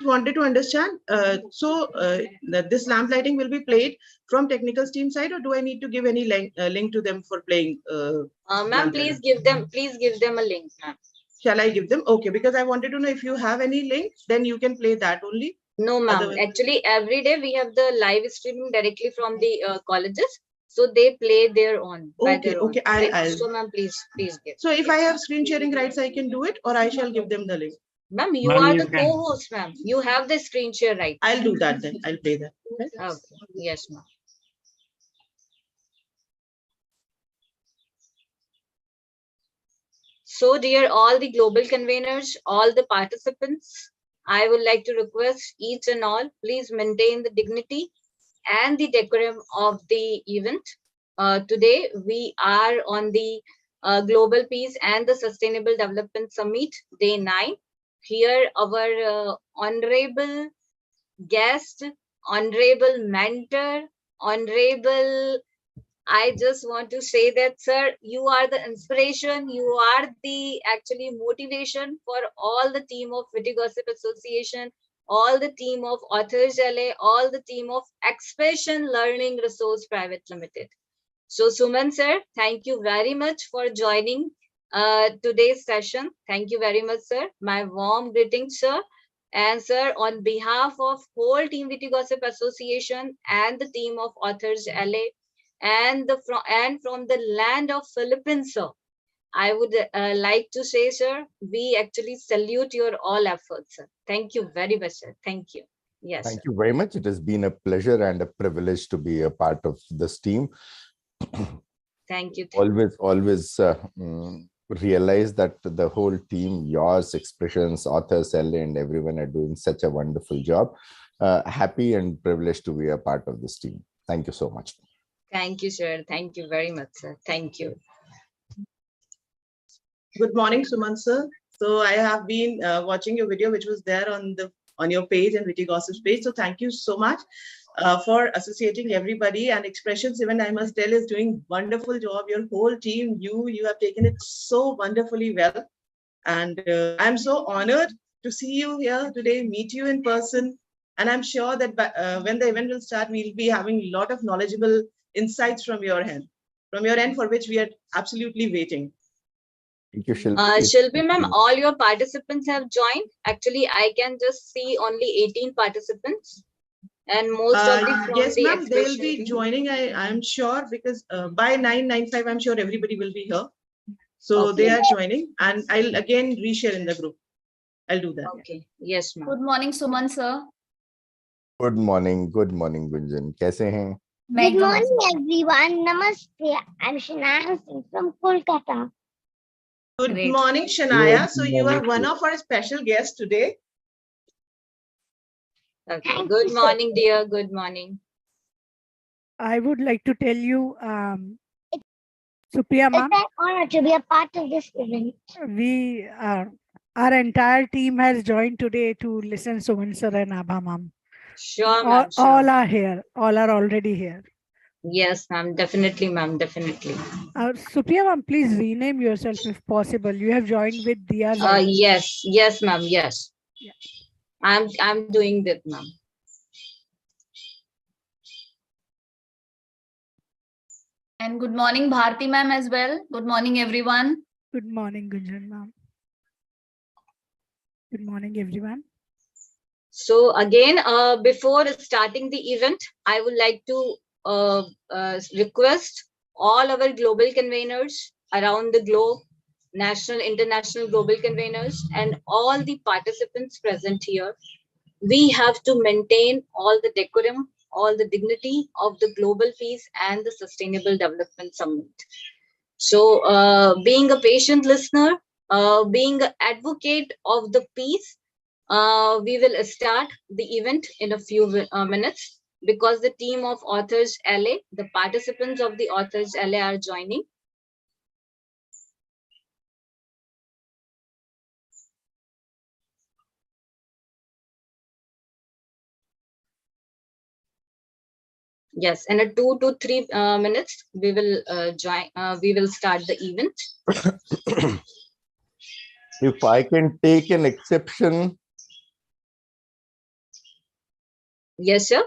wanted to understand, this lamp lighting will be played from technical team side, or do I need to give any link to them for playing? Ma'am, please give them a link, ma'am. Shall I give them? Okay, because I wanted to know if you have any link, then you can play that only. No, ma'am. Actually, every day we have the live streaming directly from the colleges. So they play their own. Okay, okay. I'll. So, ma'am, please give. So if I have screen sharing rights, I can do it, or I shall give them the link. Ma'am, you are the co-host, ma'am. You have the screen share right. I'll do that then. I'll play that. Okay. Yes, ma'am. So, dear all the global conveners, all the participants, I would like to request each and all, please maintain the dignity and the decorum of the event. Today, we are on the Global Peace and the Sustainable Development Summit, Day 9. Here, our honorable guest, honorable mentor, honorable, I just want to say that, sir, you are the inspiration, you are the actually motivation for all the team of Witty Gossip Association, all the team of Authors LA, all the team of Expression Learning Resource Private Limited. So, Suman, sir, thank you very much for joining today's session. Thank you very much, sir. My warm greetings, sir. And sir, on behalf of whole team Witty Gossip Association and the team of Authors LA, and from the land of Philippines, sir, I would like to say, sir, we actually salute your all efforts, sir. Thank you very much, sir. Thank you. Yes. Thank you very much. It has been a pleasure and a privilege to be a part of this team. Thank you. Always realize that the whole team, yours, Expressions, Authors, LA, and everyone are doing such a wonderful job. Happy and privileged to be a part of this team. Thank you so much. Thank you, sir. Thank you very much, sir. Thank you. Good morning, Suman sir. So I have been watching your video, which was there on your page and Witty Gossip's page. So thank you so much for associating everybody. And Expressions, even I must tell, is doing wonderful job. Your whole team, you have taken it so wonderfully well. And I'm so honored to see you here today, meet you in person. And I'm sure that when the event will start, we'll be having a lot of knowledgeable insights from your end, for which we are absolutely waiting. Thank you, Shilpi. Shilpi ma'am, all your participants have joined. Actually, I can just see only 18 participants, and most of the yes, ma'am, they'll be joining. I'm sure, because by 9:95, I'm sure everybody will be here. So okay, they are joining, and I'll again reshare in the group. I'll do that. Okay. Yes, ma'am. Good morning, Suman sir. Good morning, Gunjan. Kaise hain? Good morning, everyone. Namaste. I'm Shania Singh from Kolkata. Good morning, Shania. So you are one of our special guests today. Okay. Good morning, dear. Good morning. I would like to tell you, Supriya ma'am, it's an honor to be a part of this event. We our entire team has joined today to listen to Suman sir and Abha ma'am. Sure, ma'am. Sure. All are here. All are already here. Yes, ma'am. Definitely, ma'am. Definitely. Supriya ma'am, please rename yourself if possible. You have joined with Diya. Yes, ma'am. Yes. Yeah. I'm doing that, ma'am. And good morning, Bharti ma'am as well. Good morning, everyone. Good morning, Gunjan ma'am. Good morning, everyone. So again, before starting the event, I would like to request all our global conveners around the globe, national, international global conveners, and all the participants present here. We have to maintain all the decorum, all the dignity of the Global Peace and the Sustainable Development Summit. So being a patient listener, being an advocate of the peace, we will start the event in a few minutes, because the team of Authors LA, the participants of the Authors LA are joining. Yes, in a 2 to 3 minutes, we will join. We will start the event. If I can take an exception, Yes, sir.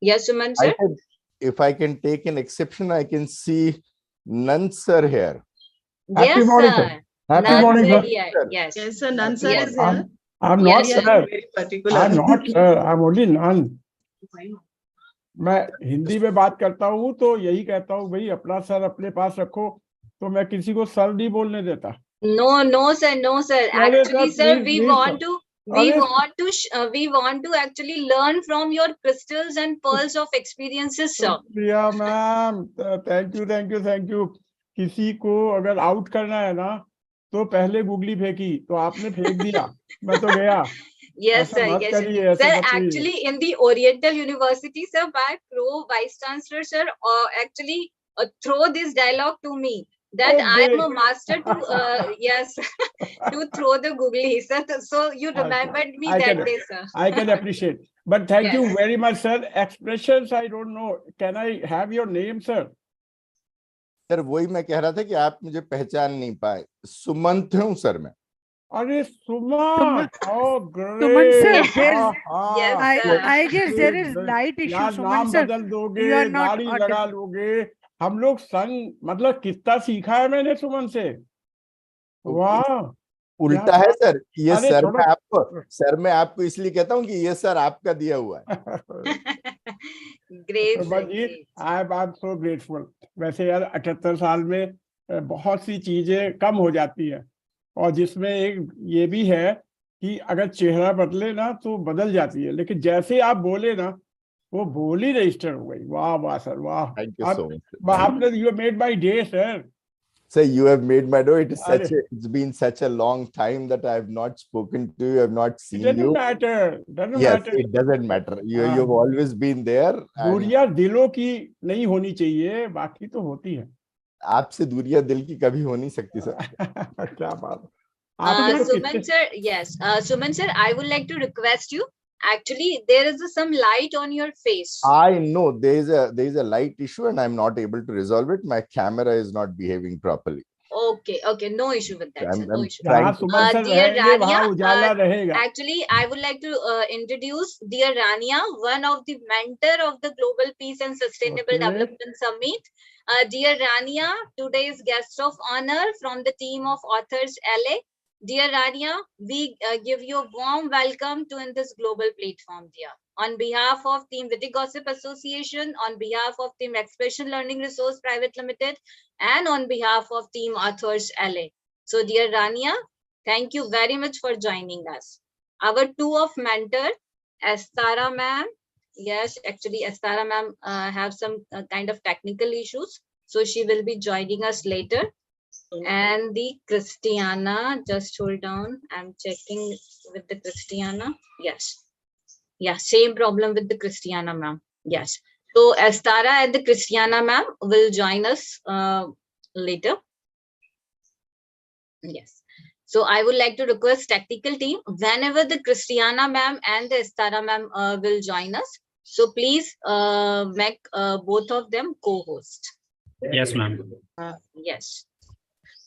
Yes, Suman I sir. said, if I can take an exception, I can see Nand sir here. Happy Yes, morning, sir. sir. Happy None morning, sir sir. here. Sir. Yes. Yes, sir. None Happy sir Yes. is morning. here. I'm Yes, not, We are sir. very particular. I'm not, sir. I'm only none. मैं हिंदी में बात करता हूँ तो यही कहता हूँ भाई अपना सर अपने पास रखो, तो मैं किसी को सर नहीं बोलने देता. No, no, sir. No, sir. अरे Actually, sir, sir, please, we please, want sir. to. अरे We want to actually learn from your crystals and pearls of experiences, sir. Priya ma'am, thank you. किसी को अगर out करना है ना तो पहले गुगली फेंकी, तो आपने फेंक दिया, मैं तो गया. Yes, ऐसा sir. मत Yes, sir. करिए, ऐसा Sir, मत करिए. actually, in the Oriental University, sir, my pro vice chancellor, sir, actually throw this dialogue to me that Oh, I am a great. master to yes to throw the googly, sir. So you remembered me I that can- day, sir. I can appreciate. But thank you Yes. very much, sir. Expressions, I don't know. Can I have your name, sir? Sir वही मैं कह रहा था कि आप मुझे पहचान नहीं पाए. सुमंत हूँ सर मैं. अरे सुमन. Suman- Oh, great. Suman sir, Yes. there's, Yes, I, sir. I guess there is Great. light issue, यार Suman नाम sir. बदल दोगे, You are not दाढ़ी audible. लगा लोगे. हम लोग संग मतलब कितना सीखा है मैंने सुमन से. वाह. उल्टा है सर. ये अरे सर छोड़ो. मैं आपको इसलिए कहता हूँ कि ये सर आपका दिया हुआ है. Great, sir. Suman ji, Great. I am so grateful. वैसे यार 78 साल में बहुत सी चीजें कम हो जाती है, और जिसमें एक ये भी है कि अगर चेहरा बदले ना तो बदल जाती है, लेकिन जैसे आप बोले ना वो बोली रजिस्टर हो गई. वाह वाह सर, वाह. Thank you so much. आपने you made my day sir. Sir, you have made my day. Arre. It's been such a long time that I have not spoken to you, I have not It seen doesn't you. matter. Yes, it doesn't matter. You've always been there. And दूरियां दिलों की नहीं होनी चाहिए, बाकी तो होती है. आपसे दूरियां दिल की कभी हो नहीं सकती सर. क्या बात. आपने तो Suman कितने sir, yes. Suman sir, I would like to request you. Actually, there is some light on your face. I know there is a light issue and I'm not able to resolve it. My camera is not behaving properly. Okay, okay, no issue with that, sir. No I'm issue. trying जहाँ to, Suman sir Dear रहेंगे वहाँ Rania, उजाला रहेगा. Actually, I would like to introduce dear Rania, one of the mentor of the Global Peace and Sustainable Okay. Development Summit. Dear Rania, today's guest of honor from the team of Authors LA. Dear Rania, we give you a warm welcome to in this global platform, dear. On behalf of Team Witty Gossip Association, on behalf of Team Expression Learning Resource Private Limited, and on behalf of Team Authors LA. So, dear Rania, thank you very much for joining us. Our two of mentor, Estara ma'am. Yes, actually, Estara ma'am have some kind of technical issues, so she will be joining us later. And the Christiana, just hold on. I'm checking with the Christiana. Yes. Yeah, same problem with the Christiana ma'am. Yes. So Estara and the Christiana ma'am will join us later. Yes. So I would like to request technical team, whenever the Christiana ma'am and the Estara ma'am will join us. So please make both of them co-host. Yes, ma'am. Yes.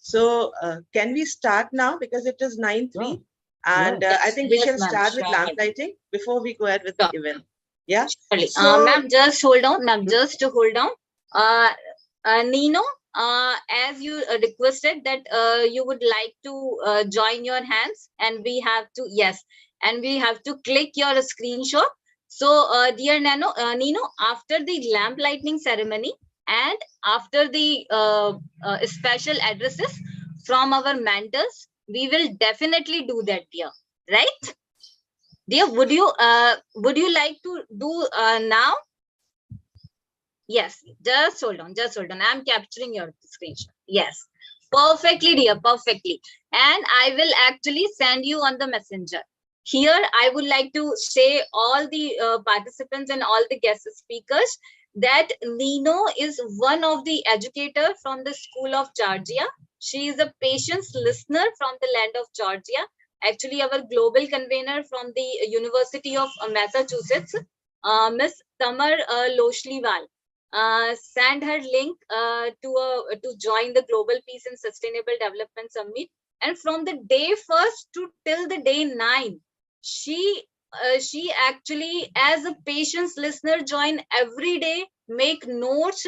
So can we start now, because it is 9:03, and I Yes, think we yes, shall ma'am, start with sure. lamp lighting before we go ahead with the event. Yeah. Surely. So- Ma'am, just hold on. Ma'am, just hold on. Nino, as you requested that you would like to join your hands, and we have to, yes, and we have to click your screenshot. So, dear Nino, after the lamp lighting ceremony and after the special addresses from our mentors, we will definitely do that, dear. Right? Dear, would you like to do now? Yes, just hold on, I'm capturing your screenshot. Yes, perfectly, dear, perfectly. And I will actually send you on the messenger. Here, I would like to say all the participants and all the guest speakers that Nino is one of the educator from the School of Georgia. She is a patience listener from the land of Georgia. Actually, our global convener from the University of Massachusetts, Miss Tamar Loshliwal, sent her link to join the Global Peace and Sustainable Development Summit. And from the day 1st to till the day 9, she she actually, as a patience listener, join every day, make notes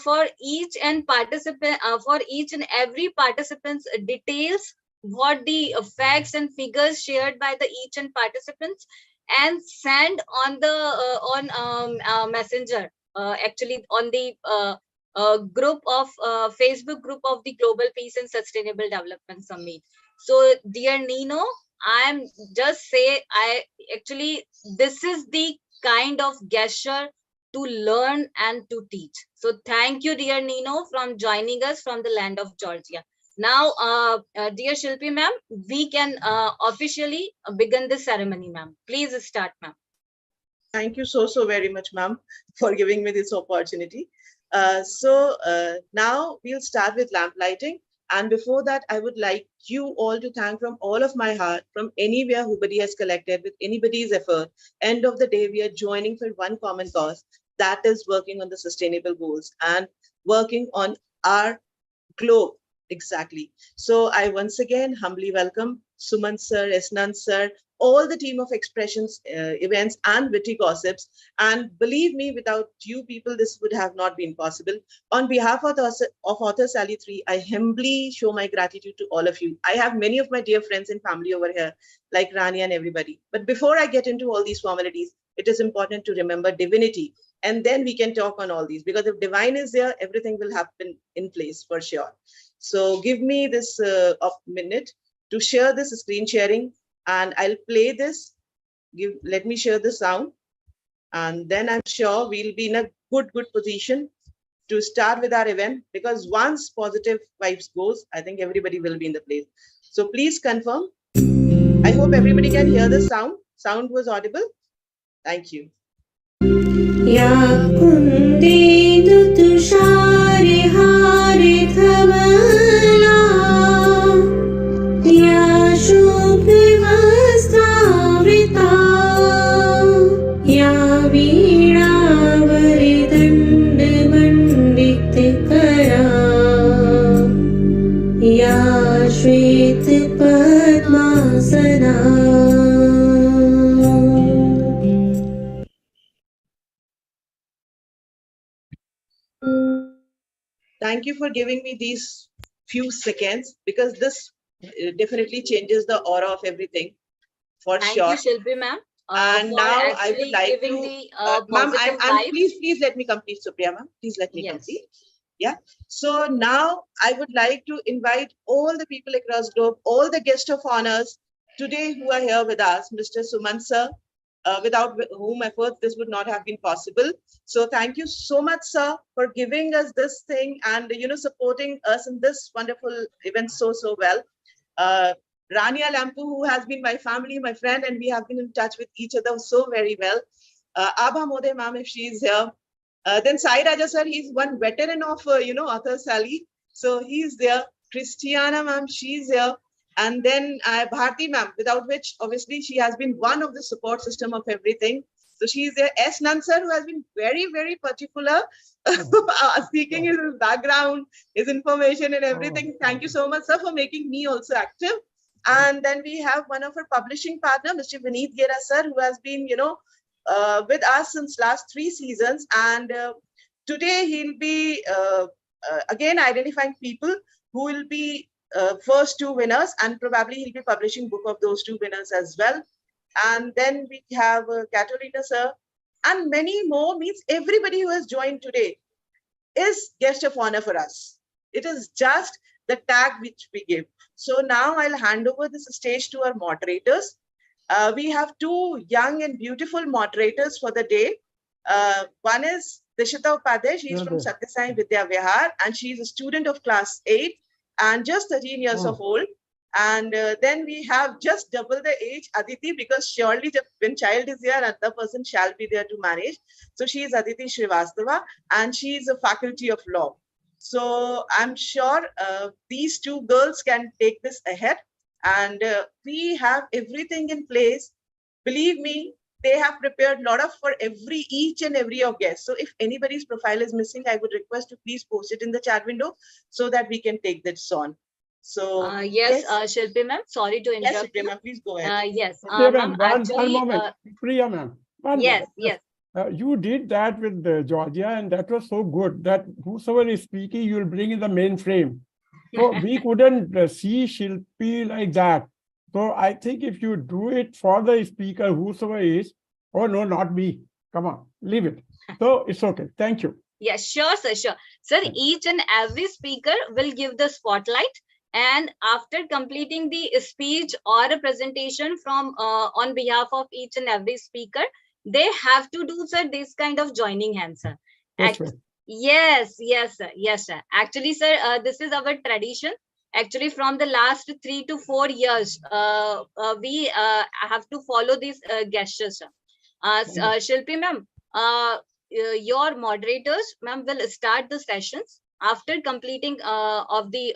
for each and participant, for each and every participant's details, what the facts and figures shared by the each and participants, and send on the messenger, actually on the group of Facebook group of the Global Peace and Sustainable Development Summit. So dear Nino, I'm just say, I actually, this is the kind of gesture to learn and to teach. So thank you, dear Nino, from joining us from the land of Georgia. Now, dear Shilpi ma'am, we can officially begin the ceremony, ma'am. Please start, ma'am. Thank you so very much, ma'am, for giving me this opportunity. Now we'll start with lamp lighting. And before that, I would like you all to thank from all of my heart, from anywhere whobody has collected with anybody's effort. End of the day, we are joining for one common cause, that is working on the sustainable goals and working on our globe. Exactly. So I once again humbly welcome Suman sir, Esnan sir, all the team of Expressions events and Witty Gossips. And believe me, without you people, this would have not been possible. On behalf of Author Sally 3, I humbly show my gratitude to all of you. I have many of my dear friends and family over here, like Rani and everybody. But before I get into all these formalities, it is important to remember divinity. And then we can talk on all these, because if divine is there, everything will happen in place for sure. So give me this minute to share this screen sharing, and I'll play this. Let me share the sound, and then I'm sure we'll be in a good position to start with our event, because once positive vibes goes, I think everybody will be in the place. So please confirm. I hope everybody can hear the sound. Sound was audible. Thank you. या कुन्देन्दु तुषारे हारे धवला या शुभ्रवस्त्रावृता या वीणावरी दण्डमण्डितकरा या श्वेतपद्मासना. Thank you for giving me these few seconds, because this definitely changes the aura of everything for sure. Thank you, Shilpi ma'am. And now I would like to, ma'am, please let me complete, Supriya ma'am. Please let me complete. Yeah. So now I would like to invite all the people across globe, all the guests of honors today who are here with us, Mr. Suman sir, without whom effort this would not have been possible. So thank you so much, sir, for giving us this thing and supporting us in this wonderful event so well. Rania Lampu, who has been my family, my friend, and we have been in touch with each other so very well. Abha Mode ma'am, if she is here. Then Sai Raja sir, he's one veteran of Author Sally, so he's there. Christiana ma'am, she's here. And then Bharti ma'am, without which obviously she has been one of the support system of everything. So she's there. S. Nan sir, who has been very particular, seeking his background, his information and everything. Thank you so much, sir, for making me also active. And then we have one of our publishing partner, Mr. Vineet Gera sir, who has been, with us since last 3 seasons. And today he'll be again identifying people who will be first 2 winners, and probably he'll be publishing book of those 2 winners as well. And then we have Catalina sir, and many more. Means everybody who has joined today is guest of honor for us. It is just the tag which we give. So now I'll hand over this stage to our moderators. We have 2 young and beautiful moderators for the day. One is Dishita Upadhyay. She's from Satya Sai Vidya Vihar, and she's a student of class 8 and just 13 years of old. And then we have just double the age, Aditi, because surely when child is here, another person shall be there to manage. So she is Aditi Srivastava, and she is a faculty of law. So I'm sure these 2 girls can take this ahead, and we have everything in place. Believe me, they have prepared a lot of for each and every of guests. So if anybody's profile is missing, I would request to please post it in the chat window so that we can take this on. So Yes, Shilpi ma'am, sorry to yes, interrupt you. Supriya, please go ahead. Yes, Priya ma'am, ma'am, one actually, moment. Priya ma'am, one yes, moment. yes. You did that with Georgia, and that was so good that whosoever is speaking, you will bring in the main frame. So we couldn't see Shilpi like that. So I think if you do it for the speaker, whosoever is, oh no, not me. Come on, leave it. So it's okay. Thank you. Yes, sure, sir, sure. Sir, each and every speaker will give the spotlight, and after completing the speech or a presentation from on behalf of each and every speaker, they have to do, sir, this kind of joining hands, sir. That's right. Yes, yes, sir. Yes, sir. Actually, sir, this is our tradition. Actually, from the last 3 to 4 years, we have to follow these gestures, sir. Shilpi ma'am, your moderators, ma'am, will start the sessions after completing of the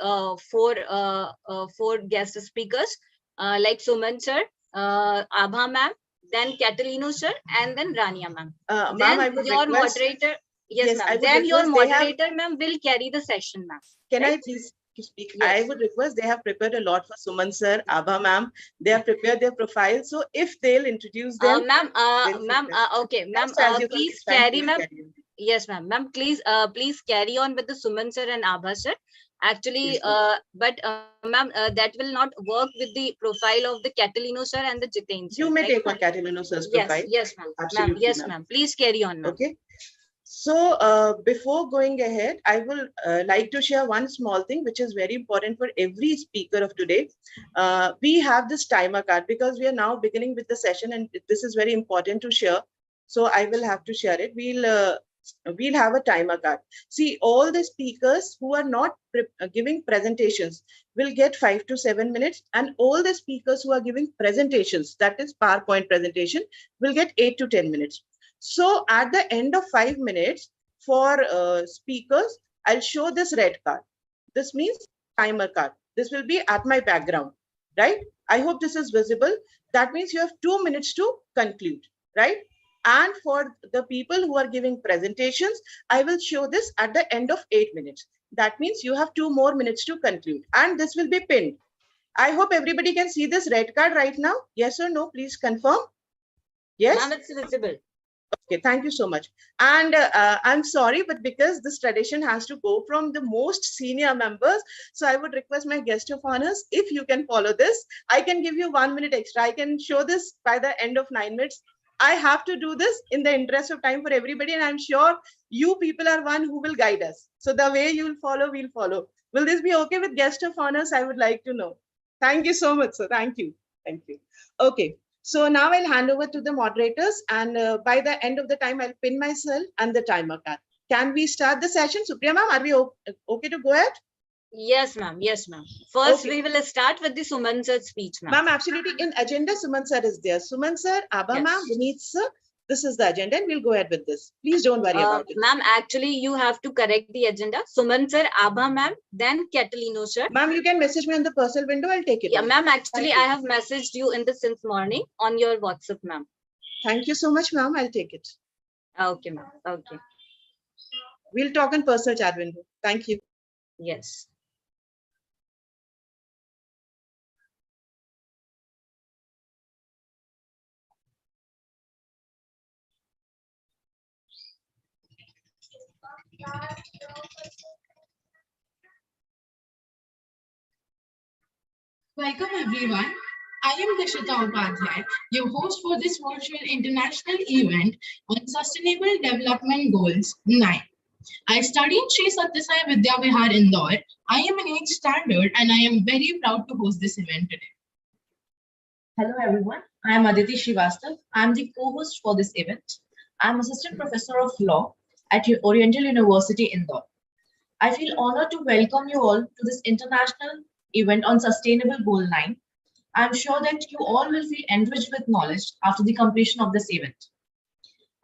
four guest speakers, like Suman sir, Abha ma'am, then Catalino sir, and then Rania ma'am. Ma'am, I Then would your request. moderator, yes, I ma'am. would Then your request they have. moderator, ma'am, will carry the session, ma'am. Can Right? I please speak? I Yes. would request, they have prepared a lot for Suman sir, Abha ma'am. They have prepared their profile. So if they'll introduce them, Ma'am, they'll ma'am, prepare. okay, ma'am, Just as you come please next time, carry, please ma'am. carry on. Yes, ma'am. Ma'am, please carry on with the Suman sir and Abha sir. Actually, Yes, ma'am. but ma'am, that will not work with the profile of the Catalino sir and the Jiten sir. You may Right, take ma'am? on Catalino sir's Yes, profile. yes, ma'am. Ma'am, Absolutely, yes, ma'am. ma'am. Please carry on, ma'am. Okay. So before going ahead, I will like to share one small thing which is very important for every speaker of today. We have this timer card because we are now beginning with the session, and this is very important to share. So I will have to share it. We'll have a timer card. See, all the speakers who are not giving presentations will get 5 to 7 minutes, and all the speakers who are giving presentations, that is PowerPoint presentation, will get 8 to 10 minutes. So at the end of 5 minutes for speakers, I'll show this red card. This means timer card. This will be at my background, right? I hope this is visible. That means you have 2 minutes to conclude, right? And for the people who are giving presentations, I will show this at the end of 8 minutes. That means you have 2 more minutes to conclude, and this will be pinned. I hope everybody can see this red card right now. Yes or no? Please confirm. Yes. Ma'am, it's visible. Okay, thank you so much. And I'm sorry, but because this tradition has to go from the most senior members, so I would request my guest of honors, if you can follow this, I can give you 1 minute extra. I can show this by the end of 9 minutes. I have to do this in the interest of time for everybody, and I'm sure you people are one who will guide us. So the way you'll follow, we'll follow. Will this be okay with guest of honors? I would like to know. Thank you so much, sir. Thank you. Thank you. Okay. So now I'll hand over to the moderators, and by the end of the time, I'll pin myself and the timer card. Can we start the session? Supriya ma'am, are we okay to go ahead? Yes, ma'am. Yes, ma'am. First, Okay. we will start with the Suman sir speech, ma'am. Ma'am, absolutely. In agenda, Suman sir is there. Suman sir, Abha Yes. ma'am, Vineet sir. This is the agenda, and we'll go ahead with this. Please don't worry about it. Ma'am, actually, you have to correct the agenda. Suman sir, Abha ma'am, then Catalino sir. Ma'am, you can message me on the personal window. I'll take it. Yeah, on. ma'am, actually, Thank I you. have messaged you in the since morning on your WhatsApp, ma'am. Thank you so much, ma'am. I'll take it. Okay, ma'am. Okay. We'll talk in personal chat window. Thank you. Yes. Welcome everyone. I am Dashita Upadhyay, your host for this virtual international event on Sustainable Development Goals 9. I study in Sri Satya Sai Vidya Vihar Indore. I am in 8th standard and I am very proud to host this event today. Hello everyone, I am Aditi Srivastav. I am the co-host for this event. I am Assistant Professor of Law at Oriental University Indore. I feel honored to welcome you all to this international event on Sustainable Goal 9. I am sure that you all will feel enriched with knowledge after the completion of this event.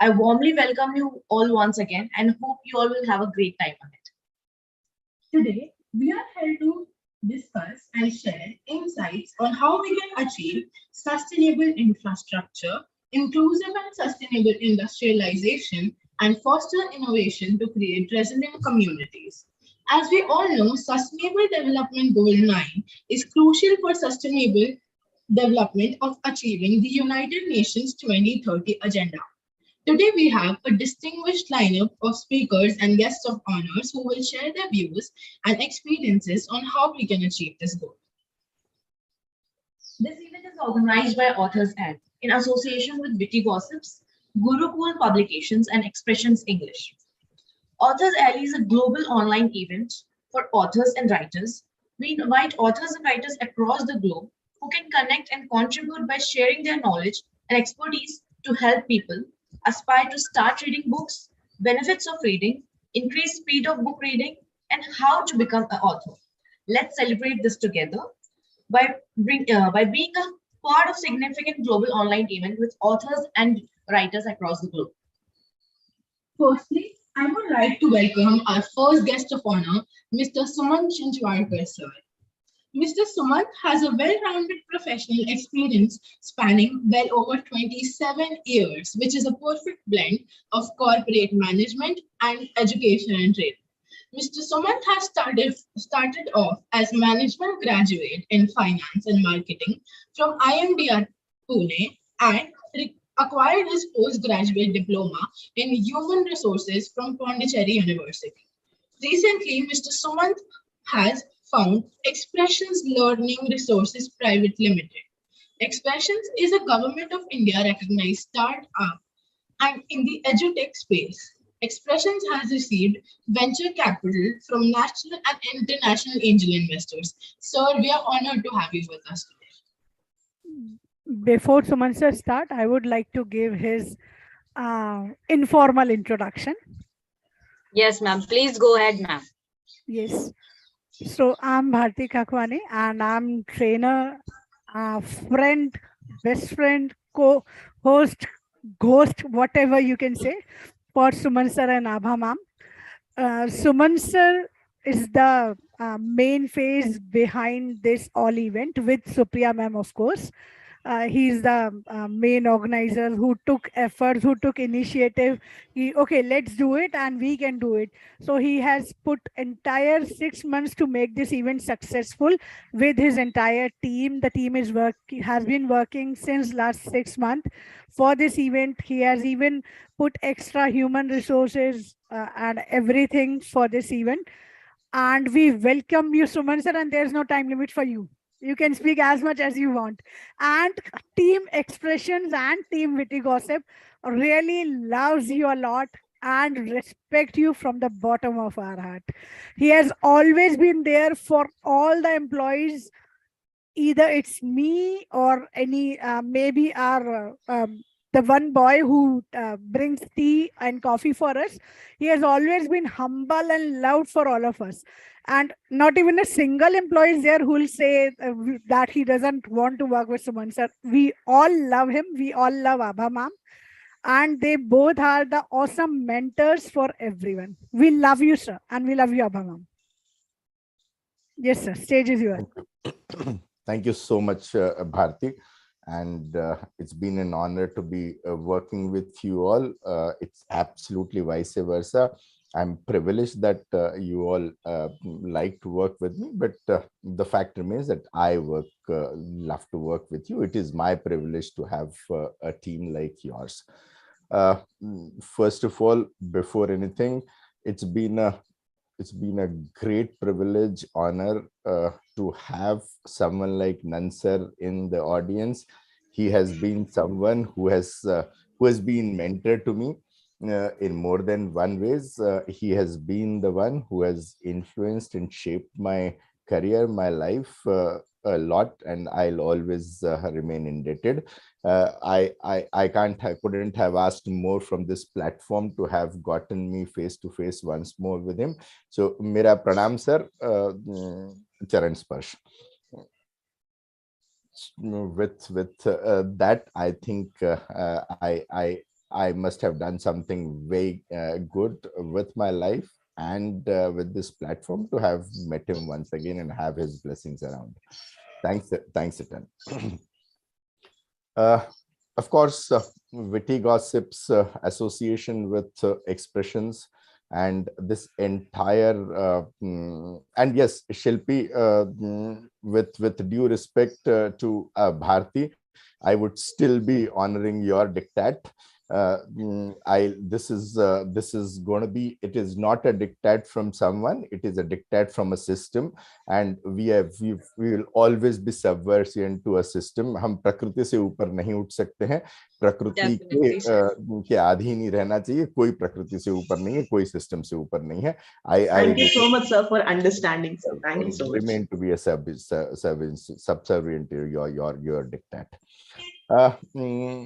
I warmly welcome you all once again and hope you all will have a great time ahead. Today, we are here to discuss and share insights on how we can achieve sustainable infrastructure, inclusive and sustainable industrialization, and foster innovation to create resilient communities. As we all know, Sustainable Development Goal 9 is crucial for sustainable development of achieving the United Nations 2030 agenda. Today, we have a distinguished lineup of speakers and guests of honors who will share their views and experiences on how we can achieve this goal. This event is organized by Authors and in association with Witty Gossips, Gurukul Publications, and Expressions English. Authors Alley is a global online event for authors and writers. We invite authors and writers across the globe who can connect and contribute by sharing their knowledge and expertise to help people aspire to start reading books, benefits of reading, increased speed of book reading, and how to become an author. Let's celebrate this together by being a part of significant global online event with authors and writers across the globe. Firstly, I would like to welcome our first guest of honor, Mr. Sumant Chinchwarkar, sir. Mr. Sumant has a well-rounded professional experience spanning well over 27 years, which is a perfect blend of corporate management and education and training. Mr. Sumant has started off as management graduate in finance and marketing from IMDR Pune and acquired his postgraduate diploma in human resources from Pondicherry University. Recently, Mr. Sumant has found Expressions Learning Resources Private Limited. Expressions is a Government of India recognized startup and in the edutech space. Expressions has received venture capital from national and international angel investors. Sir, we are honored to have you with us today. Before Suman sir start, I would like to give his informal introduction. Yes, ma'am. Please go ahead, ma'am. Yes. So I'm Bharti Kakwani and I'm trainer, friend, best friend, co-host, ghost, whatever you can say, for Suman sir and Abha ma'am. Suman sir is the main face behind this all event with Supriya ma'am, of course. He's the main organizer who took efforts, who took initiative. Okay, let's do it and we can do it. So he has put entire 6 months to make this event successful with his entire team. The team has been working since last 6 months for this event. He has even put extra human resources and everything for this event. And we welcome you, Suman sir, and there's no time limit for you. You can speak as much as you want. And Team Expressions and Team Witty Gossip really loves you a lot and respect you from the bottom of our heart. He has always been there for all the employees. Either it's me or any, maybe our the one boy who brings tea and coffee for us. He has always been humble and loud for all of us. And not even a single employee is there who will say that he doesn't want to work with Suman sir. We all love him. We all love Abha ma'am. And they both are the awesome mentors for everyone. We love you, sir. And we love you, Abha ma'am. Yes, sir. Stage is yours. Thank you so much, Bharti. And it's been an honor to be working with you all. It's absolutely vice versa. I'm privileged that you all like to work with me, but the fact remains that I love to work with you. It is my privilege to have a team like yours. First of all, before anything, it's been a great privilege, honor to have someone like Nansar in the audience. He has been someone who has been mentor to me in more than one ways. He has been the one who has influenced and shaped my career, my life a lot, and I'll always remain indebted. I couldn't have asked more from this platform to have gotten me face to face once more with him. So, Mera pranam sir, Charan Sparsh. With that, I think I must have done something very good with my life and with this platform to have met him once again and have his blessings around. Thanks, Ethan. Of course, Witty Gossip's association with Expressions and this entire and yes, Shilpi, with due respect to Bharti, I would still be honoring your diktat. This is going to be, it is not a diktat from someone, it is a diktat from a system, and we will always be subversive to a system. हम प्रकृति से ऊपर नहीं उठ सकते हैं, प्रकृति के अधीन ही रहना चाहिए, कोई प्रकृति से ऊपर नहीं है, कोई सिस्टम से ऊपर नहीं है. Thank you so much, sir, for understanding, sir. Thank you so much. Remain to be a subservient to your diktat.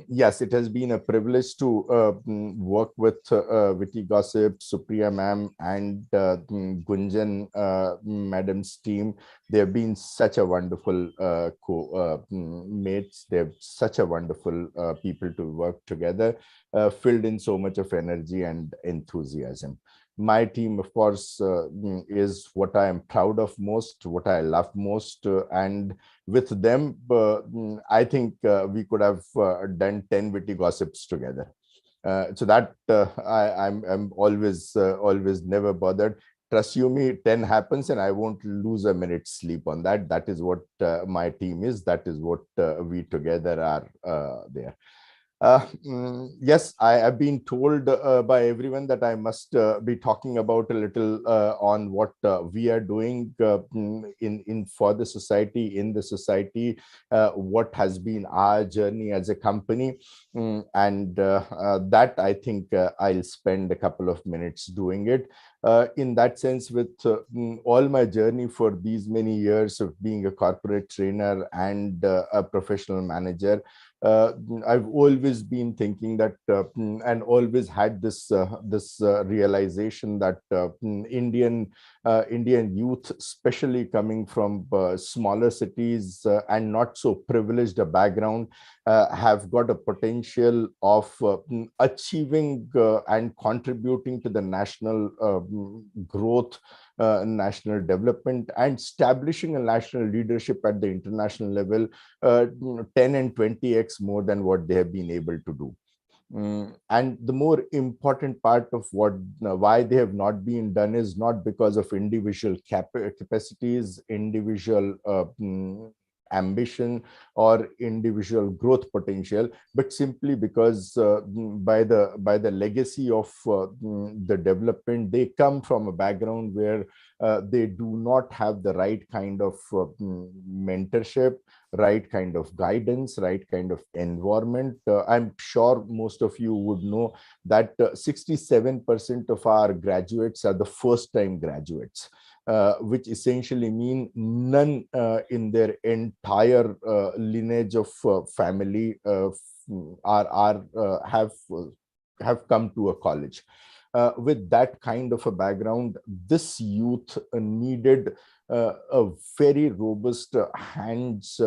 Yes, it has been a privilege to work with Witty Gossip, Supriya ma'am, and Gunjan madam's team. They have been such a wonderful mates. They have such a wonderful people to work together, filled in so much of energy and enthusiasm. My team, of course, is what I am proud of most, what I love most, and with them, I think we could have done 10 Witty Gossips together. So that I'm always never bothered. Trust you me, 10 happens and I won't lose a minute's sleep on that. That is what my team is. That is what we together are there. Yes, I have been told by everyone that I must be talking about a little on what we are doing in for the society, in the society, what has been our journey as a company, and that I think I'll spend a couple of minutes doing it. In that sense, with all my journey for these many years of being a corporate trainer and a professional manager, I've always been thinking that and always had this realization that Indian youth, especially coming from smaller cities and not so privileged a background, have got a potential of achieving and contributing to the national growth, national development, and establishing a national leadership at the international level 10 and 20x more than what they have been able to do. And the more important part of why they have not been done is not because of individual capacities, individual ambition, or individual growth potential, but simply because by the legacy of the development, they come from a background where they do not have the right kind of mentorship, right kind of guidance, right kind of environment. I'm sure most of you would know that 67% of our graduates are the first-time graduates. Which essentially mean none in their entire lineage of family have come to a college. With that kind of a background, this youth needed a very robust hands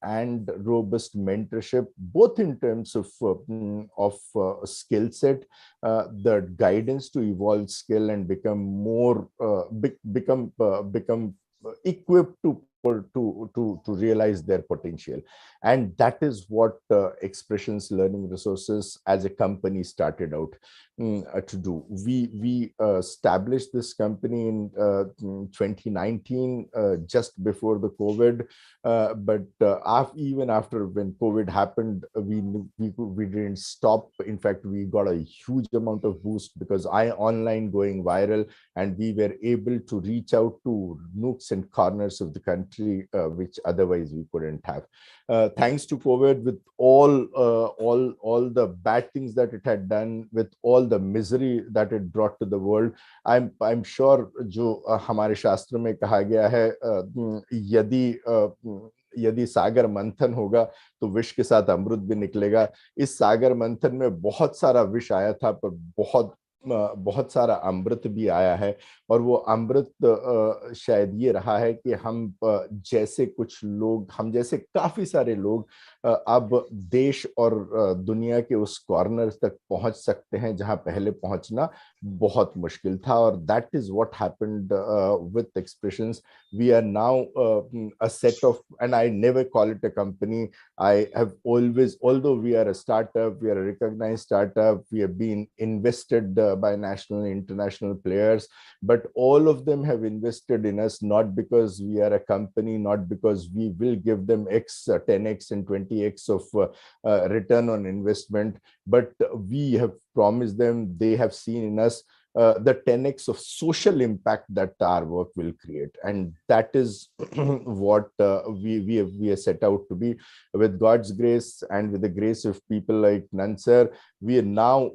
and robust mentorship, both in terms of skill set, the guidance to evolve skill and become more become equipped to realize their potential. And that is what Expressions Learning Resources as a company started out to do. We established this company in 2019, just before the COVID, but even after when COVID happened, we didn't stop. In fact, we got a huge amount of boost because online going viral, and we were able to reach out to nooks and corners of the country, which otherwise we couldn't have. Thanks to COVID, with all the bad things that it had done, with all the misery that it brought to the world, I'm sure जो हमारे शास्त्र में कहा गया है, यदि सागर मंथन होगा तो विष के साथ अमृत भी निकलेगा. इस सागर मंथन में बहुत सारा विष आया था, पर बहुत सारा अमृत भी आया है. और वो अमृत शायद ये रहा है कि हम जैसे कुछ लोग, हम जैसे काफी सारे लोग अब देश और दुनिया के उस कॉर्नर तक पहुंच सकते हैं जहां पहले पहुंचना बहुत मुश्किल था. और that is what happened with expressions. We are now a set of, and I never call it a company. I have always, although we are a startup, we are a recognized startup, we have been invested by national and international players, but all of them have invested in us, not because we are a company, not because we will give them X, 10x and 20x of return on investment, but we have promised them, they have seen in us the 10x of social impact that our work will create. And that is what we are set out to be. With God's grace and with the grace of people like Nansar, we are now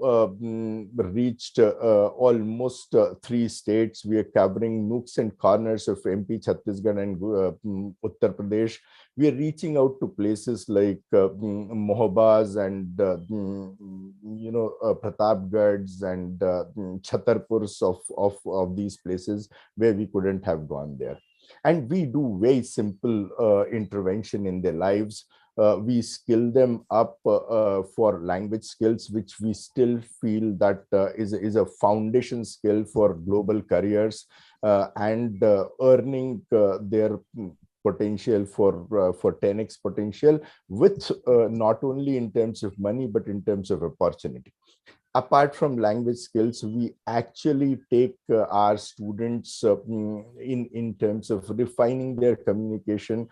reached almost 3 states. We are covering nooks and corners of MP, Chhattisgarh and Uttar Pradesh. We are reaching out to places like Mohobas and Pratapgarhs and Chhatarpurs of these places where we couldn't have gone there. And we do very simple intervention in their lives. We skill them up for language skills, which we still feel that is a foundation skill for global careers and earning their potential for 10x potential, with not only in terms of money, but in terms of opportunity. Apart from language skills, we actually take our students in terms of refining their communication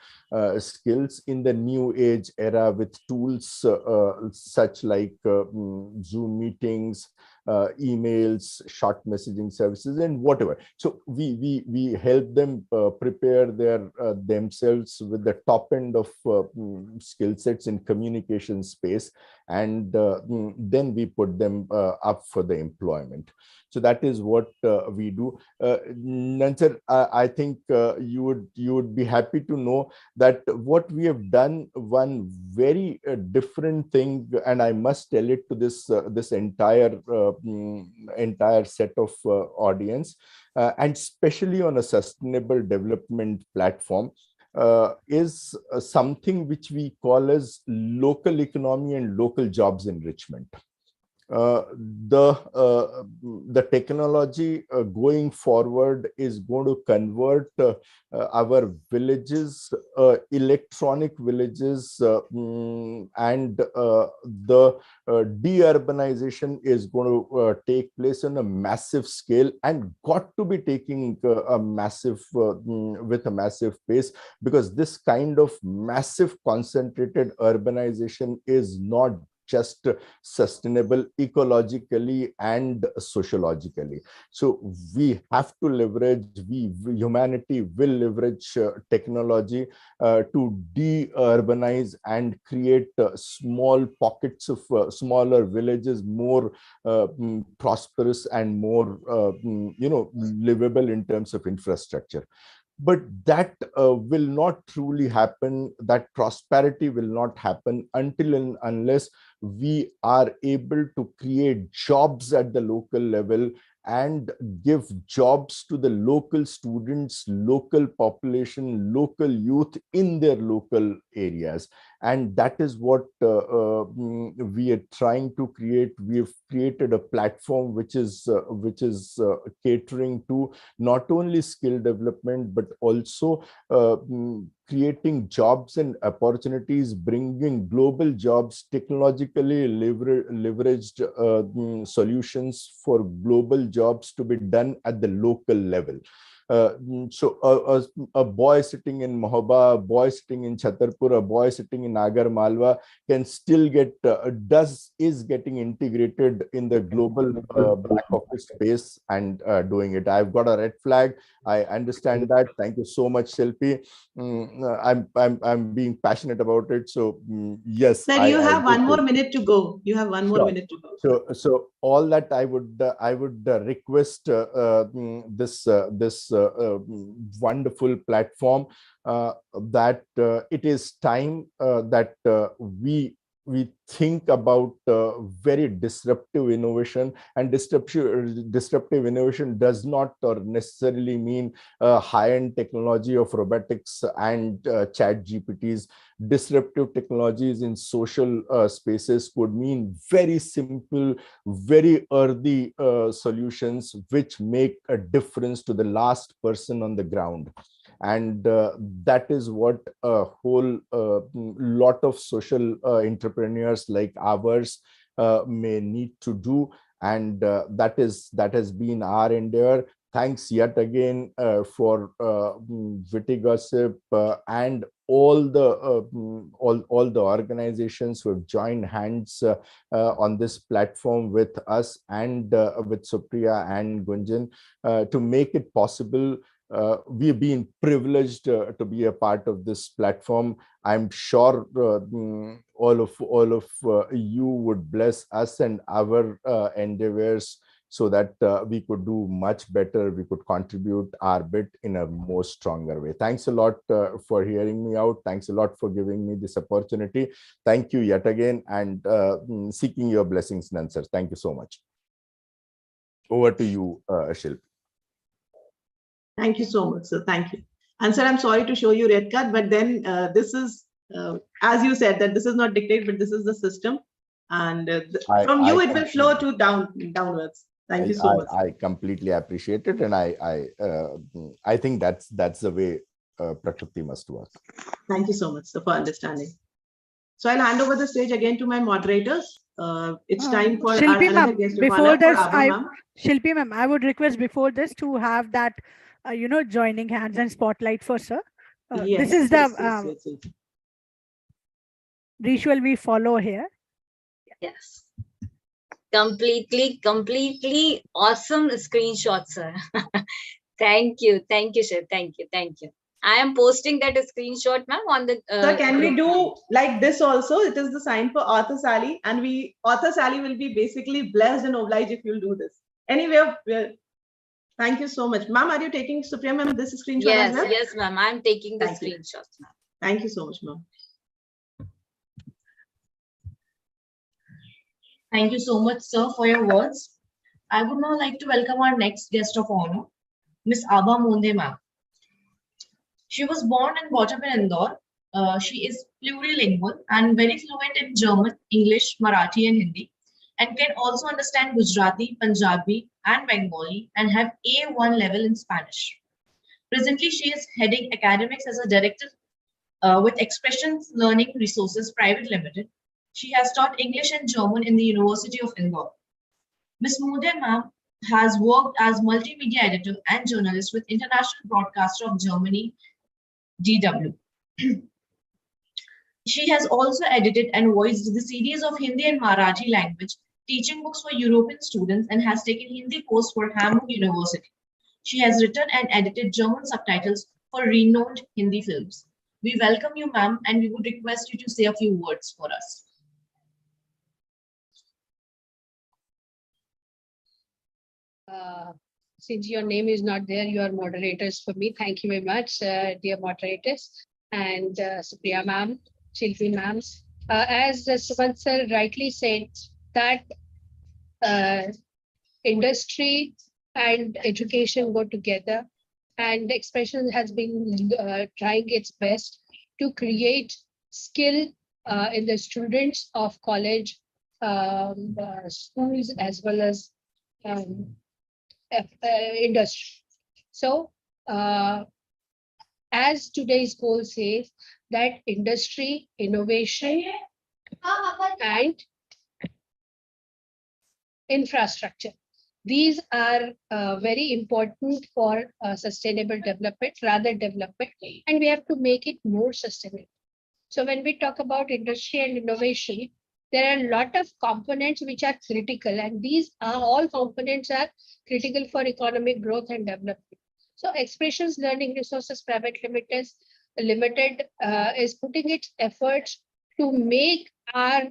skills in the new age era with tools such like Zoom meetings, emails, short messaging services, and whatever. So we help them prepare themselves with the top end of skill sets in communication space, and then we put them up for the employment. So that is what we do. Nansar, I think you would be happy to know that what we have done, one very different thing, and I must tell it to this entire set of audience, and especially on a sustainable development platform, is something which we call as local economy and local jobs enrichment. The technology going forward is going to convert our villages, electronic villages, and the de-urbanization is going to take place on a massive scale, and got to be taking a massive with a massive pace, because this kind of massive concentrated urbanization is not just sustainable ecologically and sociologically. So we have to leverage, humanity will leverage technology to de-urbanize and create small pockets of smaller villages, more prosperous and more livable in terms of infrastructure. But that will not truly happen, that prosperity will not happen until and unless we are able to create jobs at the local level and give jobs to the local students, local population, local youth in their local areas. And that is what we are trying to create. We have created a platform which is catering to not only skill development, but also creating jobs and opportunities, bringing global jobs, technologically leveraged solutions for global jobs to be done at the local level. So a boy sitting in Mohoba, a boy sitting in Chhatarpur, a boy sitting in Agar Malwa can still get is getting integrated in the global back office space and doing it. I've got a red flag. I understand that. Thank you so much, Shilpi. I'm being passionate about it. So yes. Sir, you have one more minute to go. You have one more minute to go. So all that I would request this wonderful platform that it is time that we think about very disruptive innovation. And disruptive innovation does not or necessarily mean high-end technology of robotics and chat GPTs. Disruptive technologies in social spaces could mean very simple, very earthy solutions which make a difference to the last person on the ground. And that is what a whole lot of social entrepreneurs like ours may need to do. and that has been our endeavor. Thanks yet again for Witty Gossip and all the organizations who have joined hands on this platform with us and with Supriya and Gunjan to make it possible. We've been privileged to be a part of this platform. I'm sure all of you would bless us and our endeavors so that we could do much better. We could contribute our bit in a more stronger way. Thanks a lot for hearing me out. Thanks a lot for giving me this opportunity. Thank you yet again, and seeking your blessings and answers. Thank you so much. Over to you, Shilpi. Thank you so much, sir. Thank you. And sir, I'm sorry to show you red card, but then this is, as you said, that this is not dictated, but this is the system. And from you, it will flow to downwards. Thank you so much. I completely appreciate it, and I think that's the way Prakriti must work. Thank you so much, sir, for understanding. So I'll hand over the stage again to my moderators. It's time for Shilpi another guest of before honor, this, Shilpi ma'am, I would request before this to have that, joining hands and spotlight for sir. Yes, this is the yes. ritual we follow here. Yes. Completely awesome screenshot, sir. Thank you, sir. Thank you. I am posting that screenshot, ma'am, on the. Sir, can we do like this also? It is the sign for Author Sally, and Author Sally will be basically blessed and obliged if you'll do this. Anyway, thank you so much, ma'am. Are you taking, Supriya ma'am, this screenshot as well? Yes, ma'am. I'm taking the screenshot. Thank you so much, ma'am. Thank you so much, sir, for your words. I would now like to welcome our next guest of honor, Miss Aba Monde ma'am. She was born and brought up in Indore. She is plurilingual and very fluent in German, English, Marathi, and Hindi, and can also understand Gujarati, Punjabi, and Bengali, and have A1 level in Spanish. Presently, she is heading academics as a director with Expressions Learning Resources Private Limited. She has taught English and German in the University of Indore. Ms. Monde ma'am has worked as multimedia editor and journalist with International Broadcaster of Germany, DW. She has also edited and voiced the series of Hindi and Marathi language teaching books for European students and has taken Hindi course for Hamburg University. She has written and edited German subtitles for renowned Hindi films. We welcome you, ma'am, and we would request you to say a few words for us. Since your name is not there, you are moderators for me. Thank you very much, dear moderators, and Supriya ma'am, Shilpi ma'am. As Sumant sir rightly said, that industry and education go together, and Expression has been trying its best to create skill in the students of college, schools, as well as industry. So, as today's goal says, that industry, innovation, and infrastructure. These are very important for sustainable development, and we have to make it more sustainable. So when we talk about industry and innovation, there are a lot of components which are critical, and these are all components are critical for economic growth and development. So Expressions Learning Resources Private Limited is putting its efforts to make our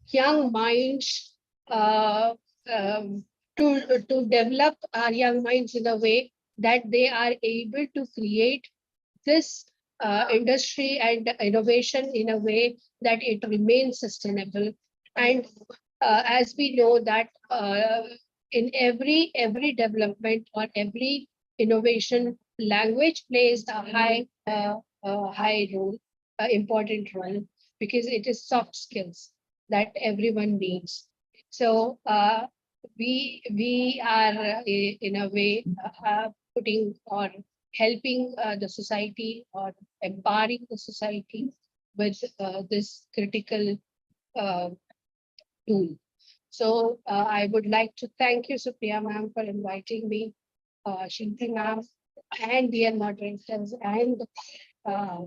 young minds to develop our young minds in a way that they are able to create this industry and innovation in a way that it remains sustainable. And as we know that in every development or every innovation, language plays a high role, important role, because it is soft skills that everyone needs. So we are in a way putting or helping the society or empowering the society with this critical tool. So I would like to thank you, Supriya ma'am, for inviting me, Shinti ma'am, and dear moderators, and uh,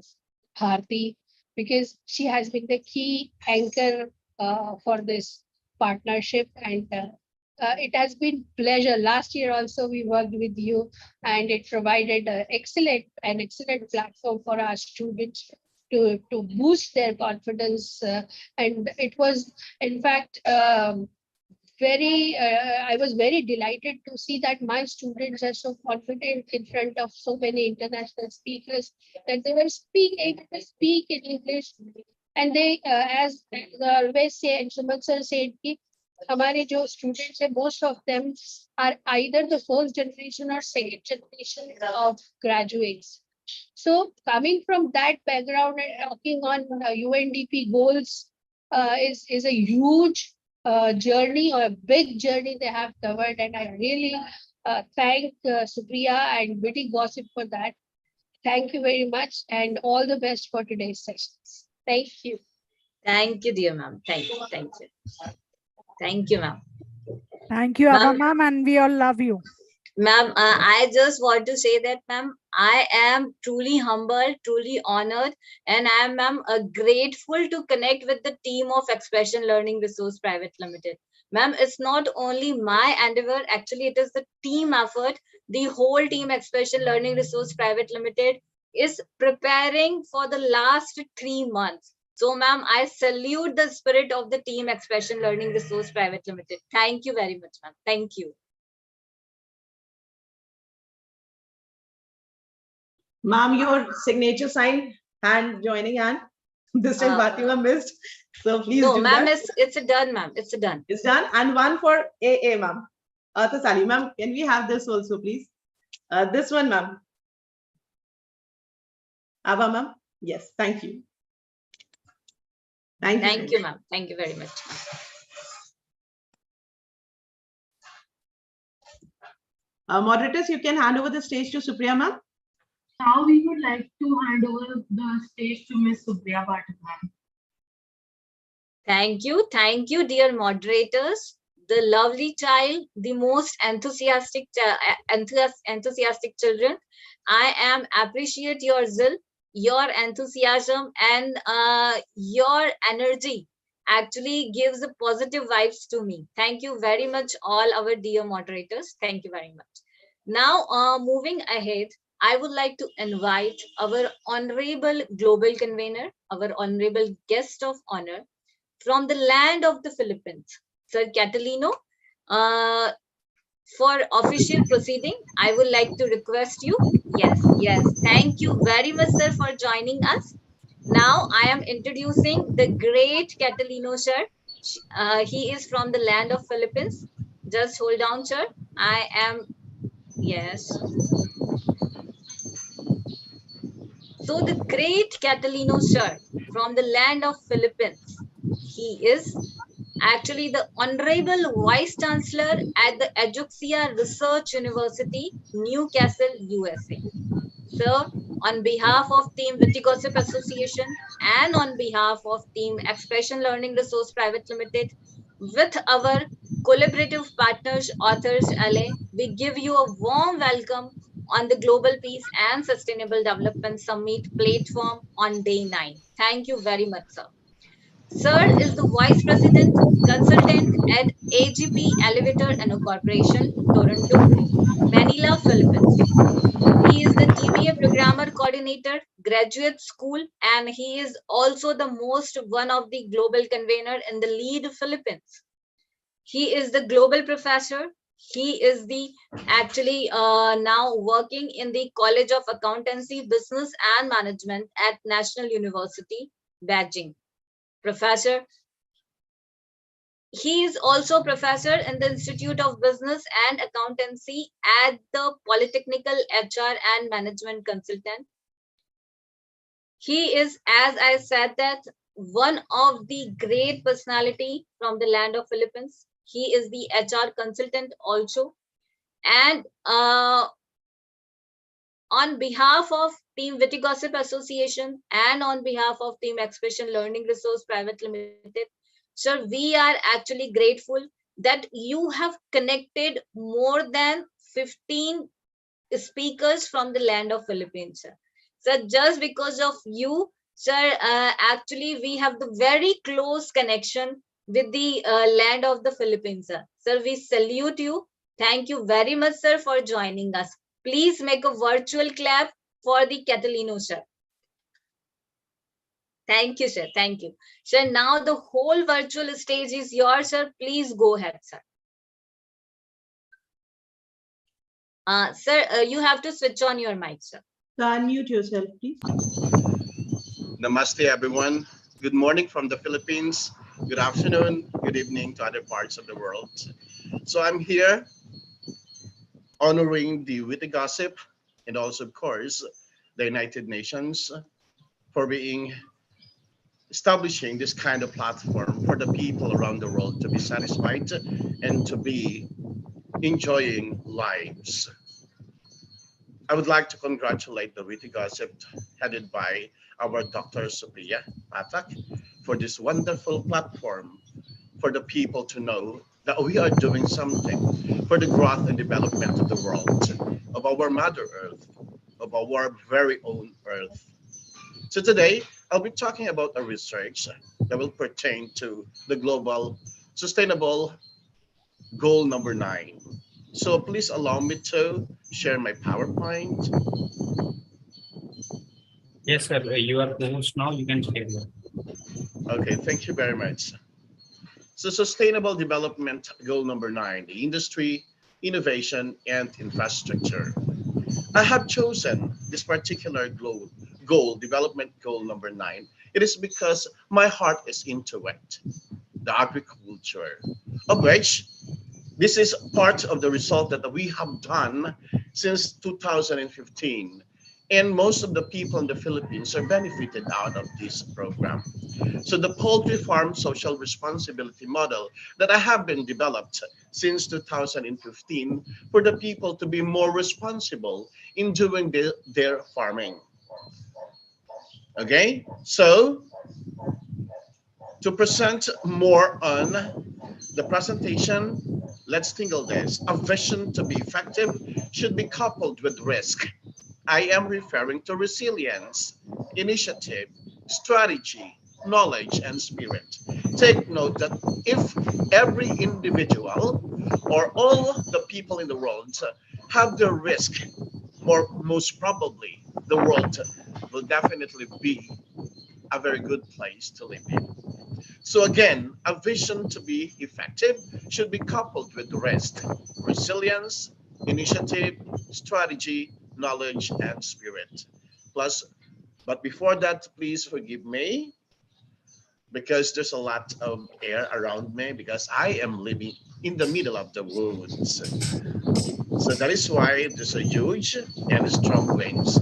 Bharti, because she has been the key anchor for this partnership, and it has been pleasure. Last year also we worked with you, and it provided an excellent platform for our students to boost their confidence, and it was in fact I was very delighted to see that my students are so confident in front of so many international speakers that they were able to speak in English. And they, as I always say, and Suman sir said, कि हमारे जो students है, most of them are either the first generation or second generation of graduates. So coming from that background and talking on UNDP goals is a huge journey or a big journey they have covered, and I really thank Supriya and Witty Gossip for that. Thank you very much, and all the best for today's sessions. Thank you. Thank you, dear ma'am. Thank you. Thank you. Thank you, ma'am. Thank you, Abba ma'am, and we all love you. Ma'am, I just want to say that, ma'am, I am truly humbled, truly honored, and I am, ma'am, grateful to connect with the team of Expression Learning Resource Private Limited. Ma'am, it's not only my endeavor, actually it is the team effort. The whole team Expression Learning Resource Private Limited is preparing for the last 3 months. So, ma'am, I salute the spirit of the team Expression Learning Resource Private Limited. Thank you very much, ma'am. Thank you. Ma'am, your signature sign, hand joining hand. This time Bharti ma'am missed. So please no, do ma'am, that. it's a done, ma'am. It's a done. It's done. And one for AA, ma'am. Sali, ma'am, can we have this also, please? This one, ma'am. Abba, ma'am. Yes, thank you. Thank you, ma'am. Thank you very much. Moderators, you can hand over the stage to Supriya, ma'am. Now we would like to hand over the stage to Ms. Supriya Pathak, ma'am. Thank you, dear moderators. The lovely child, the most enthusiastic children. I am appreciate your zeal, your enthusiasm, and your energy. Actually gives the positive vibes to me. Thank you very much, all our dear moderators. Thank you very much. Now, moving ahead, I would like to invite our honorable global convener, our honorable guest of honor from the land of the Philippines, Sir Catalino. For official proceeding, I would like to request you. Yes. Thank you very much, sir, for joining us. Now I am introducing the great Catalino, sir. He is from the land of Philippines. Just hold on, sir. I am, yes. So the great Catalino, sir, from the land of Philippines. He is actually the Honorable Vice Chancellor at the Eduxia Research University, Newcastle, USA. So, on behalf of Team Witty Gossip Association and on behalf of Team Expression Learning Resource Private Limited, with our collaborative partners, Authors LA, we give you a warm welcome on the Global Peace and Sustainable Development Summit platform on day 9. Thank you very much, sir. Sir is the Vice President Consultant at AGP Elevator and Corporation, Toronto, Manila, Philippines. He is the DBA Programmer Coordinator, Graduate School, and he is also the one of the global convener in the lead Philippines. He is the global professor. He is the actually now working in the College of Accountancy, Business and Management at National University, Beijing. Professor. He is also professor in the Institute of Business and Accountancy at the Polytechnical HR and Management Consultant. He is, as I said, that one of the great personality from the land of Philippines. He is the HR consultant also. And on behalf of Team Witty Gossip Association and on behalf of Team Expression Learning Resource Private Limited, Sir, we are actually grateful that you have connected more than 15 speakers from the land of Philippines, sir. Sir, just because of you, sir, actually we have the very close connection with the land of the Philippines, sir. Sir, we salute you. Thank you very much, sir, for joining us. Please make a virtual clap for the Catalino, sir. Thank you, sir. Thank you. Sir, now the whole virtual stage is yours, sir. Please go ahead, sir. Sir, you have to switch on your mic, sir. So unmute yourself, please. Namaste, everyone. Good morning from the Philippines. Good afternoon, good evening to other parts of the world. So I'm here honoring the Witty Gossip and also, of course, the United Nations for establishing this kind of platform for the people around the world to be satisfied and to be enjoying lives. I would like to congratulate the Witty Gossip headed by our Dr. Sophia Patak for this wonderful platform for the people to know that we are doing something for the growth and development of the world, of our Mother Earth, of our very own Earth. So today, I'll be talking about a research that will pertain to the global sustainable goal number 9. So please allow me to share my PowerPoint. Yes, sir. You are the host now. You can share that. Okay, thank you very much. So Sustainable Development Goal number 9, the industry, innovation, and infrastructure. I have chosen this particular goal, development goal number 9. It is because my heart is into it, the agriculture, of which this is part of the result that we have done since 2015. And most of the people in the Philippines are benefited out of this program. So the poultry farm social responsibility model that I have been developed since 2015 for the people to be more responsible in doing their farming. Okay, so to present more on the presentation, let's tingle this. A vision to be effective should be coupled with risk. I am referring to resilience, initiative, strategy, knowledge, and spirit. Take note that if every individual or all the people in the world have the risk, most probably the world will definitely be a very good place to live in. So again, a vision to be effective should be coupled with risk, resilience, initiative, strategy, knowledge, and spirit. Plus, but before that, please forgive me because there's a lot of air around me because I am living in the middle of the woods. So that is why there's a huge and strong winds.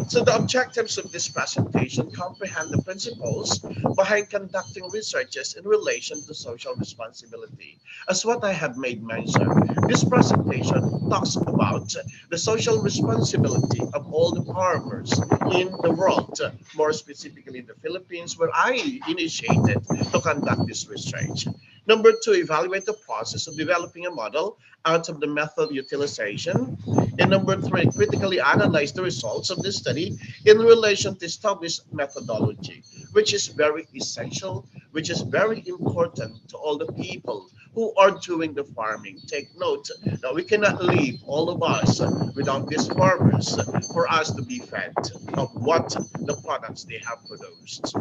So the objectives of this presentation comprehend the principles behind conducting researches in relation to social responsibility. As what I have made mention, this presentation talks about the social responsibility of all the farmers in the world, more specifically in the Philippines, where I initiated to conduct this research. Number 2, evaluate the process of developing a model out of the method utilization. And number 3, critically analyze the results of this study in relation to established methodology, which is very essential, which is very important to all the people who are doing the farming. Take note that we cannot leave all of us without these farmers for us to be fed of what the products they have produced.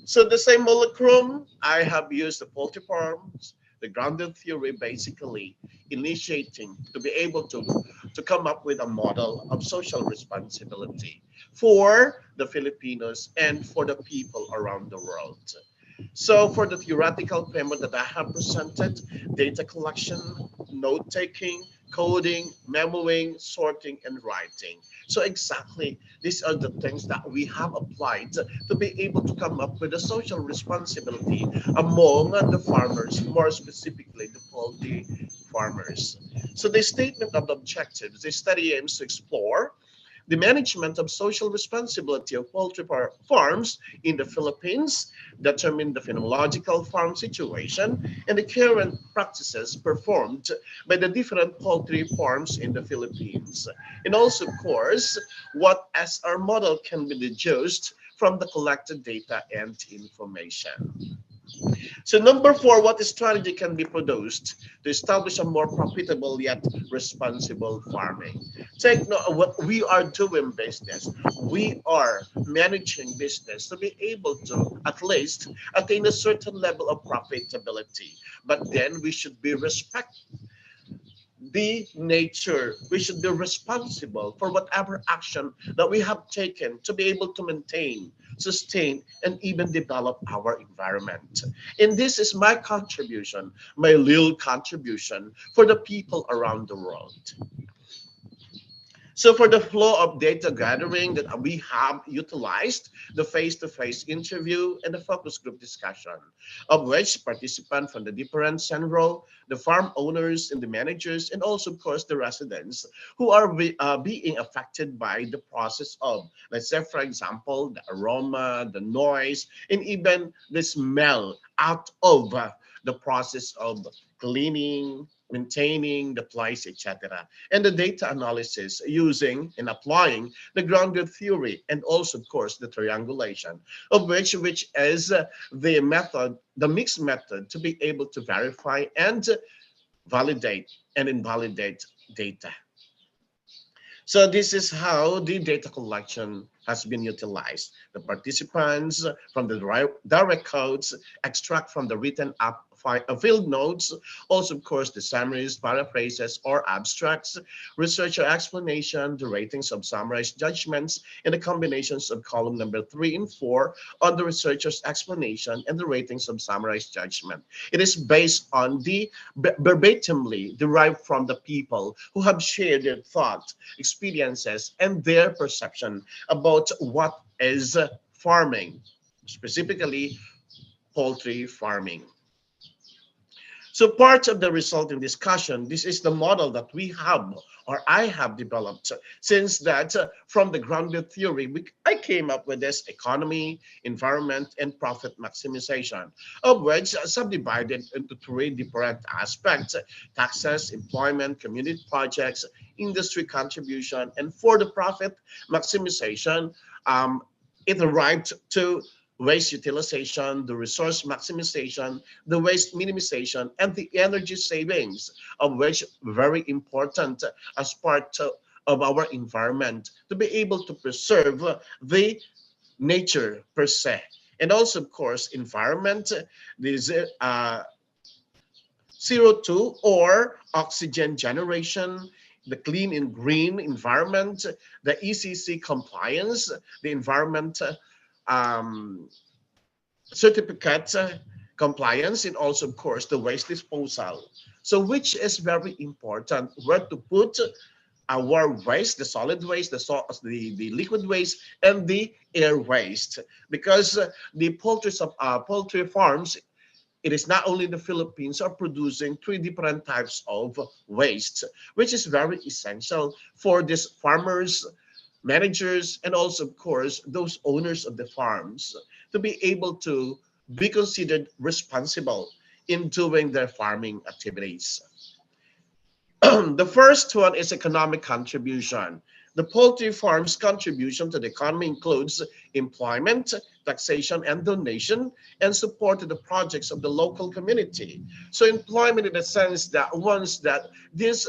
So the same molecule, I have used the poultry farms, the grounded theory, basically initiating to be able to come up with a model of social responsibility for the Filipinos and for the people around the world. So for the theoretical framework that I have presented, data collection, note-taking, coding, memoing, sorting, and writing. So exactly, these are the things that we have applied to be able to come up with a social responsibility among the farmers, more specifically the poultry farmers. So the statement of the objectives, the study aims to explore the management of social responsibility of poultry farms in the Philippines, determine the phenomenological farm situation and the current practices performed by the different poultry farms in the Philippines. And also, of course, what as our model can be deduced from the collected data and information. So number 4, what strategy can be produced to establish a more profitable yet responsible farming? Take note of what we are doing business. We are managing business to be able to at least attain a certain level of profitability. But then we should be respect the nature. We should be responsible for whatever action that we have taken to be able to maintain, sustain, and even develop our environment. And this is my contribution, my little contribution for the people around the world. So for the flow of data gathering that we have utilized the face-to-face interview and the focus group discussion, of which participants from the different central, the farm owners and the managers, and also of course the residents who are being affected by the process of, let's say for example, the aroma, the noise, and even the smell out of the process of cleaning, maintaining the place, etc. And the data analysis using and applying the grounded theory and also, of course, the triangulation, of which is the method, the mixed method to be able to verify and validate and invalidate data. So this is how the data collection has been utilized. The participants from the direct codes extract from the written field notes, also of course the summaries, paraphrases, or abstracts, researcher explanation, the ratings of summarized judgments, and the combinations of column number 3 and 4 on the researcher's explanation and the ratings of summarized judgment. It is based on the verbatimly derived from the people who have shared their thoughts, experiences, and their perception about what is farming, specifically poultry farming. So part of the resulting discussion, this is the model that we have or I have developed since that from the grounded theory, I came up with this economy, environment, and profit maximization, of which subdivided into 3 different aspects: taxes, employment, community projects, industry contribution, and for the profit maximization, it arrived to waste utilization, the resource maximization, the waste minimization, and the energy savings, of which very important as part of our environment to be able to preserve the nature per se. And also, of course, environment, this CO2 or oxygen generation, the clean and green environment, the ECC compliance, the environment certificate compliance, and also of course the waste disposal. So which is very important, where to put our waste, the solid waste, the liquid waste, and the air waste, because the poultry farms, it is not only the Philippines are producing 3 different types of waste, which is very essential for these farmers, managers, and also of course those owners of the farms to be able to be considered responsible in doing their farming activities. The first one is economic contribution. The poultry farm's contribution to the economy includes employment, taxation, and donation, and support to the projects of the local community. So employment in the sense that once that this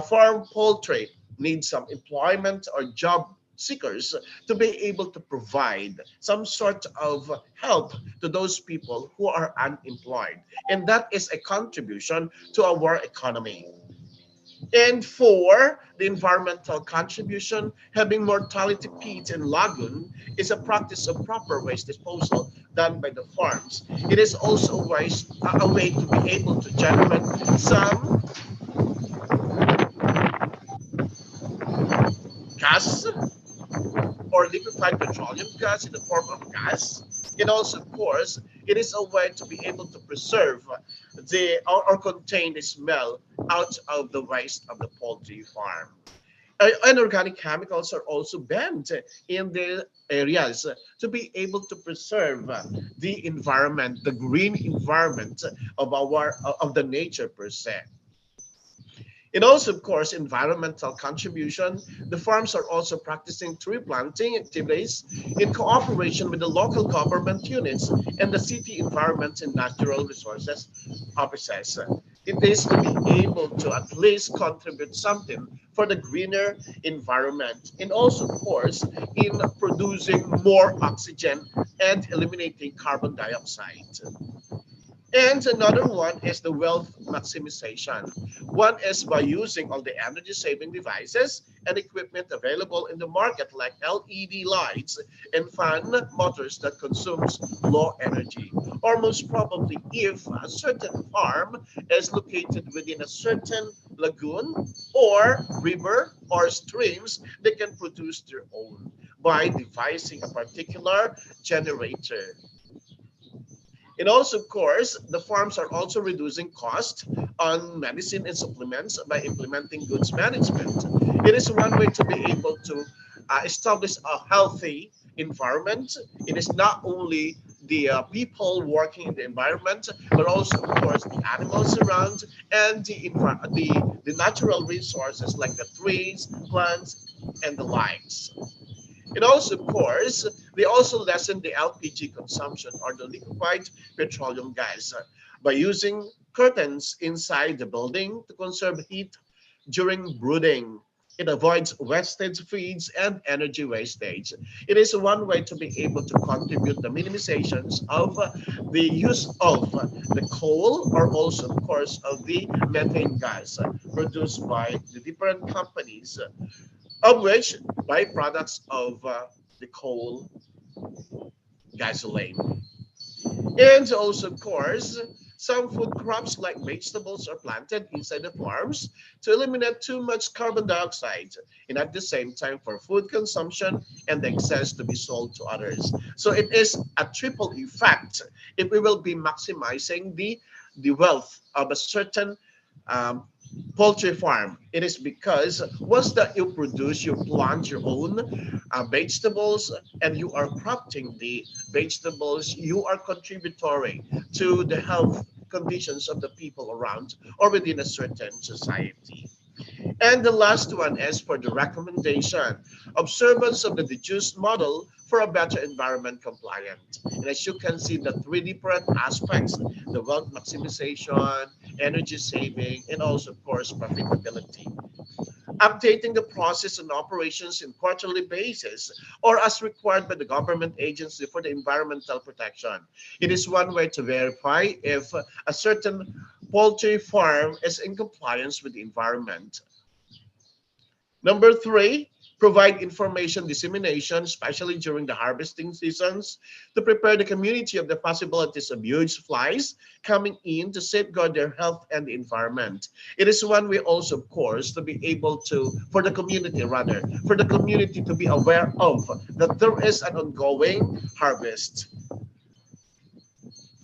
farm poultry needs some employment or job seekers to be able to provide some sort of help to those people who are unemployed. And that is a contribution to our economy. And for the environmental contribution, having mortality pit and lagoon is a practice of proper waste disposal done by the farms. It is also a way to be able to generate some gas or liquefied petroleum gas in the form of gas. And also, of course, it is a way to be able to preserve or contain the smell out of the waste of the poultry farm. Inorganic chemicals are also banned in the areas to be able to preserve the environment, the green environment of the nature per se. And also, of course, environmental contribution. The farms are also practicing tree planting activities in cooperation with the local government units and the city environment and natural resources offices. It is to be able to at least contribute something for the greener environment, and also, of course, in producing more oxygen and eliminating carbon dioxide. And another one is the wealth maximization. One is by using all the energy saving devices and equipment available in the market like LED lights and fan motors that consumes low energy. Or most probably if a certain farm is located within a certain lagoon or river or streams, they can produce their own by devising a particular generator. And also, of course, the farms are also reducing cost on medicine and supplements by implementing goods management. It is one way to be able to establish a healthy environment. It is not only the people working in the environment, but also, of course, the animals around and the natural resources like the trees, plants, and the likes. And also, of course, they also lessen the LPG consumption or the liquefied petroleum gas by using curtains inside the building to conserve heat during brooding. It avoids wastage feeds and energy wastage. It is one way to be able to contribute the minimizations of the use of the coal or also, of course, of the methane gas produced by the different companies, of which byproducts of the coal, gasoline. And also, of course, some food crops like vegetables are planted inside the farms to eliminate too much carbon dioxide and at the same time for food consumption and the excess to be sold to others. So it is a triple effect if we will be maximizing the wealth of a certain um, poultry farm. It is because once that you produce, you plant your own vegetables and you are cropping the vegetables, you are contributory to the health conditions of the people around or within a certain society. And the last one is for the recommendation, observance of the deduced model for a better environment compliant. And as you can see, the three different aspects, the wealth maximization, energy saving, and also, of course, profitability. Updating the process and operations in quarterly basis or as required by the government agency for the environmental protection. It is one way to verify if a certain poultry farm is in compliance with the environment. Number three, provide information dissemination, especially during the harvesting seasons, to prepare the community of the possibilities of huge flies coming in to safeguard their health and the environment. It is one way also, of course, to be able to, for the community rather, for the community to be aware of that there is an ongoing harvest.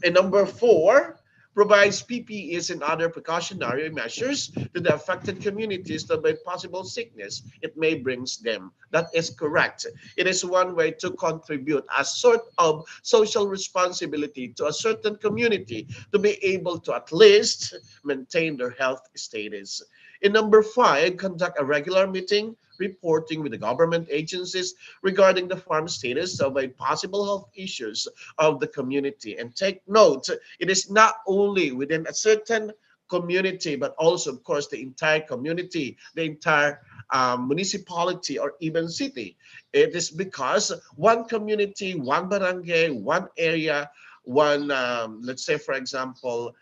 And number four, provides PPEs and other precautionary measures to the affected communities to avoid possible sickness it may bring them. That is correct. It is one way to contribute a sort of social responsibility to a certain community to be able to at least maintain their health status. In number five, conduct a regular meeting reporting with the government agencies regarding the farm status of a possible health issues of the community. And take note, it is not only within a certain community, but also, of course, the entire community, the entire municipality, or even city. It is because one community, one barangay, one area, one, let's say, for example,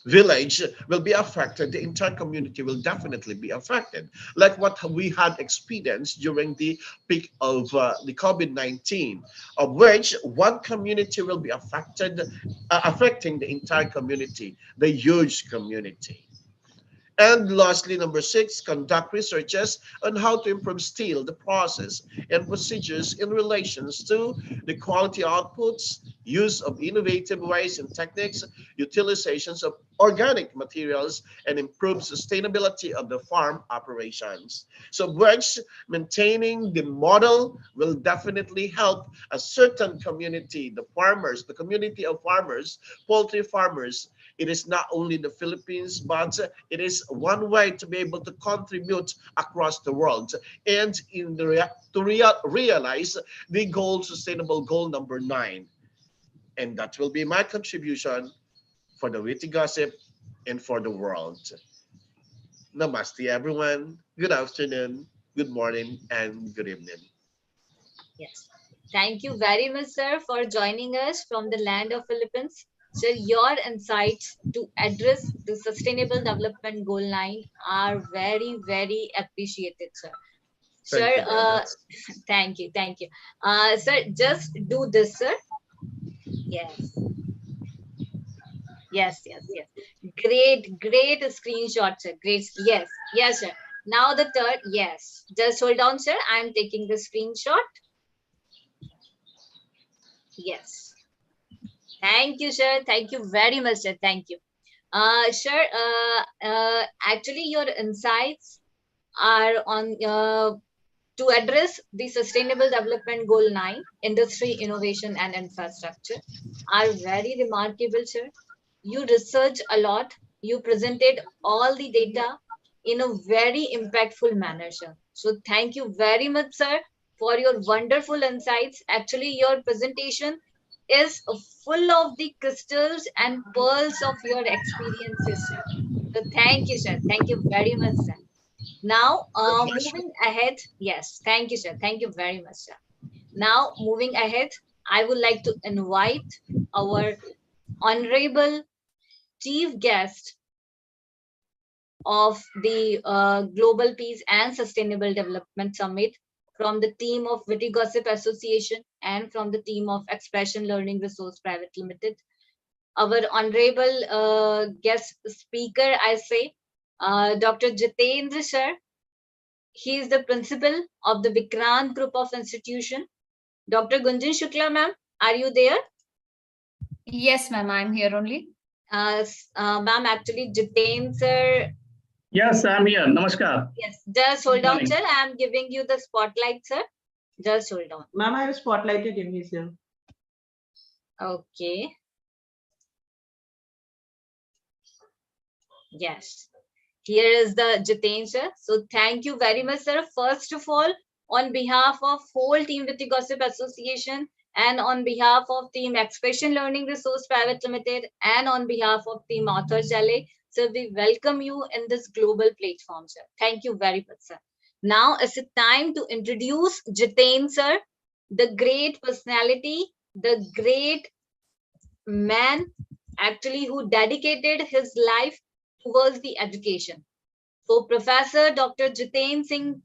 village will be affected, the entire community will definitely be affected. Like what we had experienced during the peak of the COVID-19, of which one community will be affected, affecting the entire community, the huge community. And lastly, number 6, conduct researches on how to improve still the process and procedures in relations to the quality outputs, use of innovative ways and techniques, utilizations of organic materials, and improve sustainability of the farm operations. So which maintaining the model will definitely help a certain community, the farmers, the community of farmers, poultry farmers. It is not only the Philippines, but it is one way to be able to contribute across the world and in the realize the goal, sustainable goal number 9. And that will be my contribution for the Witty Gossip and for the world. Namaste, everyone. Good afternoon, good morning, and good evening. Yes. Thank you very much, sir, for joining us from the land of Philippines. Sir, your insights to address the Sustainable Development Goal 9 are very, very appreciated, sir. Thank Sir, you very much. thank you, thank you. Sir, just do this, sir. Yes. Yes, yes, yes. Great screenshot, sir. Great. Yes, yes, sir. Now the third, yes. Just hold on, sir. I'm taking the screenshot. Yes. Thank you, sir. Thank you very much, sir. Thank you. Sir, actually, your insights are on to address the Sustainable Development Goal 9, Industry, Innovation and Infrastructure, are very remarkable, sir. You researched a lot. You presented all the data in a very impactful manner, sir. So thank you very much, sir, for your wonderful insights. Actually, your presentation is full of the crystals and pearls of your experiences, sir. So thank you, sir. Thank you very much, sir. Now, moving ahead, yes, thank you, sir. Thank you very much, sir. Now, moving ahead, I would like to invite our honorable chief guest of the Global Peace and Sustainable Development Summit from the team of Witty Gossip Association and from the team of Expression Learning Resource Private Limited. Our honorable guest speaker, I say, Dr. Jitendra sir. He is the principal of the Vikrant Group of Institution. Dr. Gunjan Shukla, ma'am, are you there? Yes, ma'am, I'm here only. Ma'am, actually, Jitendra sir. Yes, I'm here. Namaskar. Yes, just hold on, sir. I'm giving you the spotlight, sir. Just hold on. Ma'am, I have spotlighted him. He's here. Okay. Yes. Here is the Jitendra sir. So thank you very much, sir. First of all, on behalf of whole team Witty Gossip Association and on behalf of team Expression Learning Resource Private Limited and on behalf of team Author Chalet, so we welcome you in this global platform, sir. Thank you very much, sir. Now it's time to introduce Jitendra sir, the great personality, the great man, actually, who dedicated his life towards the education. So Professor Dr. Jitendra Singh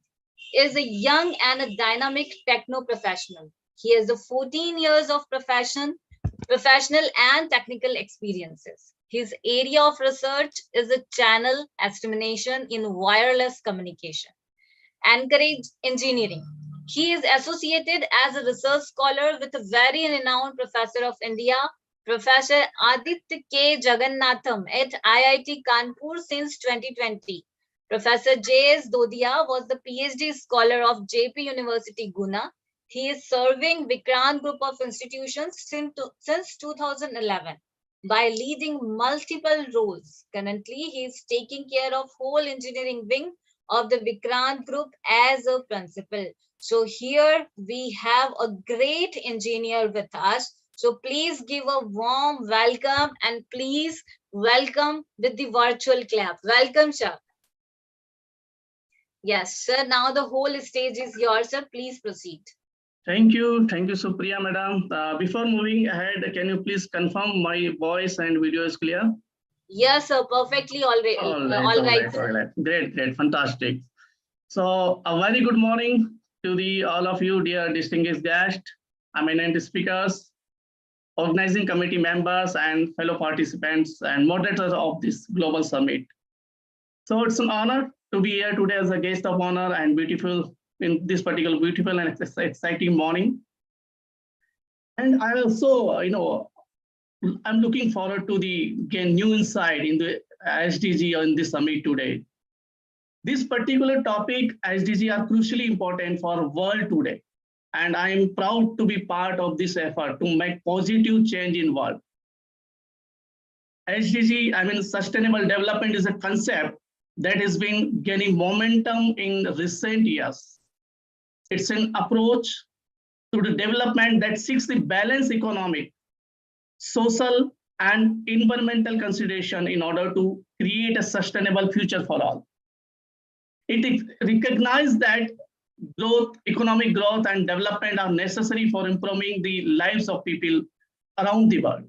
is a young and a dynamic techno professional. He has 14 years of professional and technical experiences. His area of research is a channel estimation in wireless communication. Encourage engineering. He is associated as a research scholar with a very renowned professor of India, Professor Aditya K. Jagannatham at IIT Kanpur since 2020. Professor J.S. Dodia was the PhD scholar of JP University, Guna. He is serving Vikrant Group of Institutions since 2011 by leading multiple roles. Currently, he is taking care of whole engineering wing of the Vikrant Group as a principal. So here we have a great engineer with us. So please give a warm welcome and please welcome with the virtual clap. Welcome, sir. Yes, sir. Now the whole stage is yours, sir. Please proceed. Thank you, Supriya, madam. Before moving ahead, can you please confirm my voice and video is clear? Yes, sir. Perfectly all right. Great, fantastic. So a very good morning to all of you, dear distinguished guests, eminent speakers, organizing committee members, and fellow participants and moderators of this global summit. So it's an honor to be here today as a guest of honor and beautiful in this particular beautiful and exciting morning. And I also, I'm looking forward to gain new insight in the SDG in this summit today. This particular topic, SDG, are crucially important for world today. And I am proud to be part of this effort to make positive change in world. SDG, sustainable development is a concept that has been gaining momentum in recent years. It's an approach to the development that seeks the balanced economic, social, and environmental consideration in order to create a sustainable future for all. It recognizes that growth, economic growth, and development are necessary for improving the lives of people around the world.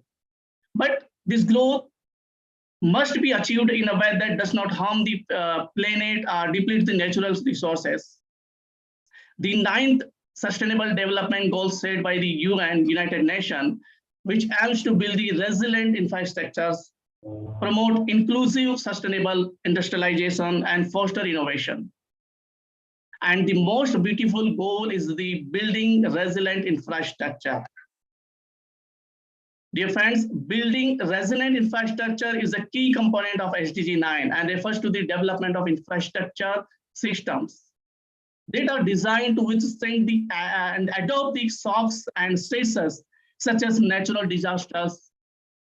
But this growth must be achieved in a way that does not harm the planet or deplete the natural resources. The 9th Sustainable Development Goals set by the UN, United Nations, which aims to build the resilient infrastructures, promote inclusive sustainable industrialization, and foster innovation. And the most beautiful goal is the building resilient infrastructure. Dear friends, building resilient infrastructure is a key component of SDG 9 and refers to the development of infrastructure systems that are designed to withstand and adopt the shocks and stresses such as natural disasters,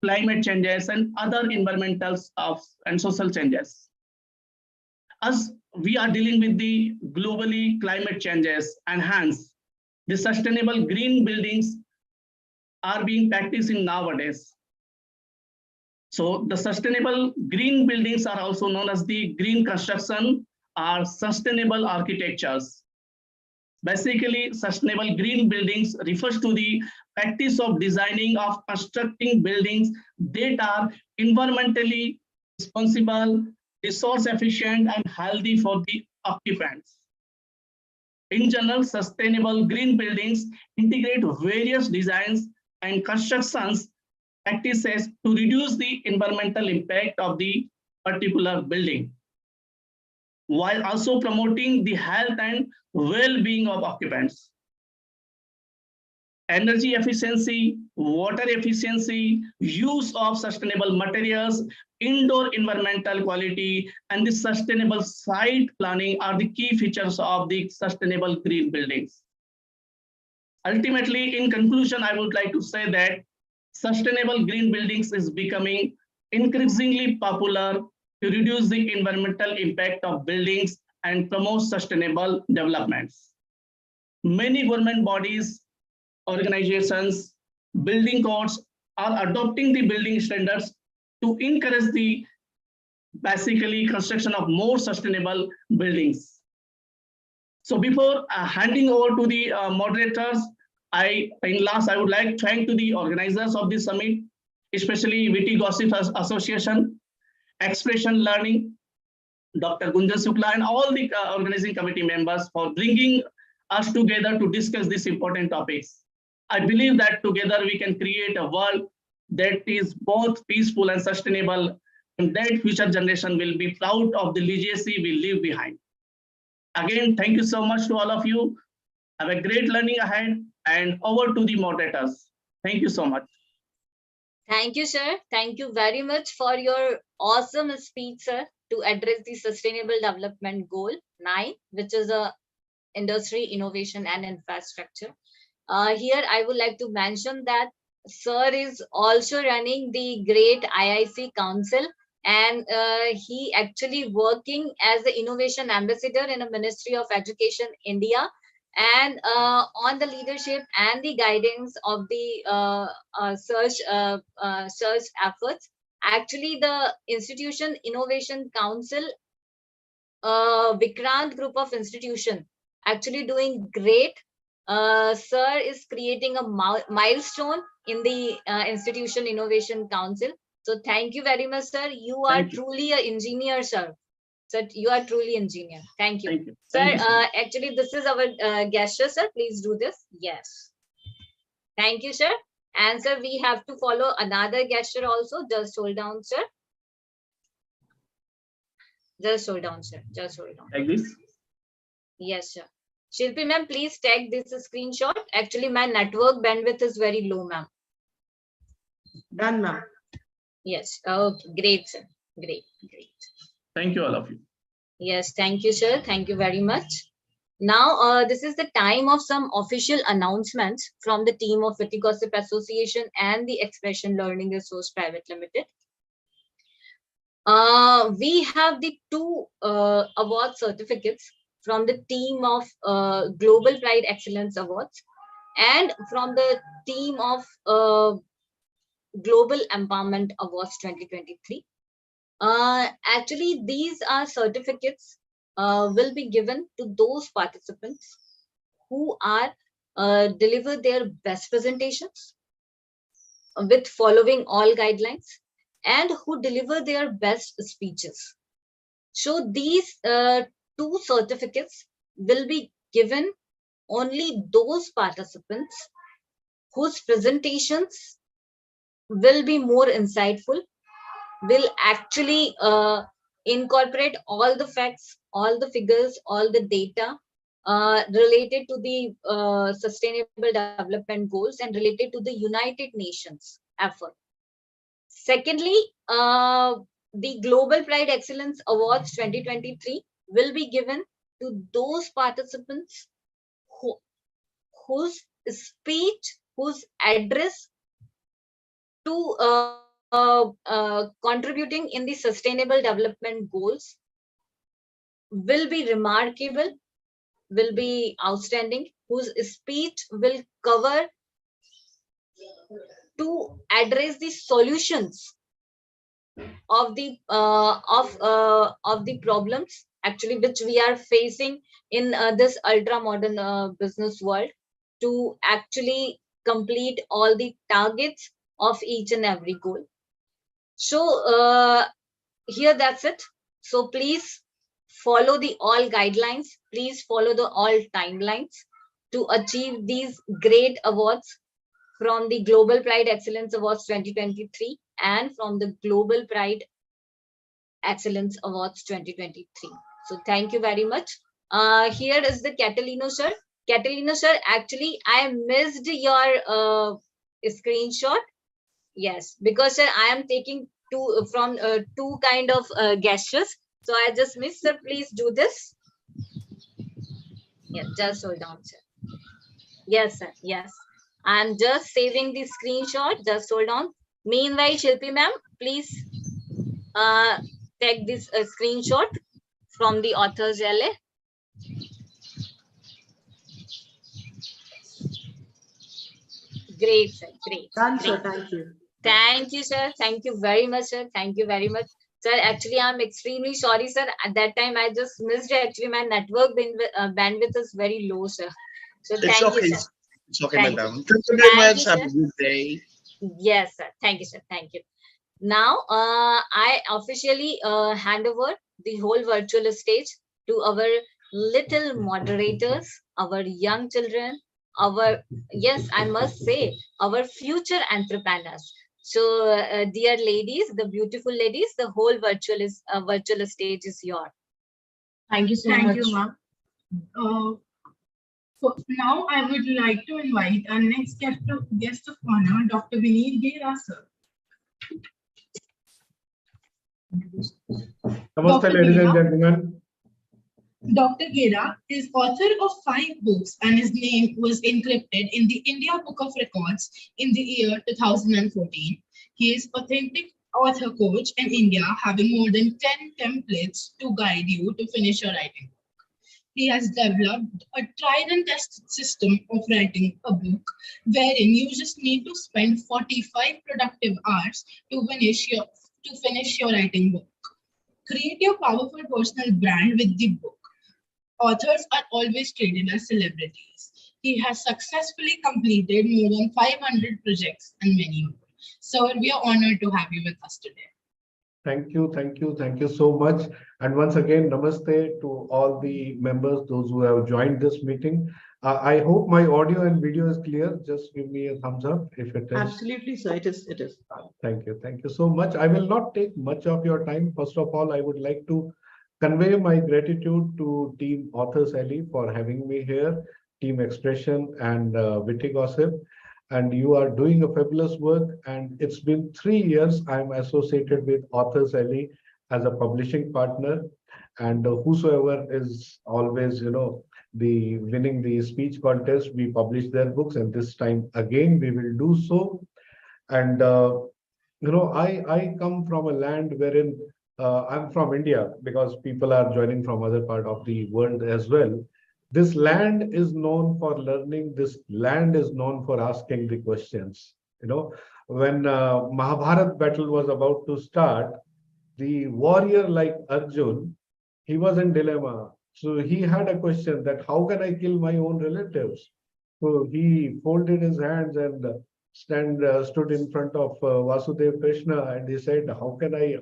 climate changes, and other environmental and social changes. As we are dealing with the globally climate changes, and hence the sustainable green buildings are being practiced in nowadays. So the sustainable green buildings are also known as the green construction or sustainable architectures. Basically, sustainable green buildings refers to the practice of designing of constructing buildings that are environmentally responsible, resource efficient, and healthy for the occupants. In general, sustainable green buildings integrate various designs and constructions practices to reduce the environmental impact of the particular building, while also promoting the health and well-being of occupants. Energy efficiency, water efficiency, use of sustainable materials, indoor environmental quality, and the sustainable site planning are the key features of the sustainable green buildings. Ultimately, in conclusion, I would like to say that sustainable green buildings is becoming increasingly popular to reduce the environmental impact of buildings and promote sustainable developments. Many government bodies, organizations, building codes are adopting the building standards to encourage the basically construction of more sustainable buildings. So before handing over to the moderators, I would like to thank to the organizers of this summit, especially Witty Gossip Association, Expression Learning, Dr. Gunjan Sukla, and all the organizing committee members for bringing us together to discuss these important topics. I believe that together we can create a world that is both peaceful and sustainable, and that future generation will be proud of the legacy we leave behind. Again, thank you so much to all of you. Have a great learning ahead, and over to the moderators. Thank you so much. Thank you, sir. Thank you very much for your awesome speech, sir, to address the Sustainable Development Goal 9, which is a industry, innovation, and infrastructure. Here, I would like to mention that sir is also running the Great IIC Council, and he actually working as the innovation ambassador in a Ministry of Education, India, and on the leadership and the guidance of the search efforts. Actually, the Institution Innovation Council, Vikrant group of institution, actually doing great. Sir is creating a milestone in the Institution Innovation Council. So thank you very much, sir. You are truly an engineer, sir. So you are truly engineer. Thank you. Thank you. Sir, Thank you, actually, this is our gesture, sir. Please do this. Yes. Thank you, sir. And sir, we have to follow another gesture also. Just hold down, sir. Just hold on, sir. Just hold on. Like this. Yes, sir. Shilpi ma'am, please take this screenshot. Actually, my network bandwidth is very low, ma'am. Done, ma'am. Yes. Okay. Great, sir. Great. Great. Thank you, all of you. Yes. Thank you, sir. Thank you very much. Now, this is the time of some official announcements from the team of Witty Gossip Association and the Expression Learning Resource Private Limited. We have the two award certificates from the team of Global Pride Excellence Awards and from the team of Global Empowerment Awards 2023. Actually, these are certificates will be given to those participants who are deliver their best presentations with following all guidelines and who deliver their best speeches. So these two certificates will be given only those participants whose presentations will be more insightful, will actually incorporate all the facts, all the figures, all the data related to the Sustainable Development Goals and related to the United Nations effort. Secondly, the Global Pride Excellence Awards 2023 will be given to those participants whose speech, whose address to contributing in the Sustainable Development Goals will be remarkable, will be outstanding, whose speech will cover to address the solutions of the problems actually which we are facing in this ultra modern business world, to actually complete all the targets of each and every goal. So here that's it. So please follow the all guidelines, please follow the all timelines to achieve these great awards from the Global Pride Excellence Awards 2023 and from the Global Pride Excellence Awards 2023. So thank you very much. Here is the Catalino sir. Catalino sir, actually I missed your screenshot. Yes, because sir, I am taking two kind of gestures. So I just missed, sir. Please do this. Yeah, just hold on, sir. Yes, sir. Yes. I'm just saving the screenshot. Just hold on. Meanwhile, Shilpi ma'am, please take this screenshot from the author's LA. Great, sir. Great. Done, Great. sir. Thank you. Thank you, sir. Thank you very much, sir. Thank you very much. Sir, actually, I'm extremely sorry, sir. At that time, I just missed. Actually, my network bandwidth is very low, sir. So It's thank okay. you, sir. It's okay, Thank madam. Thank you very Thank much. you, Have sir. a good day. Yes, sir. Thank you, sir. Thank you. Now, I officially hand over the whole virtual stage to our little moderators, our young children, our, yes, I must say, our future entrepreneurs. So, dear ladies, the beautiful ladies, the whole virtual stage is yours. Thank you so Thank much. you, ma'am. So now I would like to invite our next guest of honor, Dr. Witty Gossip. Namaste, ladies and gentlemen. Dr. Gera is author of 5 books and his name was encrypted in the India Book of Records in the year 2014. He is authentic author coach in India, having more than 10 templates to guide you to finish your writing. He has developed a tried and tested system of writing a book wherein you just need to spend 45 productive hours to finish your writing book. Create your powerful personal brand with the book. Authors are always treated as celebrities. He has successfully completed more than 500 projects and many more. So we are honored to have you with us today. Thank you so much. And once again, namaste to all the members, those who have joined this meeting. I hope my audio and video is clear. Just give me a thumbs up if it is. Absolutely, sir. It is. It is. Thank you so much. I will not take much of your time. First of all, I would like to convey my gratitude to Team Authors Alley for having me here, Team Expression and Witty Gossip. And you are doing a fabulous work. And it's been 3 years I'm associated with Authors Alley as a publishing partner. And whosoever is always, the winning the speech contest, we publish their books. And this time again, we will do so. And I come from a land wherein I'm from India, because people are joining from other part of the world as well. This land is known for learning. This land is known for asking the questions. When Mahabharat battle was about to start, the warrior like Arjun, he was in dilemma. So he had a question that how can I kill my own relatives? So he folded his hands and stood in front of Vasudev Krishna, and he said, how can I,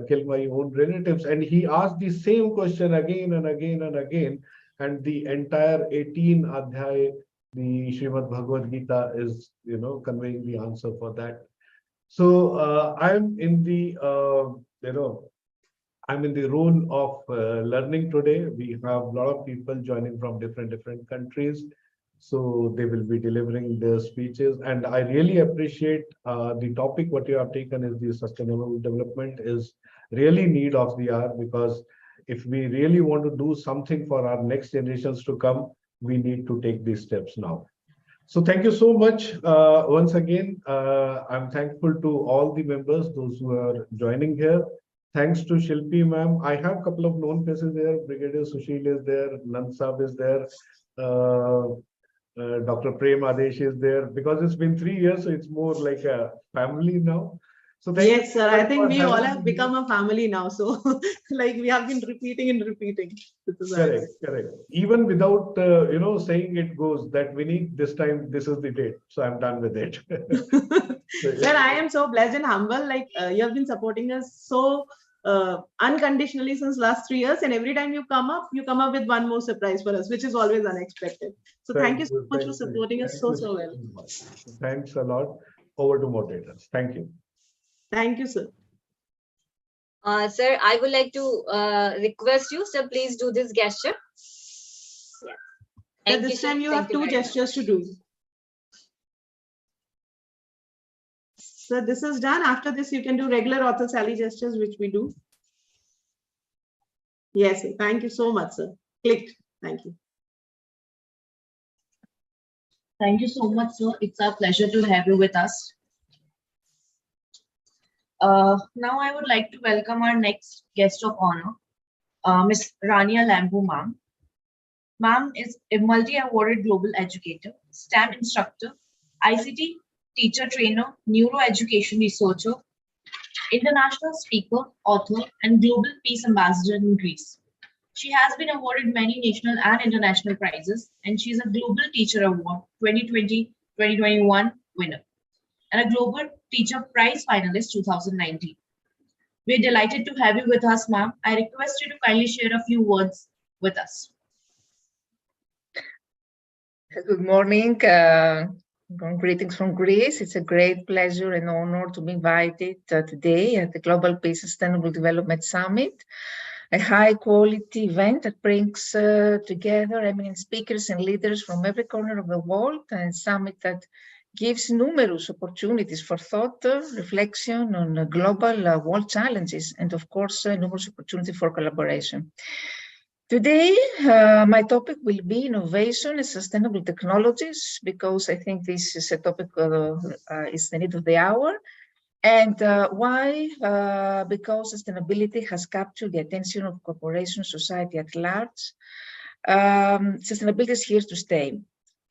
kill my own relatives? And he asked the same question again and again and again. And the entire 18 adhyay, the Srimad Bhagavad Gita is, conveying the answer for that. So I'm in the, I'm in the role of learning today. We have a lot of people joining from different countries. So they will be delivering their speeches. And I really appreciate the topic what you have taken is the sustainable development is really need of the hour, because if we really want to do something for our next generations to come, we need to take these steps now. So thank you so much. Once again, I'm thankful to all the members, those who are joining here. Thanks to Shilpi ma'am. I have a couple of known faces there. Brigadier Sushil is there. Nand Saab is there. Dr. Prem Adesh is there. Because it's been 3 years, so it's more like a family now. So thank Yes, you sir. I think we all having have me. become a family now. So, like, we have been repeating and repeating. Correct. Even without saying it goes that we need this time. This is the date. So I'm done with it. So, Sir, I am so blessed and humble. Like, you have been supporting us so unconditionally since last 3 years, and every time you come up with one more surprise for us, which is always unexpected. So thank you so much for supporting us so well. Thanks a lot. Over to moderators. Thank you. Thank you, sir. Sir, I would like to request you, sir, please do this gesture. Yeah. Thank this time you have 2 gestures to do. So this is done. After this, you can do regular Author Sally gestures, which we do. Yes, sir. Thank you so much, sir. Clicked. Thank you. Thank you so much, sir. It's our pleasure to have you with us. Now I would like to welcome our next guest of honor, Ms. Rania Lambu ma'am. Ma'am is a multi-awarded global educator, STEM instructor, ICT teacher trainer, neuroeducation researcher, international speaker, author, and global peace ambassador in Greece. She has been awarded many national and international prizes, and she is a Global Teacher Award 2020-2021 winner and a Global Teacher Prize finalist 2019. We're delighted to have you with us, ma'am. I request you to kindly share a few words with us. Good morning. Greetings from Greece. It's a great pleasure and honor to be invited today at the Global Peace Sustainable Development Summit, a high-quality event that brings together eminent speakers and leaders from every corner of the world, and summit that gives numerous opportunities for thought, reflection on global world challenges, and of course, numerous opportunities for collaboration. Today, my topic will be innovation and sustainable technologies, because I think this is a topic is the need of the hour. And why? Because sustainability has captured the attention of corporations, society at large. Sustainability is here to stay.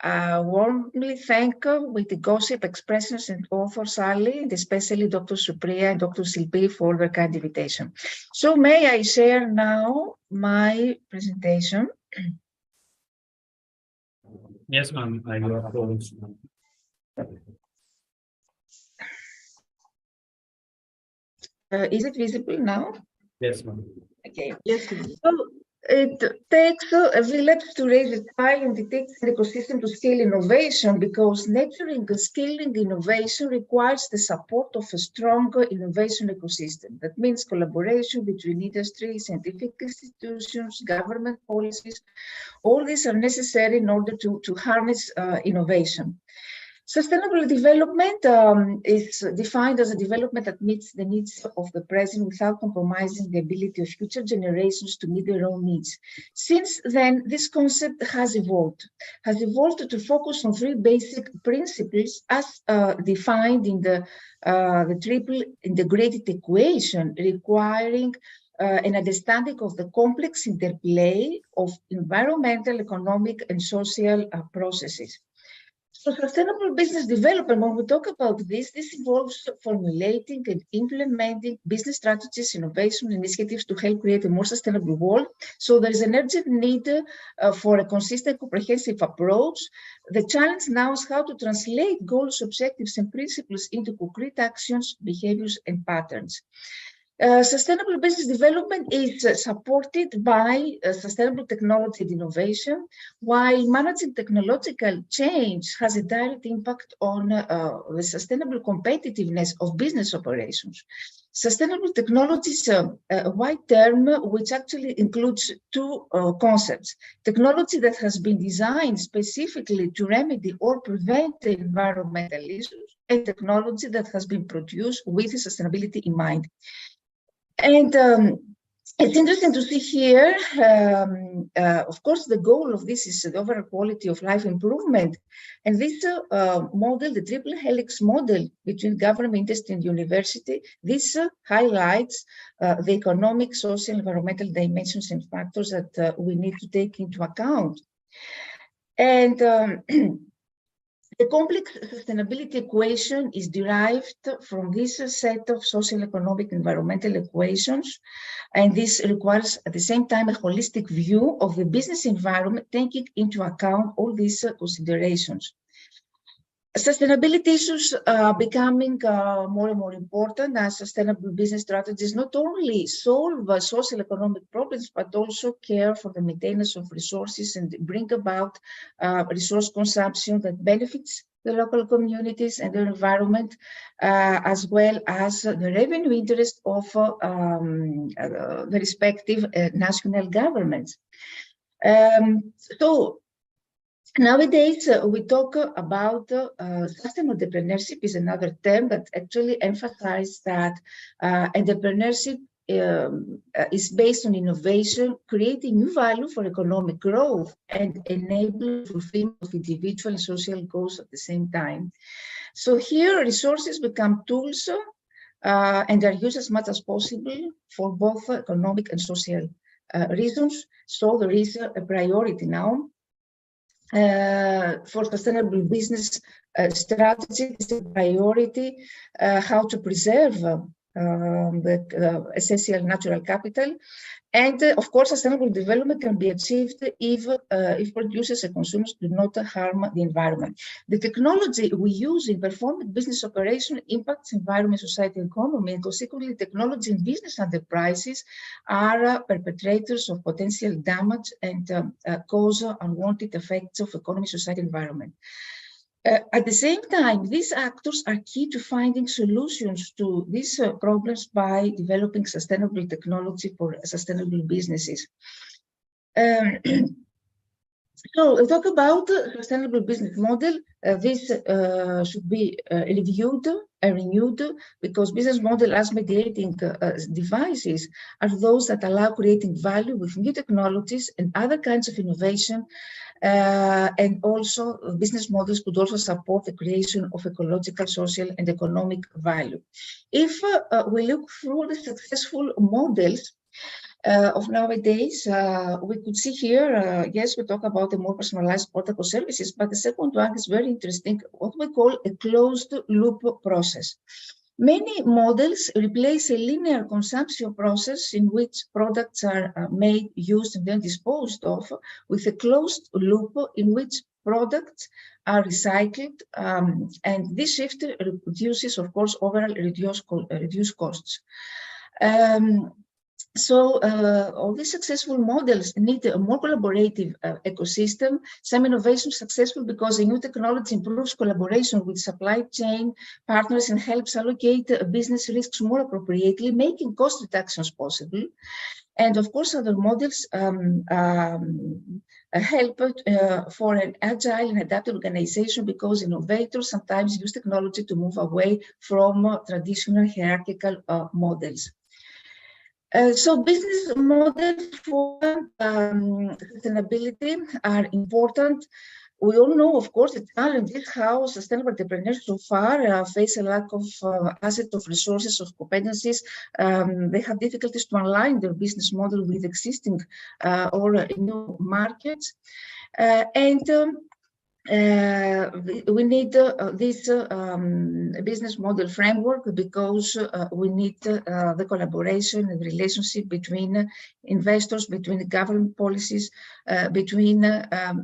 Warmly thank Witty Gossip, Expressions, and Author Sally, and especially Dr. Supriya and Dr. Silpi for their kind invitation. So may I share now my presentation? Yes, ma'am. I will upload. Is it visible now? Yes, ma'am. Okay. Yes, ma'am. So, It takes a village to raise a child, and it takes an ecosystem to scale innovation, because nurturing and scaling innovation requires the support of a stronger innovation ecosystem. That means collaboration between industry, scientific institutions, government policies. All these are necessary in order to harness innovation. Sustainable development is defined as a development that meets the needs of the present without compromising the ability of future generations to meet their own needs. Since then, this concept has evolved to focus on three basic principles as defined in the triple integrated equation, requiring an understanding of the complex interplay of environmental, economic, and social processes. So sustainable business development, when we talk about this involves formulating and implementing business strategies, innovation initiatives to help create a more sustainable world. So there is an urgent need for a consistent, comprehensive approach. The challenge now is how to translate goals, objectives, and principles into concrete actions, behaviors, and patterns. Sustainable business development is supported by sustainable technology and innovation, while managing technological change has a direct impact on the sustainable competitiveness of business operations. Sustainable technology is a wide term which actually includes two concepts: technology that has been designed specifically to remedy or prevent environmental issues, and technology that has been produced with sustainability in mind. And it's interesting to see here, of course, the goal of this is the overall quality of life improvement. And this model, the triple helix model between government, industry, and university, this highlights the economic, social, environmental dimensions and factors that we need to take into account. And the complex sustainability equation is derived from this set of social, economic, environmental equations, and this requires at the same time a holistic view of the business environment, taking into account all these considerations. Sustainability issues are becoming more and more important as sustainable business strategies not only solve social economic problems, but also care for the maintenance of resources and bring about resource consumption that benefits the local communities and their environment, as well as the revenue interest of the respective national governments. So nowadays, we talk about sustainable entrepreneurship is another term that actually emphasizes that entrepreneurship is based on innovation, creating new value for economic growth and enable fulfillment of individual and social goals at the same time. So here, resources become tools and are used as much as possible for both economic and social reasons. So there is a priority now for sustainable business strategy. Is a priority how to preserve the essential natural capital, and of course, sustainable development can be achieved if producers and consumers do not harm the environment. The technology we use in performing business operation impacts environment, society, and economy, and consequently, technology and business enterprises are perpetrators of potential damage and cause unwanted effects of economy, society, and environment. At the same time, these actors are key to finding solutions to these problems by developing sustainable technology for sustainable businesses. So we'll talk about sustainable business model. This should be reviewed and renewed, because business model as mediating devices are those that allow creating value with new technologies and other kinds of innovation. And also business models could also support the creation of ecological, social, and economic value. If we look through the successful models of nowadays, we could see here, yes, we talk about the more personalized protocol services, but the second one is very interesting, what we call a closed loop process. Many models replace a linear consumption process in which products are made, used, and then disposed of with a closed loop in which products are recycled, and this shift reduces, of course, overall reduced costs. So all these successful models need a more collaborative ecosystem. Some innovation successful because the new technology improves collaboration with supply chain partners and helps allocate business risks more appropriately, making cost reductions possible. And of course, other models help for an agile and adaptive organization because innovators sometimes use technology to move away from traditional hierarchical models. So business models for sustainability are important. We all know, of course, the challenges how sustainable entrepreneurs so far face a lack of assets, of resources, of competencies. They have difficulties to align their business model with existing or new markets. We need this business model framework because we need the collaboration and relationship between investors, between government policies, between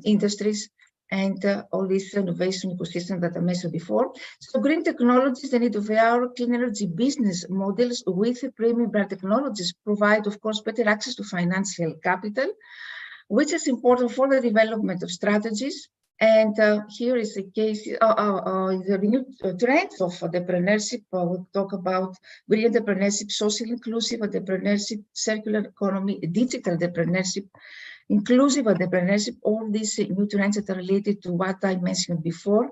industries, and all this innovation ecosystem that I mentioned before. So green technologies, the need of our clean energy business models with premium brand technologies provide, of course, better access to financial capital, which is important for the development of strategies. And here is a case, the new trends of entrepreneurship. We talk about green entrepreneurship, social inclusive entrepreneurship, circular economy, digital entrepreneurship, inclusive entrepreneurship, all these new trends that are related to what I mentioned before.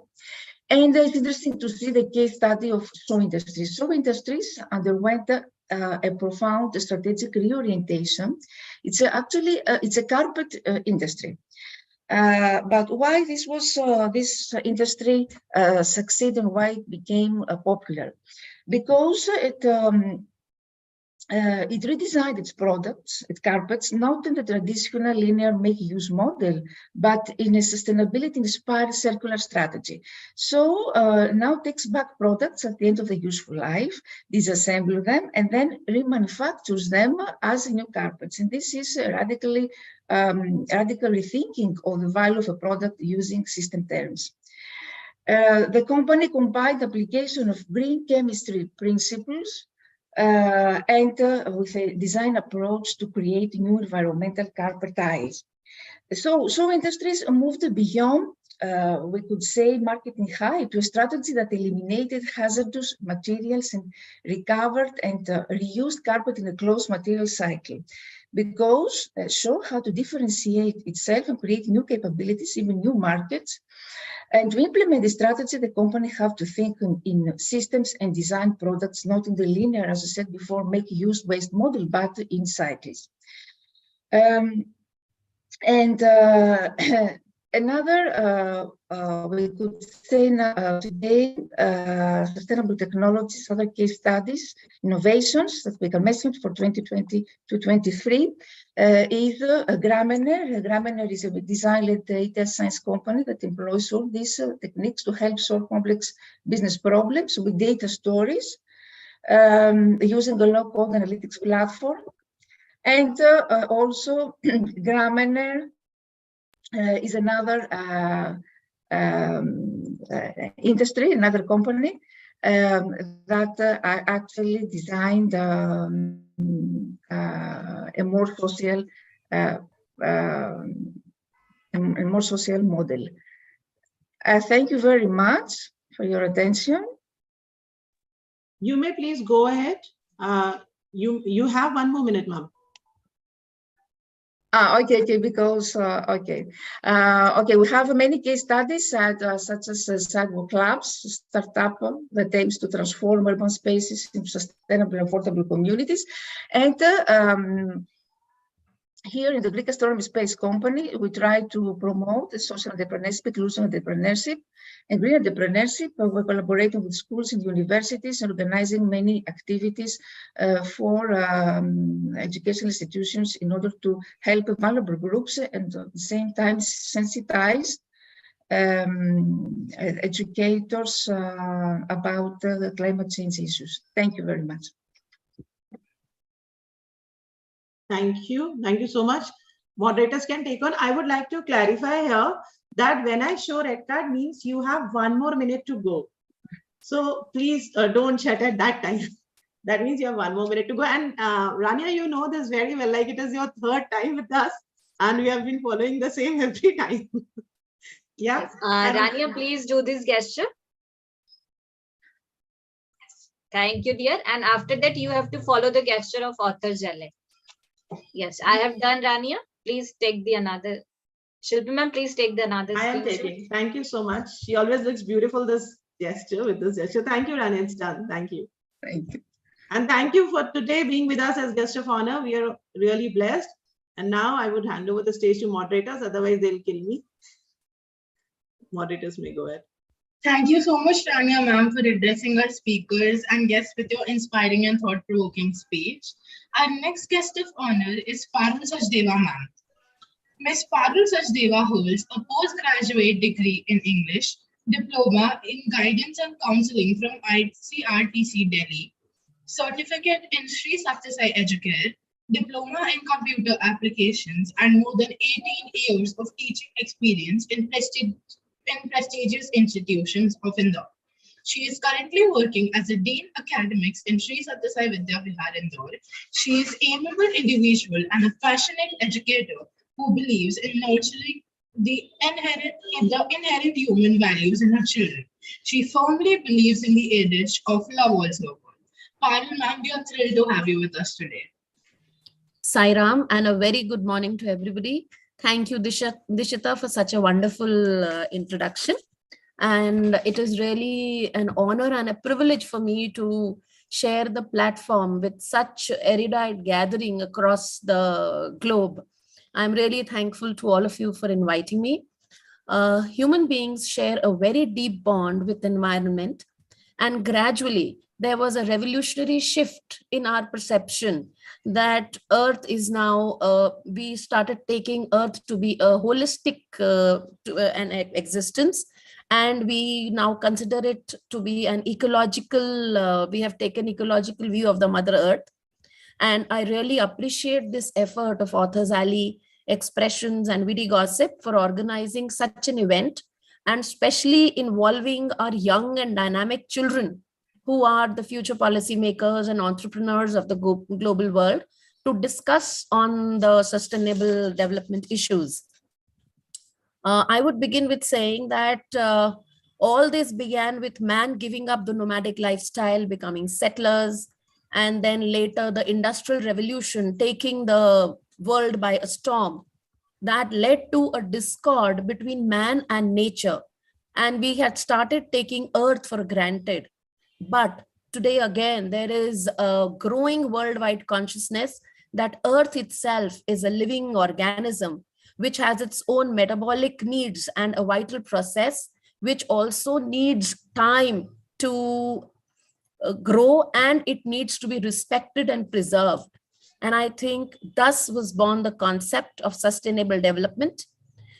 And it's interesting to see the case study of show industries. Show industries underwent a profound strategic reorientation. It's actually it's a carpet industry. But why this was this industry succeeded and why it became popular? Because it redesigned its products, its carpets, not in the traditional linear make-use model, but in a sustainability-inspired circular strategy. So now takes back products at the end of the useful life, disassemble them, and then remanufactures them as new carpets. And this is radically radical rethinking of the value of a product using system terms. The company combined application of green chemistry principles and with a design approach to create new environmental carpet tiles. So industries moved beyond, we could say, marketing hype to a strategy that eliminated hazardous materials and recovered and reused carpet in a closed material cycle, because show how to differentiate itself and create new capabilities, even new markets. And to implement the strategy, the company have to think in systems and design products, not in the linear, as I said before, make use waste model, but in cycles. Another, we could say today, sustainable technologies, other case studies, innovations that we can mention for 2020 to 23 is Gramener. Gramener is a design-led data science company that employs all these techniques to help solve complex business problems with data stories using a low-code analytics platform. And also Gramener is another industry, another company that actually designed a more social model. Thank you very much for your attention. You may please go ahead. You have 1 more minute, ma'am. Okay, because, okay, we have many case studies such as sidewalk clubs, startup that aims to transform urban spaces into sustainable, affordable communities. And here in the Greek Astronomy Space Company, we try to promote the social entrepreneurship, inclusion entrepreneurship, and green entrepreneurship. We're collaborating with schools and universities and organizing many activities for educational institutions in order to help vulnerable groups and at the same time sensitize educators about the climate change issues. Thank you very much. Thank you. Thank you so much. Moderators can take on. I would like to clarify here that when I show red card means you have 1 more minute to go. So please don't chat at that time. That means you have 1 more minute to go. And Rania, you know this very well, like it is your 3rd time with us and we have been following the same every time. Yeah. Rania, please do this gesture. Thank you, dear. And after that, you have to follow the gesture of author Jale. Yes, I have done, Rania. Please take the another. Shilpi ma'am, please take the another. I am taking. Thank you so much. She always looks beautiful, this gesture, with this gesture. Thank you, Rania. It's done. Thank you. Thank you. And thank you for today being with us as guest of honor. We are really blessed. And now I would hand over the stage to moderators. Otherwise, they'll kill me. Moderators may go ahead. Thank you so much, Rania ma'am, for addressing our speakers and guests with your inspiring and thought-provoking speech. Our next guest of honor is Parul Sachdeva ma'am. Ms. Parul Sachdeva holds a postgraduate degree in English, diploma in guidance and counseling from ICRTC Delhi, certificate in Sri Sathya Sai Educare, diploma in computer applications, and more than 18 years of teaching experience in prestigious institutions of Indore. She is currently working as a Dean Academics in Sri Sathya Sai Vidya Vihar, Indore. She is an amiable individual and a passionate educator who believes in nurturing the inherent human values in her children. She firmly believes in the adage of love also. Parul ma'am, we are thrilled to have you with us today. Sairam, and a very good morning to everybody. Thank you, Dishita, for such a wonderful introduction. And it is really an honor and a privilege for me to share the platform with such erudite gathering across the globe. I'm really thankful to all of you for inviting me. Human beings share a very deep bond with the environment, and gradually there was a revolutionary shift in our perception that Earth is now, we started taking Earth to be a holistic an existence, and we now consider it to be an ecological, we have taken ecological view of the Mother Earth. And I really appreciate this effort of Authors Alley, Expressions, and Witty Gossip for organizing such an event, and especially involving our young and dynamic children who are the future policymakers and entrepreneurs of the global world to discuss on the sustainable development issues. I would begin with saying that all this began with man giving up the nomadic lifestyle, becoming settlers, and then later the Industrial Revolution taking the world by a storm that led to a discord between man and nature. And we had started taking Earth for granted. But today again, there is a growing worldwide consciousness that Earth itself is a living organism which has its own metabolic needs and a vital process, which also needs time to grow, and it needs to be respected and preserved. And I think thus was born the concept of sustainable development,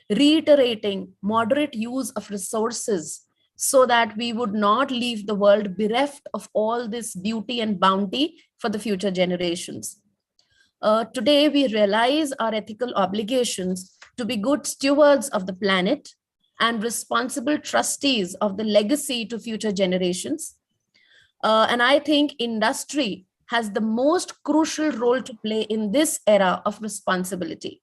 reiterating moderate use of resources so that we would not leave the world bereft of all this beauty and bounty for the future generations. Today, we realize our ethical obligations to be good stewards of the planet and responsible trustees of the legacy to future generations. And I think industry has the most crucial role to play in this era of responsibility.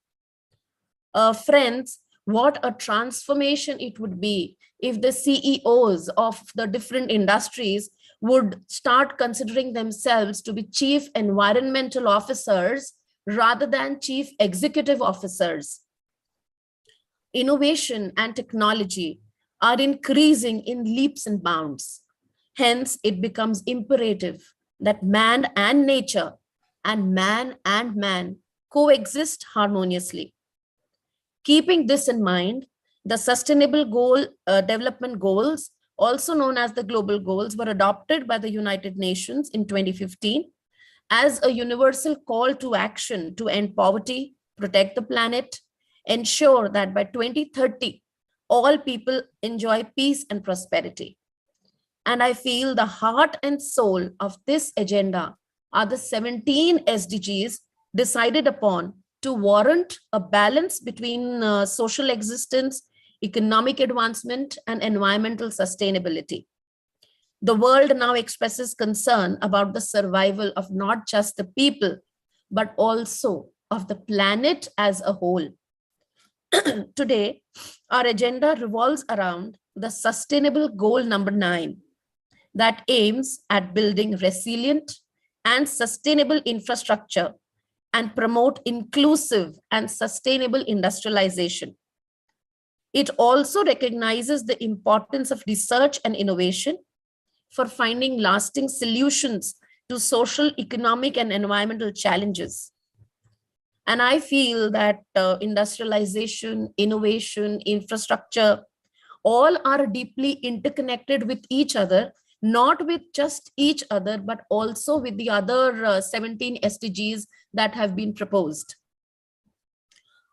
Friends, what a transformation it would be if the CEOs of the different industries would start considering themselves to be chief environmental officers rather than chief executive officers. Innovation and technology are increasing in leaps and bounds. Hence, it becomes imperative that man and nature and man coexist harmoniously. Keeping this in mind, the Sustainable Development Goals, also known as the Global Goals, were adopted by the United Nations in 2015 as a universal call to action to end poverty, protect the planet, ensure that by 2030, all people enjoy peace and prosperity. And I feel the heart and soul of this agenda are the 17 SDGs decided upon to warrant a balance between social existence, economic advancement, and environmental sustainability. The world now expresses concern about the survival of not just the people, but also of the planet as a whole. Today, our agenda revolves around the sustainable goal number 9 that aims at building resilient and sustainable infrastructure and promote inclusive and sustainable industrialization. It also recognizes the importance of research and innovation for finding lasting solutions to social, economic, and environmental challenges. And I feel that industrialization, innovation, infrastructure, all are deeply interconnected with each other, not with just each other, but also with the other 17 SDGs that have been proposed.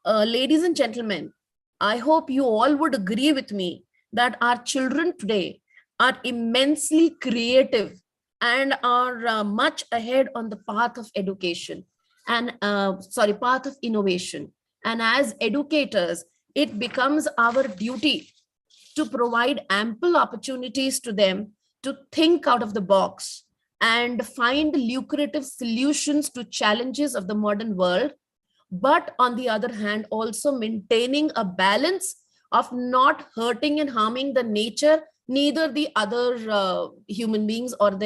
Ladies and gentlemen, I hope you all would agree with me that our children today are immensely creative and are much ahead on the path of education and path of innovation. And as educators, it becomes our duty to provide ample opportunities to them to think out of the box and find lucrative solutions to challenges of the modern world. But on the other hand, also maintaining a balance of not hurting and harming the nature, neither the other human beings or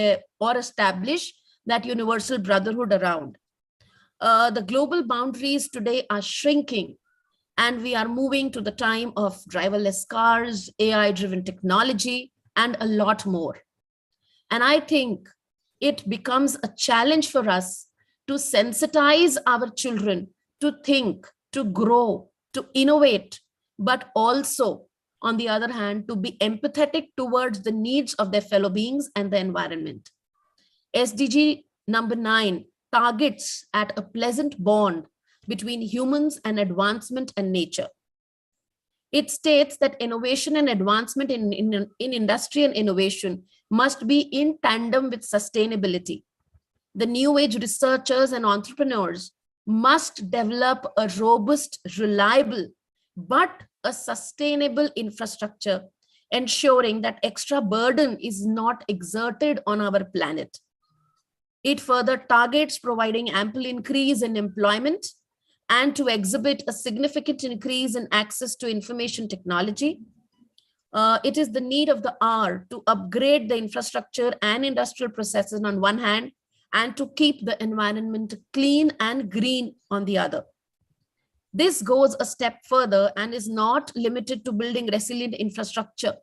establish that universal brotherhood around. The global boundaries today are shrinking, and we are moving to the time of driverless cars, AI-driven technology, and a lot more. And I think it becomes a challenge for us to sensitize our children to think, to grow, to innovate, but also, on the other hand, to be empathetic towards the needs of their fellow beings and the environment. SDG number 9 targets at a pleasant bond between humans and advancement and nature. It states that innovation and advancement in industry and innovation must be in tandem with sustainability. The new age researchers and entrepreneurs must develop a robust, reliable, but a sustainable infrastructure, ensuring that extra burden is not exerted on our planet. It further targets providing ample increase in employment and to exhibit a significant increase in access to information technology. It is the need of the hour to upgrade the infrastructure and industrial processes on one hand, and to keep the environment clean and green on the other. This goes a step further and is not limited to building resilient infrastructure,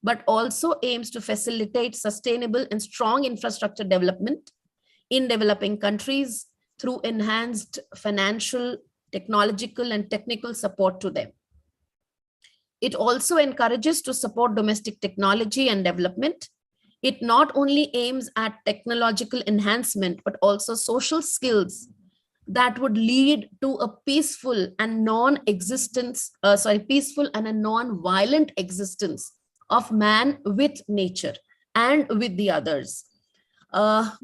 but also aims to facilitate sustainable and strong infrastructure development in developing countries through enhanced financial, technological, and technical support to them. It also encourages to support domestic technology and development. It not only aims at technological enhancement, but also social skills that would lead to a peaceful and peaceful and a non-violent existence of man with nature and with the others.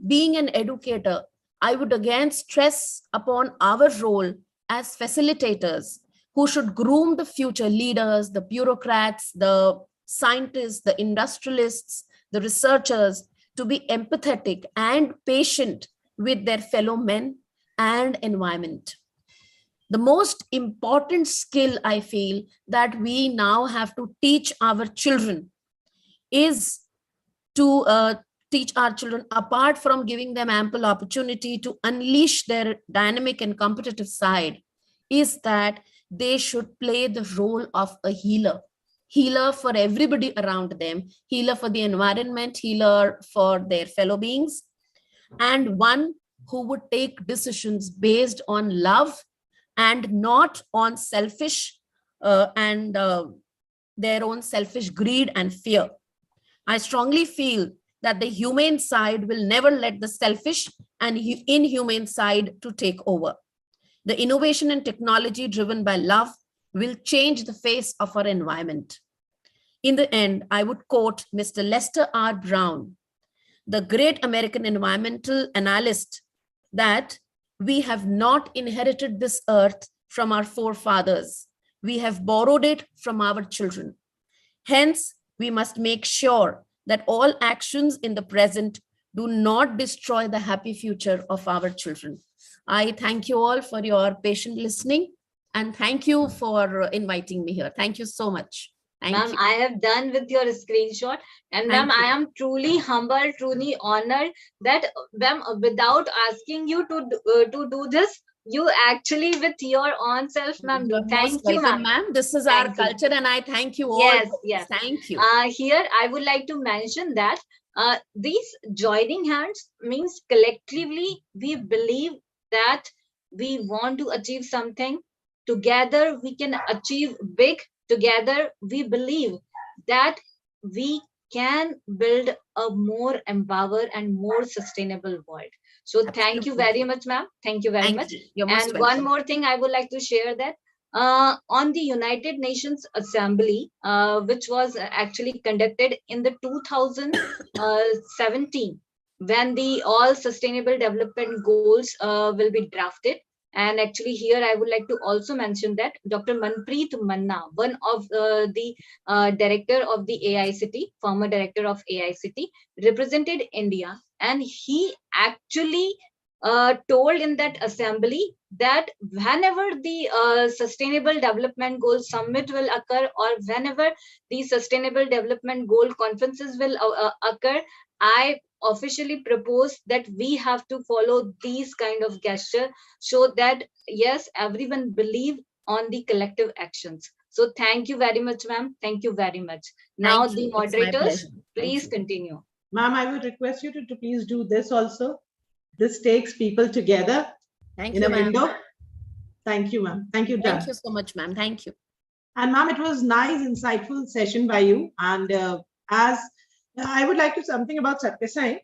Being an educator, I would again stress upon our role as facilitators who should groom the future leaders, the bureaucrats, the scientists, the industrialists, the researchers to be empathetic and patient with their fellow men and environment. The most important skill I feel that we now have to teach our children is to teach our children, apart from giving them ample opportunity to unleash their dynamic and competitive side, is that they should play the role of a healer for everybody around them, healer for the environment, healer for their fellow beings, and one who would take decisions based on love and not on selfish and their own selfish greed and fear. I strongly feel that the humane side will never let the selfish and inhumane side to take over. The innovation and technology driven by love will change the face of our environment. In the end, I would quote Mr. Lester R. Brown, the great American environmental analyst, that we have not inherited this earth from our forefathers. We have borrowed it from our children. Hence, we must make sure that all actions in the present do not destroy the happy future of our children. I thank you all for your patient listening, and thank you for inviting me here. Thank you so much. Ma'am, I have done with your screenshot, and ma'am, I am truly humbled, truly honored that ma'am, without asking you to do this, you actually with your own self, ma'am. Thank you, ma'am. This is our culture, and I thank you all. Yes, yes. Thank you. Here, I would like to mention that these joining hands means collectively we believe that we want to achieve something. Together, we can achieve big. Together, we believe that we can build a more empowered and more sustainable world. So thank you very much, ma'am. Thank you very much. And one more thing I would like to share that on the United Nations Assembly, which was actually conducted in the 2017, when the all sustainable development goals will be drafted. And actually here I would like to also mention that Dr. Manpreet Manna, one of the director of the AICT, former director of AICT, represented India, and he actually told in that assembly that whenever the Sustainable Development Goal Summit will occur, or whenever the Sustainable Development Goal conferences will occur, I officially propose that we have to follow these kind of gesture, so that yes, everyone believe on the collective actions. So thank you very much, ma'am. Thank you very much. Now the moderators, please continue. Ma'am, I would request you to please do this also. This takes people together in a window. Thank you, ma'am. Thank you. Thank you so much, ma'am. Thank you. And ma'am, it was nice, insightful session by you. And as I would like to something about Satyasai.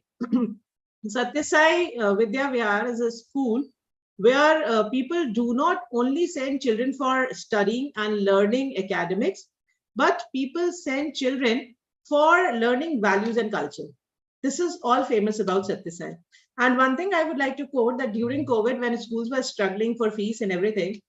Satyasai Vidya Vihar is a school where people do not only send children for studying and learning academics, but people send children for learning values and culture. This is all famous about Satyasai. And one thing I would like to quote, that during COVID, when schools were struggling for fees and everything,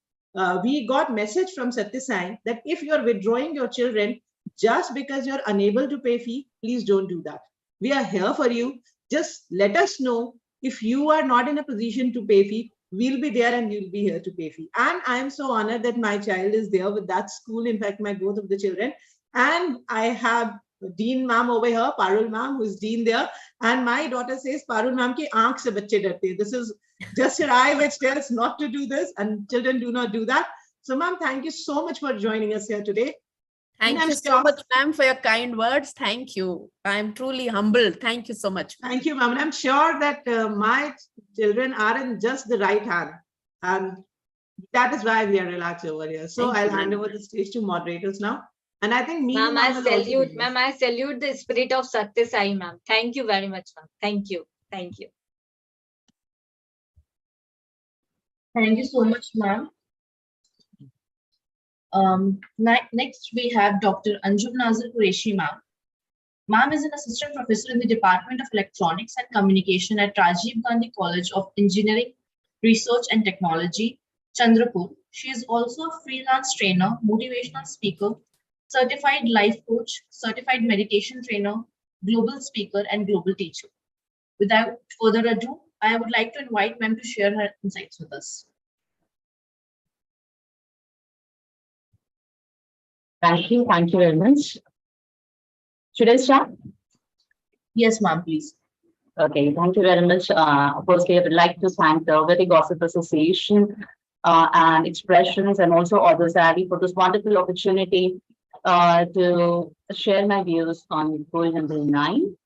we got message from Satyasai that if you're withdrawing your children just because you're unable to pay fee, please don't do that. We are here for you. Just let us know if you are not in a position to pay fee. We'll be there and you'll be here to pay fee. And I am so honored that my child is there with that school. In fact, my both of the children. And I have Dean ma'am over here, Parul ma'am, who is Dean there. And my daughter says, Parul ma'am ki aankh se bacche darte. This is just your eye which tells not to do this, and children do not do that. So ma'am, thank you so much for joining us here today. Thank you so much, ma'am, for your kind words. Thank you. I'm truly humbled. Thank you so much. Thank you, ma'am. I'm sure that my children are in just the right hand. And that is why we are relaxed over here. So I'll hand over the stage to moderators now. And I think ma'am, I salute the spirit of Satyasai, ma'am. Thank you very much, ma'am. Thank you. Thank you. Thank you so much, ma'am. Next, we have Dr. Anjum Nazar Qureshi, ma'am. Ma'am is an assistant professor in the Department of Electronics and Communication at Rajiv Gandhi College of Engineering, Research and Technology, Chandrapur. She is also a freelance trainer, motivational speaker, certified life coach, certified meditation trainer, global speaker, and global teacher. Without further ado, I would like to invite ma'am to share her insights with us. Thank you very much. Should I start? Yes, ma'am, please. Okay, thank you very much. Firstly, I would like to thank the Witty Gossip Association and Expressions, and also Authors Alley for this wonderful opportunity to share my views on goal number 9.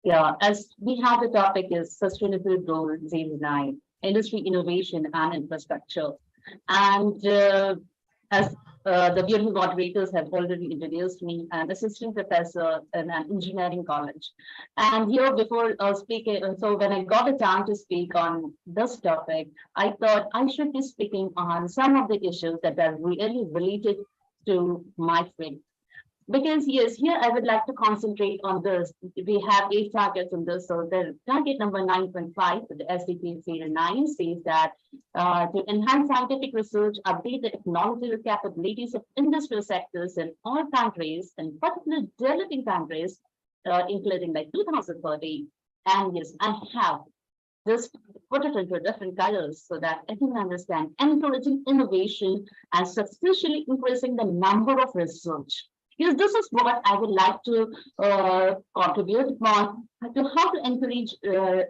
Yeah, as we have the topic is Sustainable Goal 09, Industry Innovation and Infrastructure. And as the beautiful moderators have already introduced me, an assistant professor in an engineering college. And here before speaking, so when I got a chance to speak on this topic, I thought I should be speaking on some of the issues that are really related to my field. Because yes, here I would like to concentrate on this. We have 8 targets on this. So the target number 9.5 for the SDG 09 says that to enhance scientific research, update the technological capabilities of industrial sectors in all countries, and particularly developing countries, including like 2030. And yes, I have just put it into different colors so that everyone understand, encouraging innovation and substantially increasing the number of research. Yes, this is what I would like to contribute on to how to encourage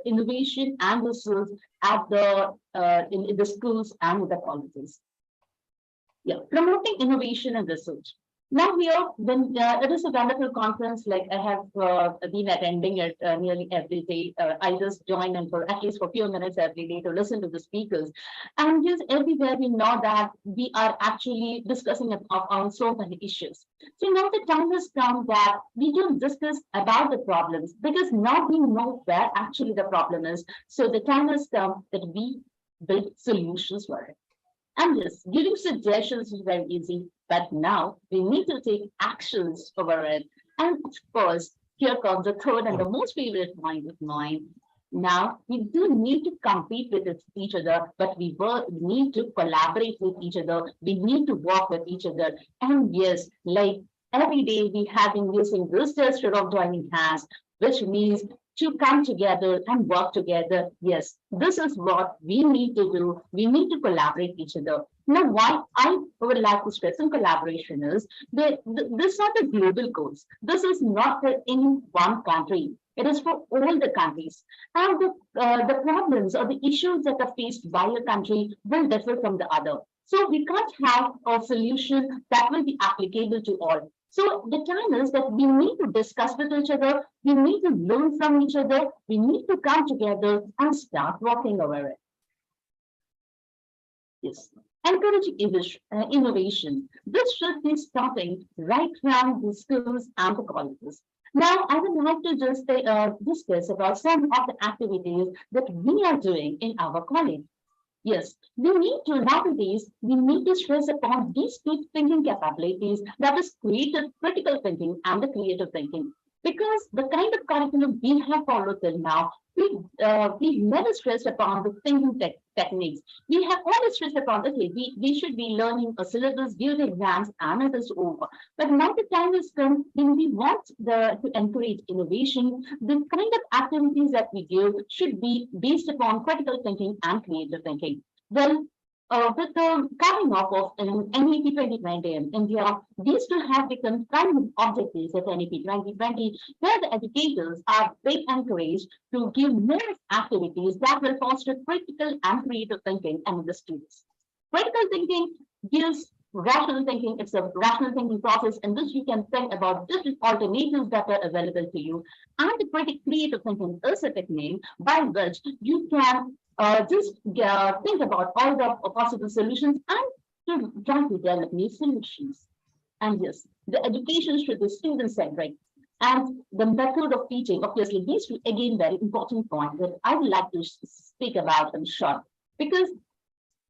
innovation and research at the in the schools and in the colleges. Yeah, promoting innovation and research. Now here, when it is a wonderful conference, like I have been attending it nearly every day. I just join in for at least for a few minutes every day to listen to the speakers. And just everywhere we know that we are actually discussing on so many issues. So now the time has come that we don't discuss about the problems, because now we know where actually the problem is. So the time has come that we build solutions for it. And yes, giving suggestions is very easy, but now we need to take actions over it. And of course, here comes the third and the most favorite point of mine. Now, we do need to compete with each other, but we need to collaborate with each other. We need to work with each other. And yes, like every day we have been using this gesture of joining hands, which means to come together and work together. Yes, this is what we need to do. We need to collaborate each other. Now, what I would like to stress in collaboration is that these are the global goals. This is not for any one country. It is for all the countries. And the problems or the issues that are faced by a country will differ from the other. So we can't have a solution that will be applicable to all. So the time is that we need to discuss with each other, we need to learn from each other, we need to come together and start working over it. Yes, encouraging innovation. This should be starting right from the schools and the colleges. Now, I would like to just discuss about some of the activities that we are doing in our college. Yes, we need to nowadays, we need to stress upon these two thinking capabilities, that is creative, critical thinking and the creative thinking. Because the kind of curriculum we have followed till now, we never stressed upon the thinking techniques. We have always stressed upon, okay, we should be learning a syllabus, give the exams, and it is over. But now the time has come when we want to encourage innovation. The kind of activities that we give should be based upon critical thinking and creative thinking. Well, with the coming up of NEP 2020 in India, these two have become prime objectives of NEP 2020, where the educators are being encouraged to give more activities that will foster critical and creative thinking among the students. Critical thinking gives rational thinking. It's a rational thinking process in which you can think about different alternatives that are available to you. And the creative thinking is a technique by which you can just think about all the possible solutions and to try to develop new solutions. And yes, the education should be student-centric. And the method of teaching, obviously, these two, again, very important point that I would like to speak about in short, because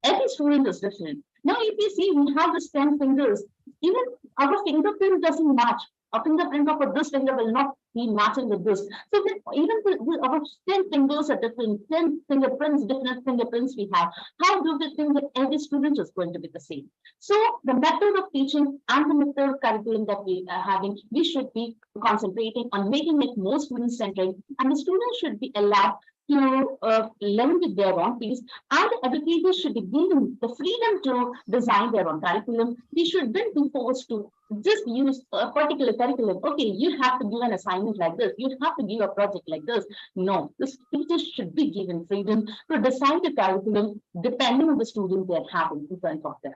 every student is different. Now, if you see, we have the 10 fingers, even our fingerprint doesn't match. A fingerprint of this finger will not be matching with this. So even our 10 fingers are different, 10 fingerprints, different fingerprints we have. How do we think that every student is going to be the same? So the method of teaching and the method of curriculum that we are having, we should be concentrating on making it more student-centric, and the students should be allowed to learn with their own pace, and the educators should be given the freedom to design their own curriculum. We should then be forced to just use a particular curriculum. Okay, you have to do an assignment like this. You have to give a project like this. No, the teachers should be given freedom to design the curriculum depending on the student they're having in front of them.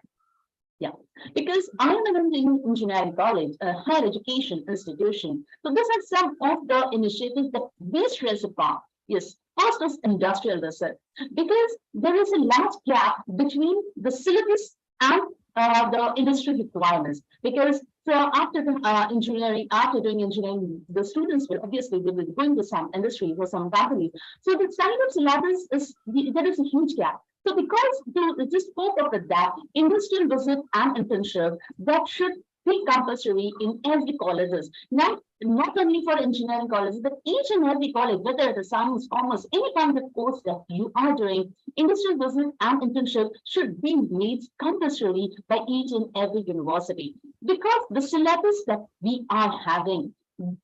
Yeah, because I am an engineering college, a higher education institution. So these are some of the initiatives that we stress upon. Yes, first is industrial research, because there is a large gap between the syllabus and the industry requirements. Because so after the engineering, after doing engineering, the students will obviously they will go into some industry or some companies. So the kind of syllabus is there is a huge gap. So because to just cope up with that, industrial visit and internship that should be compulsory in every colleges. Now, not only for engineering colleges, but each and every college, whether it is science, commerce, any kind of course that you are doing, industrial business and internship should be made compulsory by each and every university. Because the syllabus that we are having,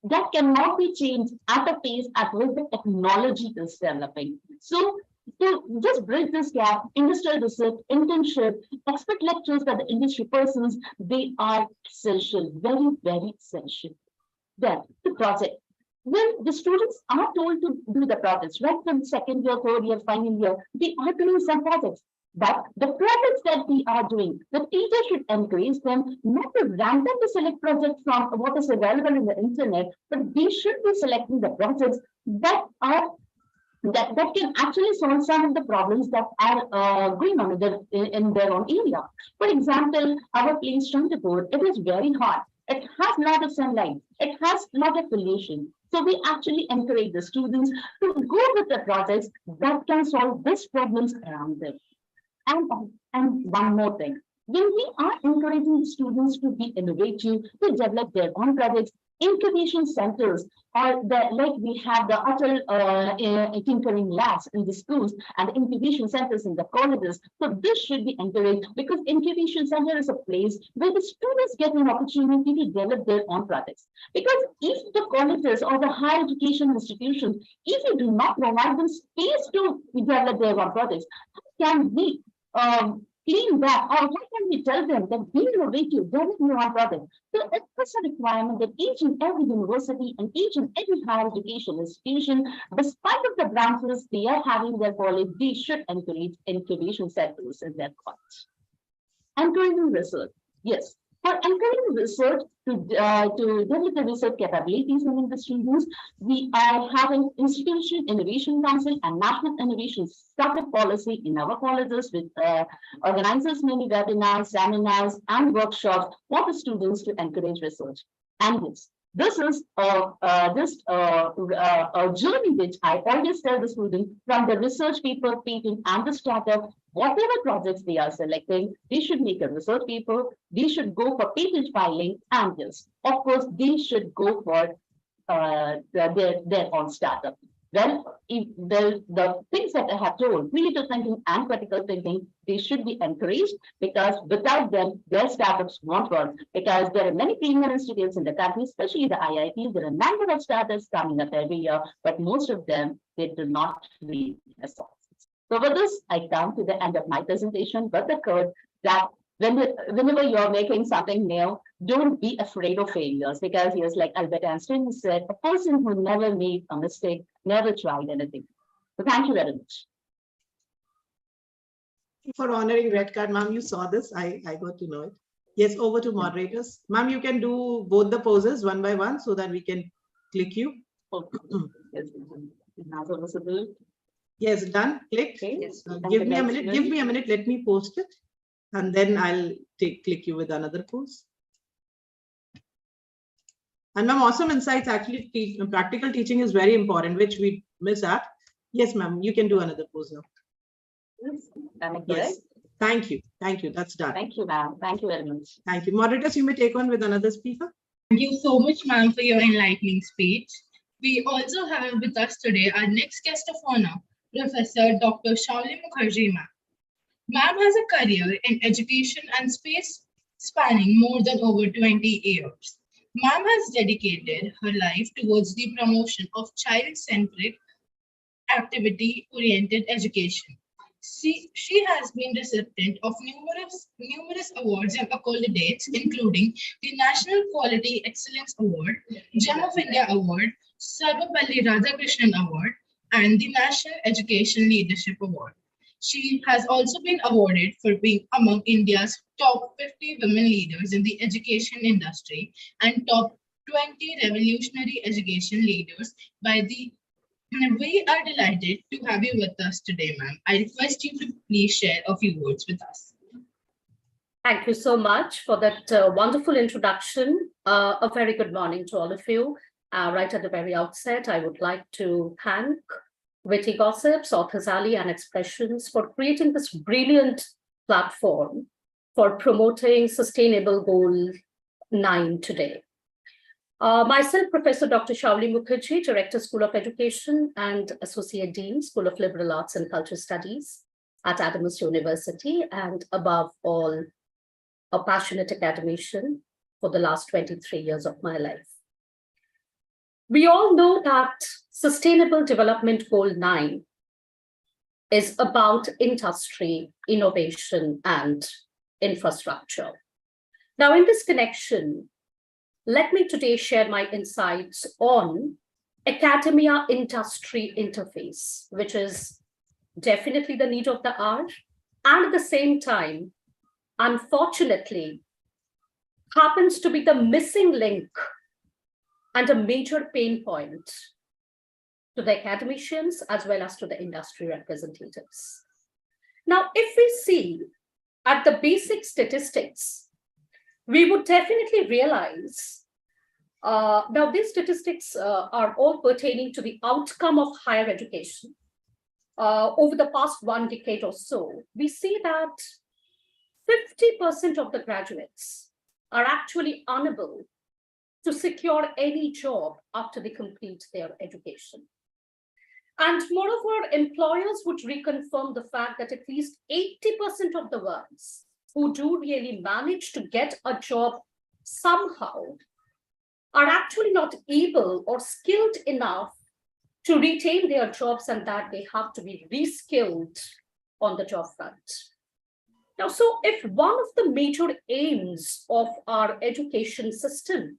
that cannot be changed at a pace at which the technology is developing. So to just bridge this gap, industrial research, internship, expert lectures by the industry persons, they are essential, very, very essential. Then the project. When the students are told to do the projects, right from second year, third year, final year, they are doing some projects. But the projects that we are doing, the teacher should encourage them not to randomly select projects from what is available in the internet, but they should be selecting the projects that are that can actually solve some of the problems that are going on in their own area. For example, our place Chandrapur, it is very hot. It has a lot of sunlight. It has a lot of pollution. So we actually encourage the students to go with the projects that can solve these problems around them. And one more thing, when we are encouraging the students to be innovative, to develop their own projects, incubation centers or like we have the Atal tinkering labs in the schools and incubation centers in the colleges. So this should be encouraged because incubation center is a place where the students get an opportunity to develop their own projects. Because if the colleges or the higher education institutions, if you do not provide them space to develop their own projects, how can we clean that, or how can we tell them that be innovative, develop your own project? So it's a requirement that each and every university and each and every higher education institution, despite of the branches they are having their college, they should encourage incubation centers in their college. Encouraging research, yes. For encouraging research to develop the research capabilities among the students, we are having Institution Innovation Council and National Innovation Startup Policy in our colleges with organizers many webinars, seminars, and workshops for the students to encourage research. And this is a journey which I always tell the students from the research paper, patent, and the startup. Whatever projects they are selecting, they should make a research paper, they should go for patent filing, and this. Of course, they should go for their own startup. Well, if the things that I have told, critical thinking and critical thinking, they should be encouraged because without them, their startups won't work. Because there are many premier institutes in the country, especially the IITs. There are a number of startups coming up every year, but most of them, they do not read resources. So with this, I come to the end of my presentation, but the code that whenever you're making something new, don't be afraid of failures because here's like Albert Einstein said, a person who never made a mistake never tried anything. So thank you very much. For honoring red card, ma'am, you saw this. I got to know it. Yes, over to moderators. Ma'am, you can do both the poses one by one so that we can click you. Yes, done. Click. Yes. Give me a minute. Give me a minute. Let me post it. And then I'll click you with another pose. And ma'am, awesome insights. Actually, practical teaching is very important, which we miss at. Yes, ma'am, you can do another pose now. Yes. Thank you. Thank you. That's done. Thank you, ma'am. Thank you very much. Thank you. Moderators, you may take on with another speaker. Thank you so much, ma'am, for your enlightening speech. We also have with us today our next guest of honor, Professor Dr. Shauli Mukherjee, ma'am. Ma'am has a career in education and space spanning more than over 20 years. Ma'am has dedicated her life towards the promotion of child-centric, activity-oriented education. She has been recipient of numerous awards and accolades, including the National Quality Excellence Award, Gem of India Award, Sarvapalli Radhakrishnan Award, and the National Education Leadership Award. She has also been awarded for being among India's top 50 women leaders in the education industry and top 20 revolutionary education leaders by the. We are delighted to have you with us today, ma'am. I request you to please share a few words with us. Thank you so much for that wonderful introduction. A very good morning to all of you. Right at the very outset, I would like to thank Witty Gossips, Authors Alley, and Expressions for creating this brilliant platform for promoting sustainable goal 9 today. Myself, Professor Dr. Shauli Mukherjee, Director, School of Education and Associate Dean, School of Liberal Arts and Cultural Studies at Adams University, and above all, a passionate academician for the last 23 years of my life. We all know that Sustainable Development Goal 9 is about industry, innovation, and infrastructure. Now, in this connection, let me today share my insights on academia-industry interface, which is definitely the need of the hour, and at the same time, unfortunately, happens to be the missing link and a major pain point to the academicians as well as to the industry representatives. Now, if we see at the basic statistics, we would definitely realize, now these statistics are all pertaining to the outcome of higher education. Over the past 1 decade or so, we see that 50% of the graduates are actually unable to secure any job after they complete their education. And moreover, employers would reconfirm the fact that at least 80% of the ones who do really manage to get a job somehow are actually not able or skilled enough to retain their jobs, and that they have to be reskilled on the job front. Now, so if one of the major aims of our education system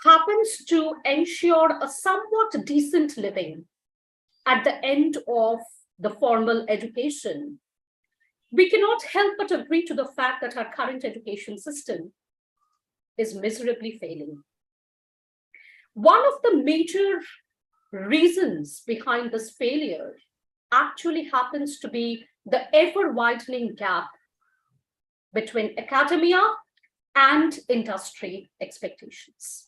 happens to ensure a somewhat decent living at the end of the formal education, we cannot help but agree to the fact that our current education system is miserably failing. One of the major reasons behind this failure actually happens to be the ever-widening gap between academia and industry expectations.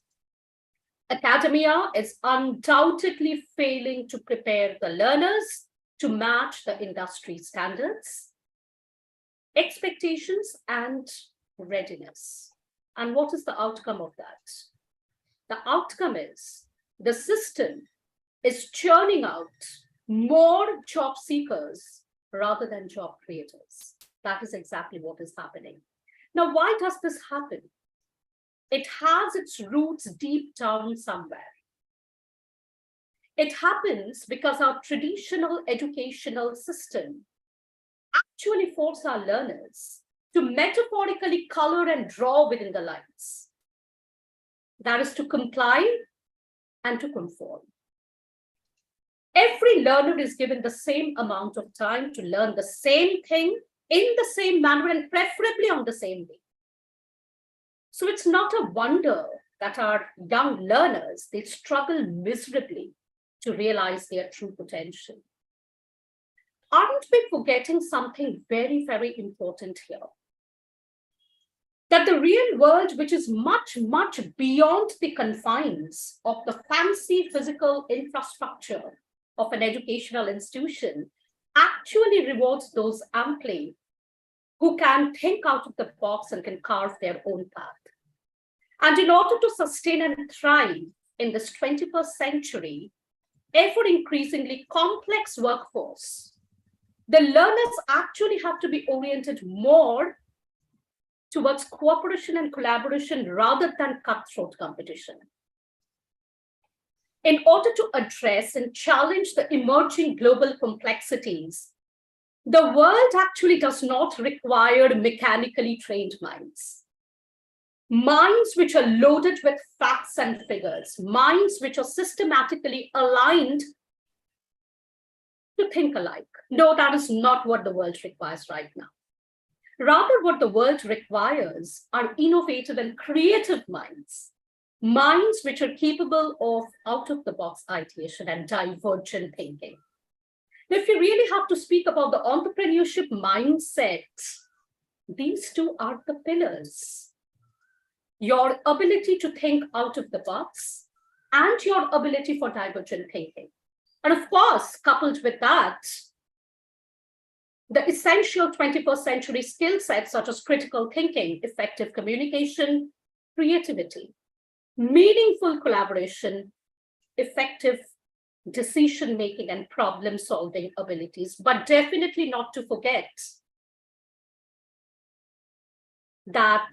Academia is undoubtedly failing to prepare the learners to match the industry standards, expectations, and readiness. And what is the outcome of that? The outcome is the system is churning out more job seekers rather than job creators. That is exactly what is happening. Now, why does this happen? It has its roots deep down somewhere. It happens because our traditional educational system actually forces our learners to metaphorically color and draw within the lines. That is to comply and to conform. Every learner is given the same amount of time to learn the same thing in the same manner and preferably on the same day. So it's not a wonder that our young learners, they struggle miserably to realize their true potential. Aren't we forgetting something very, very important here? That the real world, which is much, much beyond the confines of the fancy physical infrastructure of an educational institution, actually rewards those amply who can think out of the box and can carve their own path. And in order to sustain and thrive in this 21st century, ever increasingly complex workforce, the learners actually have to be oriented more towards cooperation and collaboration rather than cutthroat competition. In order to address and challenge the emerging global complexities, the world actually does not require mechanically trained minds. Minds which are loaded with facts and figures, minds which are systematically aligned to think alike. No, that is not what the world requires right now. Rather, what the world requires are innovative and creative minds, minds which are capable of out-of-the-box ideation and divergent thinking. If you really have to speak about the entrepreneurship mindset, these two are the pillars. Your ability to think out of the box and your ability for divergent thinking. And of course, coupled with that, the essential 21st century skill sets such as critical thinking, effective communication, creativity, meaningful collaboration, effective decision-making and problem-solving abilities, but definitely not to forget that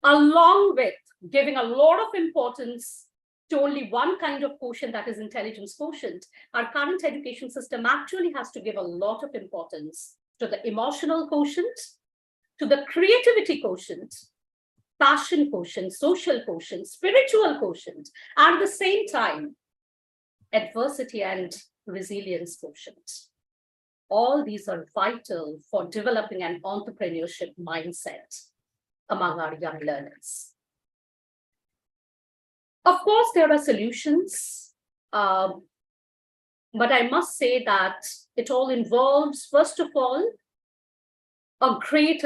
along with giving a lot of importance to only one kind of quotient, that is intelligence quotient, our current education system actually has to give a lot of importance to the emotional quotient, to the creativity quotient, passion quotient, social quotient, spiritual quotient, and at the same time, adversity and resilience quotient. All these are vital for developing an entrepreneurship mindset among our young learners. Of course, there are solutions, but I must say that it all involves, first of all, a great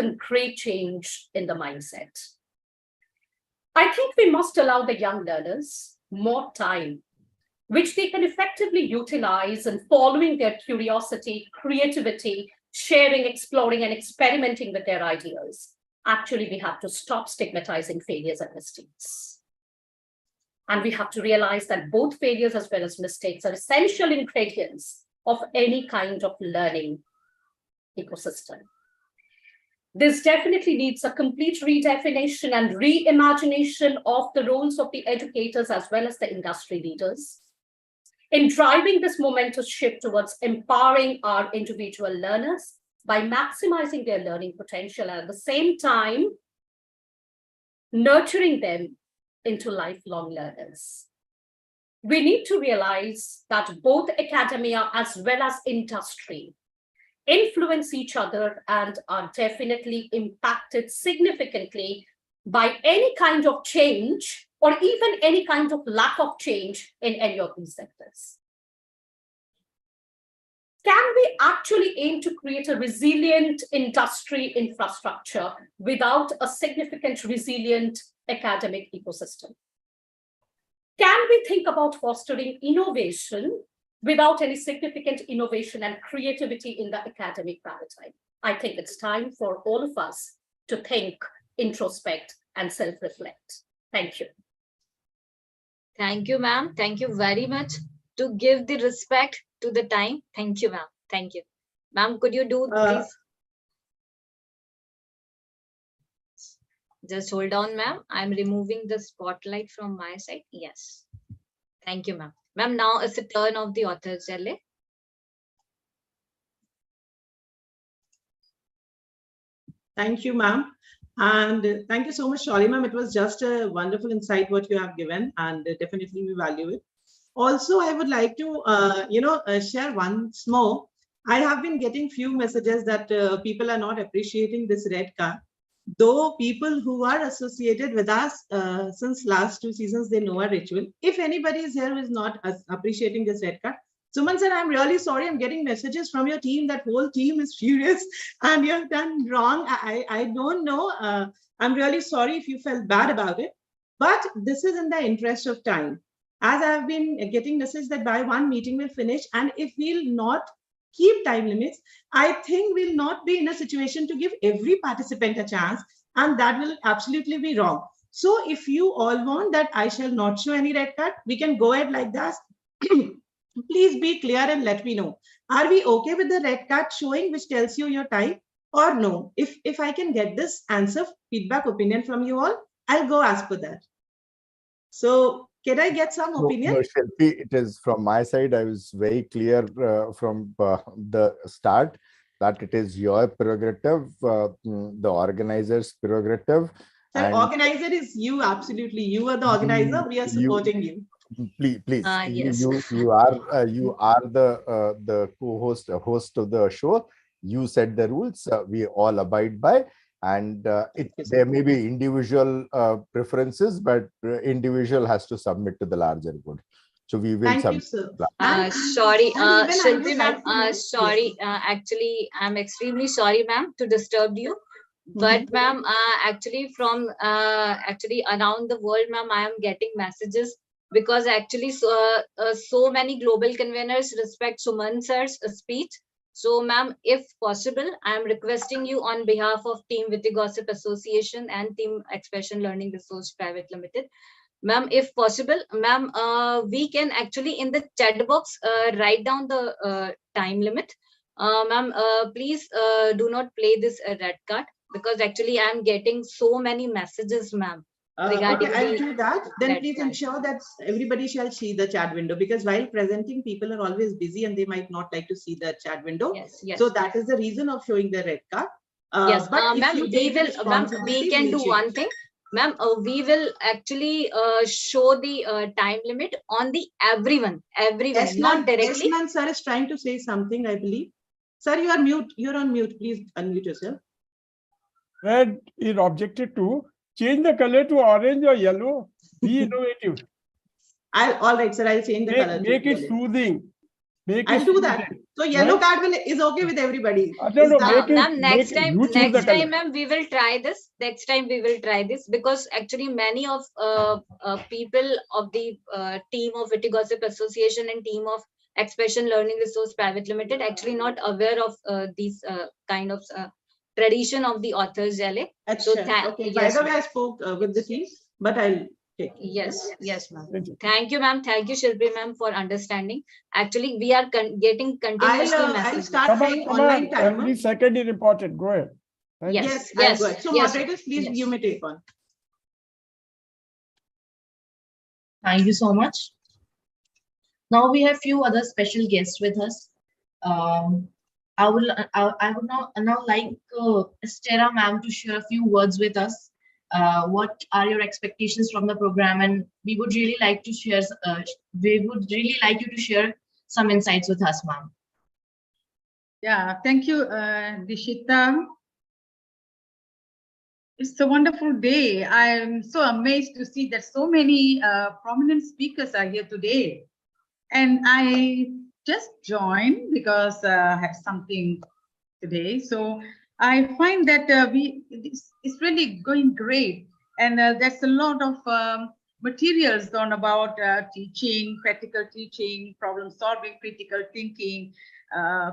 change in the mindset. I think we must allow the young learners more time, which they can effectively utilize in following their curiosity, creativity, sharing, exploring, and experimenting with their ideas. Actually, we have to stop stigmatizing failures and mistakes. And we have to realize that both failures as well as mistakes are essential ingredients of any kind of learning ecosystem. This definitely needs a complete redefinition and reimagination of the roles of the educators as well as the industry leaders in driving this momentous shift towards empowering our individual learners by maximizing their learning potential and at the same time nurturing them into lifelong learners. We need to realize that both academia as well as industry influence each other and are definitely impacted significantly by any kind of change or even any kind of lack of change in any of these sectors. Can we actually aim to create a resilient industry infrastructure without a significant resilient academic ecosystem? Can we think about fostering innovation without any significant innovation and creativity in the academic paradigm? I think it's time for all of us to think, introspect, and self-reflect. Thank you. Thank you, ma'am. Thank you very much to give the respect to the time. Thank you, ma'am. Thank you. Ma'am, could you do please? Just hold on, ma'am. I'm removing the spotlight from my side. Yes. Thank you, ma'am. Ma'am, now it's the turn of the author, Jelle. Thank you, ma'am. And thank you so much, Shali ma'am. It was just a wonderful insight what you have given, and definitely we value it. Also, I would like to, share once more. I have been getting few messages that people are not appreciating this red card. Though people who are associated with us since last 2 seasons, they know our ritual. If anybody is here who is not appreciating this red card, Suman sir, I'm really sorry. I'm getting messages from your team. That whole team is furious and you've done wrong. I don't know. I'm really sorry if you felt bad about it. But this is in the interest of time. As I've been getting message that by one meeting will finish, and if we'll not keep time limits, I think we'll not be in a situation to give every participant a chance, and that will absolutely be wrong. So if you all want that I shall not show any red card, we can go ahead like that. Please be clear and let me know. Are we okay with the red card showing which tells you your time or no? If I can get this answer, feedback, opinion from you all, I'll go as per that. So can I get some opinion? No, Shilpi, it is from my side. I was very clear from the start that it is your prerogative, the organizer's prerogative. Sir, organizer is you, absolutely. You are the organizer. We are supporting you. Please, yes. you are the co-host, host of the show. You set the rules. We all abide by. And there may be individual preferences, but individual has to submit to the larger good. So we will submit. Thank you, sir. Sorry, Shilpi ma'am. Sorry, actually, I'm extremely sorry, ma'am, to disturb you. But ma'am, actually from around the world, ma'am, I am getting messages because actually so many global conveners respect Suman sir's speech. So, ma'am, if possible, I am requesting you on behalf of Team Witty Gossip Association and Team Expression Learning Resource Private Limited, ma'am, if possible, ma'am, we can actually in the chat box write down the time limit. Ma'am, please do not play this red card, because actually I am getting so many messages, ma'am. Okay, I'll do that. Then please ensure that everybody shall see the chat window, because while presenting, people are always busy and they might not like to see the chat window. Yes. So that is the reason of showing the red card. Yes, but ma'am, we can do one thing. Ma'am, we will actually show the time limit on the everyone, not directly. Esman sir is trying to say something, I believe. Sir, you are mute. You're on mute. Please unmute yourself. Red is objected to. Change the color to orange or yellow. Be innovative. All right, sir. I'll change the color. Make it soothing. I'll do that. So yellow card is okay with everybody. Ma'am, next time, ma'am, we will try this. Next time we will try this, because actually many of people of the team of Witty Gossip Association and team of Expression Learning Resource Private Limited actually not aware of these kind of tradition of the authors gale. So okay. By the way, I spoke with the team, but I'll take it. Yes, ma'am. Thank you, ma'am. Thank you, Shilpi ma'am, for understanding. Actually, we are getting continuously messages. I'll start saying online timer. Every second is important. Go ahead. Yes. Go ahead. So moderators, please, you may take on. Thank you so much. Now we have few other special guests with us. I would now like Estera ma'am to share a few words with us. What are your expectations from the program? And we would really like to share. We would really like you to share some insights with us, ma'am. Yeah, thank you, Dishita. It's a wonderful day. I'm so amazed to see that so many prominent speakers are here today. And I just joined because I have something today. So I find that it's really going great. And there's a lot of materials on about teaching, practical teaching, problem solving, critical thinking,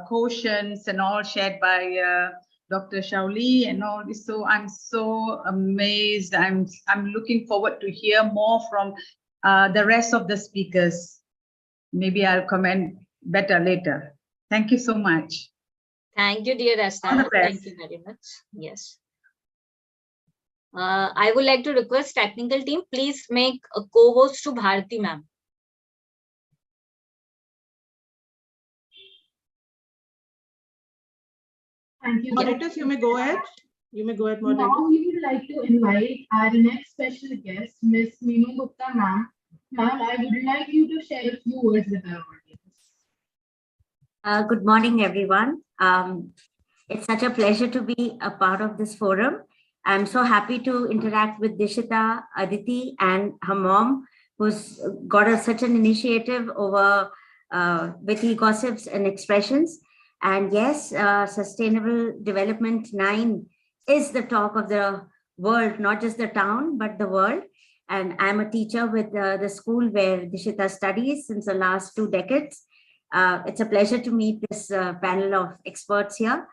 quotients and all shared by Dr. Shauli and all this. So I'm so amazed. I'm looking forward to hear more from the rest of the speakers. Maybe I'll comment better later. Thank you so much. Thank you, dear Astana. Thank you very much. Yes. I would like to request technical team, please make a co-host to Bharti ma'am. Thank you. Moderators, you may go ahead. You may go ahead, moderator. Now we would like to invite our next special guest, Miss Meenu Gupta ma'am. Ma'am, I would like you to share a few words with our audience. Good morning, everyone. It's such a pleasure to be a part of this forum. I'm so happy to interact with Dishita, Aditi, and her mom, who's got such an initiative over Witty Gossips and Expressions. And yes, Sustainable Development 9 is the talk of the world, not just the town, but the world. And I'm a teacher with the school where Dishita studies since the last 2 decades. It's a pleasure to meet this panel of experts here.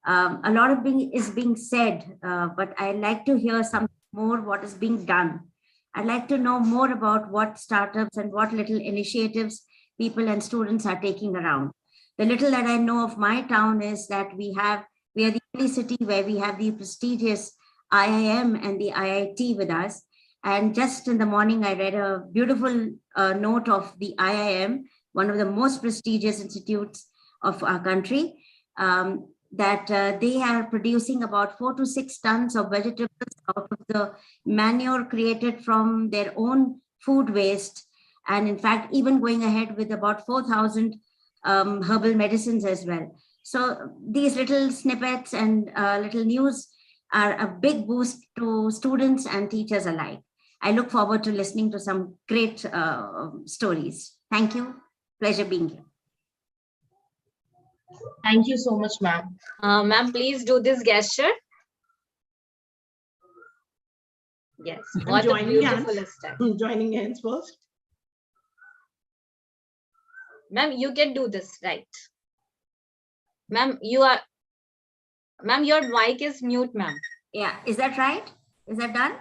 A lot of is being said, but I'd like to hear some more what is being done. I'd like to know more about what startups and what little initiatives people and students are taking around. The little that I know of my town is that we are the only city where we have the prestigious IIM and the IIT with us. And just in the morning, I read a beautiful note of the IIM, one of the most prestigious institutes of our country, that they are producing about 4 to 6 tons of vegetables out of the manure created from their own food waste. And in fact, even going ahead with about 4,000 herbal medicines as well. So these little snippets and little news are a big boost to students and teachers alike. I look forward to listening to some great stories. Thank you. Pleasure being here. Thank you so much, ma'am. Ma'am, please do this gesture. Yes. What a beautiful style. Joining hands first. Ma'am, you can do this, right? Ma'am, your mic is mute, ma'am. Yeah, is that right? Is that done?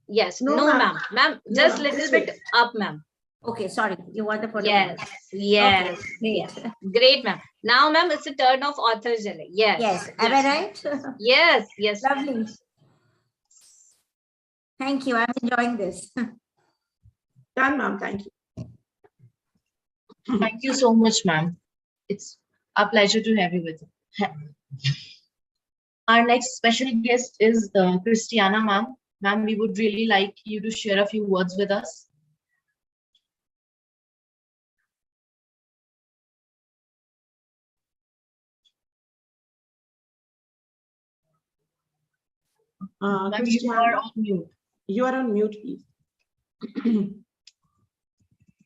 Yes. No, No, ma'am. ma'am. Ma'am, No, just ma'am, little this bit way. up, ma'am. Okay, sorry. You want the photo? Yes. Yes. Great. Great, ma'am. Now, ma'am, it's the turn of author Jale. Yes. Yes. Am I right? Yes. Yes. Lovely. Thank you. I'm enjoying this. Done, ma'am. Thank you. Thank you so much, ma'am. It's a pleasure to have you with us. Our next special guest is Christiana, ma'am. Ma'am, we would really like you to share a few words with us. Ma'am, you are on mute. You are on mute, please.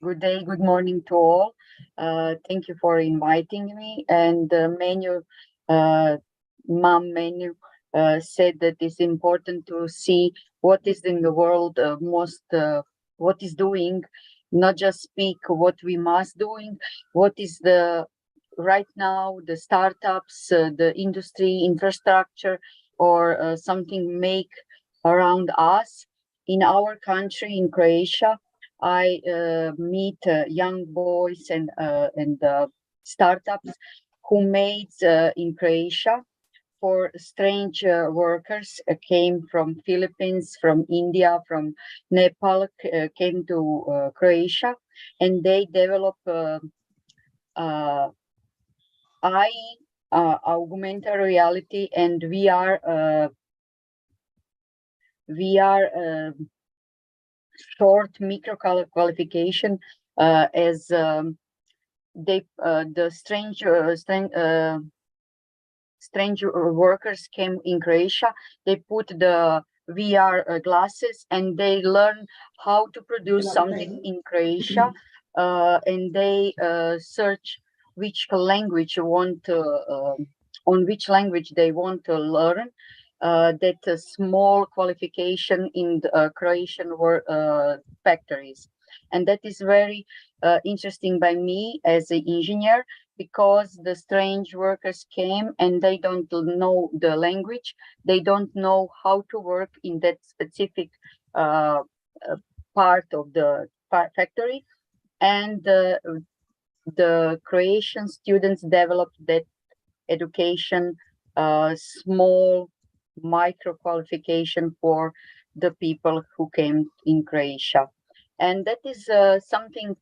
Good day, good morning to all. Thank you for inviting me. And the menu, mom menu, said that it's important to see what is in the world what is doing, not just speak what we must doing, what is the right now, the startups, the industry, infrastructure, or something make around us. In our country, in Croatia, I meet young boys and startups who made in Croatia for strange workers came from Philippines, from India, from Nepal, came to Croatia, and they develop augmented reality and VR short micro qualification as the strange workers came in Croatia. They put the VR glasses and they learn how to produce something in Croatia, and they search which language on which language they want to learn. That small qualification in the Croatian factories. And that is very interesting by me as an engineer, because the strange workers came and they don't know the language. They don't know how to work in that specific part of the factory. And the Croatian students developed that education, small micro qualification for the people who came in Croatia. And that is something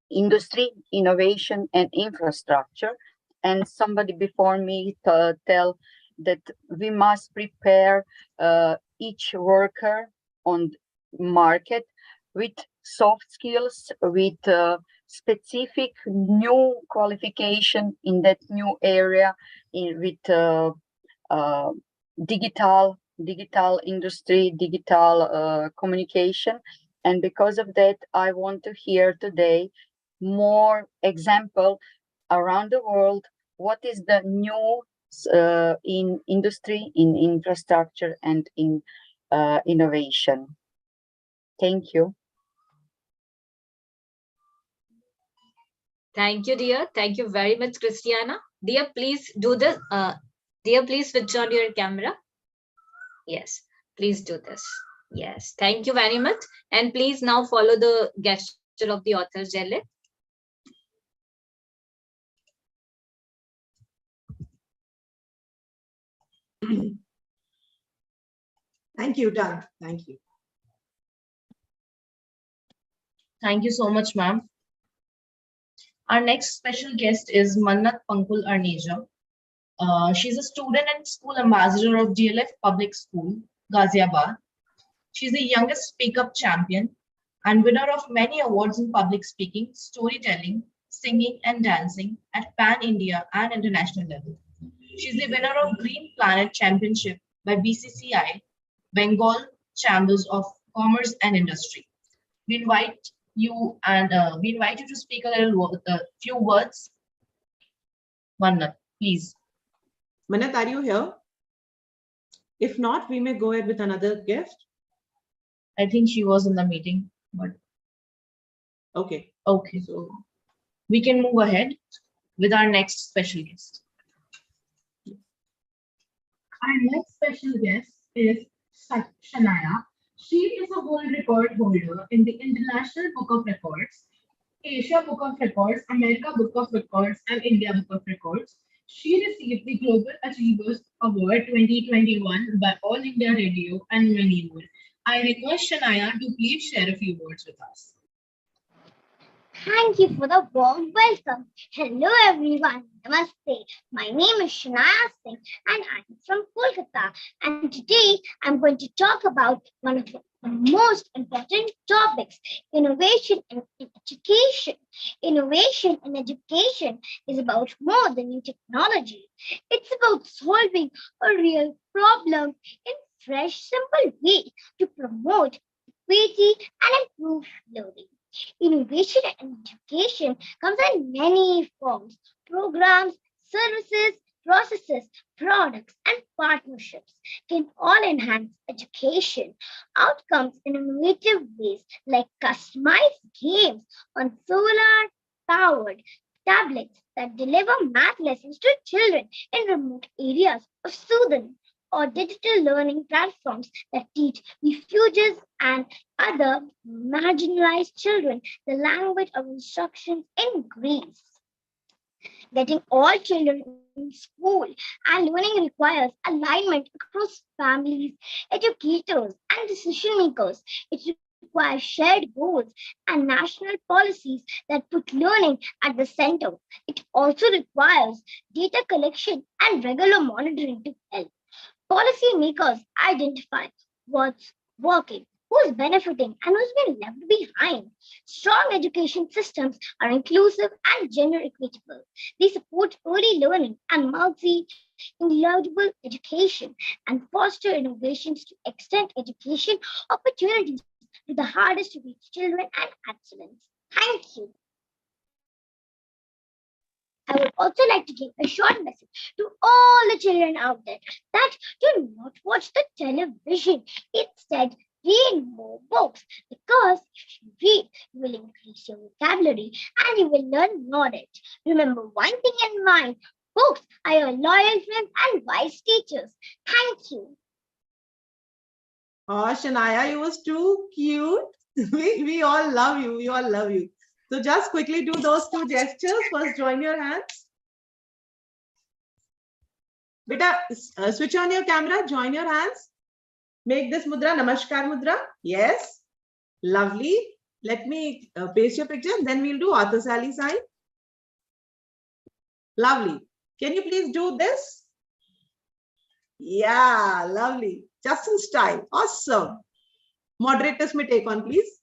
industry, innovation, and infrastructure. And somebody before me tell that we must prepare each worker on market with soft skills, with specific new qualification in that new area, with digital industry, digital communication. And because of that, I want to hear today more example around the world, what is the new in industry, in infrastructure, and in innovation. Thank you. Thank you, dear. Thank you very much, Christiana. Dear, please do this. Dear, please switch on your camera. Yes, please do this. Yes, thank you very much. And please now follow the gesture of the author, Jelle. Thank you, done. Thank you. Thank you so much, ma'am. Our next special guest is Mannat Pankul Arneja. She's a student and school ambassador of DLF Public School, Ghaziabad. She's the youngest Speak Up champion and winner of many awards in public speaking, storytelling, singing, and dancing at pan-India and international level. She's the winner of Green Planet Championship by BCCI, Bengal Chambers of Commerce and Industry. We invite you to speak a few words. Mannat, please. Mannat, are you here? If not, we may go ahead with another guest. I think she was in the meeting, but okay. Okay, so we can move ahead with our next special guest. Our next special guest is Shania. She is a world record holder in the International Book of Records, Asia Book of Records, America Book of Records, and India Book of Records. She received the Global Achievers Award 2021 by All India Radio and many more. I request Shania to please share a few words with us. Thank you for the warm welcome. Hello everyone. Namaste. My name is Shania Singh and I'm from Kolkata. And today I'm going to talk about one of the most important topics, innovation in education. Innovation in education is about more than new technology. It's about solving a real problem in fresh, simple way to promote equity and improve learning. Innovation in education comes in many forms: programs, services, processes, products, and partnerships can all enhance education outcomes in innovative ways like customized games on solar-powered tablets that deliver math lessons to children in remote areas of Sudan, or digital learning platforms that teach refugees and other marginalized children the language of instruction in Greece. Getting all children in school and learning requires alignment across families, educators, and decision makers. It requires shared goals and national policies that put learning at the center. It also requires data collection and regular monitoring to help policymakers identify what's working, who's benefiting, and who's been left behind. Strong education systems are inclusive and gender equitable. They support early learning and multi-intelligible education and foster innovations to extend education opportunities to the hardest to reach children and excellence. Thank you. I would also like to give a short message to all the children out there that do not watch the television. Instead, read more books, because if you read, you will increase your vocabulary and you will learn knowledge. Remember one thing in mind: books are your loyal friends and wise teachers. Thank you. Oh, Shania, you was too cute. We all love you. We all love you. So just quickly do those two gestures. First, join your hands. Beta, switch on your camera, join your hands. Make this mudra, Namaskar mudra. Yes. Lovely. Let me paste your picture, and then we'll do Arthur Sally sign. Lovely. Can you please do this? Yeah, lovely. Just in style. Awesome. Moderators may take on, please.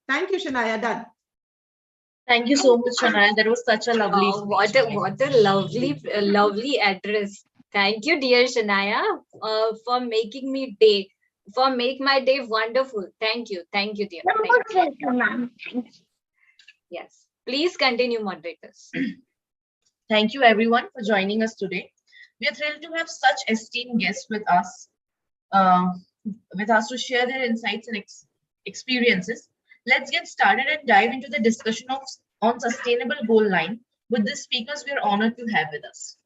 Thank you, Shania. Done. Thank you so much, Shania. That was such a lovely speech. What a lovely address. Thank you, dear Shania, for making my day wonderful. Thank you, dear. Thank you. Yes, please continue, moderators. Thank you, everyone, for joining us today. We are thrilled to have such esteemed guests with us to share their insights and experiences. Let's get started and dive into the discussion on sustainable goal line with the speakers we are honored to have with us.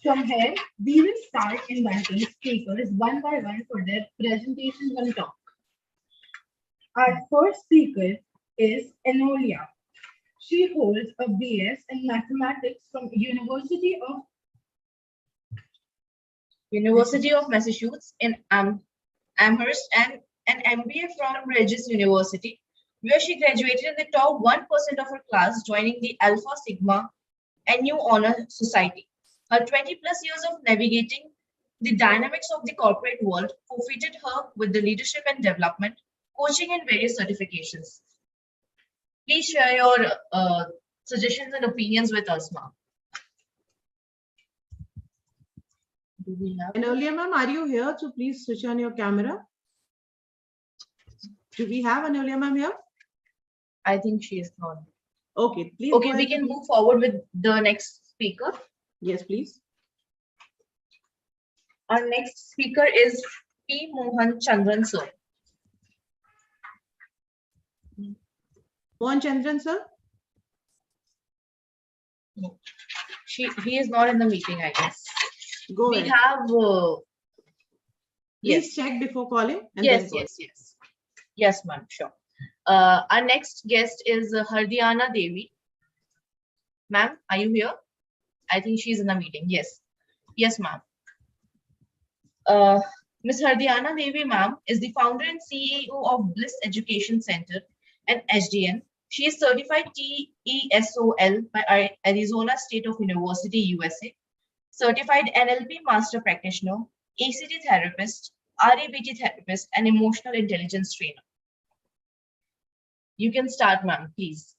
From here, we will start inviting speakers one by one for their presentations and talk. Our first speaker is Enolia. She holds a BS in mathematics from University of Massachusetts in Amherst and an MBA from Regis University, where she graduated in the top 1% of her class, joining the Alpha Sigma NU Honor Society. Her 20+ years of navigating the dynamics of the corporate world forfeited her with the leadership and development, coaching, and various certifications. Please share your suggestions and opinions with us, ma'am. Enolia, ma'am, are you here? So please switch on your camera. Do we have Enolia, ma'am, here? I think she is not. Okay, please. Okay, we can move forward with the next speaker. Yes, please. Our next speaker is P. Mohan Chandran, sir. Mohan Chandran, sir. No. He is not in the meeting, I guess. Go We ahead. have Please check before calling. And yes, then call. yes, ma'am, sure. Our next guest is Hardiana Devi. Ma'am, are you here? I think she's in the meeting. Yes, ma'am. Ms. Hardiana Devi, ma'am, is the founder and CEO of Bliss Education Center and HDN. She is certified TESOL by Arizona State of University, USA, certified NLP Master Practitioner, ACT Therapist, RABT Therapist, and Emotional Intelligence Trainer. You can start, ma'am, please.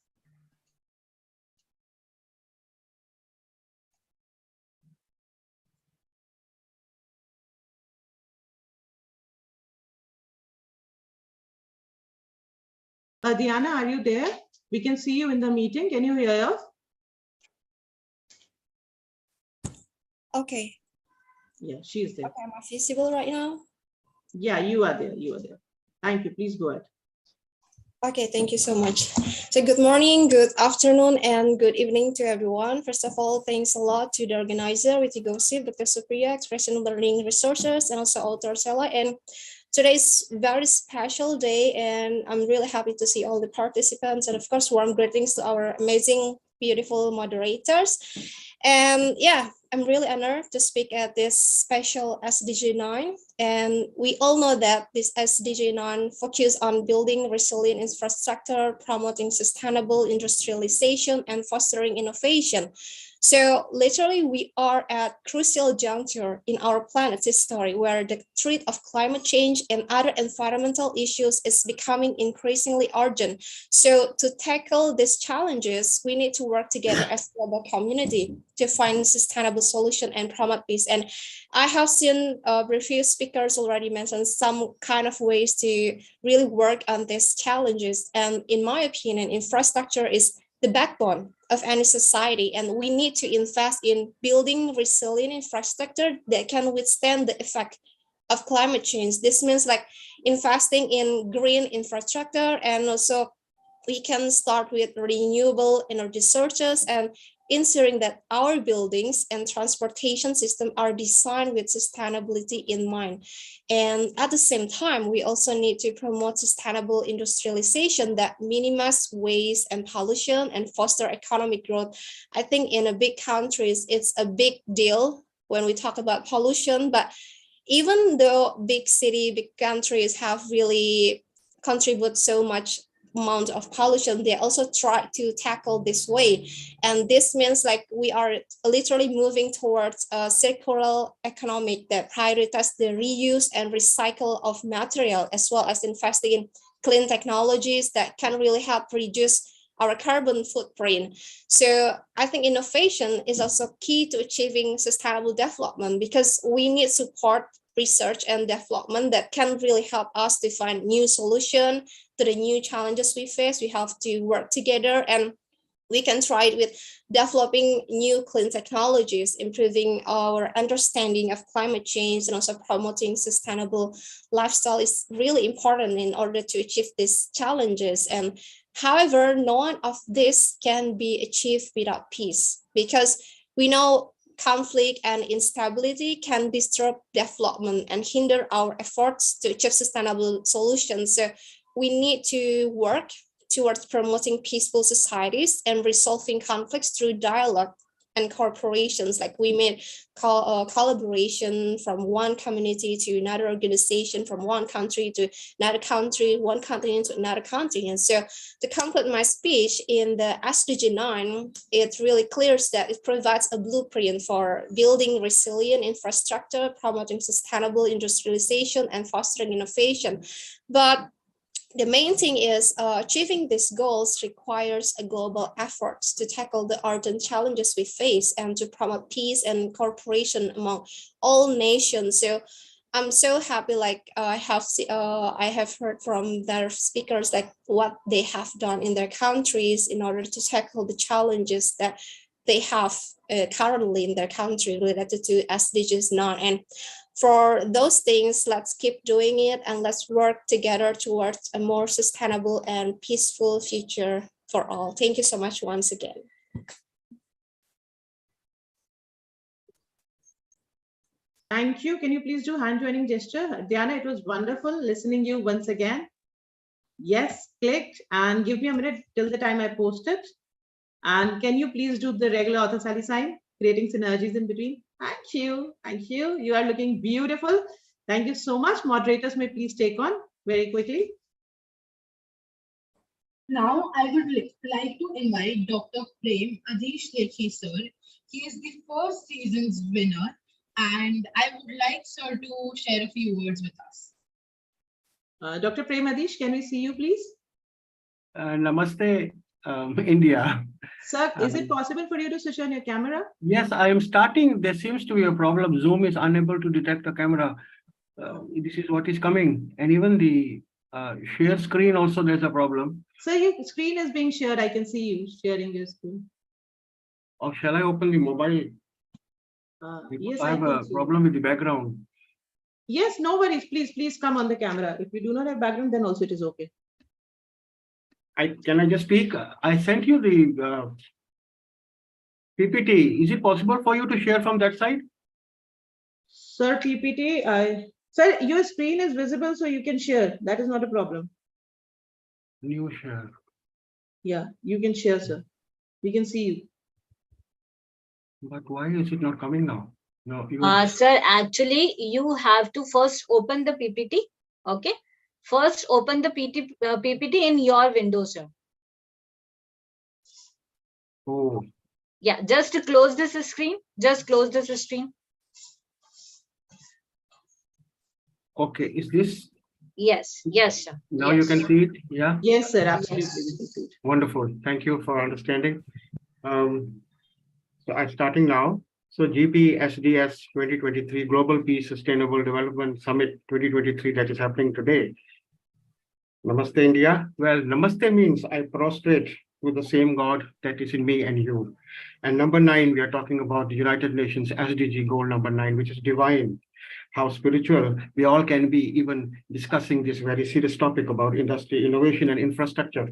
Diana, are you there? We can see you in the meeting. Can you hear us? Okay. Yeah, she's there. Okay, am I visible right now? Yeah, you are there. You are there. Thank you. Please go ahead. Okay, thank you so much. So good morning, good afternoon, and good evening to everyone. First of all, thanks a lot to the organizer, Witty Gossip, Dr. Supriya, Expression Learning Resources, and also author Sela. And today's very special day, and I'm really happy to see all the participants. And of course, warm greetings to our amazing, beautiful moderators. And yeah, I'm really honored to speak at this special SDG 9. And we all know that this SDG 9 focuses on building resilient infrastructure, promoting sustainable industrialization, and fostering innovation. So literally, we are at crucial juncture in our planet's history where the threat of climate change and other environmental issues is becoming increasingly urgent. So to tackle these challenges, we need to work together as a global community to find sustainable solution and promote peace. And I have seen previous speakers already mention some kind of ways to really work on these challenges. And in my opinion, infrastructure is the backbone of any society, and we need to invest in building resilient infrastructure that can withstand the effect of climate change. This means like investing in green infrastructure, and also we can start with renewable energy sources and ensuring that our buildings and transportation system are designed with sustainability in mind. And at the same time, we also need to promote sustainable industrialization that minimize waste and pollution and foster economic growth. I think in a big countries, it's a big deal when we talk about pollution, but even though big city, big countries have really contribute so much amount of pollution, they also try to tackle this way. And this means like we are literally moving towards a circular economic that prioritizes the reuse and recycle of material, as well as investing in clean technologies that can really help reduce our carbon footprint. So I think innovation is also key to achieving sustainable development, because we need support research and development that can really help us to find new solutions to the new challenges we face. We have to work together, and we can try it with developing new clean technologies, improving our understanding of climate change, and also promoting sustainable lifestyle is really important in order to achieve these challenges. And however, none of this can be achieved without peace, because we know conflict and instability can disrupt development and hinder our efforts to achieve sustainable solutions. So we need to work towards promoting peaceful societies and resolving conflicts through dialogue and corporations. Like we made collaboration from one community to another organization, from one country to another country, one continent to another continent. And so to conclude my speech in the SDG 9, it really clears that it provides a blueprint for building resilient infrastructure, promoting sustainable industrialization, and fostering innovation. But the main thing is achieving these goals requires a global effort to tackle the urgent challenges we face and to promote peace and cooperation among all nations. So I'm so happy, like I have heard from their speakers like what they have done in their countries in order to tackle the challenges that they have currently in their country related to SDGs 9. And for those things, let's keep doing it, and let's work together towards a more sustainable and peaceful future for all. Thank you so much once again. Thank you. Can you please do hand joining gesture? Diana, it was wonderful listening you once again. Yes, clicked, and give me a minute till the time I post it. And can you please do the regular author Sally sign, creating synergies in between? Thank you. Thank you. You are looking beautiful. Thank you so much. Moderators may please take on very quickly. Now, I would like to invite Dr. Prem Adish Lekhi sir. He is the first season's winner, and I would like sir to share a few words with us. Dr. Prem Adish, can we see you, please? Namaste, India. Sir, is it possible for you to switch on your camera? Yes, I am starting. There seems to be a problem. Zoom is unable to detect the camera. This is what is coming. And even the share screen also, there's a problem. Sir, your screen is being shared. I can see you sharing your screen. Or shall I open the mobile? Yes, I have a problem with the background. Yes, no worries. Please come on the camera. If you do not have background, then also it is okay. Can I just speak? I sent you the PPT. Is it possible for you to share from that side? Sir, PPT, sir, your screen is visible, so you can share. That is not a problem. New share. Yeah, you can share, sir. We can see you. But why is it not coming now? No, Sir, actually, you have to first open the PPT. Okay. First, open the PPT in your window, sir. Oh. Yeah, just to close this screen. Just close this screen. Okay, is this? Yes, yes, sir. Now yes. you can see it, yeah? Yes, sir, absolutely. Yes. Wonderful. Thank you for understanding. So I'm starting now. So GPSDS 2023 Global Peace Sustainable Development Summit 2023 that is happening today. Namaste, India. Well, Namaste means I prostrate to the same God that is in me and you. And number 9, we are talking about the United Nations SDG goal number 9, which is divine. How spiritual we all can be, even discussing this very serious topic about industry, innovation, and infrastructure.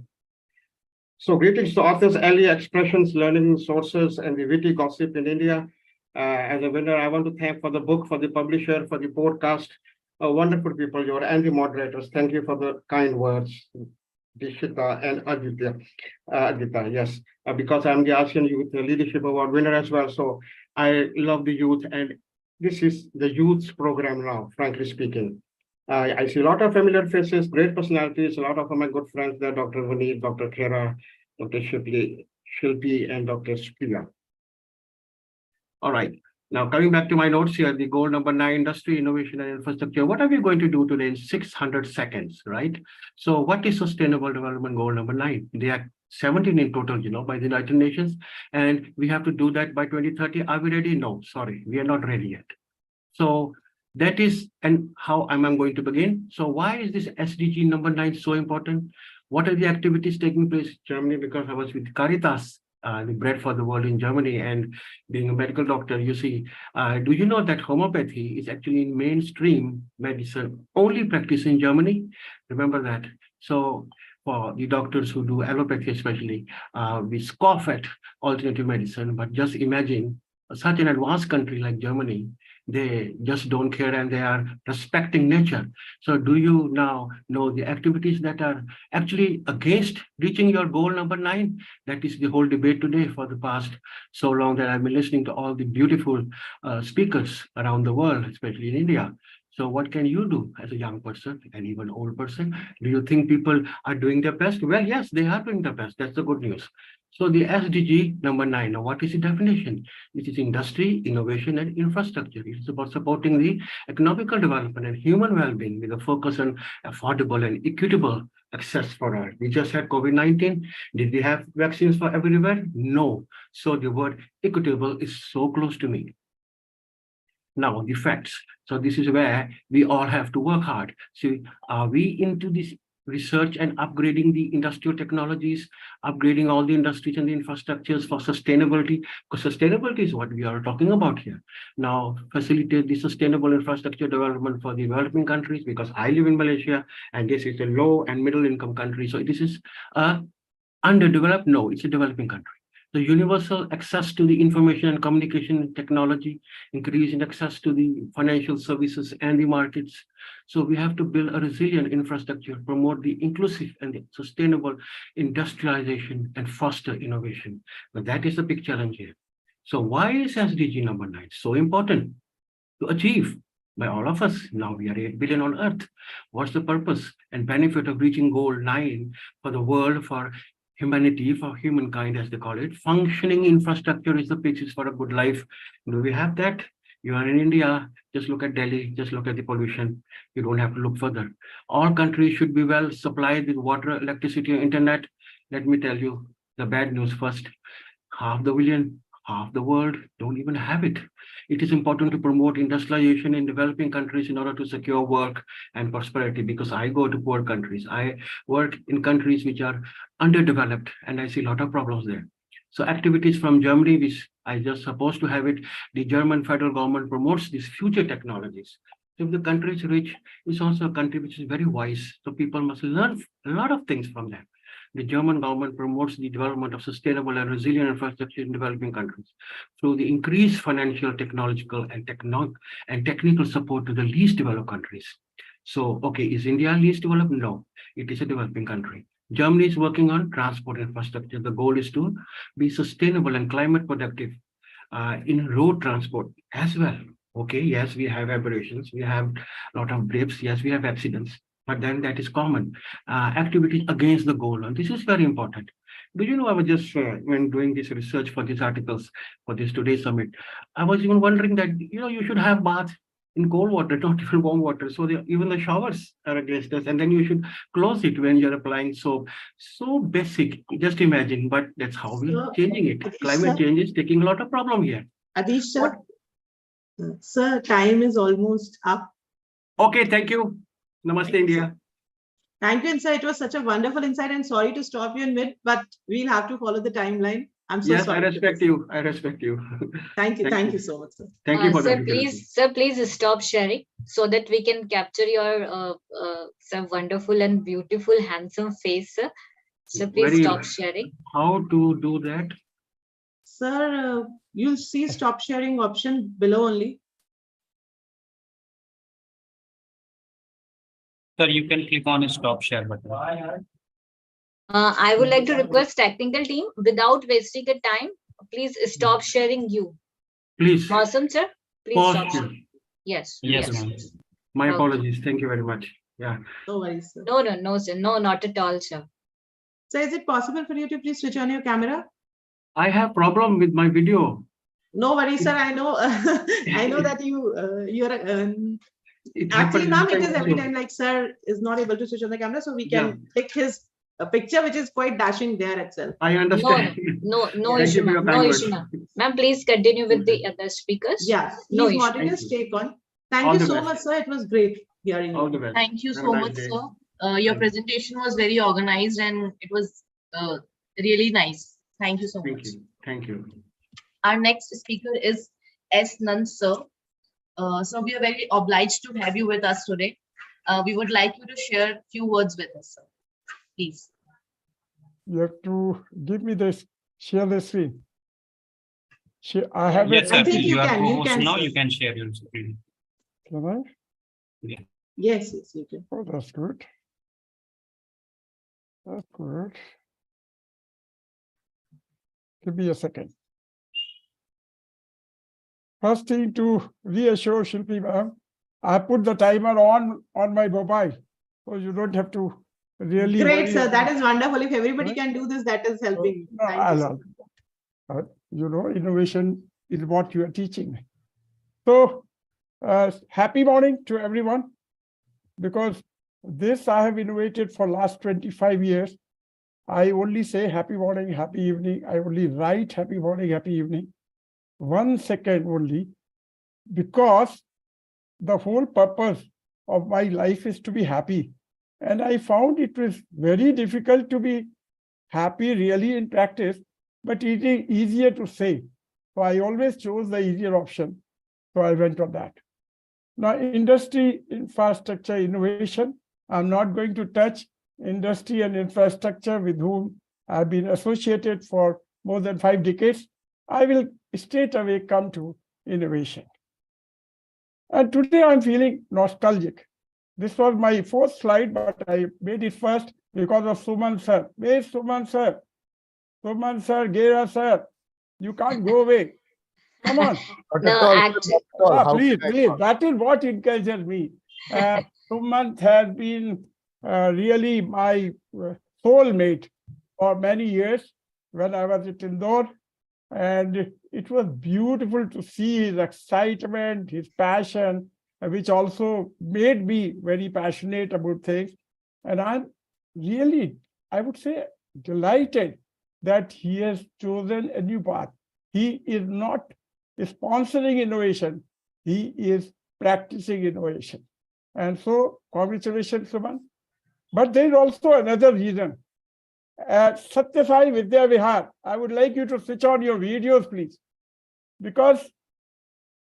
So greetings to authors, early expressions, learning sources, and the witty gossip in India. As a winner, I want to thank for the book, for the publisher, for the podcast. Wonderful people you are, and the moderators. Thank you for the kind words, Dishita and Aditya, yes, because I'm the ASEAN Youth Leadership Award winner as well. So I love the youth, and this is the youth's program now, frankly speaking. I see a lot of familiar faces, great personalities, a lot of my good friends there, Dr. Vaneet, Dr. Khera, Dr. Shilpi, and Dr. Supriya. All right. Now, coming back to my notes here, the goal number 9, industry, innovation, and infrastructure. What are we going to do today in 600 seconds, right? So what is sustainable development goal number 9? They are 17 in total, by the United Nations. And we have to do that by 2030. Are we ready? No, sorry, we are not ready yet. So that is, and how am I going to begin? So why is this SDG number 9 so important? What are the activities taking place in Germany? Because I was with Caritas, the Bread for the World in Germany, and being a medical doctor, you see, do you know that homeopathy is actually in mainstream medicine, only practice in Germany? Remember that. So for the doctors who do allopathy especially, we scoff at alternative medicine, but just imagine such an advanced country like Germany, they just don't care and they are respecting nature. So do you now know the activities that are actually against reaching your goal number 9? That is the whole debate today for the past so long that I've been listening to all the beautiful speakers around the world, especially in India. So what can you do as a young person and even old person? Do you think people are doing their best? Well, yes, they are doing their best. That's the good news. So the SDG number 9, now what is the definition? It is industry, innovation, and infrastructure. It is about supporting the economical development and human well-being with a focus on affordable and equitable access for all. We just had COVID-19. Did we have vaccines for everywhere? No. So the word equitable is so close to me. Now, the facts. So this is where we all have to work hard. So are we into this research and upgrading the industrial technologies, upgrading all the industries and the infrastructures for sustainability? Because sustainability is what we are talking about here. Now, facilitate the sustainable infrastructure development for the developing countries, because I live in Malaysia and this is a low and middle income country. So this is underdeveloped? No, it's a developing country. The universal access to the information and communication technology, increase in access to the financial services and the markets. So we have to build a resilient infrastructure, promote the inclusive and the sustainable industrialization and foster innovation. But that is the big challenge here. So why is SDG number 9 so important to achieve by all of us? Now we are 8 billion on Earth. What's the purpose and benefit of reaching goal 9 for the world, for humanity, for humankind, as they call it? Functioning infrastructure is the basis for a good life. Do we have that? You are in India, just look at Delhi, just look at the pollution. You don't have to look further. All countries should be well supplied with water, electricity, and internet. Let me tell you the bad news first. Half the world don't even have it. It is important to promote industrialization in developing countries in order to secure work and prosperity, because I go to poor countries. I work in countries which are underdeveloped, and I see a lot of problems there. So activities from Germany, which I just supposed to have it, the German federal government promotes these future technologies. If the country is rich, it's also a country which is very wise. So people must learn a lot of things from them. The German government promotes the development of sustainable and resilient infrastructure in developing countries through the increased financial, technological, and technical support to the least developed countries. So, okay, is India least developed? No, it is a developing country. Germany is working on transport infrastructure. The goal is to be sustainable and climate productive in road transport as well. Okay, yes, we have aberrations, we have a lot of blips, yes, we have accidents, but then that is common. Activities against the goal, and this is very important. Do you know, I was just, when doing this research for these articles, for this today's summit, I was even wondering that, you know, you should have bath in cold water, not even warm water. So even the showers are against us, and then you should close it when you're applying soap. So basic, just imagine, but that's how we're changing it. Climate change is taking a lot of problem here. Adish, sir, sir, time is almost up. Okay, thank you. Namaste, India. Thank you, sir. It was such a wonderful insight, and sorry to stop you in mid, but we'll have to follow the timeline. I'm so yes, sorry. I respect you. I respect you. Thank you. Thank you so much, sir. Thank you for Sir, that. sir, please stop sharing so that we can capture your some wonderful and beautiful, handsome face, sir. So please stop sharing. How to do that? Sir, you'll see stop sharing option below only. Sir, you can click on stop share button. I would like to request technical team, without wasting a time, please stop sharing you. Please. Awesome, sir. Please Pause stop here. sharing. Yes. Yes, ma'am. My apologies. Thank you very much. Yeah. No worries, sir. No, sir. No, not at all, sir. So is it possible for you to please switch on your camera? I have problem with my video. No worries, sir. I know. I know that you're. It Actually, happens ma'am, it is sometimes every too. time like sir is not able to switch on the camera, so we can pick his picture, which is quite dashing there itself. I understand. No Thank issue, you for your ma'am. No kind issue, words. ma'am. Ma'am, please continue with the other speakers. Yeah, No please issue. moderators take on. Thank All you the so best. much, sir. It was great hearing All you. the best. Thank you Have so a nice much, day. sir. Your presentation was very organized and it was really nice. Thank you so much. Thank you. Thank you. Our next speaker is S. Nand, sir. So we are very obliged to have you with us today. We would like you to share a few words with us, sir. Please. You have to give me this, share the screen. I have Yes, sir. I think You are you co-host can, now. sir. You can share your screen. Can I? Yeah. Yes, you can. Oh, that's good. That's good. Give me a second. First thing to reassure Shilpi ma'am, I put the timer on my mobile, so you don't have to really Great, worry sir. That about- is wonderful. If everybody Right? can do this, that is helping. No, Thank you, sir. you know, innovation is what you are teaching. So, happy morning to everyone, because this I have innovated for last 25 years. I only say happy morning, happy evening. I only write happy morning, happy evening. 1 second only, because the whole purpose of my life is to be happy. And I found it was very difficult to be happy really in practice, but it is easier to say. So I always chose the easier option. So I went on that. Now, industry, infrastructure, innovation, I'm not going to touch industry and infrastructure with whom I've been associated for more than 5 decades, I will straight away come to innovation. And today I'm feeling nostalgic. This was my fourth slide, but I made it first because of Suman sir. Where is Suman sir? Suman sir, Gera sir, you can't go away. Come on. Please, please. That is what encourages me. Suman has been really my soulmate for many years when I was at Indore. And it was beautiful to see his excitement, his passion, which also made me very passionate about things. And I'm really, I would say, delighted that he has chosen a new path. He is not sponsoring innovation, he is practicing innovation. And so, congratulations, Suman. But there is also another reason. At Satya Sai Vidya Vihar, I would like you to switch on your videos, please. Because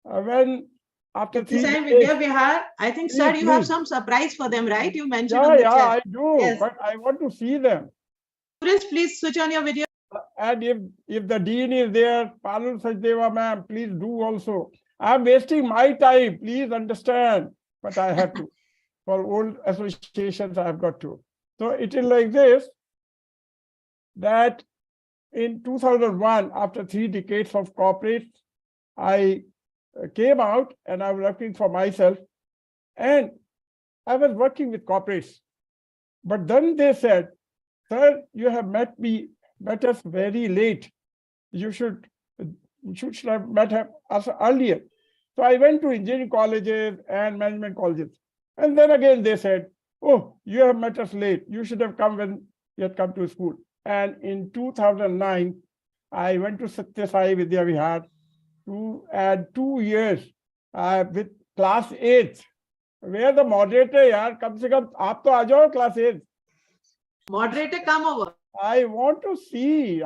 when after Satya Sai Vidya Vihar, I think, sir, you have some surprise for them, right? You mentioned on the chat. I do, yes. But I want to see them. Please switch on your video. And if the dean is there, Palul Sachdeva ma'am, please do also. I'm wasting my time, please understand. But I have to. For old associations, I have got to. So it is like this, that in 2001, after 3 decades of corporate, I came out and I was working for myself. And I was working with corporates. But then they said, sir, you have met us very late. You should have met us earlier. So I went to engineering colleges and management colleges. And then again they said, oh, you have met us late. You should have come when you had come to school. And in 2009, I went to Satya Sai Vidya Vihar to add 2 years with class 8. Where the moderator, yaar, kam se kam, aap to aa jao class 8. Moderator, come over. I want to see.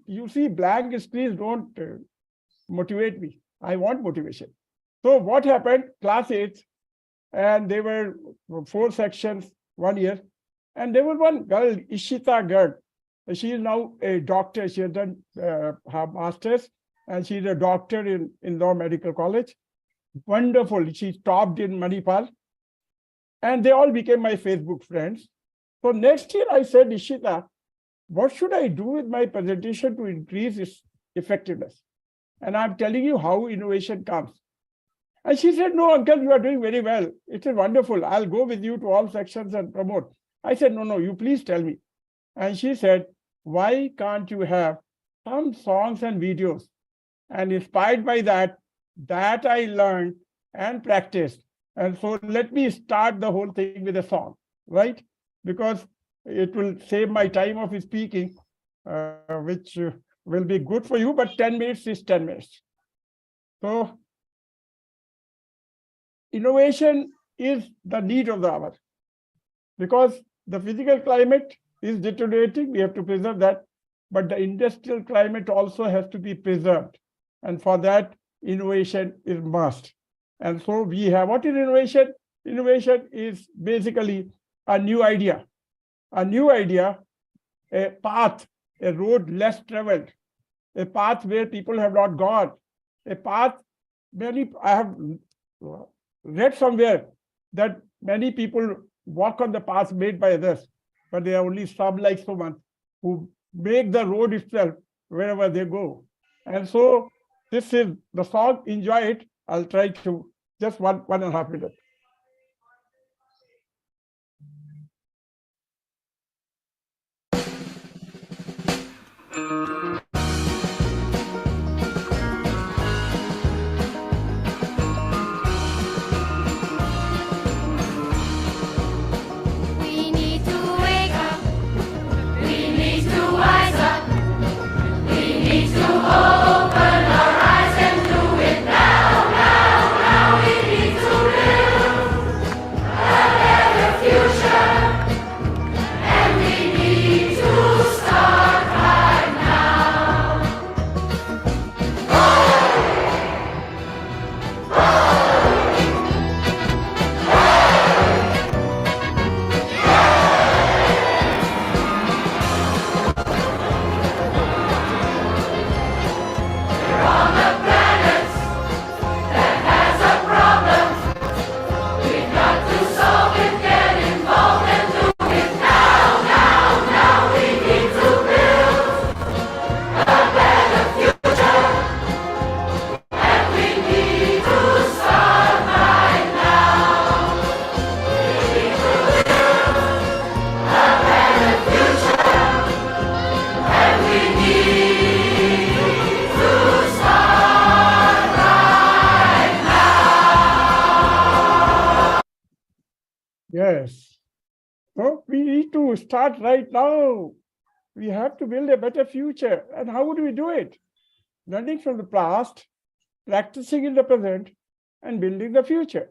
You see, blank screens don't motivate me. I want motivation. So what happened? Class 8, and there were 4 sections, 1 year. And there was one girl, Ishita Garg. She is now a doctor. She has done her master's, and she's a doctor in Indore Medical College. Wonderful. She topped in Manipal. And they all became my Facebook friends. So next year I said, Ishita, what should I do with my presentation to increase its effectiveness? And I'm telling you how innovation comes. And she said, no, uncle, you are doing very well. It is wonderful. I'll go with you to all sections and promote. I said, no, you please tell me. And she said, why can't you have some songs and videos? And inspired by that I learned and practiced. And so let me start the whole thing with a song, right? Because it will save my time of speaking, which will be good for you, but 10 minutes is 10 minutes. So innovation is the need of the hour, because the physical climate is deteriorating. We have to preserve that, but the industrial climate also has to be preserved. And for that, innovation is must. And so we have, what is innovation? Innovation is basically a new idea, a path, a road less traveled, a path where people have not gone, a path, I have read somewhere that many people walk on the path made by others, but there are only some like someone who make the road itself wherever they go. And so this is the song, enjoy it. I'll try to just 1.5 minutes. Now Yes. So we need to start right now. We have to build a better future. And how would we do it? Learning from the past, practicing in the present, and building the future.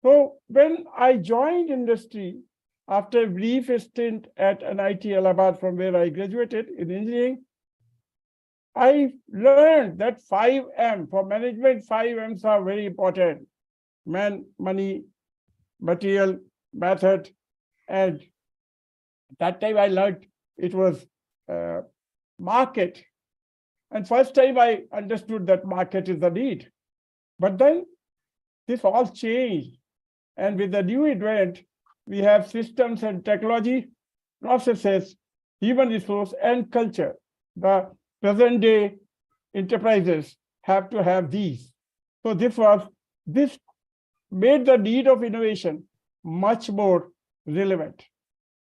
So when I joined industry after a brief stint at NIT Allahabad, from where I graduated in engineering, I learned that 5M, for management, 5 M's are very important: man, money, material, method. And that time I learned it was market. And first time I understood that market is the need. But then this all changed. And with the new advent, we have systems and technology, processes, human resource, and culture. The present day enterprises have to have these. So this made the need of innovation much more relevant,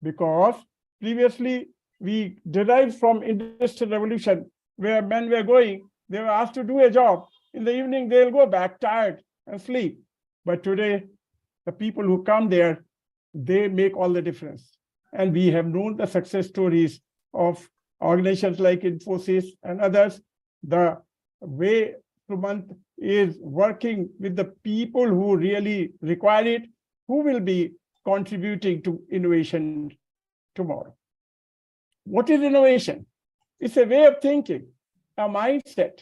because previously we derived from Industrial Revolution, where men were going, they were asked to do a job. In the evening, they'll go back tired and sleep. But today, the people who come there, they make all the difference. And we have known the success stories of organizations like Infosys and others. The way Sumant is working with the people who really require it, who will be contributing to innovation tomorrow. What is innovation? It's a way of thinking, a mindset.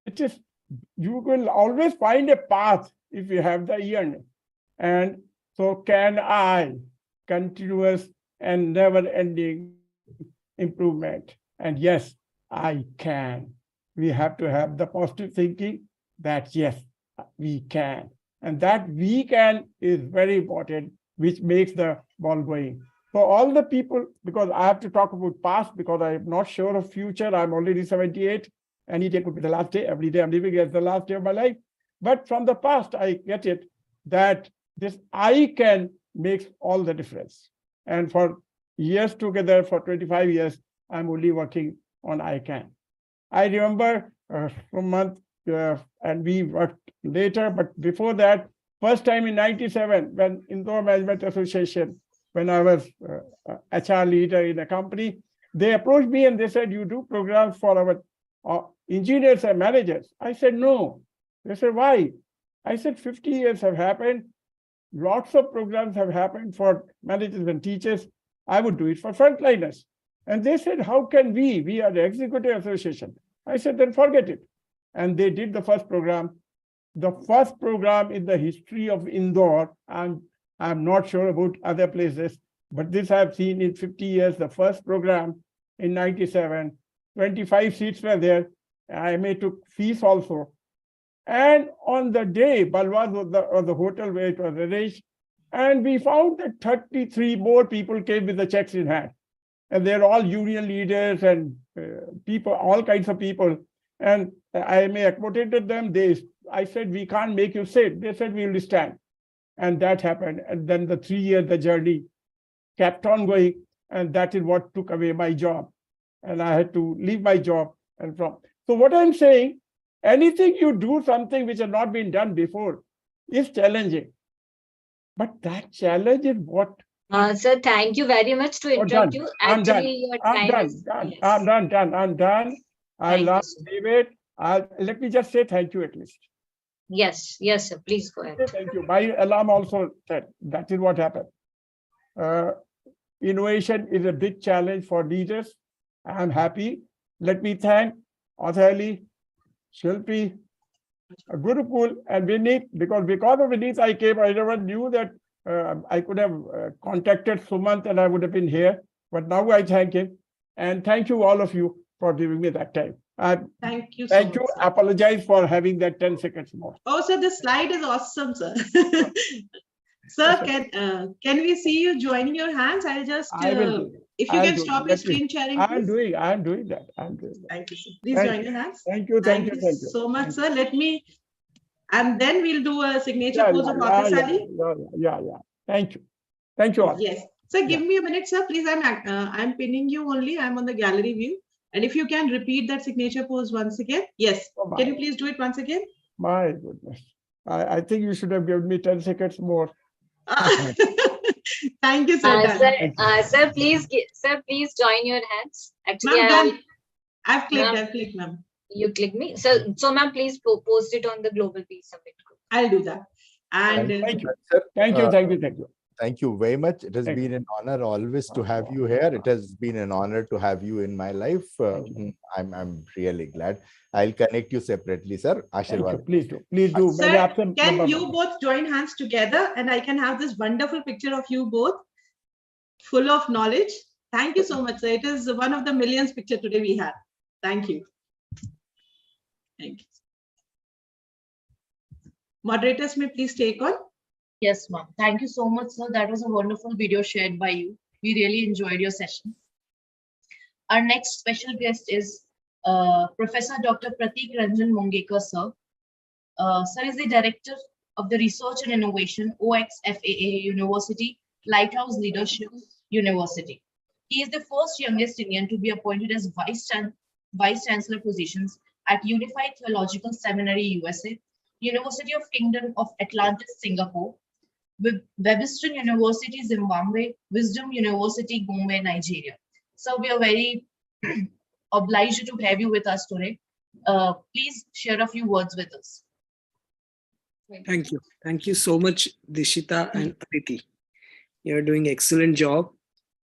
It is, you will always find a path if you have the yearning. And so can I, continuous and never-ending improvement. And yes, I can. We have to have the positive thinking that yes, we can. And that we can is very important, which makes the ball going. So all the people, because I have to talk about past, because I'm not sure of future. I'm already 78. Any day could be the last day. Every day I'm living as the last day of my life. But from the past, I get it that this I can makes all the difference. And for years together, for 25 years, I'm only working on I can. I remember a month, and we worked later, but before that, first time in 97, when Indore Management Association, when I was HR leader in a company, they approached me and they said, you do programs for our engineers and managers. I said, no. They said, why? I said, 50 years have happened. Lots of programs have happened for managers and teachers. I would do it for frontliners. And they said, how can we are the executive association. I said, then forget it. And they did the first program. The first program in the history of Indore, I'm not sure about other places, but this I've seen in 50 years, the first program in 97, 25 seats were there. I took fees also. And on the day, Balwaz was the hotel where it was arranged, and we found that 33 more people came with the checks in hand. And they're all union leaders and people, all kinds of people. And I accommodated them. I said, we can't make you sit. They said, we will stand. And that happened. And then the 3 years, the journey kept on going. And that is what took away my job. And I had to leave my job. So what I'm saying, anything you do something which has not been done before is challenging. But that challenge is what? Sir, thank you very much to interrupt you. Actually, your time is done. I'm done. I love David. Let me just say thank you at least. Yes, sir. Please go ahead. Thank you. My alarm also said that is what happened. Innovation is a big challenge for leaders. I'm happy. Let me thank Authali, Shilpi, Gurukul, and Vineet, because of Vineet I came. I never knew that I could have contacted Sumant and I would have been here. But now I thank him. And thank you, all of you, for giving me that time. Thank you. Thank you. Apologize for having that 10 seconds more. Oh, sir, this slide is awesome, sir. Sir, can we see you joining your hands? I'll just, if you can stop your screen sharing, please. I'm doing that. Thank you, sir. Please join your hands. Thank you so much, sir. Let me, and then we'll do a signature pose of Authali. Yeah. Thank you all. Yes. Sir, give me a minute, sir. Please, I'm pinning you only. I'm on the gallery view. And if you can repeat that signature pose once again. Yes. Can you please do it once again? My goodness. I think you should have given me 10 seconds more. Thank you, sir. Sir, please join your hands. Actually, I've clicked, ma'am. You click me. So ma'am, please post it on the Global Peace Summit group. I'll do that. And thank you. Sir, Thank you. Thank you very much. It has been an honor always to have you here. It has been an honor to have you in my life. I'm really glad. I'll connect you separately, sir. Ashirwad. Please do. Sir, can you both join hands together and I can have this wonderful picture of you both full of knowledge? Thank you so much, sir. It is one of the millions picture today we have. Thank you. Thank you. Moderators may please take on. Yes, ma'am. Thank you so much, sir. That was a wonderful video shared by you. We really enjoyed your session. Our next special guest is Professor Dr. Pratik Ranjan Mongekar, sir. Sir is the Director of the Research and Innovation, OXFAA University, Lighthouse Leadership University. He is the first youngest Indian to be appointed as Vice Chancellor positions at Unified Theological Seminary, USA, University of Kingdom of Atlantis, Singapore, Webster University, Zimbabwe, Wisdom University, Gombe, Nigeria. So we are very obliged to have you with us today. Please share a few words with us. Thank you. Thank you so much, Dishita and Aditi. You're doing excellent job.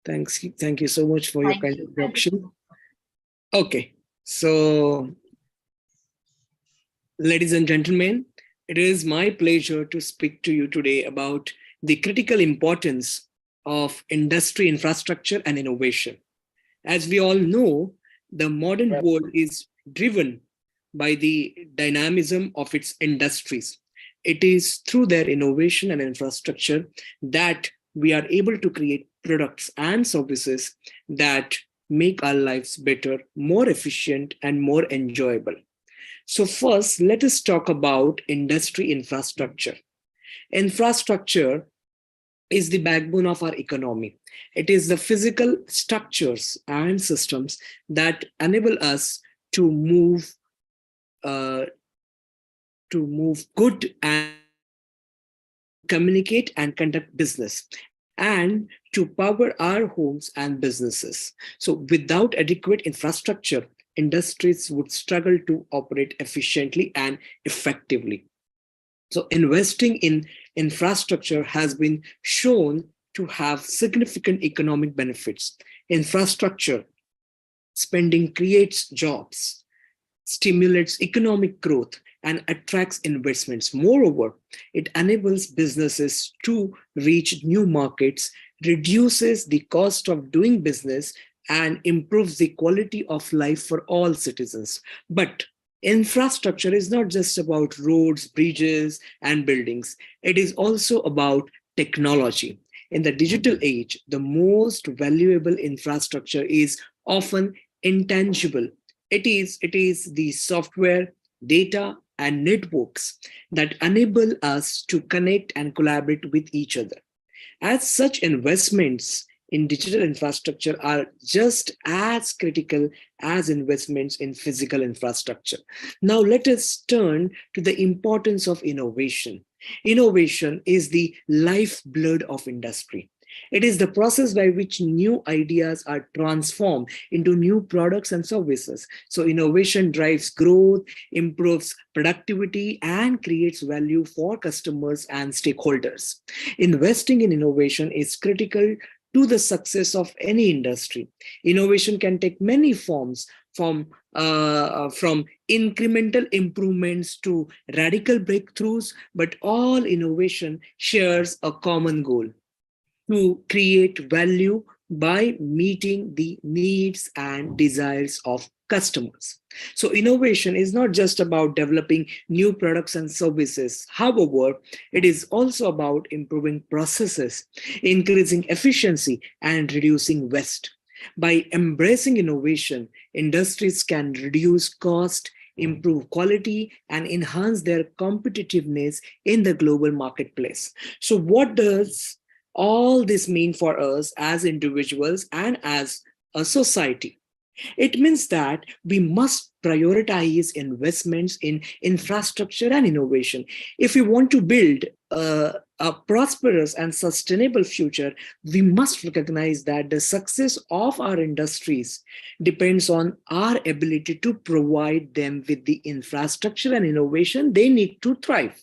Thank you so much for your kind introduction. Okay, so ladies and gentlemen, it is my pleasure to speak to you today about the critical importance of industry infrastructure and innovation. As we all know, the modern world is driven by the dynamism of its industries. It is through their innovation and infrastructure that we are able to create products and services that make our lives better, more efficient, and more enjoyable. So first, let us talk about industry infrastructure. Infrastructure is the backbone of our economy. It is the physical structures and systems that enable us to move good and communicate and conduct business, and to power our homes and businesses. So without adequate infrastructure, industries would struggle to operate efficiently and effectively. So investing in infrastructure has been shown to have significant economic benefits. Infrastructure spending creates jobs, stimulates economic growth, and attracts investments. Moreover, it enables businesses to reach new markets, reduces the cost of doing business, and improves the quality of life for all citizens. But infrastructure is not just about roads, bridges, and buildings. It is also about technology. In the digital age, the most valuable infrastructure is often intangible. It is the software, data, and networks that enable us to connect and collaborate with each other. As such, investments in digital infrastructure are just as critical as investments in physical infrastructure. Now let us turn to the importance of innovation. Innovation is the lifeblood of industry. It is the process by which new ideas are transformed into new products and services. So innovation drives growth, improves productivity, and creates value for customers and stakeholders. Investing in innovation is critical to the success of any industry. Innovation can take many forms, from incremental improvements to radical breakthroughs, but all innovation shares a common goal: to create value by meeting the needs and desires of customers. So innovation is not just about developing new products and services. However, it is also about improving processes, increasing efficiency, and reducing waste. By embracing innovation, industries can reduce cost, improve quality, and enhance their competitiveness in the global marketplace. So what does all this mean for us as individuals and as a society? It means that we must prioritize investments in infrastructure and innovation. If we want to build a a prosperous and sustainable future, we must recognize that the success of our industries depends on our ability to provide them with the infrastructure and innovation they need to thrive.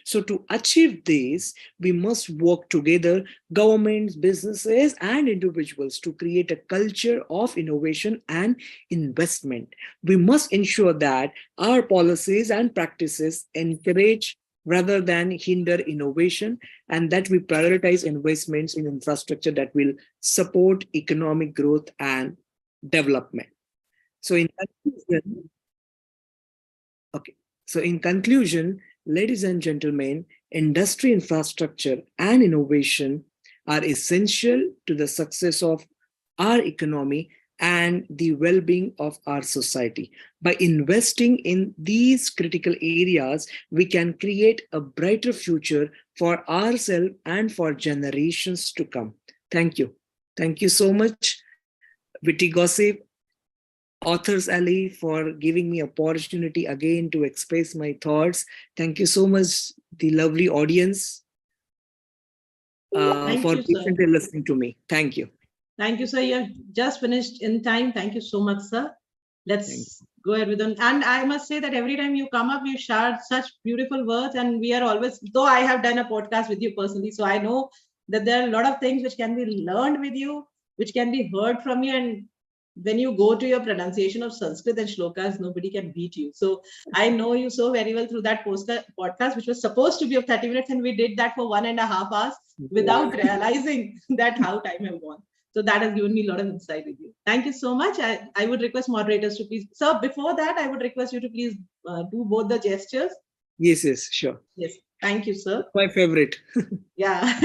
So to achieve this, we must work together, governments, businesses, and individuals, to create a culture of innovation and investment. We must ensure that our policies and practices encourage rather than hinder innovation, and that we prioritize investments in infrastructure that will support economic growth and development. So in conclusion, ladies and gentlemen, industry infrastructure and innovation are essential to the success of our economy and the well-being of our society. By investing in these critical areas, we can create a brighter future for ourselves and for generations to come. Thank you. Thank you so much, Witty Gossip, Authors Alley, for giving me opportunity again to express my thoughts. Thank you so much, the lovely audience, for patiently listening to me. Thank you. Thank you, sir. You're just finished in time. Thank you so much, sir. Let's go ahead with them. And I must say that every time you come up, you share such beautiful words, and we are always, though I have done a podcast with you personally, so I know that there are a lot of things which can be learned with you, which can be heard from you. And when you go to your pronunciation of Sanskrit and shlokas, nobody can beat you. So I know you so very well through that podcast, which was supposed to be of 30 minutes, and we did that for 1.5 hours without realizing that how time have gone. So that has given me a lot of insight with you. Thank you so much. I would request moderators to please, sir, before that, I would request you to please do both the gestures. Yes, sure. Yes, thank you, sir. My favorite. Yeah.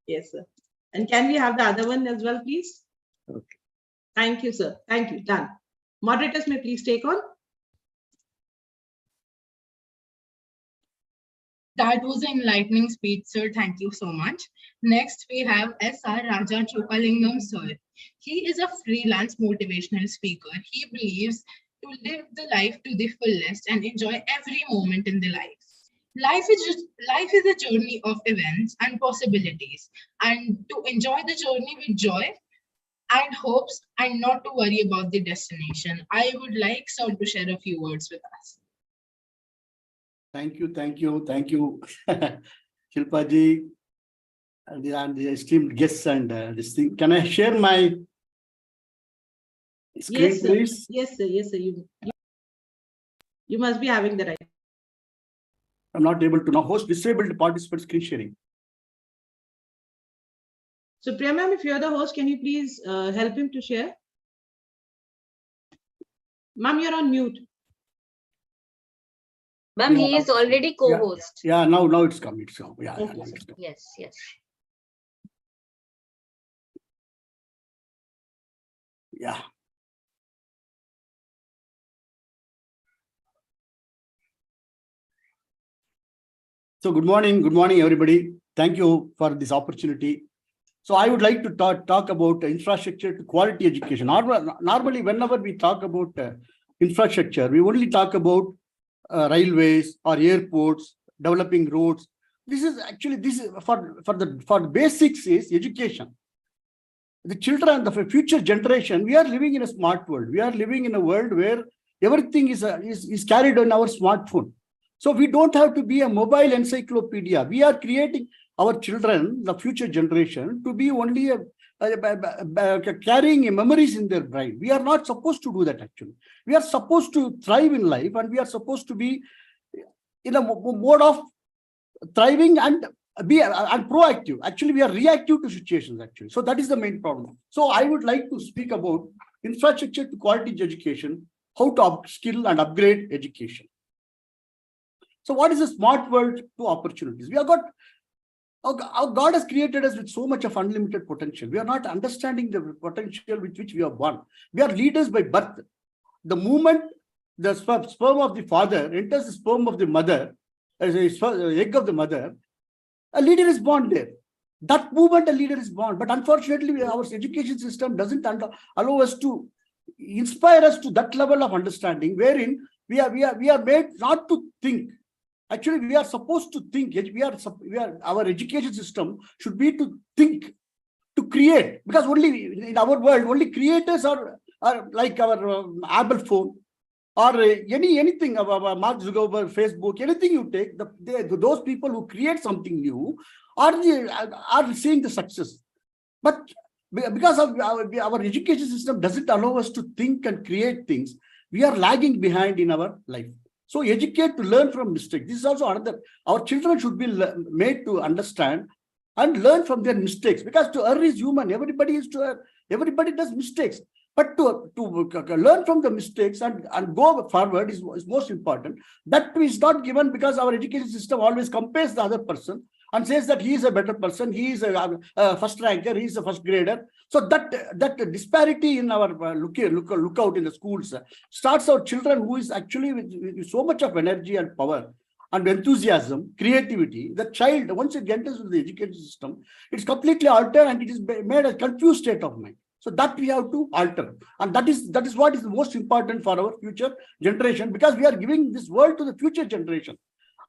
Yes, sir. And can we have the other one as well, please? Okay. Thank you, sir. Thank you. Done. Moderators may please take on. That was an enlightening speech, sir. Thank you so much. Next, we have S.R. Raja Chokalingam, sir. He is a freelance motivational speaker. He believes to live the life to the fullest and enjoy every moment in the life. Life is a journey of events and possibilities, and to enjoy the journey with joy and hopes, and not to worry about the destination. I would like sir to share a few words with us. Thank you, Shilpa ji, and the esteemed guests and this thing. Can I share my screen, yes, sir. please? Yes, sir. Yes, sir. You must be having the right. I'm not able to now host disabled participant screen sharing. So Priya ma'am, if you're the host, can you please help him to share? Ma'am, you're on mute. Ma'am, he is already co-host. Yeah, now it's come. It's come. Yeah, Okay. now it's come. Yes. Yeah. So good morning, everybody. Thank you for this opportunity. So I would like to talk about infrastructure to quality education. Normally, whenever we talk about infrastructure, we only talk about railways or airports, developing roads. This is for the basics is education. The children, the future generation, we are living in a smart world. We are living in a world where everything is carried on our smartphone. So we don't have to be a mobile encyclopedia. We are creating our children, the future generation, to be only carrying memories in their brain. We are not supposed to do that, actually. We are supposed to thrive in life, and we are supposed to be in a mode of thriving and proactive. Actually, we are reactive to situations, actually. So that is the main problem. So I would like to speak about infrastructure to quality education, how to upskill and upgrade education. So what is a smart world to opportunities? We have got, our God has created us with so much of unlimited potential. We are not understanding the potential with which we are born. We are leaders by birth. The moment the sperm of the father enters the sperm of the mother, as an egg of the mother, a leader is born there. That moment, a leader is born. But unfortunately, our education system doesn't allow us to inspire us to that level of understanding, wherein we are made not to think Actually, we are supposed to think. Our education system should be to think, to create, because only in our world, only creators are like our Apple phone or anything of our Mark Zuckerberg, Facebook, anything you take, those people who create something new are seeing the success. But because of our education system doesn't allow us to think and create things, we are lagging behind in our life. So educate to learn from mistakes. This is also another. Our children should be made to understand and learn from their mistakes, because to err is human. Everybody is to err. Everybody does mistakes. But to learn from the mistakes and go forward is most important. That is not given, because our education system always compares the other person and says that he is a better person, he is a first ranker, he is a first grader. So that disparity in our lookout in the schools starts our children who is actually with so much of energy and power and enthusiasm, creativity. The child, once it enters into the education system, it's completely altered and it is made a confused state of mind. So that we have to alter. And that is what is the most important for our future generation, because we are giving this world to the future generation.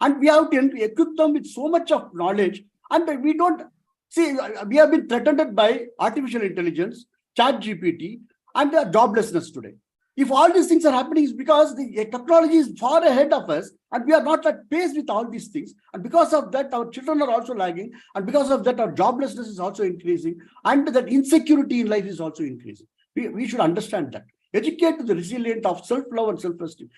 And we have to equip them with so much of knowledge. And we don't see, we have been threatened by artificial intelligence, chat GPT, and joblessness today. If all these things are happening, is because the technology is far ahead of us and we are not at pace with all these things. And because of that, our children are also lagging. And because of that, our joblessness is also increasing. And that insecurity in life is also increasing. We should understand that. Educate to the resilient of self-love and self-esteem.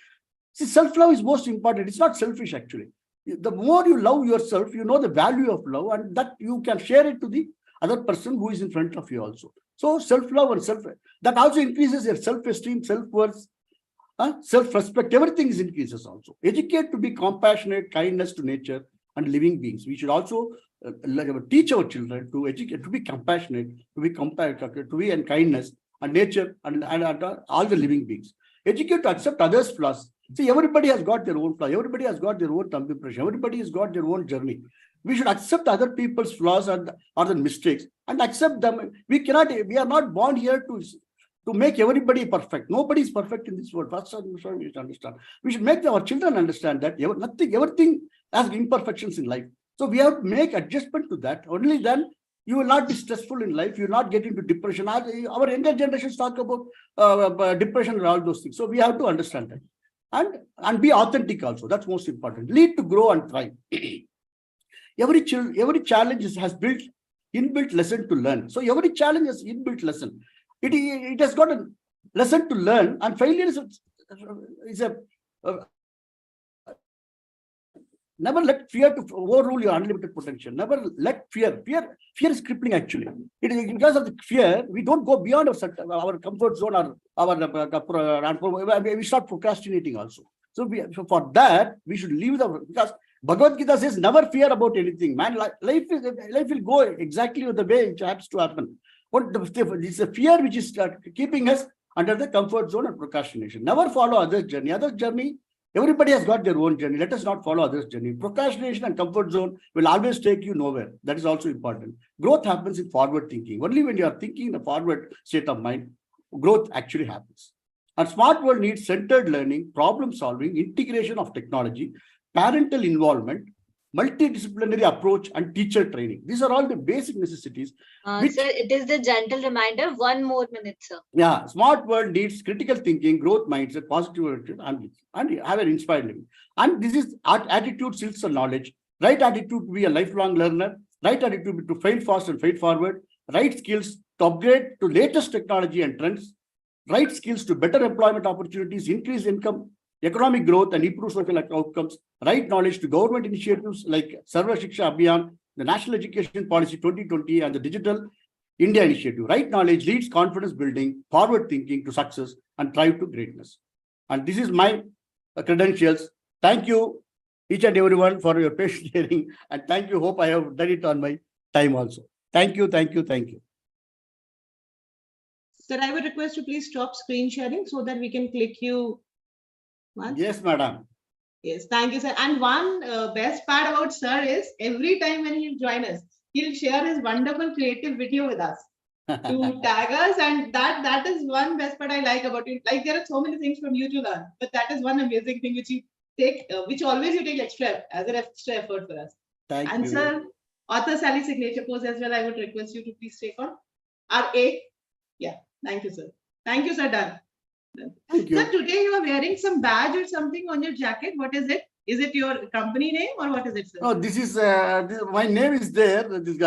See, self-love is most important. It's not selfish, actually. The more you love yourself, you know the value of love, and that you can share it to the other person who is in front of you also. So self-love and that also increases your self-esteem, self-worth, self-respect, everything is increases also. Educate to be compassionate, kindness to nature and living beings. We should also teach our children to educate, to be compassionate, to be in kindness and nature and all the living beings. Educate to accept others' flaws. See, everybody has got their own flaw. Everybody has got their own thumb impression. Everybody has got their own journey. We should accept other people's flaws or the mistakes and accept them. We are not born here to make everybody perfect. Nobody is perfect in this world. First, we should understand. We should make our children understand that everything has imperfections in life. So we have to make adjustment to that. Only then you will not be stressful in life. You will not get into depression. Our younger generations talk about depression and all those things. So we have to understand that. And be authentic also. That's most important. Lead to grow and thrive. Every challenge has inbuilt lesson to learn. So every challenge has inbuilt lesson. It has got a lesson to learn, and failure is a never let fear to overrule your unlimited potential. Never let fear is crippling actually. It is because of the fear, we don't go beyond our comfort zone or we start procrastinating also. So for that, we should leave because Bhagavad Gita says, never fear about anything. Man, life will go exactly the way it has to happen. It's a fear which is keeping us under the comfort zone and procrastination. Never follow others' journey. Others' journey, everybody has got their own journey. Let us not follow others' journey. Procrastination and comfort zone will always take you nowhere. That is also important. Growth happens in forward thinking. Only when you are thinking in a forward state of mind, growth actually happens. A smart world needs centered learning, problem solving, integration of technology, parental involvement, multidisciplinary approach, and teacher training. These are all the basic necessities. Sir, it is the gentle reminder. 1 more minute, sir. Yeah, smart world needs critical thinking, growth mindset, positive attitude, and have an inspired living. And this is attitude, skills, and knowledge. Right attitude to be a lifelong learner. Right attitude to fail fast and fail forward. Right skills to upgrade to latest technology and trends. Right skills to better employment opportunities, increase income, economic growth, and improve social outcomes. Right knowledge to government initiatives like Sarva Shiksha Abhiyan, the National Education Policy 2020, and the Digital India Initiative. Right knowledge leads confidence building, forward thinking to success, and drive to greatness. And this is my credentials. Thank you, each and everyone, for your patient hearing. And thank you. Hope I have done it on my time also. Thank you, thank you, thank you. Sir, I would request you please stop screen sharing so that we can click you. Once. Yes, madam. Yes, thank you, sir. And one best part about sir is every time when he'll join us, he'll share his wonderful creative video with us to tag us, and that is one best part I like about it. Like there are so many things from you to learn, but that is one amazing thing which he take, which always you take extra as an extra effort for us. Thank And you. sir, author Sally signature pose as well. I would request you to please take on. R8. Yeah. Thank you, sir. Thank you, sir. Done. Thank you. Sir, today you are wearing some badge or something on your jacket. What is it? Is it your company name or what is it, sir? No, this is my name is there. This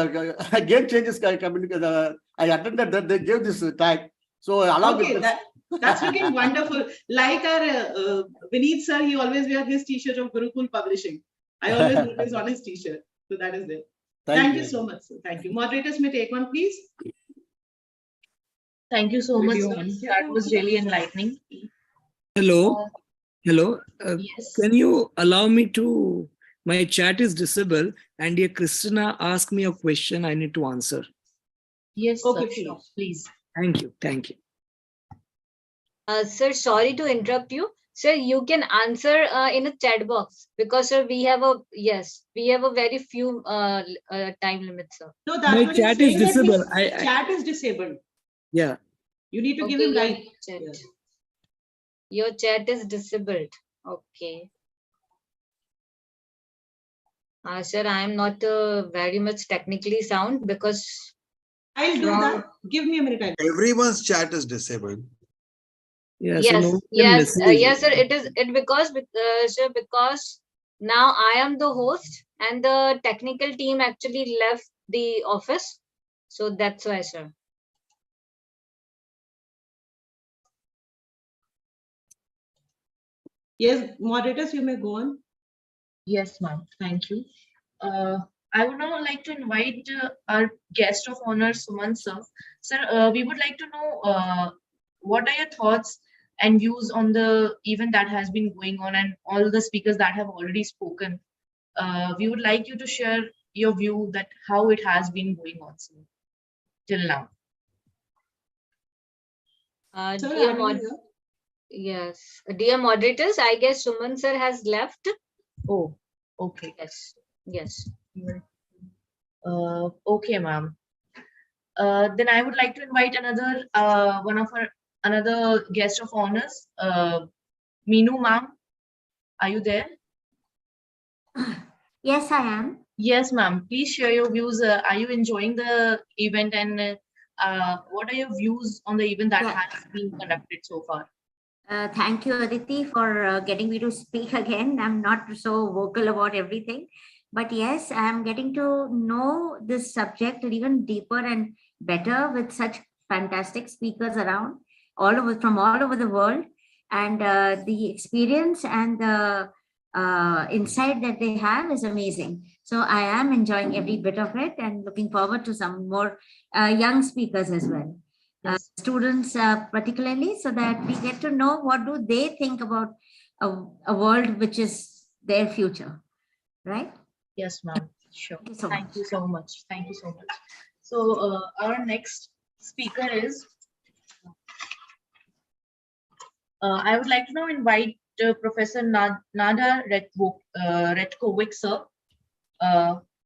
game changes coming because I attended that they gave this tag. So along Okay, with this, that's looking wonderful. Like our Vineet sir, he always wears his t-shirt of Gurukul Publishing. I always notice on his t-shirt. So that is there. Thank you so much, sir. Thank you. Moderators may take one, please. Thank you so much, sir. That was really enlightening. Hello. Hello. Yes. Can you allow me to? My chat is disabled, and dear Christina asked me a question I need to answer. Yes, Okay, sir. Sure. Please. Thank you. Thank you. Sir, sorry to interrupt you. Sir, you can answer in a chat box because sir, we have a very few time limits, sir. No, My that's what chat he's is saying, that disabled. his chat is disabled. Yeah. You need to give Okay, him your right. chat. Yes. Your chat is disabled. Okay. Sir, I am not very much technically sound because I'll do that. Give me a minute. Everyone's chat is disabled. Yeah. Yes, So no one can yes, message. yes, sir. It because sir, because now I am the host and the technical team actually left the office, so that's why, sir. Yes, moderators, you may go on. Yes, ma'am. Thank you. I would now like to invite our guest of honor, Suman sir. Sir, we would like to know what are your thoughts and views on the event that has been going on and all the speakers that have already spoken. We would like you to share your view that how it has been going on, sir, till now. Sir, Dear are you here? yes, dear moderators, I guess Suman sir has left. Oh, okay. Yes, yes. Okay, ma'am. Then I would like to invite another another guest of honors, Meenu ma'am. Are you there? Yes, I am. Yes, ma'am. Please share your views. Are you enjoying the event and what are your views on the event that has been conducted so far? Thank you, Aditi, for getting me to speak again. I'm not so vocal about everything, but yes, I'm getting to know this subject even deeper and better with such fantastic speakers around from all over the world, and the experience and the insight that they have is amazing. So I am enjoying every bit of it and looking forward to some more young speakers as well. Students particularly, so that we get to know what do they think about a world which is their future, right? Yes, ma'am. Sure. Thank you so much. Thank you so much. So our next speaker is, I would like to now invite Professor Nada Retkovic, sir.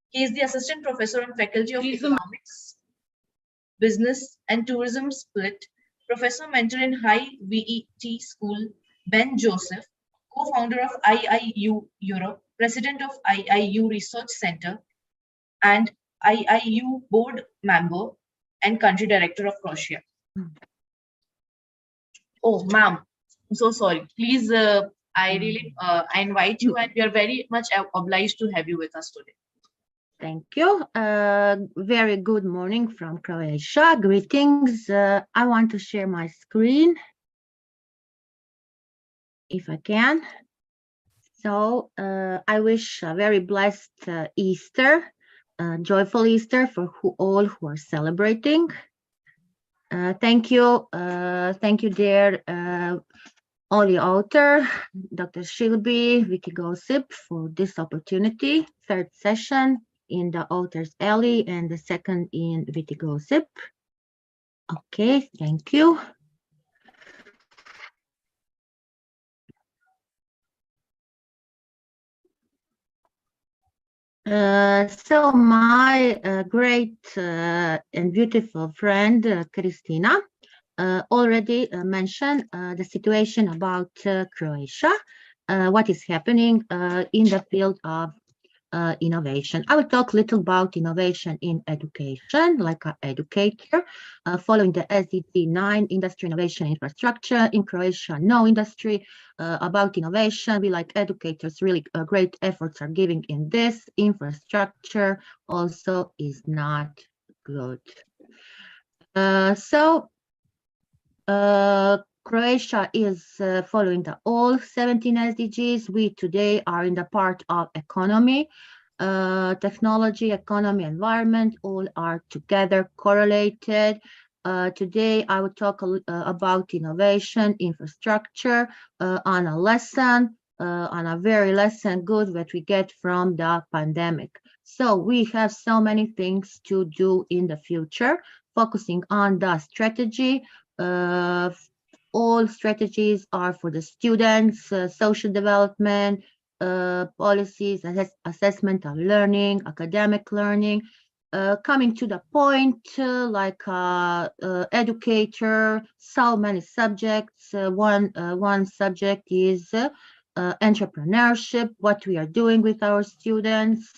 He is the Assistant Professor and Faculty of Economics, Business and Tourism Split, Professor Mentor in High VET School, Ben Joseph, co-founder of IIU Europe, President of IIU Research Center, and IIU Board Member and Country Director of Croatia. Oh, ma'am, I'm so sorry. Please, I invite you and we are very much obliged to have you with us today. Thank you. Very good morning from Croatia. Greetings. I want to share my screen, if I can. So I wish a very blessed Easter, joyful Easter for all who are celebrating. Thank you, dear Oli author, Dr. Shilby, Witty Gossip, for this opportunity. Third session in the Author's Alley and the second in Witty Gossip. Okay, thank you. So my great and beautiful friend, Christina, already mentioned the situation about Croatia. what is happening in the field of innovation. I will talk a little about innovation in education, like an educator, following the SDG 9, industry innovation infrastructure. In Croatia, no industry about innovation. We, like educators, really great efforts are giving in this. Infrastructure also is not good. Croatia is following the all 17 SDGs. We today are in the part of economy, technology, economy, environment, all are together correlated. Today, I will talk about innovation, infrastructure on a lesson, on a very lesson good that we get from the pandemic. So we have so many things to do in the future, focusing on the strategy. All strategies are for the students, social development, policies, assessment of learning, academic learning, coming to the point, like educator, so many subjects. One subject is entrepreneurship, what we are doing with our students.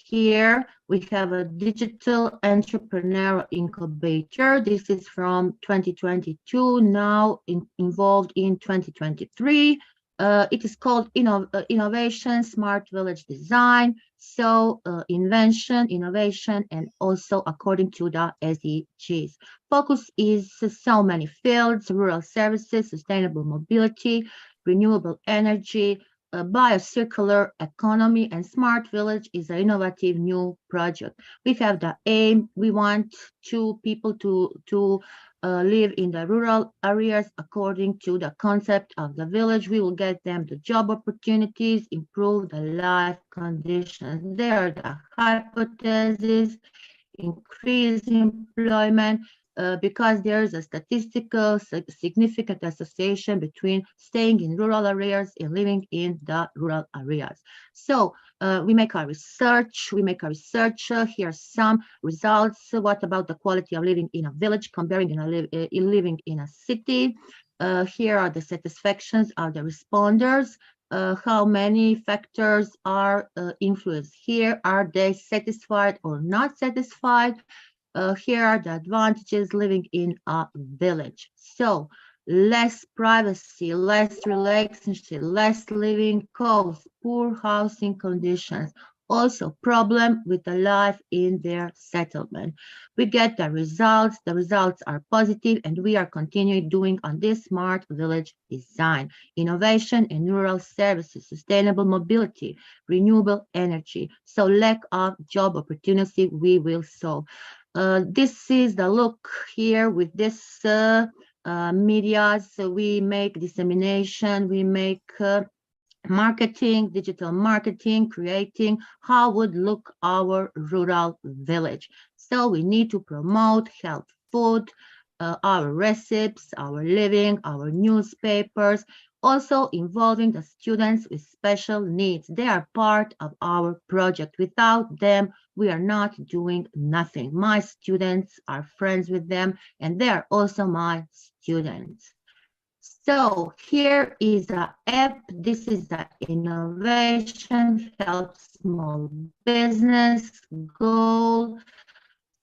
Here we have a digital entrepreneur incubator. This is from 2022, now involved in 2023. It is called Innovation, Smart Village Design. So invention, innovation, and also according to the SDGs. Focus is so many fields: rural services, sustainable mobility, renewable energy, biocircular economy, and smart village is an innovative new project. We have the aim, we want people to live in the rural areas according to the concept of the village. We will get them the job opportunities, improve the life conditions. They are the hypotheses, increase employment, because there is a statistical significant association between staying in rural areas and living in the rural areas. So we make our research. Here are some results. What about the quality of living in a village comparing in living in a city? Here are the satisfactions of the responders. How many factors are influenced here? Are they satisfied or not satisfied? Here are the advantages living in a village. So less privacy, less relationship, less living costs, poor housing conditions, also problem with the life in their settlement. We get the results are positive, and we are continuing doing on this smart village design, innovation in rural services, sustainable mobility, renewable energy. So lack of job opportunity we will solve. This is the look here with this media. So we make dissemination, we make marketing, digital marketing, creating how would look our rural village. So we need to promote health food, our recipes, our living, our newspapers, also involving the students with special needs. They are part of our project. Without them, we are not doing nothing. My students are friends with them, and they are also my students. So here is an app. This is the innovation, help small business goal.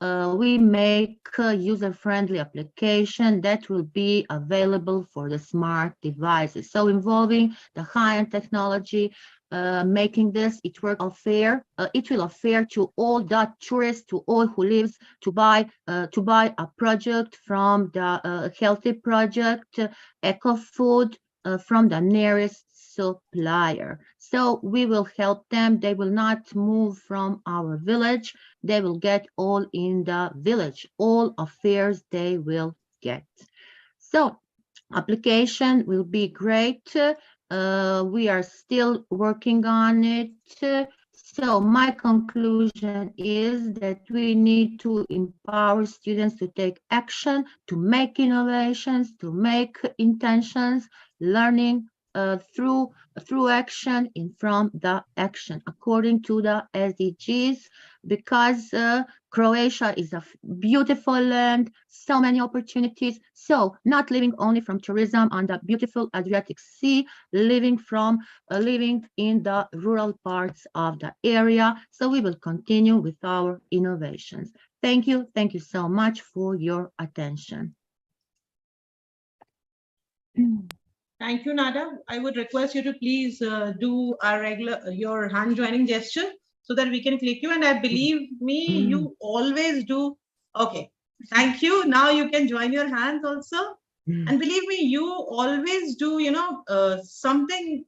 We make a user-friendly application that will be available for the smart devices. So involving the high-end technology, making this, it will offer to all the tourists, to all who lives to buy a project from the healthy project, eco food from the nearest supplier. So we will help them. They will not move from our village. They will get all in the village. All affairs they will get. So application will be great. We are still working on it. So my conclusion is that we need to empower students to take action, to make innovations, to make intentions, learning, through action in from the action according to the SDGs, because Croatia is a beautiful land, so many opportunities. So not living only from tourism on the beautiful Adriatic Sea, living in the rural parts of the area. So we will continue with our innovations. Thank you so much for your attention. Thank you, Nada. I would request you to please do our your hand joining gesture so that we can click you. And I believe me, you always do. Okay. Thank you. Now you can join your hands also. And believe me, you always do, something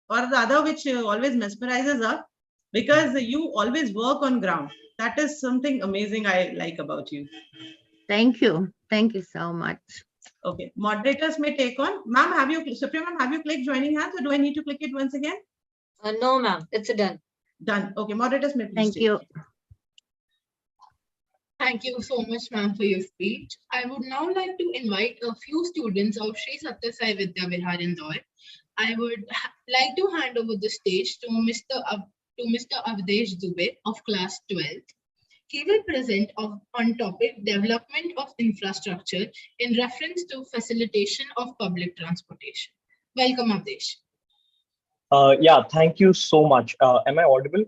or the other which always mesmerizes us, because you always work on ground. That is something amazing I like about you. Thank you. Thank you so much. Okay, moderators may take on. Ma'am, Supriya ma'am, have you clicked joining hands, or do I need to click it once again? No, ma'am, it's done. Done. Okay, moderators may please. Thank you. Thank you so much, ma'am, for your speech. I would now like to invite a few students of Sri Satya Sai Vidya Vihar Indore. I would like to hand over the stage to Mr. Avdesh Dubey of class 12th. He will present on topic development of infrastructure in reference to facilitation of public transportation. Welcome, Avdesh. Yeah, thank you so much. Am I audible?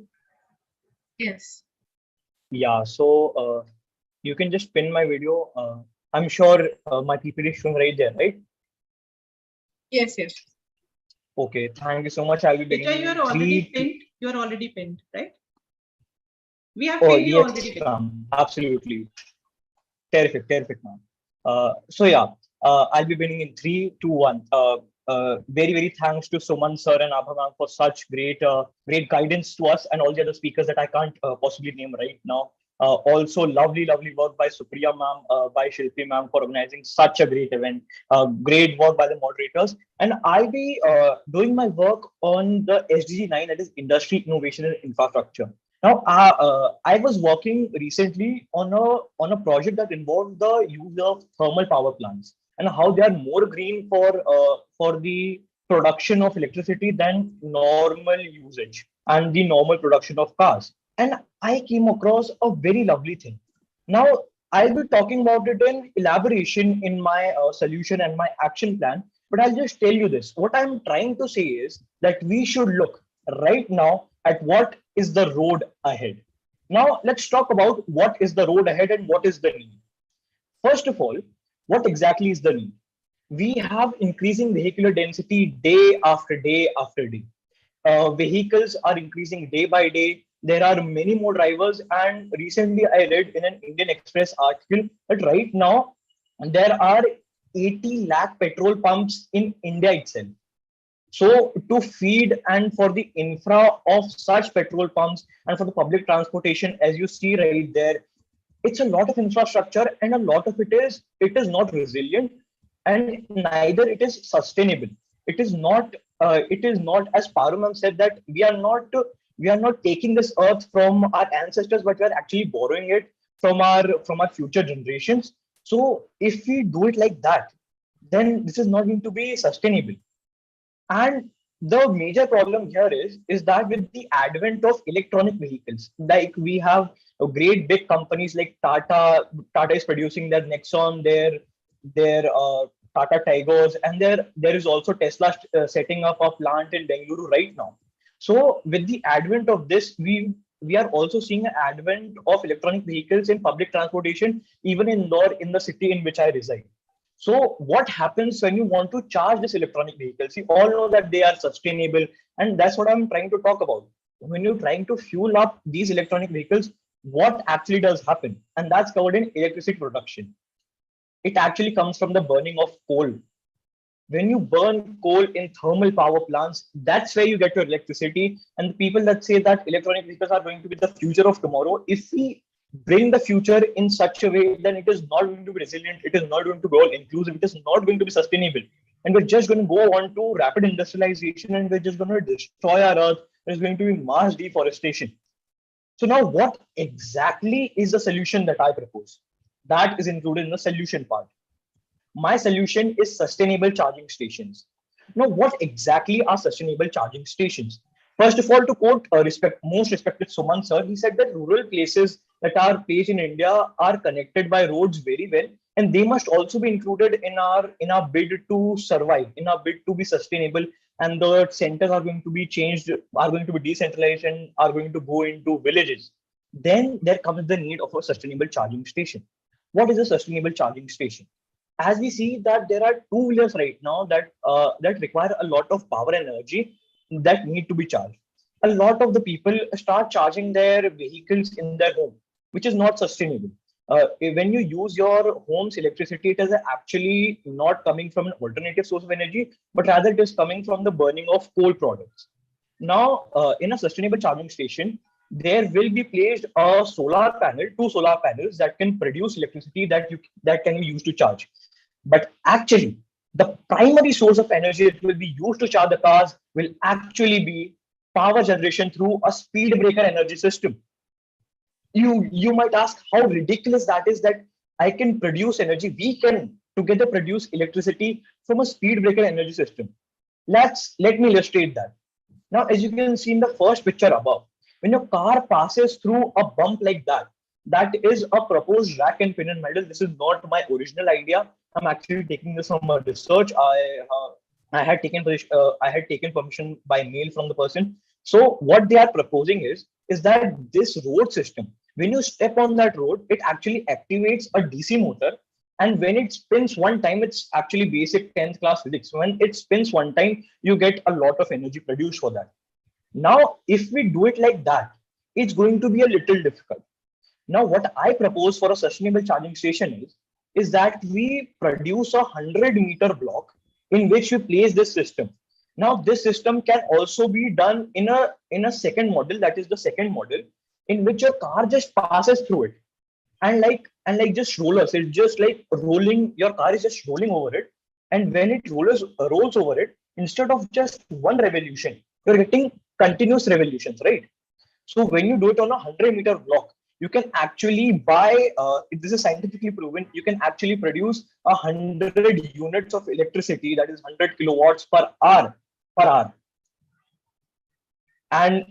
Yes. Yeah, so you can just pin my video. I'm sure my PPT is showing right there, right? Yes, yes. Okay, thank you so much. I'll be beginning. You're already pinned. You're already pinned, right? We have Oh, pinned you yes, already. ma'am. Absolutely. Terrific, ma'am. So yeah, I'll be beginning in 3, 2, 1. Very, very thanks to Suman sir and Abha ma'am for such great guidance to us and all the other speakers that I can't possibly name right now. Also, lovely work by Supriya ma'am, by Shilpi ma'am for organizing such a great event. Great work by the moderators. And I'll be doing my work on the SDG 9, that is Industry, Innovation and Infrastructure. Now, I was working recently on a project that involved the use of thermal power plants and how they are more green for the production of electricity than normal usage and the normal production of cars. And I came across a very lovely thing. Now, I'll be talking about it in elaboration in my solution and my action plan, but I'll just tell you this. What I'm trying to say is that we should look right now at what is the road ahead. Now, let's talk about what is the road ahead and what is the need. First of all, what exactly is the need? We have increasing vehicular density day after day after day. Vehicles are increasing day by day. There are many more drivers, and recently I read in an Indian Express article that right now there are 80 lakh petrol pumps in India itself. So to feed and for the infra of such petrol pumps and for the public transportation, as you see right there, it's a lot of infrastructure, and a lot of it is not resilient, and neither it is sustainable. It is not as Paramam said, that we are not taking this earth from our ancestors, but we are actually borrowing it from our future generations. So if we do it like that, then this is not going to be sustainable. And the major problem here is that with the advent of electronic vehicles, like we have great big companies like Tata is producing their Nexon, their Tata Tigers, and there is also Tesla setting up a plant in Bengaluru right now. So with the advent of this, we are also seeing an advent of electronic vehicles in public transportation, even in the city in which I reside. So what happens when you want to charge this electronic vehicles? You all know that they are sustainable, and that's what I'm trying to talk about. When you're trying to fuel up these electronic vehicles, what actually does happen? And that's covered in electricity production. It actually comes from the burning of coal. When you burn coal in thermal power plants, that's where you get your electricity. And the people that say that electronic vehicles are going to be the future of tomorrow, if we bring the future in such a way, then it is not going to be resilient, it is not going to be all inclusive, it is not going to be sustainable. And we're just going to go on to rapid industrialization, and we're just going to destroy our earth. There's going to be mass deforestation. So now what exactly is the solution that I propose? That is included in the solution part. My solution is sustainable charging stations. Now, what exactly are sustainable charging stations? First of all, to quote most respected Suman sir, he said that rural places that are placed in India are connected by roads very well, and they must also be included in our bid to survive, in our bid to be sustainable. And the centers are going to be changed, are going to be decentralized, and are going to go into villages. Then there comes the need of a sustainable charging station. What is a sustainable charging station? As we see that there are two-wheelers right now that require a lot of power and energy that need to be charged. A lot of the people start charging their vehicles in their home, which is not sustainable. When you use your home's electricity, it is actually not coming from an alternative source of energy, but rather it is coming from the burning of coal products. Now, in a sustainable charging station, there will be placed a solar panel, two solar panels that can produce electricity that can be used to charge. But actually, the primary source of energy that will be used to charge the cars will actually be power generation through a speed breaker energy system. You might ask how ridiculous that is, that I can produce energy, we can together produce electricity from a speed breaker energy system. Let me illustrate that. Now, as you can see in the first picture above, when your car passes through a bump like that, that is a proposed rack and pinion model. This is not my original idea. I'm actually taking this from a research. I had taken permission by mail from the person. So what they are proposing is that this road system, when you step on that road, it actually activates a DC motor. And when it spins one time, it's actually basic 10th class physics. When it spins one time, you get a lot of energy produced for that. Now, if we do it like that, it's going to be a little difficult. Now, what I propose for a sustainable charging station is that we produce a 100-meter block in which we place this system. Now, this system can also be done in a second model, that is the second model, in which your car just passes through it. And like just rollers, it's just like rolling, your car is just rolling over it. And when it rolls over it, instead of just one revolution, you're getting continuous revolutions, right? So when you do it on a 100-meter block, you can actually buy, this is scientifically proven, you can actually produce 100 units of electricity, that is 100 kilowatts per hour. And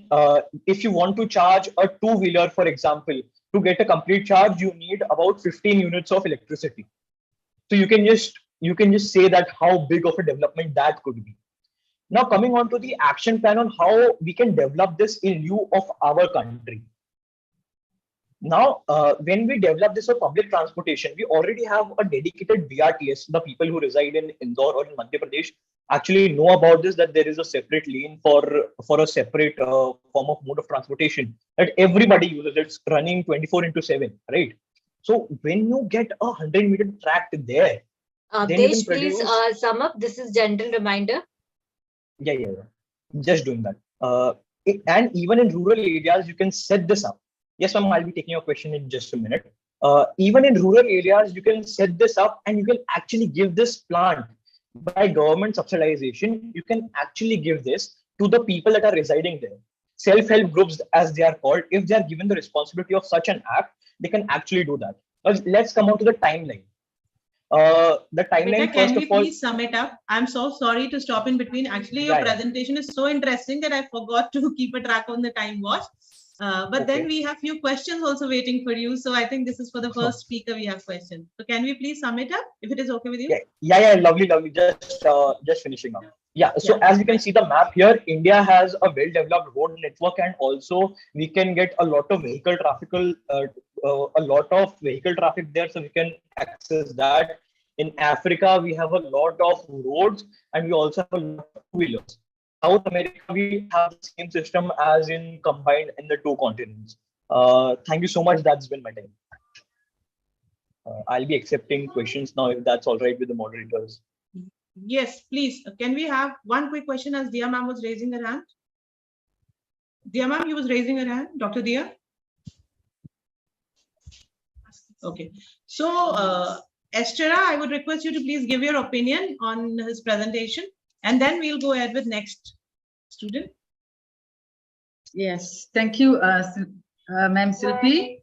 if you want to charge a two-wheeler, for example, to get a complete charge, you need about 15 units of electricity. So you can just say that how big of a development that could be. Now, coming on to the action plan on how we can develop this in lieu of our country. Now, when we develop this for public transportation, we already have a dedicated BRTS. The people who reside in Indore or in Madhya Pradesh actually know about this, that there is a separate lane for a separate form of mode of transportation that everybody uses. It's running 24/7, right? So when you get a 100-meter track there, then you can Desh, produce... please sum up. This is gentle reminder. Yeah. Just doing that. And even in rural areas, you can set this up. Yes, ma'am, I'll be taking your question in just a minute. Even in rural areas, you can set this up and you can actually give this plant by government subsidization. You can actually give this to the people that are residing there. Self-help groups, as they are called, if they are given the responsibility of such an act, they can actually do that. Let's come on to the timeline. The timeline, Can first we of all, please sum it up? I'm so sorry to stop in between. Actually, your presentation is so interesting that I forgot to keep a track on the time watch. But then we have few questions also waiting for you. So I think this is for the first speaker. We have questions. So can we please sum it up if it is okay with you? Yeah, lovely. Just finishing up. Yeah. So as you can see the map here, India has a well-developed road network, and also we can get a lot of vehicle traffic there, so we can access that. In Africa, we have a lot of roads, and we also have a lot of two-wheelers. South America, we have the same system as in combined in the two continents. Thank you so much. That's been my time. I'll be accepting questions now if that's all right with the moderators. Yes, please. Can we have one quick question as Dia ma'am was raising her hand? Dia ma'am, you was raising her hand. Dr. Dia? Okay. So, Estera, I would request you to please give your opinion on his presentation, and then we'll go ahead with next student. Yes, thank you, Ma'am Silpi.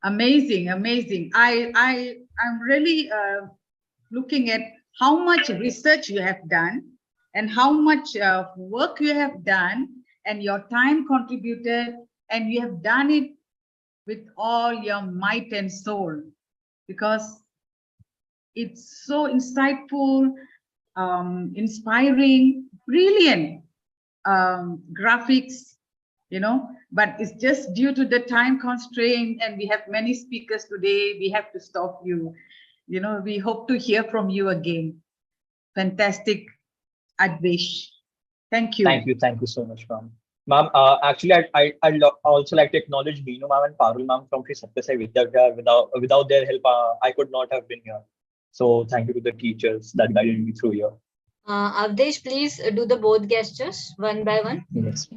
Amazing. I'm really looking at how much research you have done and how much work you have done and your time contributed, and you have done it with all your might and soul, because it's so insightful, inspiring, brilliant graphics, but it's just due to the time constraint, and we have many speakers today, we have to stop you. We hope to hear from you again. Fantastic, Advish. Thank you. Thank you so much, ma'am. Ma'am, actually, I'd also like to acknowledge Beenu ma'am and Parul ma'am from Sri Satya Sai Vidya Vihar. Without their help, I could not have been here. So thank you to the teachers that guided me through here. Avdesh, please do the both gestures one by one. Yes.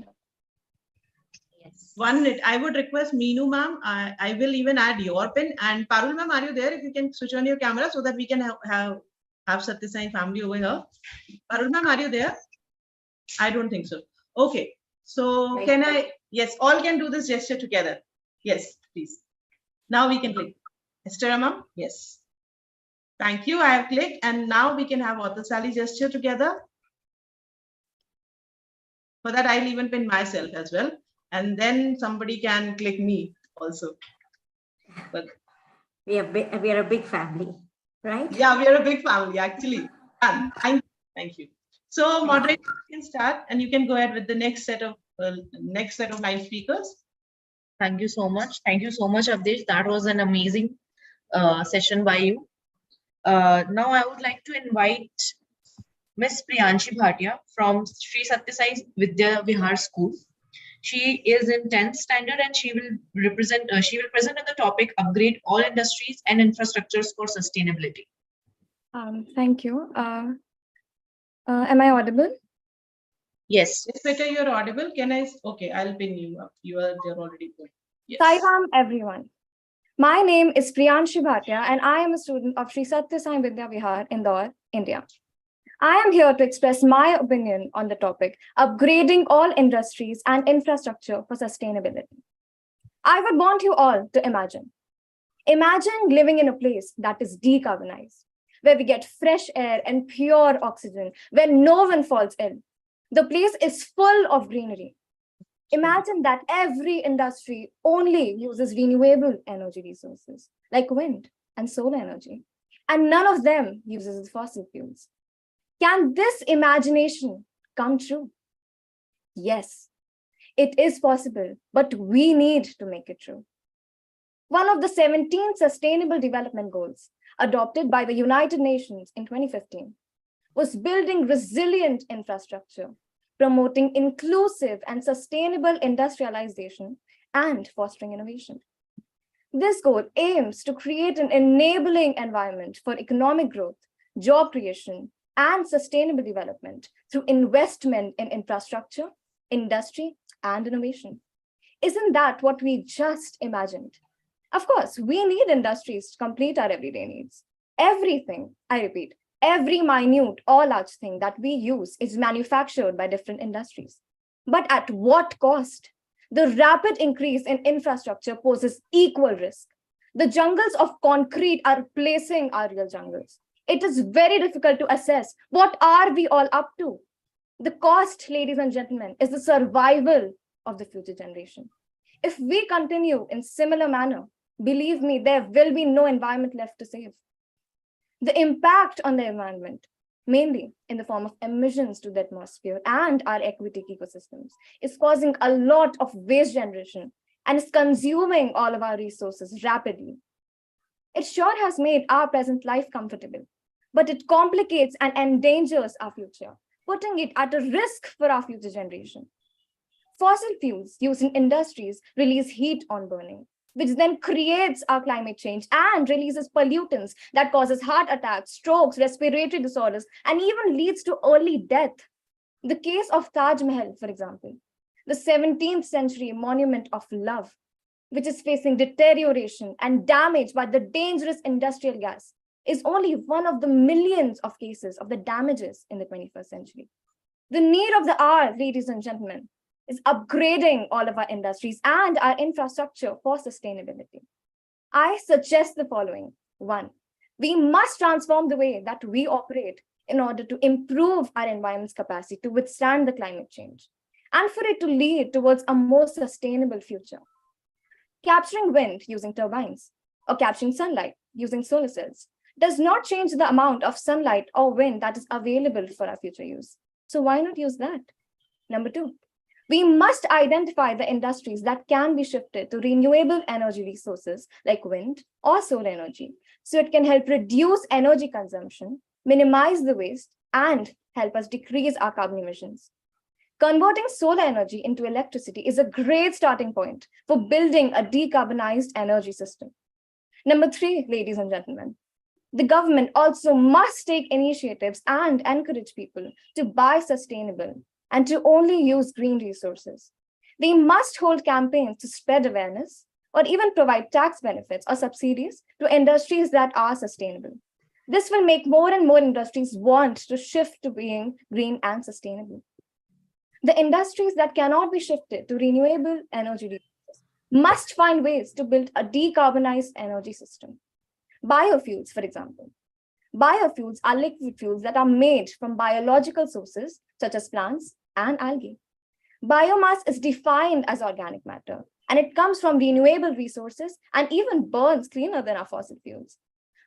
1 minute. I would request Meenu ma'am. I will even add your pin. And Parul ma'am, are you there? If you can switch on your camera so that we can have Satya Sai family over here. Parul ma'am, are you there? I don't think so. Okay. So can I? Yes, all can do this gesture together. Yes, please. Now we can click. Esther ma'am, yes. Thank you. I have clicked, and now we can have Author Sally gesture together. For that, I'll even pin myself as well. And then somebody can click me also. But we are a big family, right? Yeah, we are a big family, actually. Thank you. So moderator, you can start, and you can go ahead with the next set of 9 speakers. Thank you so much. Thank you so much, Avdesh. That was an amazing session by you. Now I would like to invite Miss Priyanshi Bhatia from Sri Satya Sai Vidya Vihar School. She is in 10th standard, and she will present on the topic upgrade all industries and infrastructures for sustainability. Thank you. Am I audible? Yes. Yes, better you're audible. Can I? Okay, I'll pin you up. You're already good. Yes. Sairam, everyone. My name is Priyanshi Bhatia, and I am a student of Sri Satya Sai Vidya Vihar, Indore, India. I am here to express my opinion on the topic, upgrading all industries and infrastructure for sustainability. I would want you all to imagine. Imagine living in a place that is decarbonized, where we get fresh air and pure oxygen, where no one falls ill. The place is full of greenery. Imagine that every industry only uses renewable energy resources, like wind and solar energy, and none of them uses fossil fuels. Can this imagination come true? Yes, it is possible, but we need to make it true. One of the 17 Sustainable Development Goals adopted by the United Nations in 2015 was building resilient infrastructure, promoting inclusive and sustainable industrialization, and fostering innovation. This goal aims to create an enabling environment for economic growth, job creation, and sustainable development through investment in infrastructure, industry, and innovation. Isn't that what we just imagined? Of course, we need industries to complete our everyday needs. Everything, I repeat, every minute or large thing that we use is manufactured by different industries. But at what cost? The rapid increase in infrastructure poses equal risk. The jungles of concrete are replacing our real jungles. It is very difficult to assess what are we all up to. The cost, ladies and gentlemen, is the survival of the future generation. If we continue in similar manner, believe me, there will be no environment left to save. The impact on the environment, mainly in the form of emissions to the atmosphere and our aquatic ecosystems, is causing a lot of waste generation and is consuming all of our resources rapidly. It sure has made our present life comfortable, but it complicates and endangers our future, putting it at a risk for our future generation. Fossil fuels used in industries release heat on burning, which then creates our climate change and releases pollutants that causes heart attacks, strokes, respiratory disorders, and even leads to early death. The case of Taj Mahal, for example, the 17th century monument of love, which is facing deterioration and damage by the dangerous industrial gas, is only one of the millions of cases of the damages in the 21st century. The need of the hour, ladies and gentlemen, is upgrading all of our industries and our infrastructure for sustainability. I suggest the following. 1, we must transform the way that we operate in order to improve our environment's capacity to withstand the climate change and for it to lead towards a more sustainable future. Capturing wind using turbines or capturing sunlight using solar cells does not change the amount of sunlight or wind that is available for our future use. So why not use that? Number 2, we must identify the industries that can be shifted to renewable energy resources like wind or solar energy, so it can help reduce energy consumption, minimize the waste, and help us decrease our carbon emissions. Converting solar energy into electricity is a great starting point for building a decarbonized energy system. Number 3, ladies and gentlemen, the government also must take initiatives and encourage people to buy sustainable and to only use green resources. They must hold campaigns to spread awareness or even provide tax benefits or subsidies to industries that are sustainable. This will make more and more industries want to shift to being green and sustainable. The industries that cannot be shifted to renewable energy resources must find ways to build a decarbonized energy system. Biofuels, for example. Biofuels are liquid fuels that are made from biological sources such as plants and algae. Biomass is defined as organic matter, and it comes from renewable resources and even burns cleaner than our fossil fuels.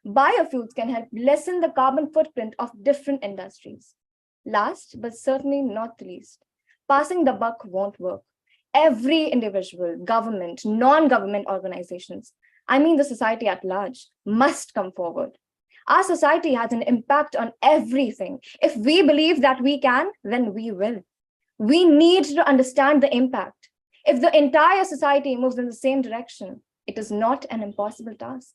Biofuels can help lessen the carbon footprint of different industries. Last, but certainly not the least, passing the buck won't work. Every individual, government, non-government organizations, I mean the society at large, must come forward. Our society has an impact on everything. If we believe that we can, then we will. We need to understand the impact. If the entire society moves in the same direction, it is not an impossible task.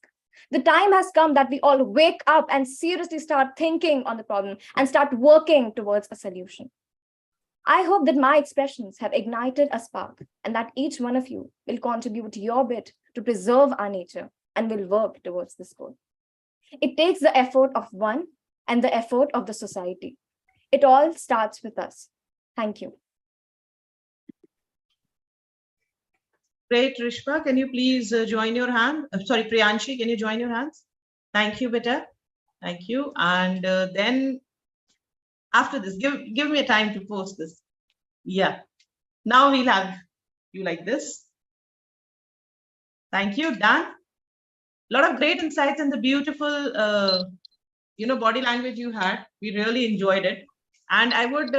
The time has come that we all wake up and seriously start thinking on the problem and start working towards a solution. I hope that my expressions have ignited a spark and that each one of you will contribute your bit to preserve our nature and will work towards this goal. It takes the effort of one and the effort of the society. It all starts with us. Thank you. Great, Rishpa. Can you please join your hand? Sorry, Priyanshi, can you join your hands? Thank you, Beta. Thank you. And then after this, give me a time to post this. Yeah. Now we'll have you like this. Thank you. Done. A lot of great insights and the beautiful, body language you had. We really enjoyed it. And I would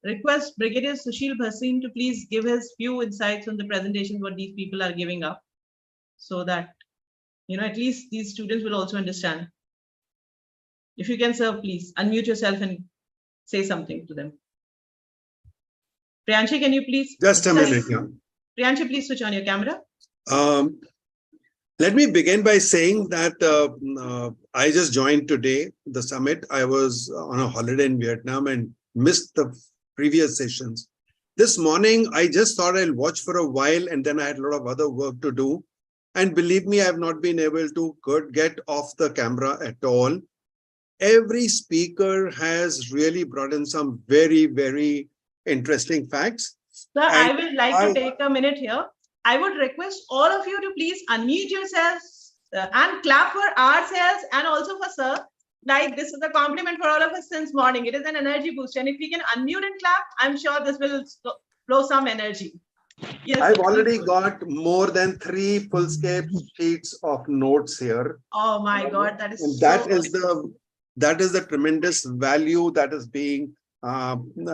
request Brigadier Sushil Bhasin to please give his few insights on the presentation, what these people are giving up, so that, at least these students will also understand. If you can, sir, please unmute yourself and say something to them. Priyanshi, can you please? Just a minute, yeah. Priyanshi, please switch on your camera. Let me begin by saying that I just joined today the summit. I was on a holiday in Vietnam and missed the previous sessions. This morning, I just thought I'll watch for a while, and then I had a lot of other work to do. And believe me, I have not been able to get off the camera at all. Every speaker has really brought in some very, very interesting facts. Sir, I would like to take a minute here. I would request all of you to please unmute yourselves and clap for ourselves and also for sir. Like, this is a compliment for all of us since morning. It is an energy boost. And if we can unmute and clap, I'm sure this will flow some energy. Yes, I've already got more than 3 full-scale sheets of notes here. Oh my God, that is and so that is the tremendous value that is being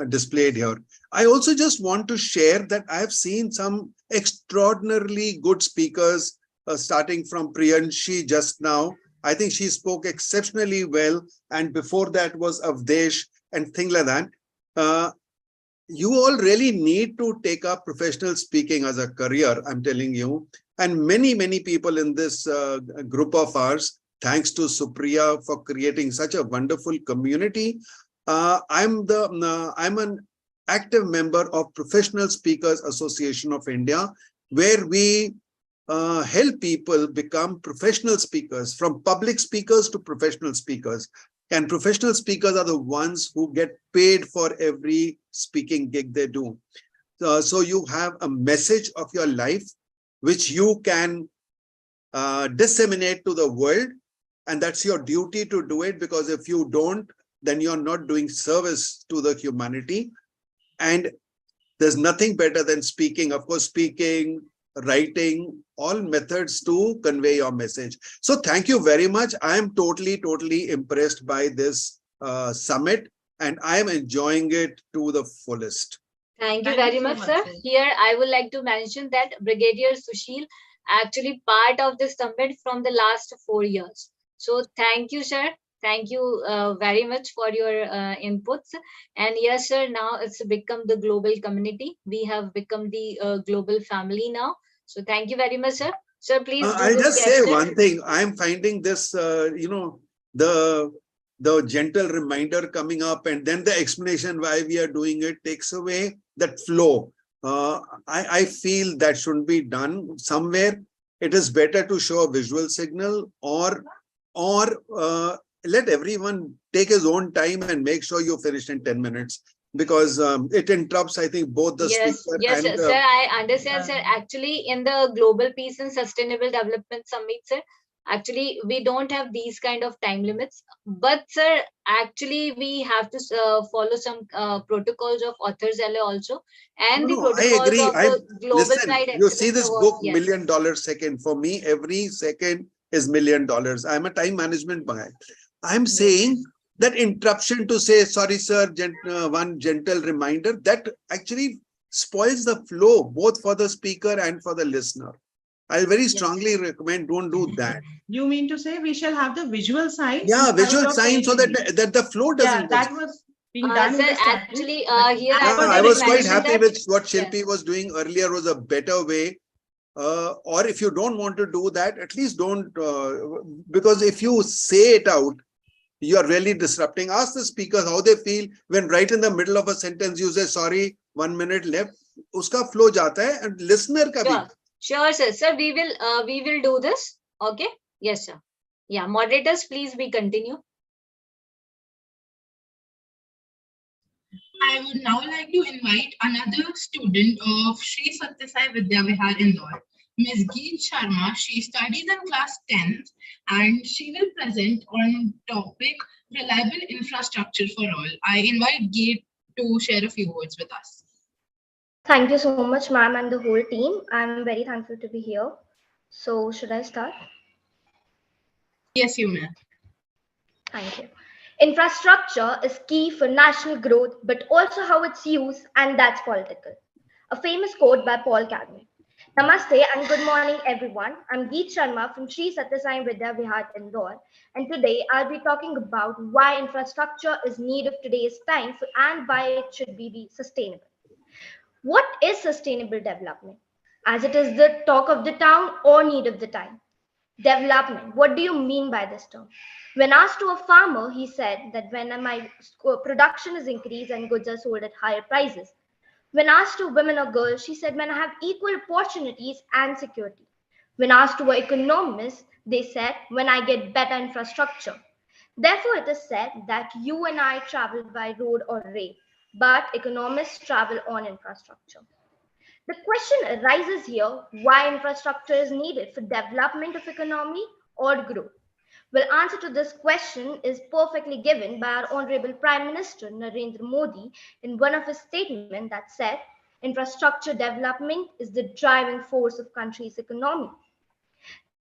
displayed here. I also just want to share that I have seen some extraordinarily good speakers, starting from Priyanshi just now. I think she spoke exceptionally well, and before that was Avdesh and things like that. You all really need to take up professional speaking as a career, I'm telling you. And many, many people in this group of ours, thanks to Supriya for creating such a wonderful community. I'm an active member of Professional Speakers Association of India, where we help people become professional speakers, from public speakers to professional speakers. And professional speakers are the ones who get paid for every speaking gig they do. So you have a message of your life, which you can disseminate to the world. And that's your duty to do it, because if you don't, then you're not doing service to the humanity. And there's nothing better than speaking. Of course, speaking, writing, all methods to convey your message. So thank you very much. I am totally impressed by this summit, and I am enjoying it to the fullest. Thank you Thank you very so much, much, sir. sir. Here, I would like to mention that Brigadier Sushil actually part of the summit from the last 4 years. So thank you, sir. Thank you very much for your inputs. And yes, sir, now it's become the global community. We have become the global family now. So thank you very much, sir. Sir, please do I'll this just say gesture. one thing. I'm finding this, the gentle reminder coming up, and then the explanation why we are doing it takes away that flow. I feel that shouldn't be done somewhere. It is better to show a visual signal, or let everyone take his own time and make sure you finish in 10 minutes, because it interrupts, I think, both the Yes, speaker yes, and sir, I understand, sir. Actually, in the Global Peace and Sustainable Development Summit, sir, actually, we don't have these kind of time limits. But, sir, actually, we have to follow some protocols of authors also, and the No, I protocols agree. of the global Listen, side you see acceptance this award. book, Yes. $1 million second. For me, every second is $1 million. I'm a time management guy. I'm saying that interruption to say, sorry, sir, one gentle reminder, that actually spoils the flow, both for the speaker and for the listener. I'll very strongly recommend, don't do that. You mean to say we shall have the visual sign? Yeah, instead visual of sign so saying that the flow doesn't. Yeah, that was being done in Sir, the starting. actually, here I Yeah, would I like was to quite mention happy that, with what yes. Shilpi was doing earlier, was a better way. Or if you don't want to do that, at least don't, because if you say it out, you are really disrupting. Ask the speakers how they feel when right in the middle of a sentence you say, sorry, 1 minute left. Uska flow jata hai, and listener ka bhi. Sure, sir. Sir, we will do this. Okay. Yes, sir. Yeah, moderators, please be continue. I would now like to invite another student of Sri Sathya Sai Vidya Vihar Indore, Ms. Geet Sharma. She studies in class 10th and she will present on topic reliable infrastructure for all. I invite Geet to share a few words with us. Thank you so much, ma'am, and the whole team. I'm very thankful to be here. So, should I start? Yes, you may. Thank you. Infrastructure is key for national growth, but also how it's used, and that's political. A famous quote by Paul Kagame. Namaste and good morning, everyone. I'm Geet Sharma from Sri Sathya Sai Vidya Vihar Indore, and today I'll be talking about why infrastructure is need of today's time and why it should be sustainable. What is sustainable development? As it is the talk of the town or need of the time. Development, what do you mean by this term? When asked to a farmer, he said that when my production is increased and goods are sold at higher prices. When asked to women or girls, she said when I have equal opportunities and security. When asked to an economist, they said when I get better infrastructure. Therefore, it is said that you and I travel by road or rail, but economists travel on infrastructure. The question arises here why infrastructure is needed for development of economy or growth. Well, answer to this question is perfectly given by our Honorable Prime Minister Narendra Modi in one of his statements that said, infrastructure development is the driving force of country's economy.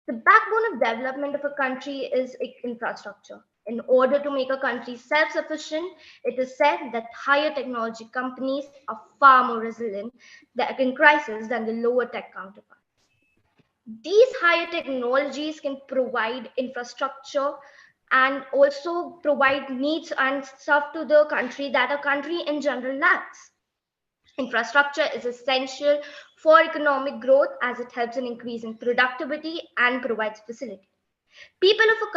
The backbone of development of a country is infrastructure. In order to make a country self-sufficient, it is said that higher technology companies are far more resilient in crisis than the lower tech counterparts. These higher technologies can provide infrastructure and also provide needs and stuff to the country that a country in general lacks. Infrastructure is essential for economic growth as it helps in increasing productivity and provides facility. People of a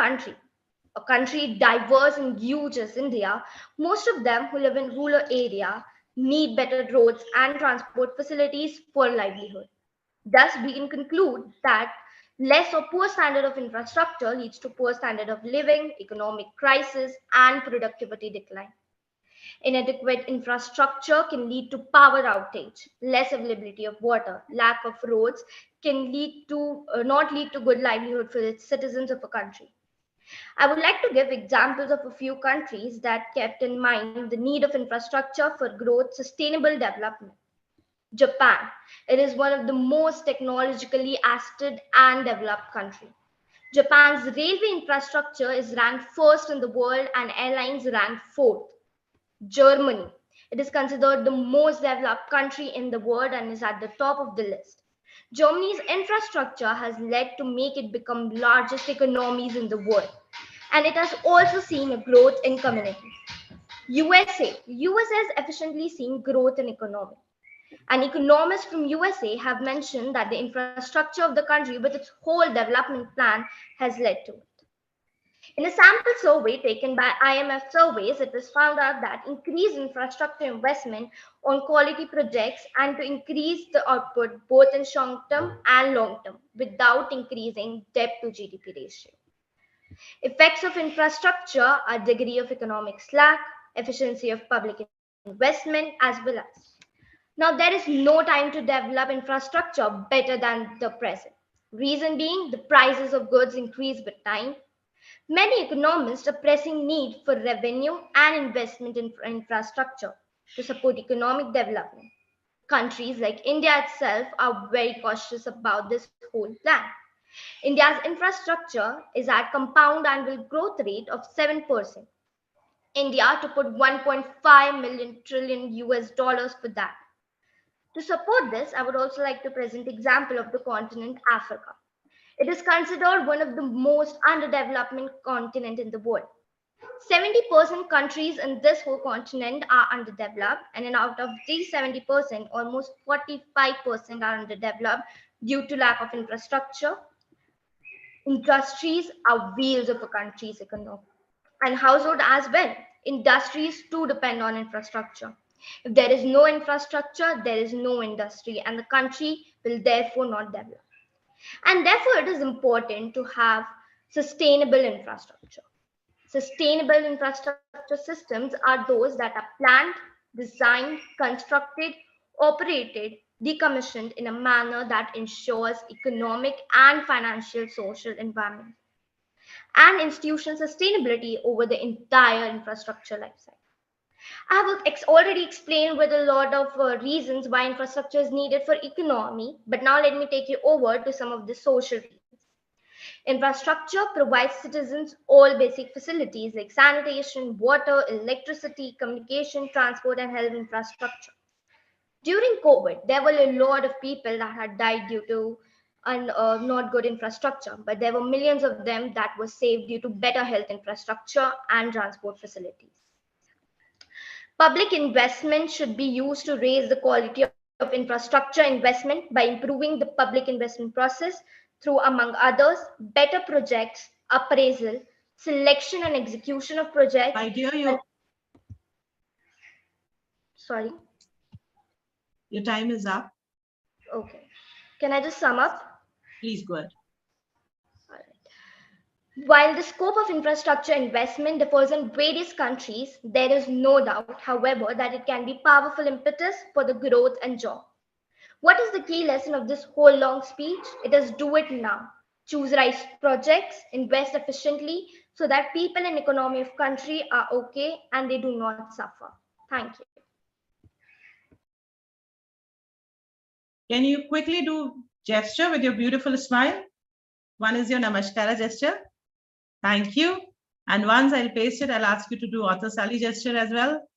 country diverse and huge as India, most of them who live in rural area need better roads and transport facilities for livelihood. Thus, we can conclude that less or poor standard of infrastructure leads to poor standard of living, economic crisis, and productivity decline. Inadequate infrastructure can lead to power outage, less availability of water, lack of roads can lead to not lead to good livelihood for its citizens of a country. I would like to give examples of a few countries that kept in mind the need of infrastructure for growth, sustainable development. Japan. It is one of the most technologically assisted and developed countries. Japan's railway infrastructure is ranked first in the world and airlines ranked fourth. Germany. It is considered the most developed country in the world and is at the top of the list. Germany's infrastructure has led to make it become largest economies in the world, and it has also seen a growth in communities. USA has efficiently seen growth in economy. And economists from USA have mentioned that the infrastructure of the country with its whole development plan has led to it. In a sample survey taken by IMF surveys, it was found out that increased infrastructure investment on quality projects and to increase the output both in short term and long term without increasing debt to GDP ratio. Effects of infrastructure are degree of economic slack, efficiency of public investment, as well as. Now, there is no time to develop infrastructure better than the present. Reason being, the prices of goods increase with time. Many economists are pressing need for revenue and investment in infrastructure to support economic development. Countries like India itself are very cautious about this whole plan. India's infrastructure is at compound annual growth rate of 7%. India to put 1.5 million trillion US dollars for that. To support this, I would also like to present example of the continent Africa. It is considered one of the most underdeveloped continent in the world. 70% countries in this whole continent are underdeveloped, and out of these 70%, almost 45% are underdeveloped due to lack of infrastructure. Industries are wheels of a country's economy, and household as well. Industries too depend on infrastructure. If there is no infrastructure, there is no industry, and the country will therefore not develop. And therefore, it is important to have sustainable infrastructure. Sustainable infrastructure systems are those that are planned, designed, constructed, operated, decommissioned in a manner that ensures economic and financial social environment and institutional sustainability over the entire infrastructure lifecycle. I have already explained with a lot of reasons why infrastructure is needed for economy, but now let me take you over to some of the social reasons. Infrastructure provides citizens all basic facilities like sanitation, water, electricity, communication, transport, and health infrastructure. During COVID, there were a lot of people that had died due to not good infrastructure, but there were millions of them that were saved due to better health infrastructure and transport facilities. Public investment should be used to raise the quality of infrastructure investment by improving the public investment process through, among others, better projects, appraisal, selection and execution of projects. My dear, Sorry. Your time is up. Okay. Can I just sum up? Please go ahead. While the scope of infrastructure investment differs in various countries, there is no doubt, however, that it can be powerful impetus for the growth and job. What is the key lesson of this whole long speech? It is do it now. Choose right projects, invest efficiently so that people and economy of country are okay and they do not suffer. Thank you. Can you quickly do gesture with your beautiful smile? One is your Namaskara gesture. Thank you. And once I'll paste it, I'll ask you to do author Sally gesture as well.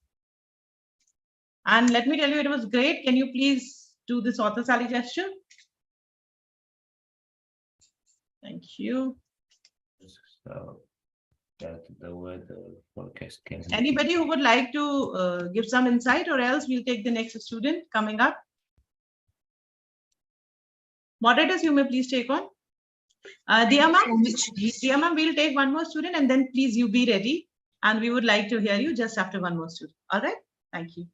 And let me tell you, it was great. Can you please do this author Sally gesture? Thank you. So that the word forecast can. Anybody who would like to give some insight, or else we'll take the next student coming up. Moderators, you may please take on. Dear ma'am, we'll take one more student and then please you be ready. And we would like to hear you just after one more student. All right. Thank you.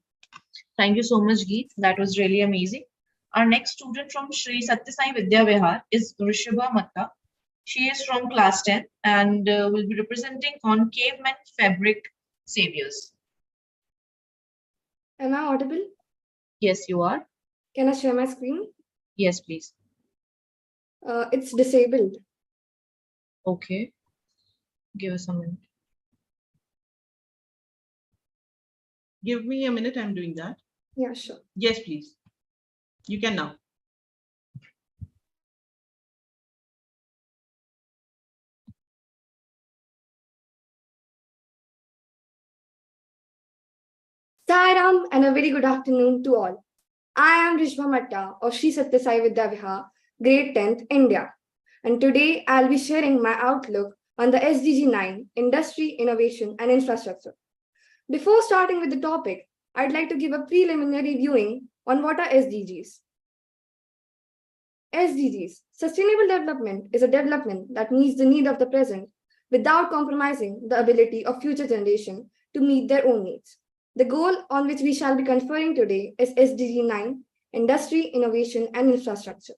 Thank you so much, Geet. That was really amazing. Our next student from Sri Sathya Sai Vidya Vihar is Rishabha Matta. She is from class 10 and will be representing on caveman fabric saviors. Am I audible? Yes, you are. Can I share my screen? Yes, please. It's disabled. Okay. Give us a minute. Give me a minute, I'm doing that. Yeah, sure. Yes, please. You can now. Sairam and a very good afternoon to all. I am Rishma Matta of Sri Sathya Sai Vidya Vihar, grade 10th, India. And today I'll be sharing my outlook on the SDG 9, Industry, Innovation and Infrastructure. Before starting with the topic, I'd like to give a preliminary viewing on what are SDGs. SDGs, Sustainable Development, is a development that meets the need of the present without compromising the ability of future generations to meet their own needs. The goal on which we shall be conferring today is SDG 9, Industry, Innovation and Infrastructure.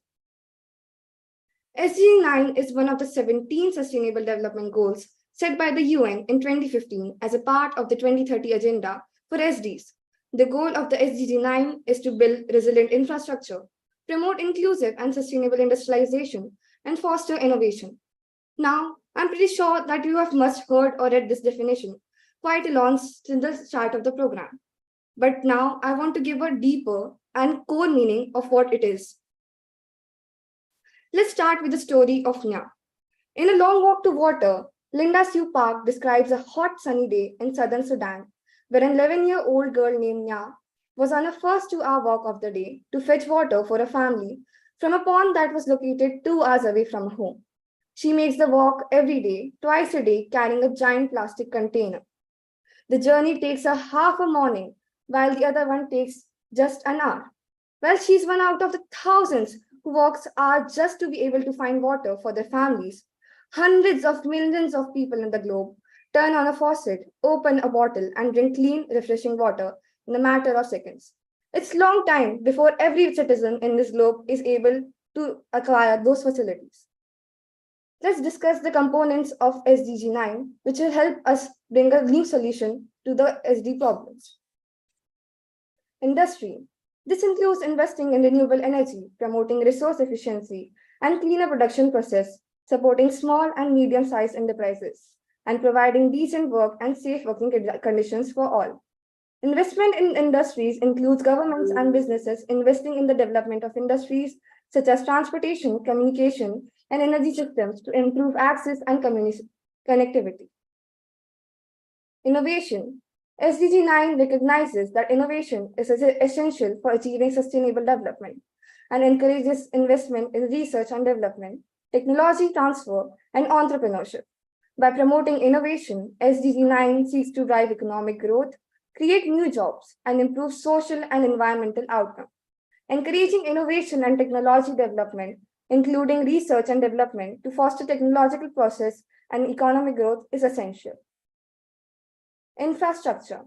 SDG 9 is one of the 17 Sustainable Development Goals set by the UN in 2015 as a part of the 2030 Agenda for SDGs. The goal of the SDG 9 is to build resilient infrastructure, promote inclusive and sustainable industrialization, and foster innovation. Now, I'm pretty sure that you have must heard or read this definition quite a lot since the start of the program. But now I want to give a deeper and core meaning of what it is. Let's start with the story of Nya. In A Long Walk to Water, Linda Sue Park describes a hot sunny day in southern Sudan, where an 11-year-old girl named Nya was on a first 2-hour walk of the day to fetch water for a family from a pond that was located 2 hours away from home. She makes the walk every day, twice a day, carrying a giant plastic container. The journey takes her half a morning, while the other one takes just an hour. Well, she's one out of the thousands who walks hours just to be able to find water for their families. Hundreds of millions of people in the globe turn on a faucet, open a bottle, and drink clean, refreshing water in a matter of seconds. It's a long time before every citizen in this globe is able to acquire those facilities. Let's discuss the components of SDG 9, which will help us bring a new solution to the SD problems. Industry. This includes investing in renewable energy, promoting resource efficiency and cleaner production process, supporting small and medium-sized enterprises, and providing decent work and safe working conditions for all. Investment in industries includes governments and businesses investing in the development of industries such as transportation, communication, and energy systems to improve access and connectivity. Innovation. SDG 9 recognizes that innovation is essential for achieving sustainable development and encourages investment in research and development, technology transfer, and entrepreneurship. By promoting innovation, SDG 9 seeks to drive economic growth, create new jobs, and improve social and environmental outcomes. Encouraging innovation and technology development, including research and development to foster technological process and economic growth, is essential. Infrastructure.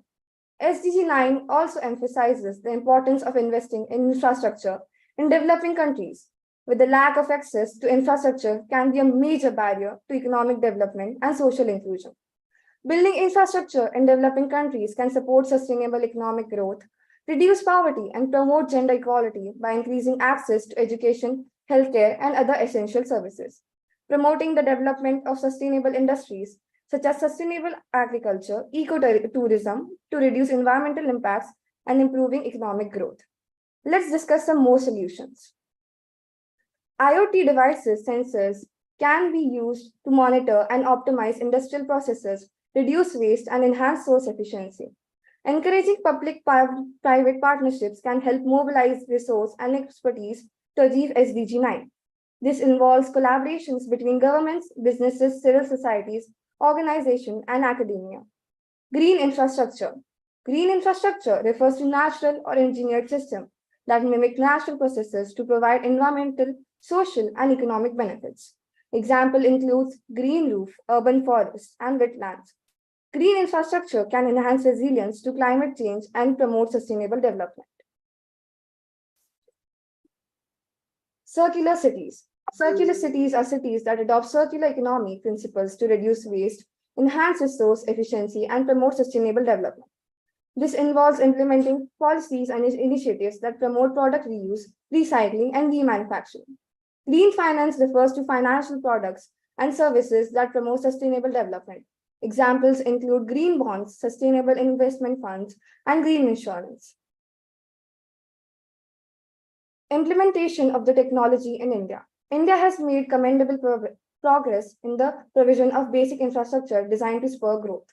SDG 9 also emphasizes the importance of investing in infrastructure in developing countries. With the lack of access to infrastructure can be a major barrier to economic development and social inclusion. Building infrastructure in developing countries can support sustainable economic growth, reduce poverty, and promote gender equality by increasing access to education, healthcare, and other essential services. Promoting the development of sustainable industries such as sustainable agriculture, ecotourism to reduce environmental impacts and improving economic growth. Let's discuss some more solutions. IoT devices, sensors can be used to monitor and optimize industrial processes, reduce waste, and enhance source efficiency. Encouraging public-private partnerships can help mobilize resource and expertise to achieve SDG 9. This involves collaborations between governments, businesses, civil societies, organizations, and academia. Green infrastructure. Green infrastructure refers to natural or engineered systems that mimic natural processes to provide environmental, social, and economic benefits. Example includes green roof, urban forests, and wetlands. Green infrastructure can enhance resilience to climate change and promote sustainable development. Circular cities. Circular cities are cities that adopt circular economy principles to reduce waste, enhance resource efficiency, and promote sustainable development. This involves implementing policies and initiatives that promote product reuse, recycling, and remanufacturing. Green finance refers to financial products and services that promote sustainable development. Examples include green bonds, sustainable investment funds, and green insurance. Implementation of the technology in India. India has made commendable progress in the provision of basic infrastructure designed to spur growth.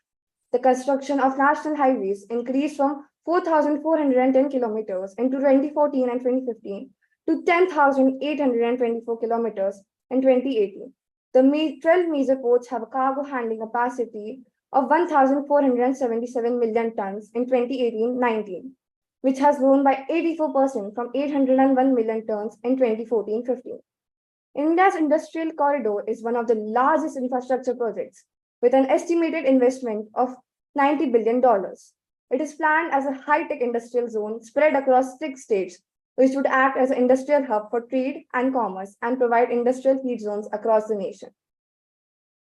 The construction of national highways increased from 4,410 kilometers in 2014 and 2015 to 10,824 kilometers in 2018. The 12 major ports have a cargo handling capacity of 1,477 million tons in 2018-19, which has grown by 84% from 801 million tons in 2014-15. India's industrial corridor is one of the largest infrastructure projects, with an estimated investment of $90 billion. It is planned as a high-tech industrial zone spread across 6 states, which would act as an industrial hub for trade and commerce and provide industrial heat zones across the nation.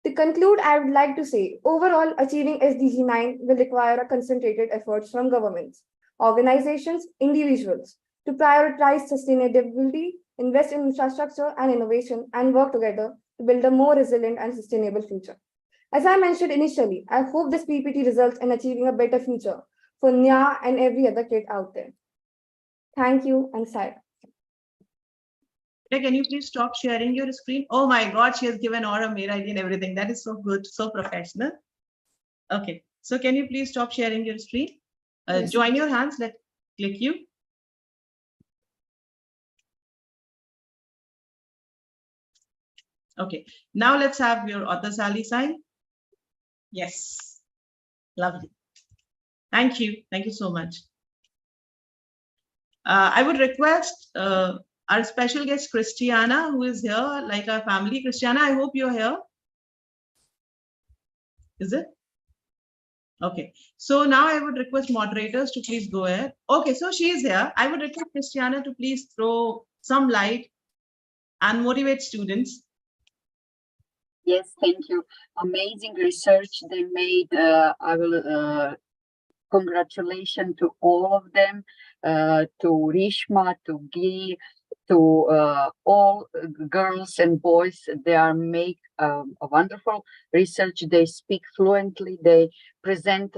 To conclude, I would like to say, overall, achieving SDG 9 will require a concentrated efforts from governments, organizations, individuals to prioritize sustainability, invest in infrastructure and innovation, and work together to build a more resilient and sustainable future. As I mentioned initially, I hope this PPT results in achieving a better future for Nya and every other kid out there. Thank you, and Saira. Can you please stop sharing your screen? Oh my God, she has given aura, mail ID and everything. That is so good, so professional. Okay, so can you please stop sharing your screen? Yes. Join your hands, click you. Okay, now let's have your author Sally sign. Yes, lovely. Thank you so much. I would request our special guest Christiana, who is here, like our family. Christiana, I hope you're here. Is it? Okay, so now I would request moderators to please go ahead. Okay, so she is here. I would request Christiana to please throw some light and motivate students. Yes, thank you. Amazing research they made. I will congratulations to all of them, to Rishma, to Gi, to all girls and boys. They are make a wonderful research. They speak fluently. They present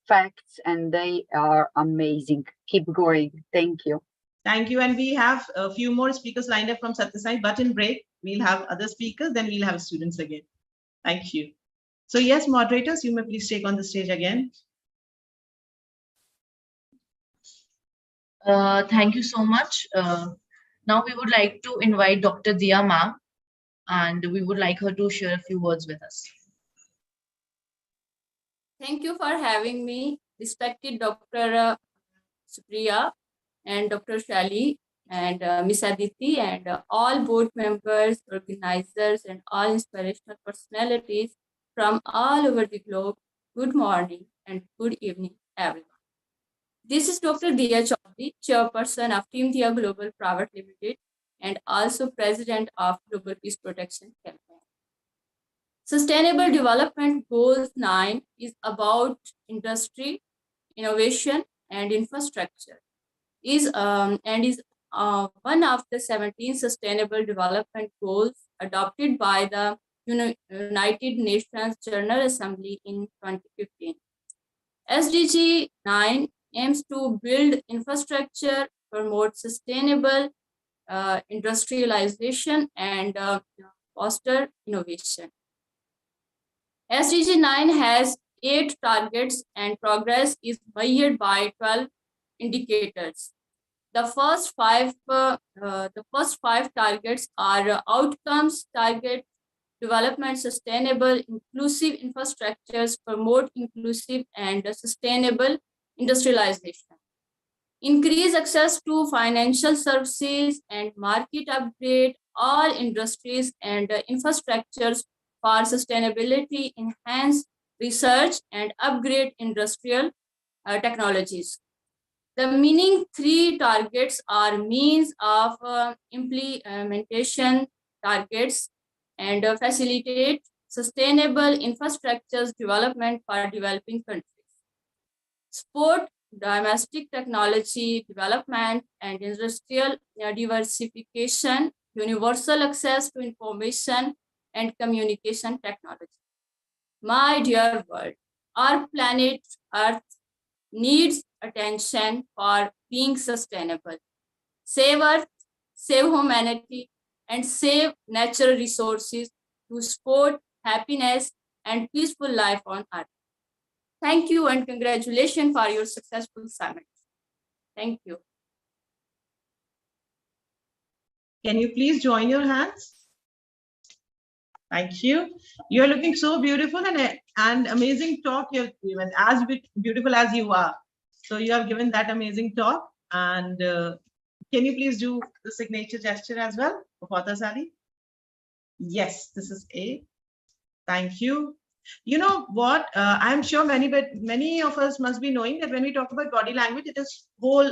facts, and they are amazing. Keep going. Thank you. Thank you. And we have a few more speakers lined up from Satyasai, but in break, we'll have other speakers, then we'll have students again. Thank you. So yes, moderators, you may please take on the stage again. Thank you so much. Now we would like to invite Dr. Dia ma'am, and we would like her to share a few words with us. Thank you for having me, respected Dr. Supriya and Dr. Shali and Miss Aditi and all board members, organizers, and all inspirational personalities from all over the globe. Good morning and good evening, everyone. This is Dr. Dia Chaudhary, Chairperson of Team Dia Global Private Limited and also President of Global Peace Protection Campaign. Sustainable Development Goals 9 is about industry, innovation, and infrastructure. Is one of the 17 Sustainable Development Goals adopted by the United Nations General Assembly in 2015. SDG 9 aims to build infrastructure, promote sustainable industrialization, and foster innovation. SDG 9 has 8 targets, and progress is measured by 12 indicators. The first five targets are outcomes target, development, sustainable, inclusive infrastructures, promote inclusive and sustainable industrialization, increase access to financial services and market upgrade all industries and infrastructures for sustainability, enhance research and upgrade industrial technologies. The remaining 3 targets are means of implementation targets and facilitate sustainable infrastructures development for developing countries. Support domestic technology development and industrial diversification, universal access to information, and communication technology. My dear world, our planet Earth needs attention for being sustainable. Save Earth, save humanity, and save natural resources to support happiness and peaceful life on Earth. Thank you and congratulations for your successful summit. Thank you. Can you please join your hands? Thank you. You are looking so beautiful and amazing talk you have given, as beautiful as you are. So you have given that amazing talk. And can you please do the signature gesture as well for Father Sally? Yes, this is A. Thank you. You know what? I'm sure many of us must be knowing that when we talk about body language, it is whole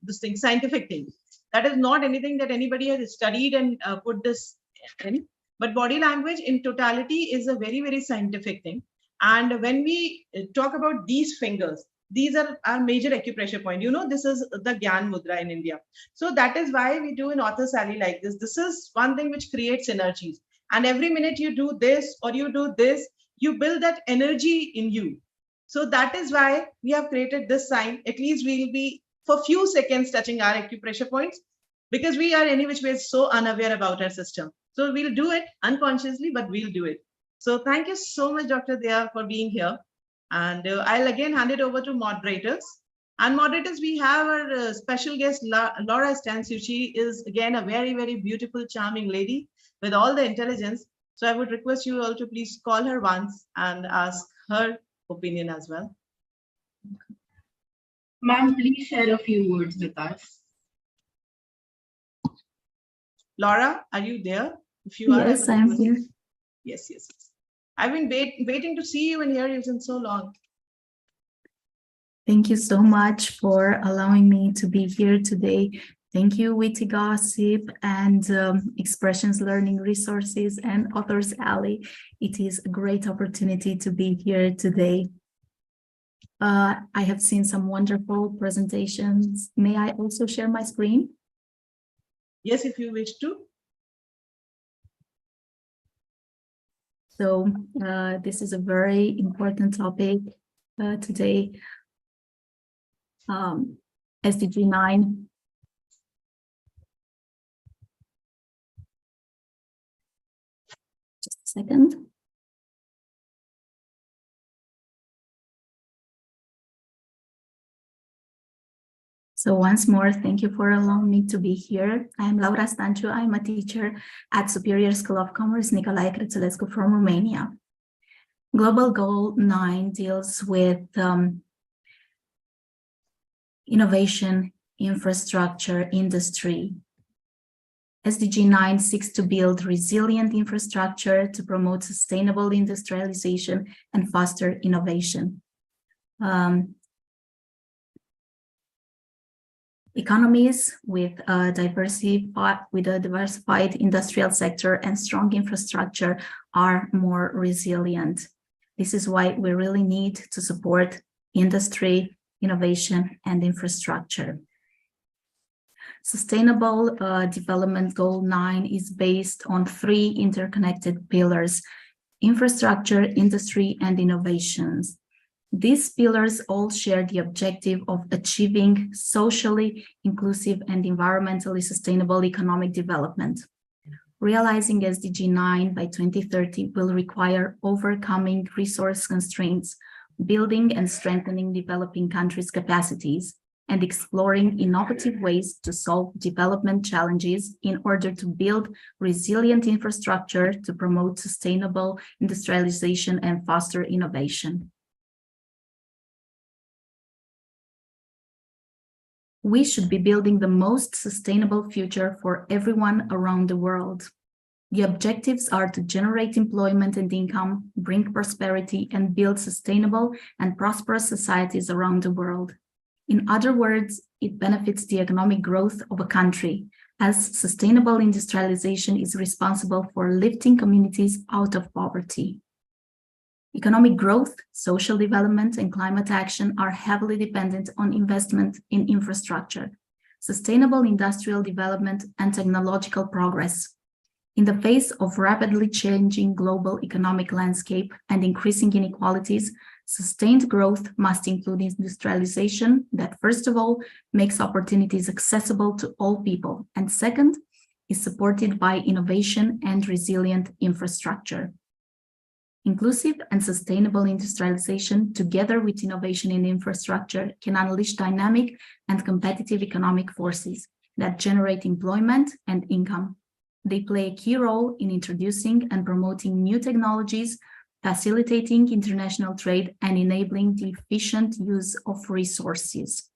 this thing, scientific thing. That is not anything that anybody has studied and put this in. But body language in totality is a very, very scientific thing. And when we talk about these fingers, these are our major acupressure point. You know, this is the Gyan Mudra in India. So that is why we do an author Sally like this. This is one thing which creates energies. And every minute you do this or you do this, you build that energy in you. So that is why we have created this sign. At least we'll be for few seconds touching our acupressure points, because we are any which way so unaware about our system. So we'll do it unconsciously, but we'll do it. So thank you so much, Dr. Dea, for being here. And I'll again hand it over to moderators. And moderators, we have our special guest, Laura Stansu. She is again a very, very beautiful, charming lady with all the intelligence. So I would request you all to please call her once and ask her opinion as well. Ma'am, please share a few words with us. Laura, are you there? If you are, yes, I'm here. Yes, yes. I've been waiting to see you and hear you since so long. Thank you so much for allowing me to be here today. Thank you, Witty Gossip and Expressions Learning Resources and Authors Alley. It is a great opportunity to be here today. I have seen some wonderful presentations. May I also share my screen? Yes, if you wish to. So this is a very important topic today. SDG 9. Just a second. So once more, thank you for allowing me to be here. I am Laura Stancu. I'm a teacher at Superior School of Commerce Nicolae Crețulescu from Romania. Global Goal 9 deals with innovation, infrastructure, industry. SDG 9 seeks to build resilient infrastructure to promote sustainable industrialization and foster innovation. Economies with a diversified industrial sector and strong infrastructure are more resilient. This is why we really need to support industry, innovation, and infrastructure. Sustainable Development Goal 9 is based on 3 interconnected pillars: infrastructure, industry, and innovations. These pillars all share the objective of achieving socially inclusive and environmentally sustainable economic development. Realizing SDG 9 by 2030 will require overcoming resource constraints, building and strengthening developing countries' capacities, and exploring innovative ways to solve development challenges in order to build resilient infrastructure to promote sustainable industrialization and foster innovation. We should be building the most sustainable future for everyone around the world. The objectives are to generate employment and income, bring prosperity, and build sustainable and prosperous societies around the world. In other words, it benefits the economic growth of a country, as sustainable industrialization is responsible for lifting communities out of poverty. Economic growth, social development, and climate action are heavily dependent on investment in infrastructure, sustainable industrial development, and technological progress. In the face of rapidly changing global economic landscape and increasing inequalities, sustained growth must include industrialization that, first of all, makes opportunities accessible to all people, and second, is supported by innovation and resilient infrastructure. Inclusive and sustainable industrialization, together with innovation in infrastructure, can unleash dynamic and competitive economic forces that generate employment and income. They play a key role in introducing and promoting new technologies, facilitating international trade, and enabling the efficient use of resources.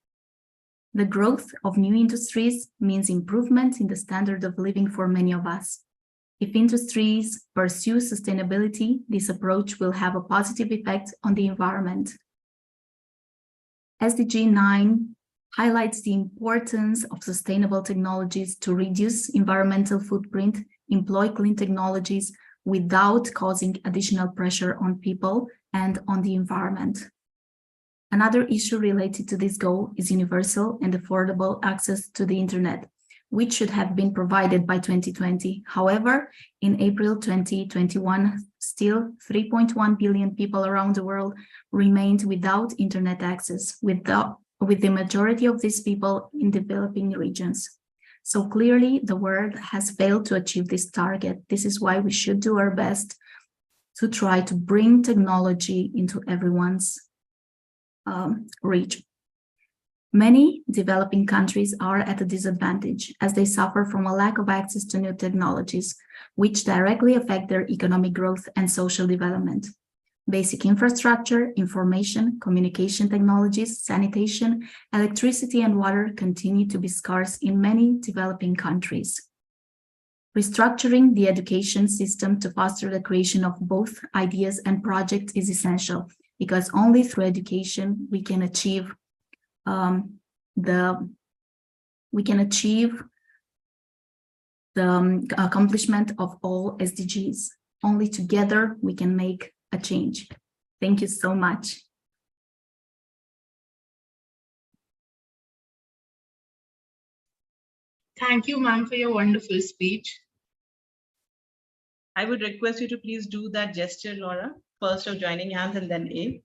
The growth of new industries means improvement in the standard of living for many of us. If industries pursue sustainability, this approach will have a positive effect on the environment. SDG 9 highlights the importance of sustainable technologies to reduce environmental footprint, employ clean technologies without causing additional pressure on people and on the environment. Another issue related to this goal is universal and affordable access to the internet, which should have been provided by 2020. However, in April 2021, still 3.1 billion people around the world remained without internet access, with the majority of these people in developing regions. So clearly, the world has failed to achieve this target. This is why we should do our best to try to bring technology into everyone's reach. Many developing countries are at a disadvantage as they suffer from a lack of access to new technologies, which directly affect their economic growth and social development. Basic infrastructure, information, communication technologies, sanitation, electricity, and water continue to be scarce in many developing countries. Restructuring the education system to foster the creation of both ideas and projects is essential, because only through education we can achieve the accomplishment of all SDGs. Only together we can make a change. Thank you so much. Thank you, ma'am, for your wonderful speech. I would request you to please do that gesture, Laura, first of joining hands and then A.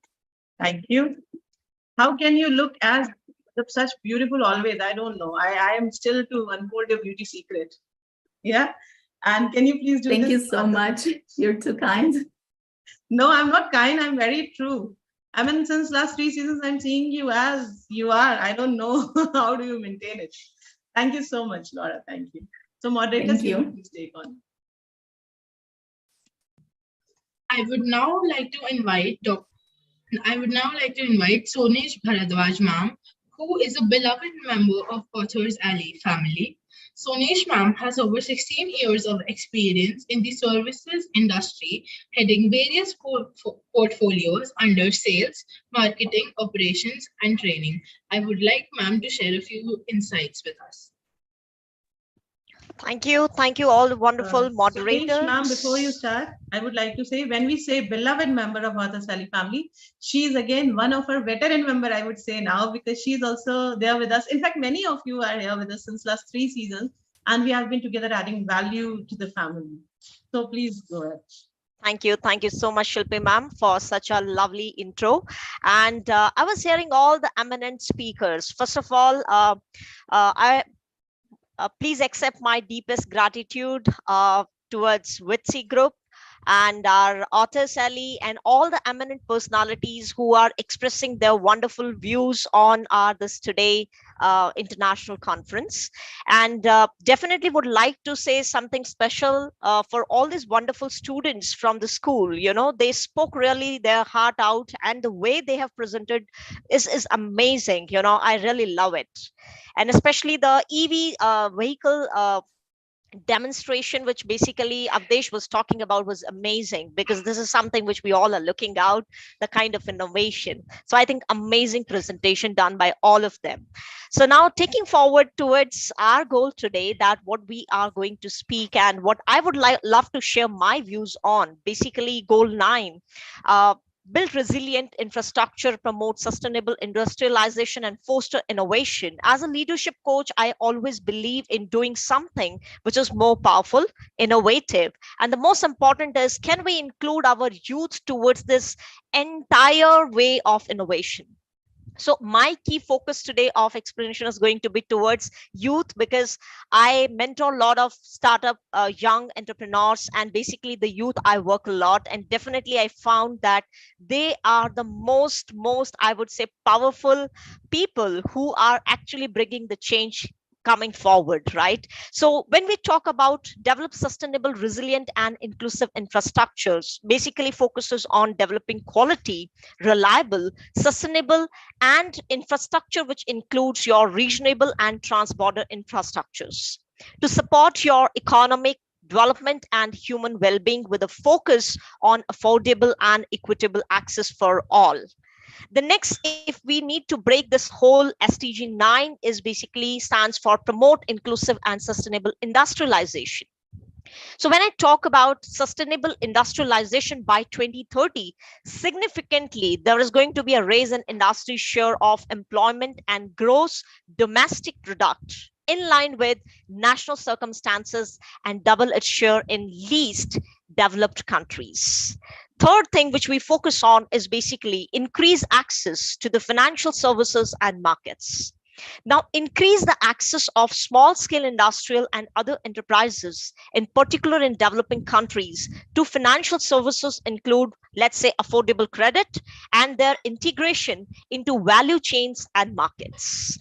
Thank you. How can you look as such beautiful always? I don't know. I am still to unfold your beauty secret. Yeah. And can you please do Thank this? you so much. You're too kind. No, I'm not kind. I'm very true. I mean, since last 3 seasons, I'm seeing you as you are. I don't know how do you maintain it. Thank you so much, Laura. Thank you. So moderators, can you please take on? I would now like to invite Sonesh Bharadwaj ma'am, who is a beloved member of Authors Alley family. Sonesh ma'am has over 16 years of experience in the services industry, heading various portfolios under sales, marketing, operations, and training. I would like ma'am to share a few insights with us. Thank you all the wonderful moderators. Ma'am, before you start, I would like to say, when we say beloved member of Author Sally family, she is again one of our veteran member, I would say now, because she is also there with us. In fact, many of you are here with us since last 3 seasons, and we have been together adding value to the family. So please go ahead. Thank you so much, Shilpi ma'am, for such a lovely intro. And I was hearing all the eminent speakers. First of all, please accept my deepest gratitude towards Witty Group and our Author Sally and all the eminent personalities who are expressing their wonderful views on this today international conference. And definitely would like to say something special for all these wonderful students from the school. You know, they spoke really their heart out, and the way they have presented is amazing. You know, I really love it. And especially the EV vehicle demonstration, which basically Avdesh was talking about, was amazing, because this is something which we all are looking out, the kind of innovation. So I think amazing presentation done by all of them. So now taking forward towards our goal today, that what we are going to speak and what I would love to share my views on, basically goal 9. build resilient infrastructure, promote sustainable industrialization, and foster innovation. As a leadership coach, I always believe in doing something which is more powerful, innovative. And the most important is, can we include our youth towards this entire way of innovation? So my key focus today of explanation is going to be towards youth, because I mentor a lot of startup young entrepreneurs, and basically the youth I work a lot, and definitely I found that they are the most I would say powerful people who are actually bringing the change coming forward, right? So when we talk about develop sustainable, resilient, and inclusive infrastructures, basically focuses on developing quality, reliable, sustainable, and infrastructure which includes your regional and trans-border infrastructures to support your economic development and human well-being, with a focus on affordable and equitable access for all. The next, if we need to break this whole SDG 9, is basically stands for promote inclusive and sustainable industrialization. So when I talk about sustainable industrialization by 2030, significantly, there is going to be a raise in industry share of employment and gross domestic product in line with national circumstances, and double its share in least developed countries. Third thing which we focus on is basically increase access to the financial services and markets. Now, increase the access of small scale industrial and other enterprises, in particular in developing countries, to financial services include, let's say, affordable credit and their integration into value chains and markets.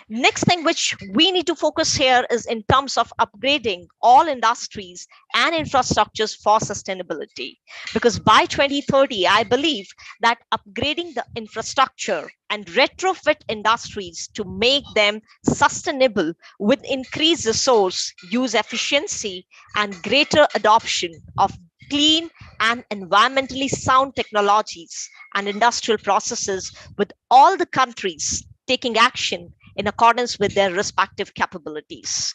Next thing which we need to focus here is in terms of upgrading all industries and infrastructures for sustainability. Because by 2030, I believe that upgrading the infrastructure and retrofit industries to make them sustainable with increased resource use efficiency and greater adoption of clean and environmentally sound technologies and industrial processes, with all the countries taking action in accordance with their respective capabilities.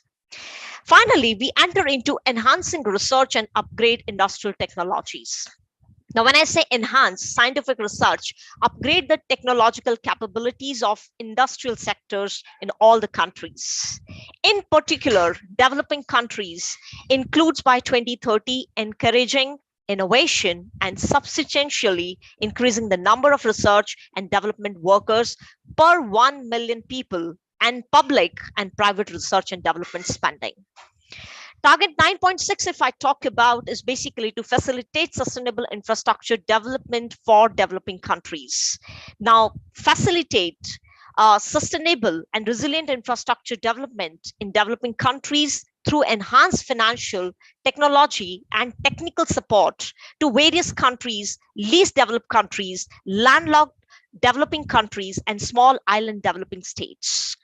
Finally, we enter into enhancing research and upgrade industrial technologies. Now, when I say enhance scientific research, upgrade the technological capabilities of industrial sectors in all the countries. In particular, developing countries includes by 2030 encouraging innovation and substantially increasing the number of research and development workers per 1 million people, and public and private research and development spending. Target 9.6, if I talk about, is basically to facilitate sustainable infrastructure development for developing countries. Now, facilitate sustainable and resilient infrastructure development in developing countries through enhanced financial, technology, and technical support to various countries, least developed countries, landlocked developing countries, and small island developing states.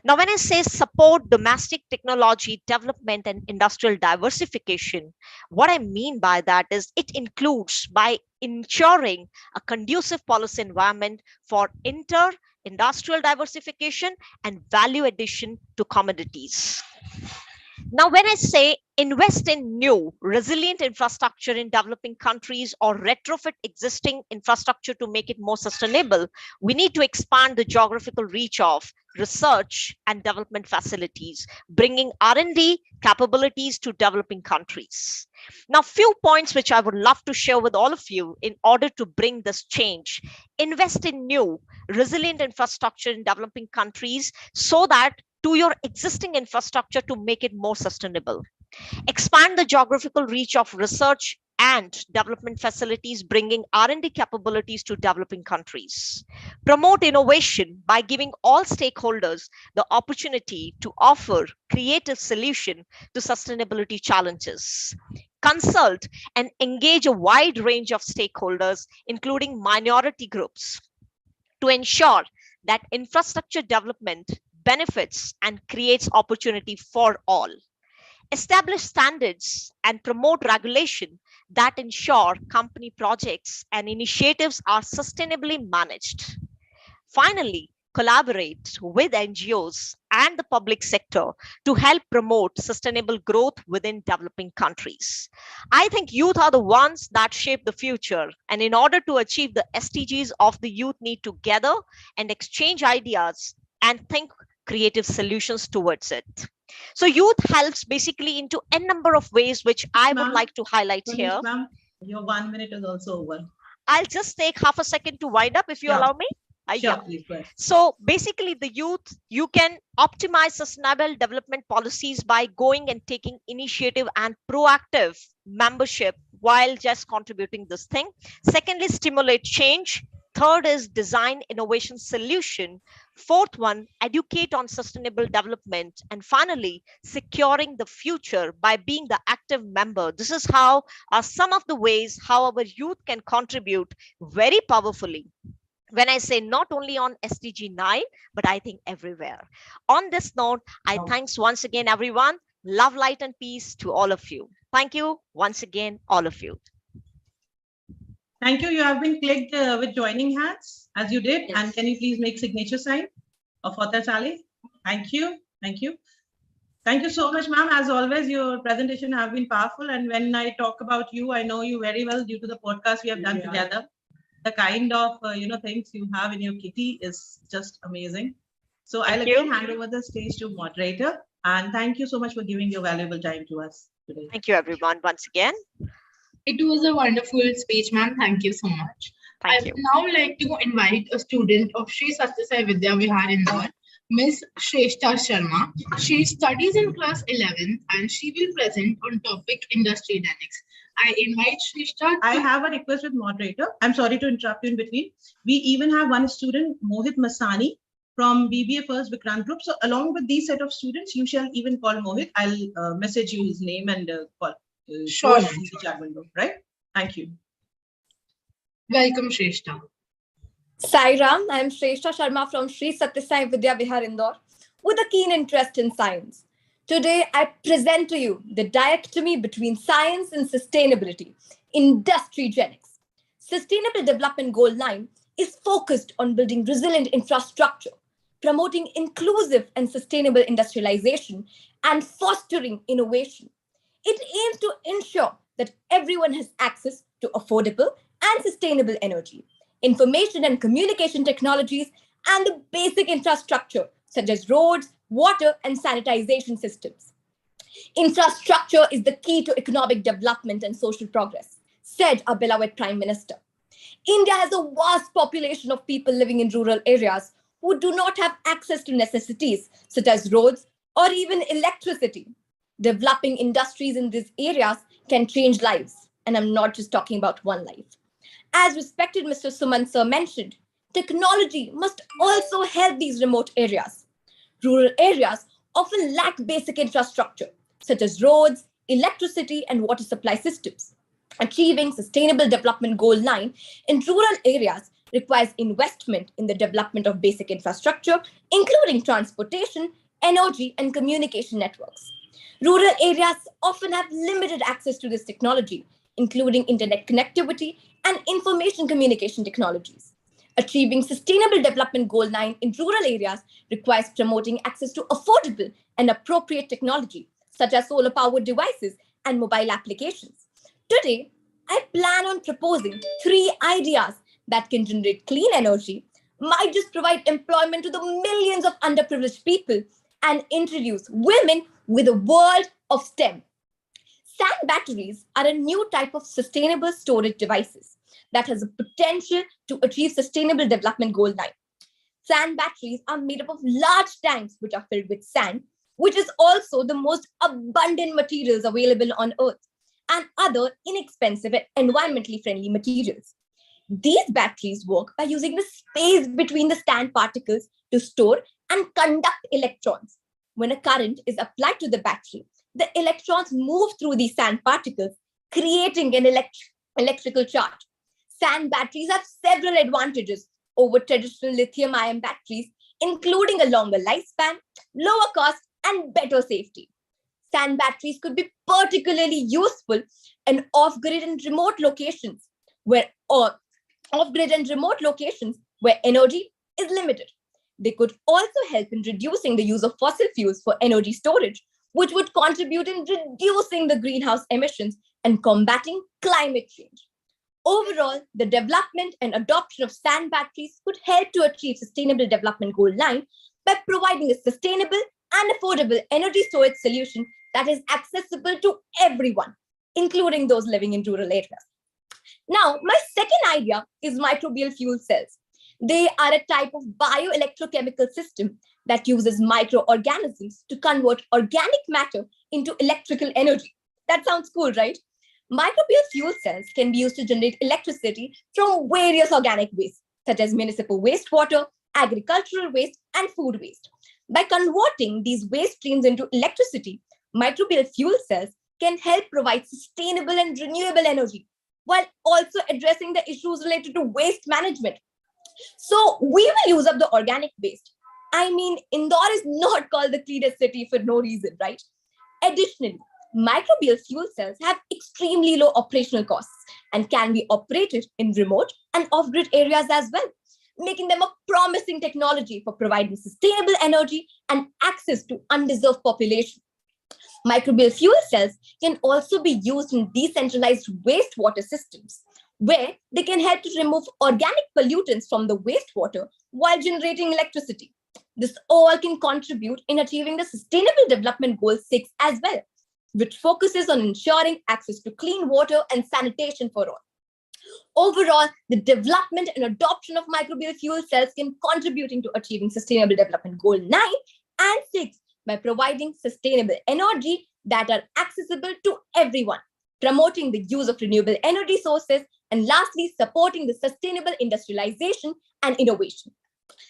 Now, when I say support domestic technology development and industrial diversification, what I mean by that is it includes by ensuring a conducive policy environment for inter-industrial diversification and value addition to commodities. Now, when I say invest in new resilient infrastructure in developing countries or retrofit existing infrastructure to make it more sustainable, we need to expand the geographical reach of research and development facilities, bringing R&D capabilities to developing countries. Now, few points which I would love to share with all of you in order to bring this change. Invest in new resilient infrastructure in developing countries so that to your existing infrastructure to make it more sustainable. Expand the geographical reach of research and development facilities, bringing R&D capabilities to developing countries. Promote innovation by giving all stakeholders the opportunity to offer creative solution to sustainability challenges. Consult and engage a wide range of stakeholders, including minority groups, to ensure that infrastructure development benefits and creates opportunity for all. Establish standards and promote regulation that ensure company projects and initiatives are sustainably managed. Finally, collaborate with NGOs and the public sector to help promote sustainable growth within developing countries. I think youth are the ones that shape the future. And in order to achieve the SDGs of the youth need to gather and exchange ideas and think creative solutions towards it. So youth helps basically into a number of ways, which I would like to highlight here. Ma'am, your 1 minute is also over. I'll just take half a second to wind up if you Sure. allow me. Sure, please go ahead. So basically, the youth, you can optimize sustainable development policies by going and taking initiative and proactive membership while just contributing this thing. Secondly, stimulate change. Third is design innovation solution. Fourth one, educate on sustainable development. And finally, securing the future by being the active member. This is how some of the ways how our youth can contribute very powerfully. When I say not only on SDG 9, but I think everywhere. On this note, I thanks once again, everyone. Love, light, and peace to all of you. Thank you once again, all of you. Thank you. You have been clicked with joining hands as you did. Yes. And can you please make signature sign of Fateh Sali? Thank you. Thank you. Thank you so much, ma'am. As always, your presentation have been powerful. And when I talk about you, I know you very well due to the podcast we have done together. The kind of things you have in your kitty is just amazing. So I'll again hand over the stage to moderator. And thank you so much for giving your valuable time to us today. Thank you, everyone, once again. It was a wonderful speech, ma'am. Thank you so much. I would now like to invite a student of Sri Satya Sai Vidya Vihar Indore, Miss Shrestha Sharma. She studies in class 11 and she will present on topic industry dynamics. I invite Shrestha. I have a request with moderator. I'm sorry to interrupt you in between. We even have one student, Mohit Masani, from BBA First Vikrant Group. So along with these set of students, you shall even call Mohit. I'll message you his name and call. Sure. The chat window, right? Thank you. Welcome, Shrestha. Sai Ram, I am Shrestha Sharma from Sri Satya Sai Vidya Vihar Indore with a keen interest in science. Today, I present to you the dichotomy between science and sustainability, industrygenics. Sustainable Development Goal 9 is focused on building resilient infrastructure, promoting inclusive and sustainable industrialization, and fostering innovation. It aims to ensure that everyone has access to affordable and sustainable energy, information and communication technologies, and the basic infrastructure such as roads, water, and sanitization systems. Infrastructure is the key to economic development and social progress, said our beloved Prime Minister. India has a vast population of people living in rural areas who do not have access to necessities such as roads or even electricity. Developing industries in these areas can change lives, and I'm not just talking about one life. As respected Mr. Suman sir mentioned, technology must also help these remote areas. Rural areas often lack basic infrastructure, such as roads, electricity, and water supply systems. Achieving Sustainable Development Goal 9 in rural areas requires investment in the development of basic infrastructure, including transportation, energy, and communication networks. Rural areas often have limited access to this technology, including internet connectivity and information communication technologies. Achieving Sustainable Development Goal 9 in rural areas requires promoting access to affordable and appropriate technology, such as solar-powered devices and mobile applications. Today, I plan on proposing 3 ideas that can generate clean energy, might just provide employment to the millions of underprivileged people, and introduce women with a world of STEM. Sand batteries are a new type of sustainable storage devices that has a potential to achieve Sustainable Development Goal 9. Sand batteries are made up of large tanks which are filled with sand, which is also the most abundant materials available on Earth, and other inexpensive and environmentally friendly materials. These batteries work by using the space between the sand particles to store and conduct electrons. When a current is applied to the battery, the electrons move through these sand particles, creating an electrical charge. Sand batteries have several advantages over traditional lithium-ion batteries, including a longer lifespan, lower cost, and better safety. Sand batteries could be particularly useful in off-grid and remote locations where energy is limited. They could also help in reducing the use of fossil fuels for energy storage, which would contribute in reducing the greenhouse emissions and combating climate change. Overall, the development and adoption of sand batteries could help to achieve Sustainable Development Goal 9 by providing a sustainable and affordable energy storage solution that is accessible to everyone, including those living in rural areas. Now, my second idea is microbial fuel cells. They are a type of bioelectrochemical system that uses microorganisms to convert organic matter into electrical energy. That sounds cool, right? Microbial fuel cells can be used to generate electricity from various organic waste, such as municipal wastewater, agricultural waste, and food waste. By converting these waste streams into electricity, microbial fuel cells can help provide sustainable and renewable energy, while also addressing the issues related to waste management. So we will use up the organic waste. I mean, Indore is not called the cleanest city for no reason, right? Additionally, microbial fuel cells have extremely low operational costs and can be operated in remote and off-grid areas as well, making them a promising technology for providing sustainable energy and access to underserved population. Microbial fuel cells can also be used in decentralized wastewater systems, where they can help to remove organic pollutants from the wastewater while generating electricity. This all can contribute in achieving the Sustainable Development Goal 6 as well, which focuses on ensuring access to clean water and sanitation for all. Overall, the development and adoption of microbial fuel cells can contribute into achieving Sustainable Development Goal 9 and 6 by providing sustainable energy that are accessible to everyone, promoting the use of renewable energy sources, and lastly, supporting the sustainable industrialization and innovation.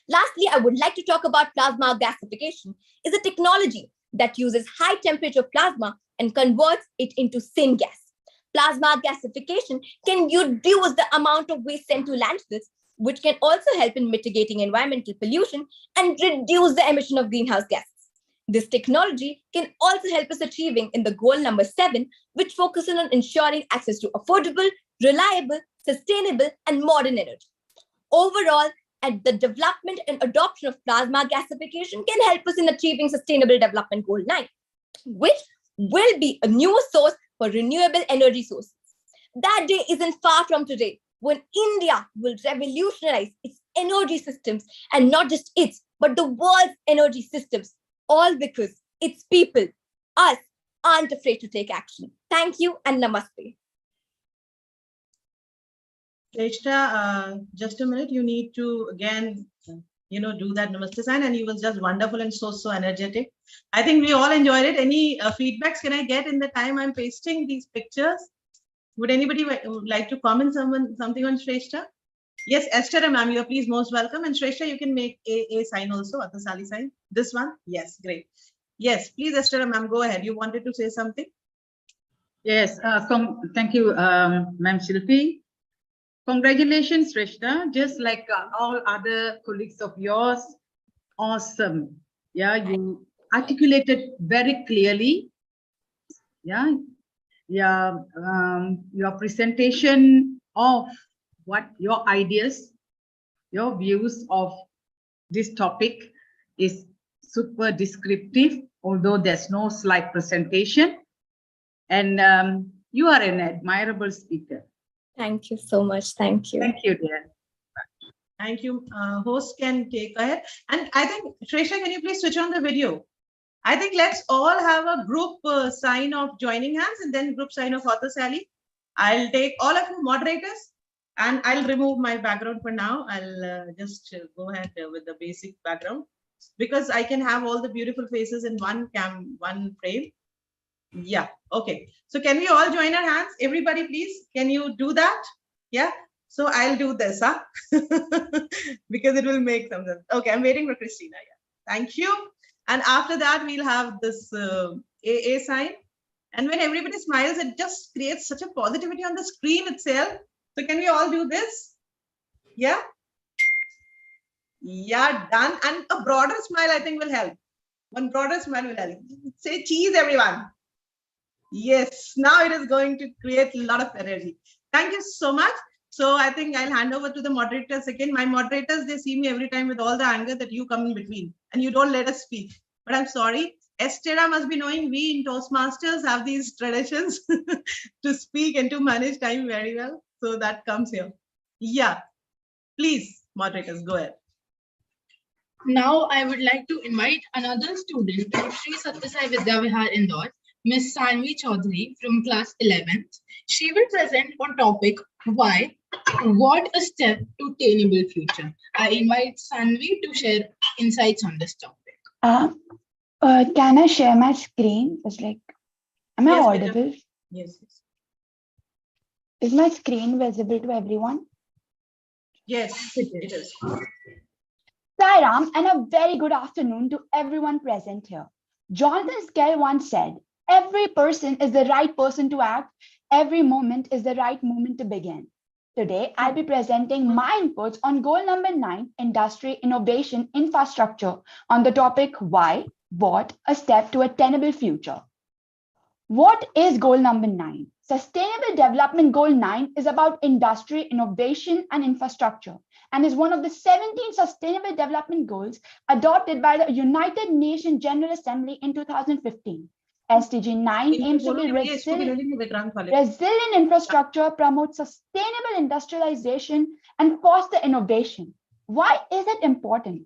Lastly, I would like to talk about plasma gasification. It's a technology that uses high temperature plasma and converts it into syngas. Plasma gasification can reduce the amount of waste sent to landfills, which can also help in mitigating environmental pollution and reduce the emission of greenhouse gases. This technology can also help us achieving in the goal number 7, which focuses on ensuring access to affordable, reliable, sustainable, and modern energy. Overall, and the development and adoption of plasma gasification can help us in achieving Sustainable Development Goal 9, which will be a new source for renewable energy sources. That day isn't far from today, when India will revolutionize its energy systems, and not just its, but the world's energy systems, all because its people, us, aren't afraid to take action. Thank you and namaste. Shrestha, just a minute. You need to again, do that namaste sign, and you was just wonderful and so energetic. I think we all enjoyed it. Any feedbacks can I get in the time I'm pasting these pictures? Would anybody like to comment something on Shrestha? Yes, Esther ma'am, you are please most welcome. And Shrestha, you can make a sign also, Atasali sign. This one? Yes, great. Yes, please, Esther ma'am, go ahead. You wanted to say something? Yes, thank you, Ma'am Shilpi. Congratulations, Shrestha. Just like all other colleagues of yours, awesome. Yeah, you articulated very clearly. Yeah, your presentation of what your ideas, your views of this topic is super descriptive, although there's no slide presentation. And you are an admirable speaker. Thank you so much. Thank you. Thank you, dear. Thank you. Host can take ahead. And I think, Shrestha, can you please switch on the video? I think let's all have a group sign of joining hands and then group sign of Author Sally. I'll take all of you moderators and I'll remove my background for now. I'll just go ahead with the basic background because I can have all the beautiful faces in one frame. Yeah, okay. So can we all join our hands? Everybody, please, can you do that? Yeah. So I'll do this, huh? Because it will make some sense. Okay, I'm waiting for Christina. Yeah. Thank you. And after that, we'll have this AA sign. And when everybody smiles, it just creates such a positivity on the screen itself. So can we all do this? Yeah. Yeah, done. And a broader smile, I think, will help. One broader smile will help. Say cheese, everyone. Yes, now it is going to create a lot of energy. Thank you so much. So I think I'll hand over to the moderators again. My moderators, they see me every time with all the anger that you come in between and you don't let us speak. But I'm sorry. Estera must be knowing we in Toastmasters have these traditions to speak and to manage time very well. So that comes here. Yeah, please, moderators, go ahead. Now I would like to invite another student of Sri Satyasai Vidya Vihar Indore, Miss Sanvi Chaudhary from class 11th. She will present on topic why, what a step to attainable future. I invite Sanvi to share insights on this topic. Can I share my screen? It's like, am I audible? Yes. Is my screen visible to everyone? Yes, it is. Sairam, and a very good afternoon to everyone present here. Jonathan Skell once said, every person is the right person to act. Every moment is the right moment to begin. Today, I'll be presenting my inputs on goal number 9, industry, innovation, infrastructure, on the topic why, what, a step to a tenable future. What is goal number 9? Sustainable Development Goal 9 is about industry, innovation, and infrastructure, and is one of the 17 Sustainable Development Goals adopted by the United Nations General Assembly in 2015. SDG 9 aims to be resilient infrastructure, promote sustainable industrialization, and foster innovation. Why is it important?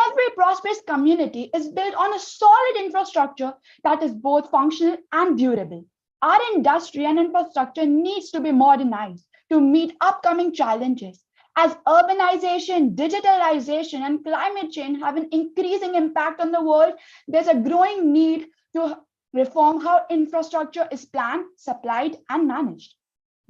Every prosperous community is built on a solid infrastructure that is both functional and durable. Our industry and infrastructure needs to be modernized to meet upcoming challenges. As urbanization, digitalization, and climate change have an increasing impact on the world, there's a growing need to reform how infrastructure is planned, supplied, and managed.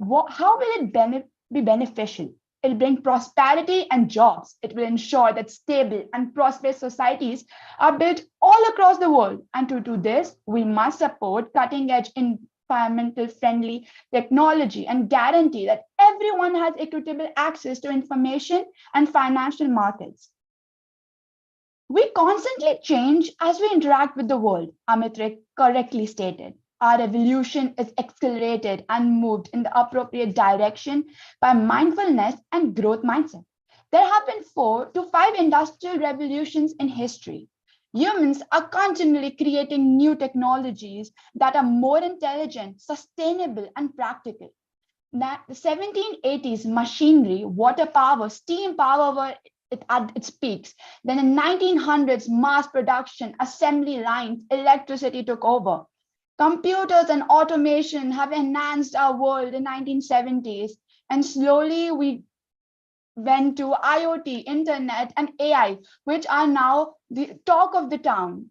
How will it be beneficial? It will bring prosperity and jobs. It will ensure that stable and prosperous societies are built all across the world. And to do this, we must support cutting-edge environmental friendly technology and guarantee that everyone has equitable access to information and financial markets. We constantly change as we interact with the world, Amit correctly stated. Our evolution is accelerated and moved in the appropriate direction by mindfulness and growth mindset. There have been 4 to 5 industrial revolutions in history. Humans are continually creating new technologies that are more intelligent, sustainable, and practical. Now, the 1780s, machinery, water power, steam power were at its peaks. Then in 1900s, mass production, assembly lines, electricity took over. Computers and automation have enhanced our world in 1970s, and slowly we went to IoT, internet, and AI, which are now the talk of the town.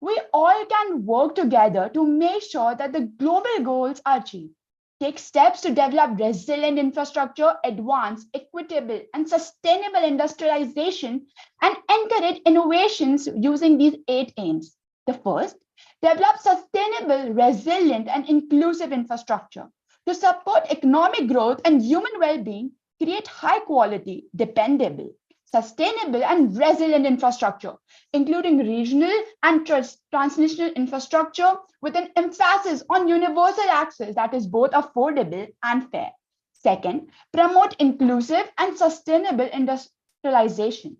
We all can work together to make sure that the global goals are achieved. Take steps to develop resilient infrastructure, advance equitable and sustainable industrialization, and encourage innovations using these 8 aims. The first, develop sustainable, resilient, and inclusive infrastructure. To support economic growth and human well-being, create high-quality, dependable, sustainable, and resilient infrastructure, including regional and transnational infrastructure with an emphasis on universal access that is both affordable and fair. Second, promote inclusive and sustainable industrialization.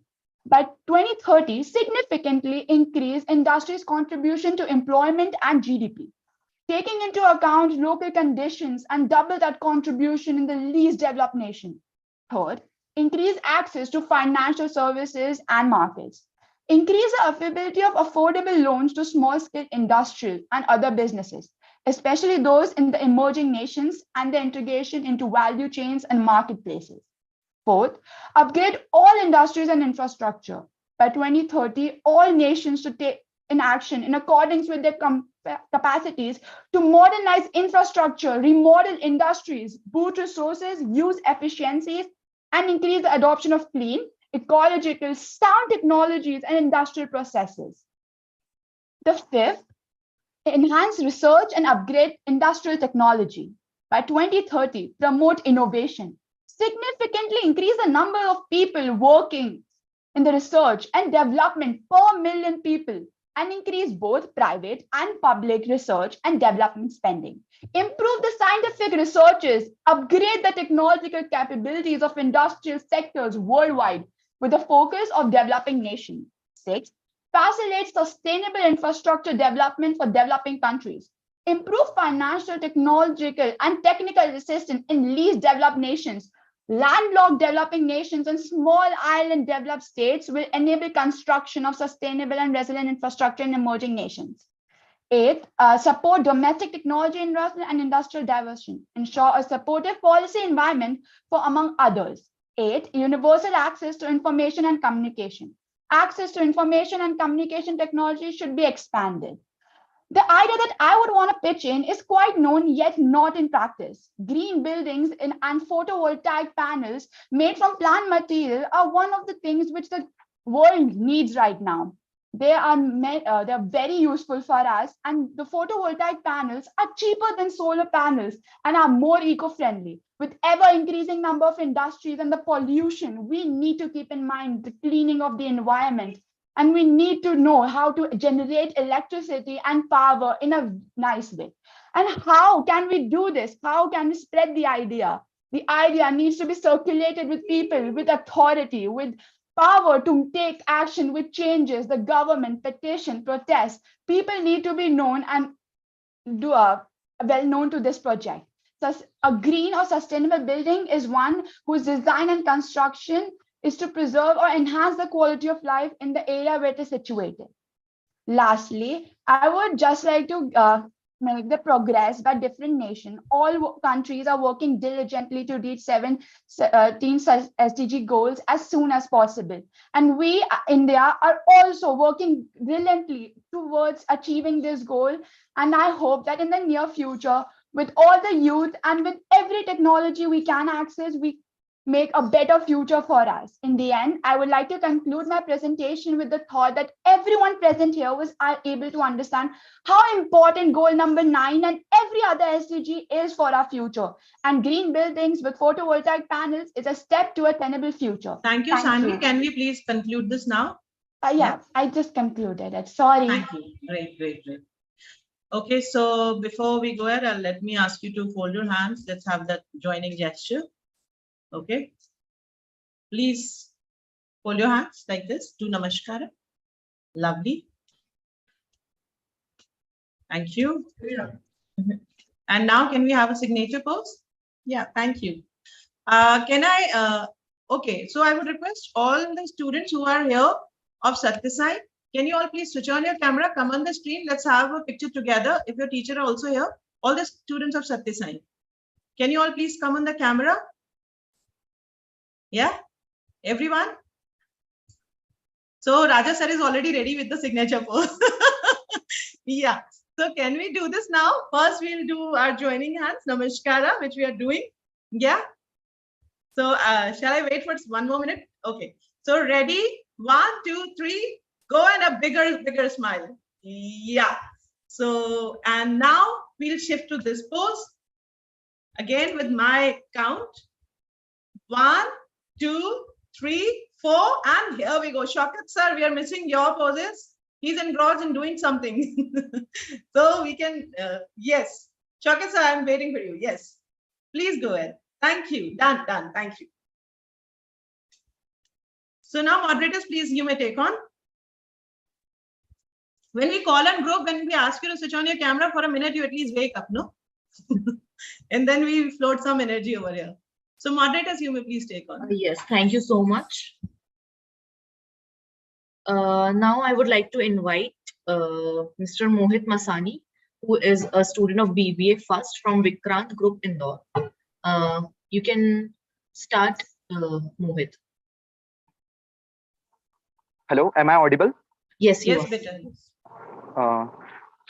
By 2030, significantly increase industry's contribution to employment and GDP, taking into account local conditions and double that contribution in the least developed nation. Third, increase access to financial services and markets. Increase the availability of affordable loans to small-scale industrial and other businesses, especially those in the emerging nations, and the integration into value chains and marketplaces. Fourth, upgrade all industries and infrastructure. By 2030, all nations should take in action in accordance with their capacities to modernize infrastructure, remodel industries, boost resources, use efficiencies, and increase the adoption of clean, ecological, sound technologies and industrial processes. The fifth, enhance research and upgrade industrial technology. By 2030, promote innovation. Significantly increase the number of people working in the research and development per million people. and increase both private and public research and development spending. Improve the scientific researches, upgrade the technological capabilities of industrial sectors worldwide with the focus of developing nations. 6. Facilitate sustainable infrastructure development for developing countries. Improve financial, technological, and technical assistance in least developed nations. Landlocked developing nations and small island developed states will enable construction of sustainable and resilient infrastructure in emerging nations. 8. Support domestic technology investment and industrial diversion. Ensure a supportive policy environment for, among others. 8. Universal access to information and communication. Access to information and communication technology should be expanded. The idea that I would want to pitch in is quite known yet not in practice. Green buildings and photovoltaic panels made from plant material are one of the things which the world needs right now. They are very useful for us, and the photovoltaic panels are cheaper than solar panels and are more eco-friendly. With ever increasing number of industries and the pollution, we need to keep in mind the cleaning of the environment. And we need to know how to generate electricity and power in a nice way. And how can we do this? How can we spread the idea? The idea needs to be circulated with people, with authority, with power to take action with changes, the government, petition, protest. People need to be known and well known to this project. So a green or sustainable building is one whose design and construction is to preserve or enhance the quality of life in the area where it is situated. Lastly, I would just like to make the progress by different nations. All countries are working diligently to reach 17 SDG goals as soon as possible. And we, India, are also working brilliantly towards achieving this goal. And I hope that in the near future, with all the youth and with every technology we can access, we make a better future for us. In the end, I would like to conclude my presentation with the thought that everyone present here was able to understand how important goal number 9 and every other SDG is for our future. And green buildings with photovoltaic panels is a step to a tenable future. Thank you, Sanvi. Can we please conclude this now? Yeah, I just concluded it. Sorry. Thank you. Great. Okay, so before we go ahead, let me ask you to fold your hands. Let's have that joining gesture. Okay, please fold your hands like this. Do namaskara. Lovely. Thank you. And now can we have a signature pose? Yeah, thank you. Okay, so I would request all the students who are here of Satyasai, can you all please switch on your camera, come on the screen, let's have a picture together. If your teacher are also here, all the students of Satyasai, can you all please come on the camera? Yeah, everyone. So Raja sir is already ready with the signature pose. Yeah, so can we do this now? First, we'll do our joining hands, namaskara, which we are doing. Yeah. So shall I wait for 1 more minute? Okay. So ready? 1, 2, 3. Go, and a bigger smile. Yeah. So, and now we'll shift to this pose. Again with my count. 1, 2, 3, 4, and here we go. Shaukat sir, we are missing your poses. He's engrossed in doing something. So we can, yes. Shaukat sir, I'm waiting for you. Yes. Please go ahead. Thank you. Done. Thank you. So now moderators, please, you may take on. When we call on group, when we ask you to switch on your camera for a minute, you at least wake up, no? And then we float some energy over here. So moderators, you may please take on. Yes, thank you so much. Now I would like to invite Mr. Mohit Masani, who is a student of BBA First from Vikrant Group Indore. You can start, Mohit. Hello, am I audible? Yes, yes, better.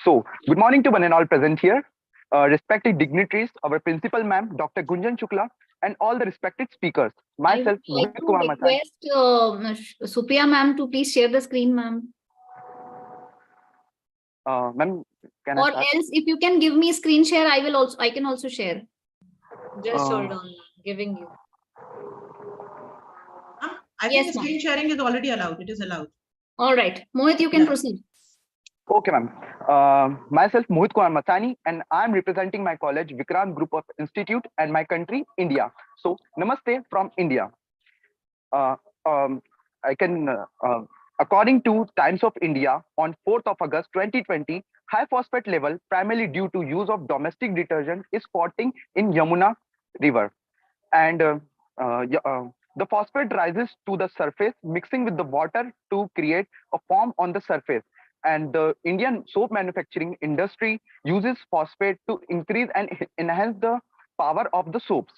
So, good morning to one and all present here, respected dignitaries, our principal ma'am, Dr. Gunjan Shukla, and all the respected speakers. Myself, I would like Mohit Kumar to Masani. request Supriya ma'am to please share the screen, ma'am. Ma'am, can Or I start? else, if you can give me screen share, I can also share. Just hold on, giving you. I think screen sharing is already allowed. It is allowed. All right, Mohit, you can proceed. Okay, ma'am. Myself, Mohit Kumar Masani, and I'm representing my college, Vikrant Group of Institute, and my country, India. So, namaste from India. Uh, um, I can, according to Times of India, on 4th of August 2020, high phosphate level, primarily due to use of domestic detergent, is spotting in Yamuna River. And the phosphate rises to the surface, mixing with the water to create a foam on the surface. And the Indian soap manufacturing industry uses phosphate to increase and enhance the power of the soaps.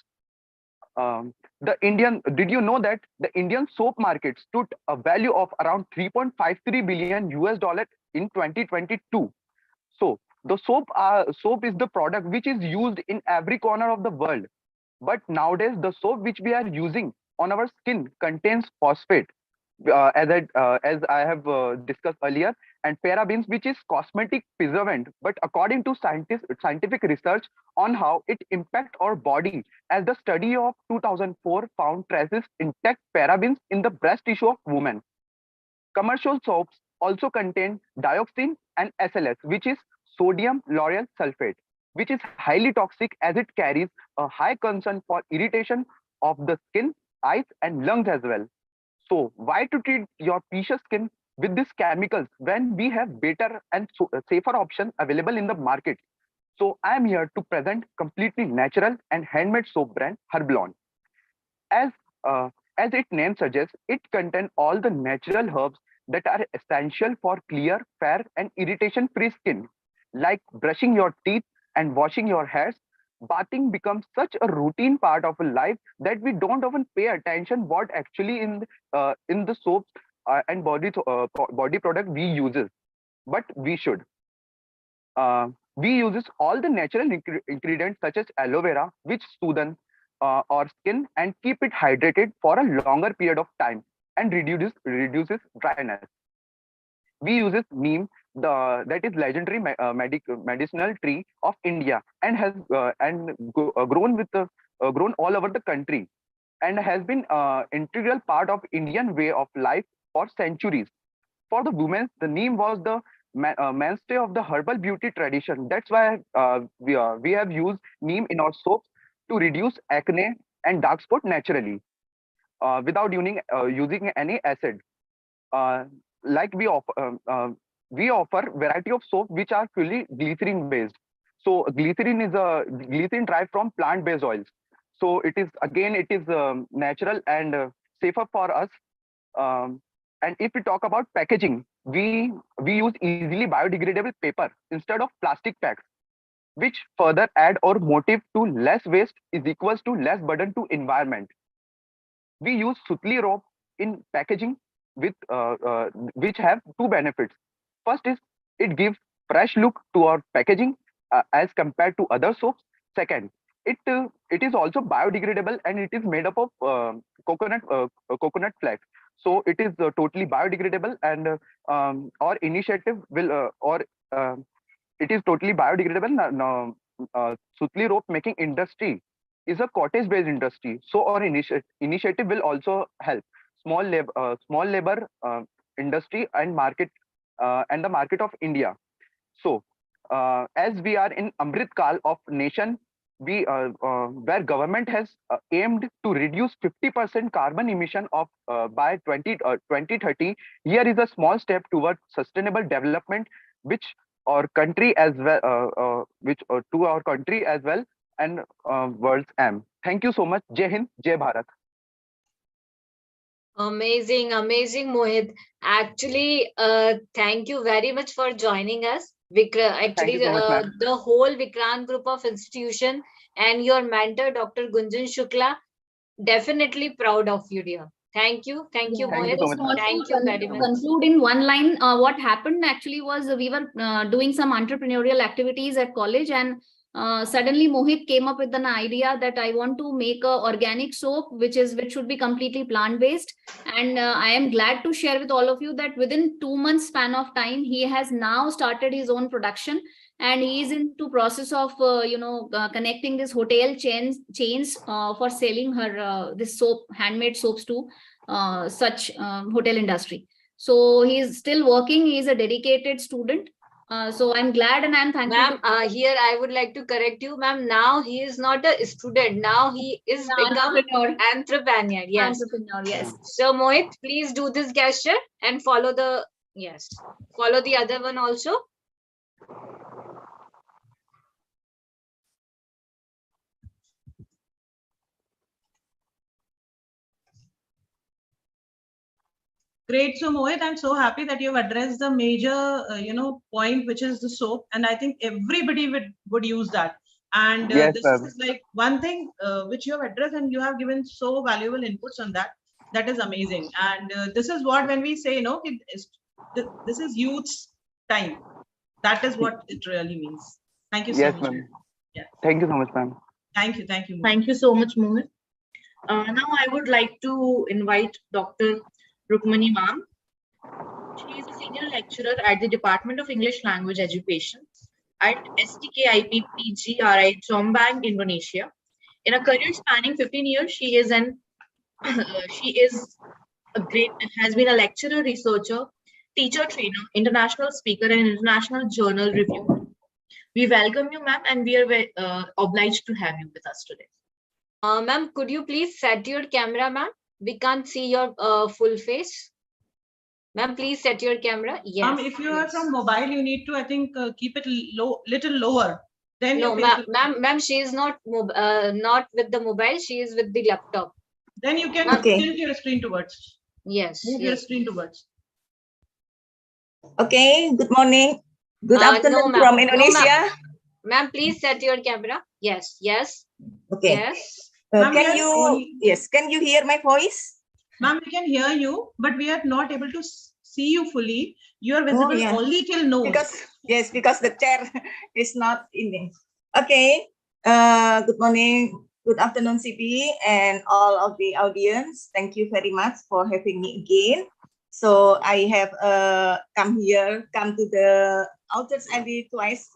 Did you know that the Indian soap market stood a value of around 3.53 billion US dollar in 2022? So the soap is the product which is used in every corner of the world. But nowadays, the soap which we are using on our skin contains phosphate, as I have discussed earlier, and parabens, which is cosmetic preservative. But according to scientific research on how it impacts our body, as the study of 2004 found traces intact parabens in the breast tissue of women. Commercial soaps also contain dioxin and SLS, which is sodium lauryl sulfate, which is highly toxic as it carries a high concern for irritation of the skin, eyes, and lungs as well. So, why to treat your precious skin with these chemicals when we have better and safer options available in the market? So, I am here to present completely natural and handmade soap brand Herblon. As as its name suggests, it contains all the natural herbs that are essential for clear, fair, and irritation-free skin. Like brushing your teeth and washing your hairs, bathing becomes such a routine part of a life that we don't often pay attention what actually in the soaps and body product we uses, but we should. We uses all the natural ingredients such as aloe vera, which soothes our skin and keep it hydrated for a longer period of time and reduces dryness. We uses neem, that is legendary medicinal tree of India, and has grown all over the country, and has been integral part of Indian way of life for centuries. For the women, the neem was the mainstay of the herbal beauty tradition. That's why we have used neem in our soaps to reduce acne and dark spot naturally, without using any acid. Uh, like we offer variety of soap which are fully glycerin based. So glycerin derived from plant based oils. So it is natural and safer for us. And if we talk about packaging, we use easily biodegradable paper instead of plastic packs, which further add our motive to less waste is equals to less burden to environment. We use sutli rope in packaging with which have two benefits. First is it gives fresh look to our packaging as compared to other soaps. Second, it is also biodegradable and it is made up of coconut flax. So it is totally biodegradable, and our initiative will it is totally biodegradable. Now, Sutli rope making industry is a cottage-based industry, so our initiative will also help small labor industry and market and the market of India. So, as we are in Amrit Kal of nation, where government has aimed to reduce 50% carbon emission of by 2030, here is a small step towards sustainable development, which our country as well, to our country as well, and world's aim. Thank you so much. Jai Hind, Jai Bharat. Amazing, amazing, Mohit. Actually, thank you very much for joining us. Actually, so much, the whole Vikrant group of institution and your mentor, Dr. Gunjan Shukla, definitely proud of you, dear. Thank you, Mohit. Thank you very much. Conclude in one line, what happened actually was we were doing some entrepreneurial activities at college, and suddenly Mohit came up with an idea that I want to make a organic soap which should be completely plant based, and I am glad to share with all of you that within 2 months span of time he has now started his own production, and he is into process of connecting this hotel chains for selling her this soap, handmade soaps to such hotel industry. So he is still working. He is a dedicated student, So I'm glad and I'm thankful. Ma'am, here I would like to correct you, ma'am. Now he is not a student. Now he is become entrepreneur. Yes. Entrepreneur, yes. So Mohit, please do this gesture and follow the follow the other one also. Great. So Mohit, I'm so happy that you've addressed the major, point, which is the soap. And I think everybody would use that. And Yes, this ma'am. is like one thing which you have addressed, and you have given so valuable inputs on that. That is amazing. And this is what, when we say, this is youth's time. That is what it really means. Thank you so Yes, much. ma'am. Yeah. Thank you so much, ma'am. Thank you. Thank you. Mohit. Thank you so much, Mohit. Now I would like to invite Dr. Rukmani ma'am. She is a senior lecturer at the Department of English Language Education at STKIP PGRI Jombang, Indonesia. In a career spanning 15 years, she is has been a lecturer, researcher, teacher, trainer, international speaker, and international journal reviewer. We welcome you, ma'am, and we are obliged to have you with us today. Ma'am, could you please set your camera, ma'am? We can't see your full face. Ma'am, please set your camera. Yes. If you are from mobile, you need to, I think, keep it little lower. Then no, ma'am, she is not not with the mobile. She is with the laptop. Then you can tilt your screen towards. Yes. Move your screen towards. Okay. Good morning. Good afternoon no, from Indonesia. Ma'am, please set your camera. Yes. Yes. Okay. Yes. Can you hear my voice? Ma'am, we can hear you, but we are not able to see you fully. You are visible only till nose. Because the chair is not in there. Okay. Good morning. Good afternoon, CP, and all of the audience. Thank you very much for having me again. So I have come to the Authors ID twice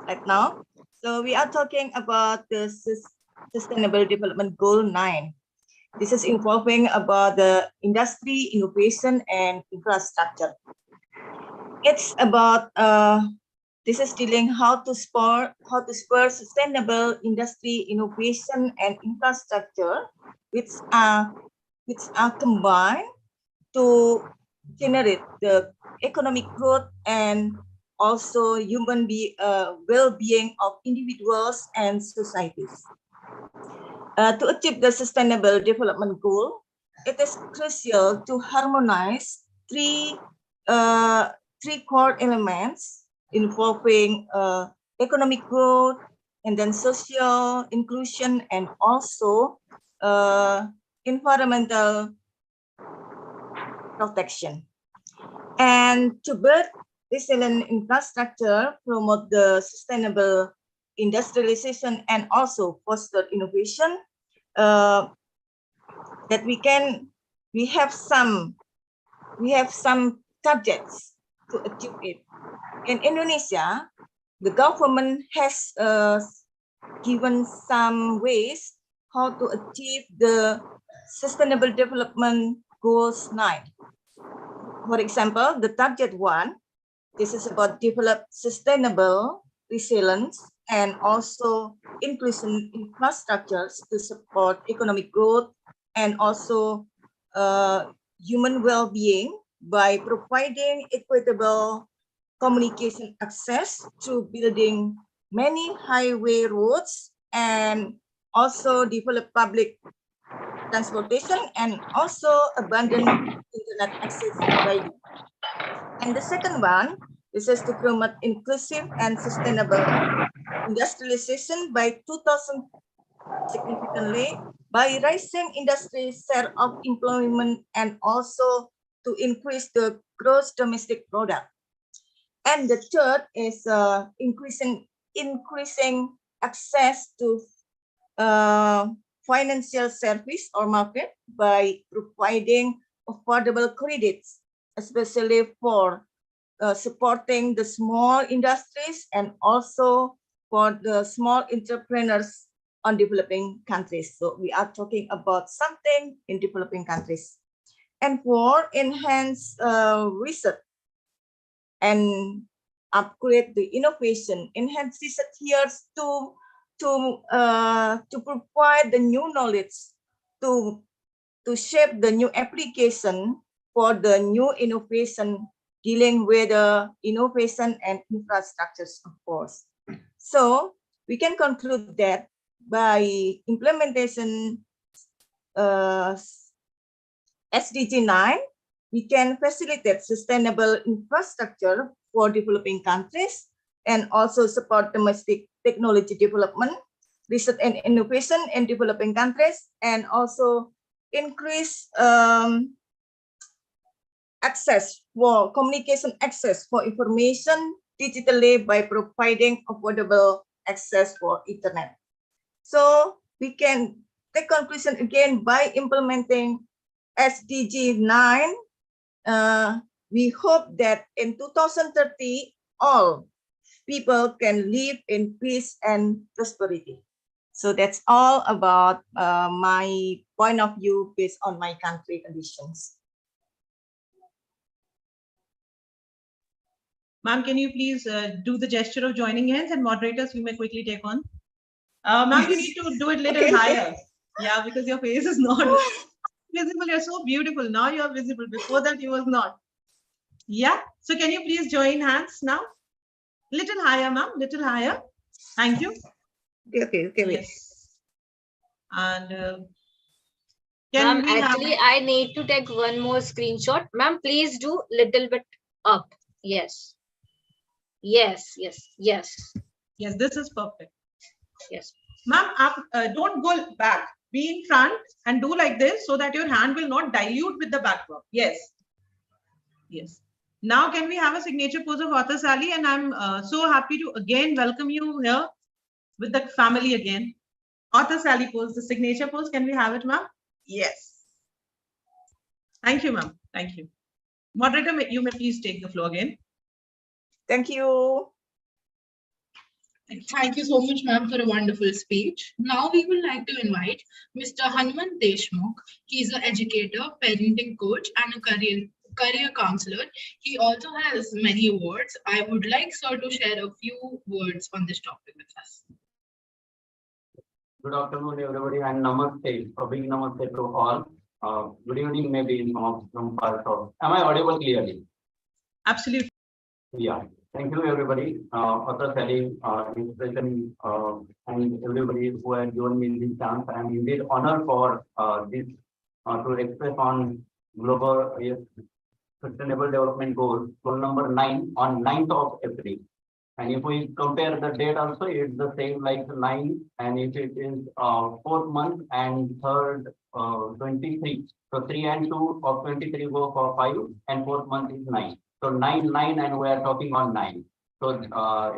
right now. So we are talking about the Sustainable Development Goal 9. This is involving about the industry, innovation, and infrastructure. It's about this is dealing how to spur sustainable industry, innovation, and infrastructure, which are combined to generate the economic growth and also human well-being of individuals and societies. To achieve the Sustainable Development Goal, it is crucial to harmonize three core elements involving economic growth, and then social inclusion, and also environmental protection. And to build resilient infrastructure, promote the sustainable industrialization, and also foster innovation, that we have some targets to achieve it. In Indonesia, the government has given some ways how to achieve the Sustainable Development Goals 9. For example, the target 1, this is about develop sustainable, resilience, and also inclusion infrastructures to support economic growth and also human well-being by providing equitable communication access through building many highway roads and also develop public transportation and also abundant internet access by. And the second one, this is to promote inclusive and sustainable industrialization by 2000 significantly by raising industry's share of employment and also to increase the gross domestic product. And the third is increasing access to financial service or market by providing affordable credits, especially for supporting the small industries and also for the small entrepreneurs on developing countries. So we are talking about something in developing countries. And for enhanced research and upgrade the innovation, enhance research here to provide the new knowledge, to shape the new application for the new innovation dealing with the innovation and infrastructures, of course. So we can conclude that by implementation SDG 9, we can facilitate sustainable infrastructure for developing countries and also support domestic technology development, research and innovation in developing countries, and also increase access for communication access for information digitally by providing affordable access for internet. So we can take conclusion again by implementing SDG 9. We hope that in 2030, all people can live in peace and prosperity. So that's all about my point of view based on my country conditions. Ma'am, can you please do the gesture of joining hands, and moderators, you may quickly take on. Ma'am, you need to do it a little higher. Yeah, because your face is not visible. You're so beautiful. Now you're visible. Before that, you was not. Yeah. So can you please join hands now? Little higher, ma'am. Little higher. Thank you. Okay. Yes. And ma'am, actually, I need to take one more screenshot. Ma'am, please do little bit up. Yes. Yes. Yes, this is perfect. Yes. Ma'am, don't go back. Be in front and do like this so that your hand will not dilute with the backdrop. Yes. Now, can we have a signature pose of Author Sally? And I'm so happy to again welcome you here with the family again. Author Sally pose, the signature pose. Can we have it, ma'am? Yes. Thank you, ma'am. Thank you. Moderator, you may please take the floor again. Thank you. Thank you so much, ma'am, for a wonderful speech. Now we would like to invite Mr. Hanuman Deshmukh. He is an educator, parenting coach, and a career counselor. He also has many awards. I would like sir to share a few words on this topic with us. Good afternoon, everybody, and namaste. A big namaste to all. Good evening, maybe from part of. Am I audible clearly? Absolutely. Yeah. Thank you, everybody. Author Sally, inspiration, and everybody who has given me this chance. I am indeed honored for this to express on global sustainable development goal number 9 on 9th of April. And if we compare the date also, it's the same like 9, and if it is 4th month and 3rd 23. So 3 and 2 of 23 go for 5, and 4th month is 9. So 9, and we are talking on 9. So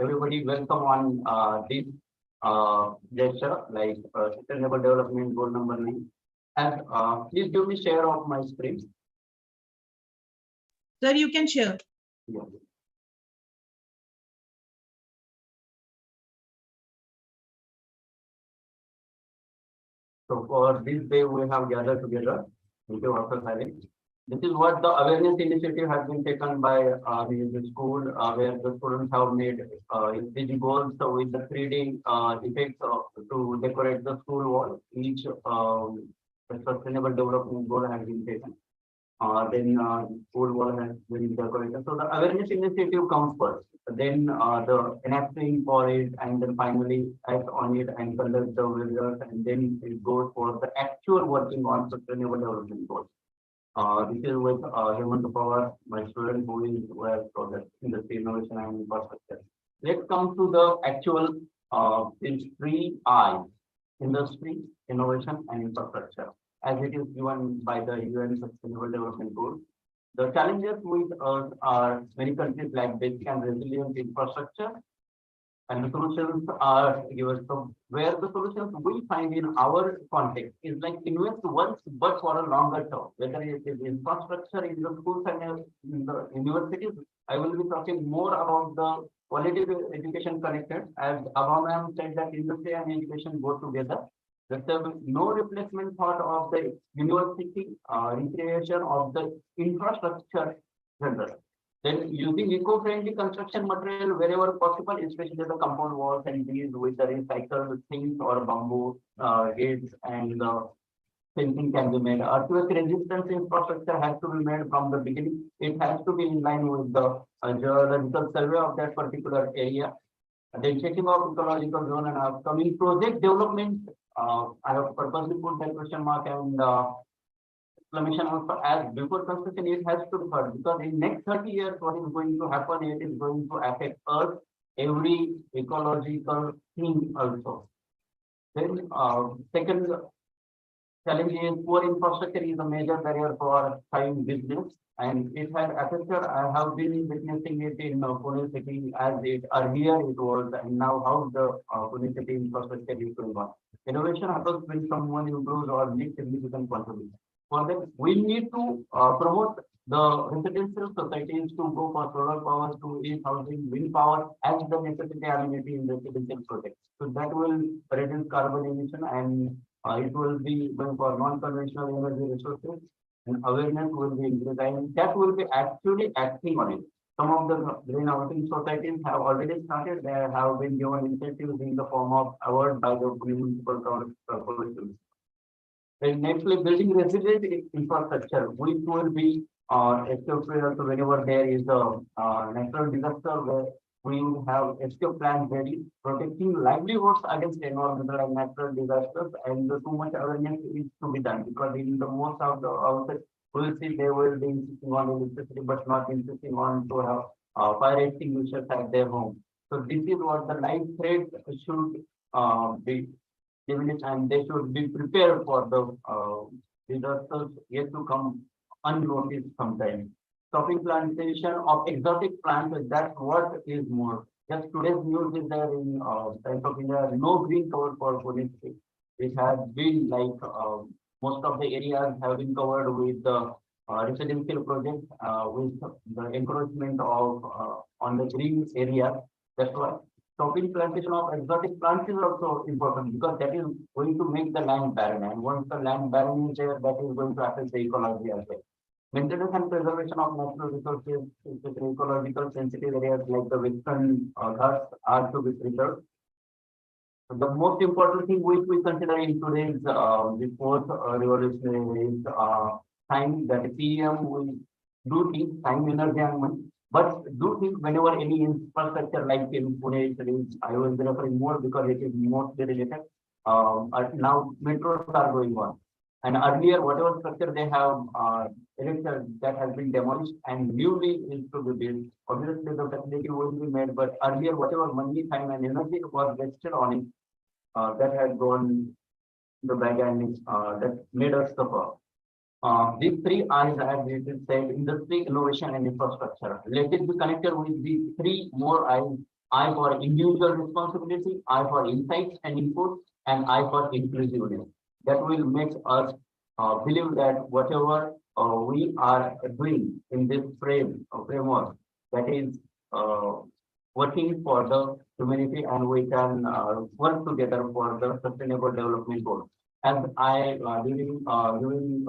everybody welcome on this gesture, like sustainable development goal number 9. And please give me share of my screen. Sir, you can share. Yeah. So for this day, we have gathered together. Thank you, Dr. Sally. This is what the awareness initiative has been taken by the school, where the students have made SDG goals with the 3D effects to decorate the school wall. Each sustainable development goal has been taken. Then school wall has been decorated. So the awareness initiative comes first. Then the enacting for it, and then finally act on it and conduct the results, and then it goes for the actual working on sustainable development goals. This is with Hemant Pawar, my student who is where project industry innovation and infrastructure. Let's come to the actual 3 I's: industry, innovation, and infrastructure, as it is given by the UN Sustainable Development Goals. The challenges with us are many countries lack basic and resilient infrastructure, and the solutions are given. So where the solutions we find in our context is like invest once, but for a longer term, whether it is infrastructure in the schools and in the universities. I will be talking more about the quality education connected, as Abha ma'am said that industry and education go together. There's no replacement thought of the university recreation of the infrastructure center. Then using eco-friendly construction material wherever possible, especially the compound walls and these with the recycled things or bamboo gates and fencing can be made. Earthquake resistance infrastructure has to be made from the beginning. It has to be in line with the geological survey of that particular area. Then checking of ecological zone and upcoming project development. I have purposely put that question mark and exclamation also as before construction. It has to be heard because in next 30 years, what is going to happen? It is going to affect us, every ecological thing also. Then second challenge is poor infrastructure is a major barrier for thriving business, and it has affected. I have been witnessing it in Pune city as it earlier it was, and now how the Pune city infrastructure is going on. Innovation happens when someone improves or makes significant contribution. For that, we need to promote the residential societies to go for solar power, to housing, wind power as the necessity amenity in residential projects. So that will reduce carbon emission and it will be going for non-conventional energy resources and awareness will be increased and that will be actually acting on it. Some of the green housing societies have already started. They have been given incentives in the form of award by the municipal corporations. And nextly, building resilient infrastructure, which will be escape plans whenever there is a natural disaster where we will have escape plans ready, protecting livelihoods against environmental and natural disasters, and too much awareness is to be done because in the most of the outset, we will see they will be insisting on electricity but not insisting on to have fire extinguishers at their home. So this is what the life threat should be diminished and they should be prepared for the disasters yet to come unnoticed sometimes. Stopping plantation of exotic plants, that's what is more. Just today's news is there in Times of India, no green cover for Pune State. It has been like most of the areas have been covered with the residential projects with the encroachment of on the green area. That's why stopping plantation of exotic plants is also important because that is going to make the land barren. And once the land barren is there, that is going to affect the ecology as well. Maintenance and preservation of natural resources, ecological sensitive areas like the Western Ghats are to be preserved. The most important thing which we consider in today's the fourth revolution is time that PM will do things, time, energy, and money. But do think whenever any infrastructure like in Pune, I was referring more because it is mostly related. Now metros are going on. And earlier, whatever structure they have erected, that has been demolished and newly is to be built. Obviously, the facility will be made, but earlier, whatever money, time, and energy was wasted on it, that had gone in the bag and that made us suffer. These three I's, as it is said, industry, innovation, and infrastructure. Let it be connected with these three more I's. I for individual responsibility, I for insights and input, and I for inclusiveness. That will make us believe that whatever we are doing in this framework, that is working for the humanity, and we can work together for the sustainable development goals. As I during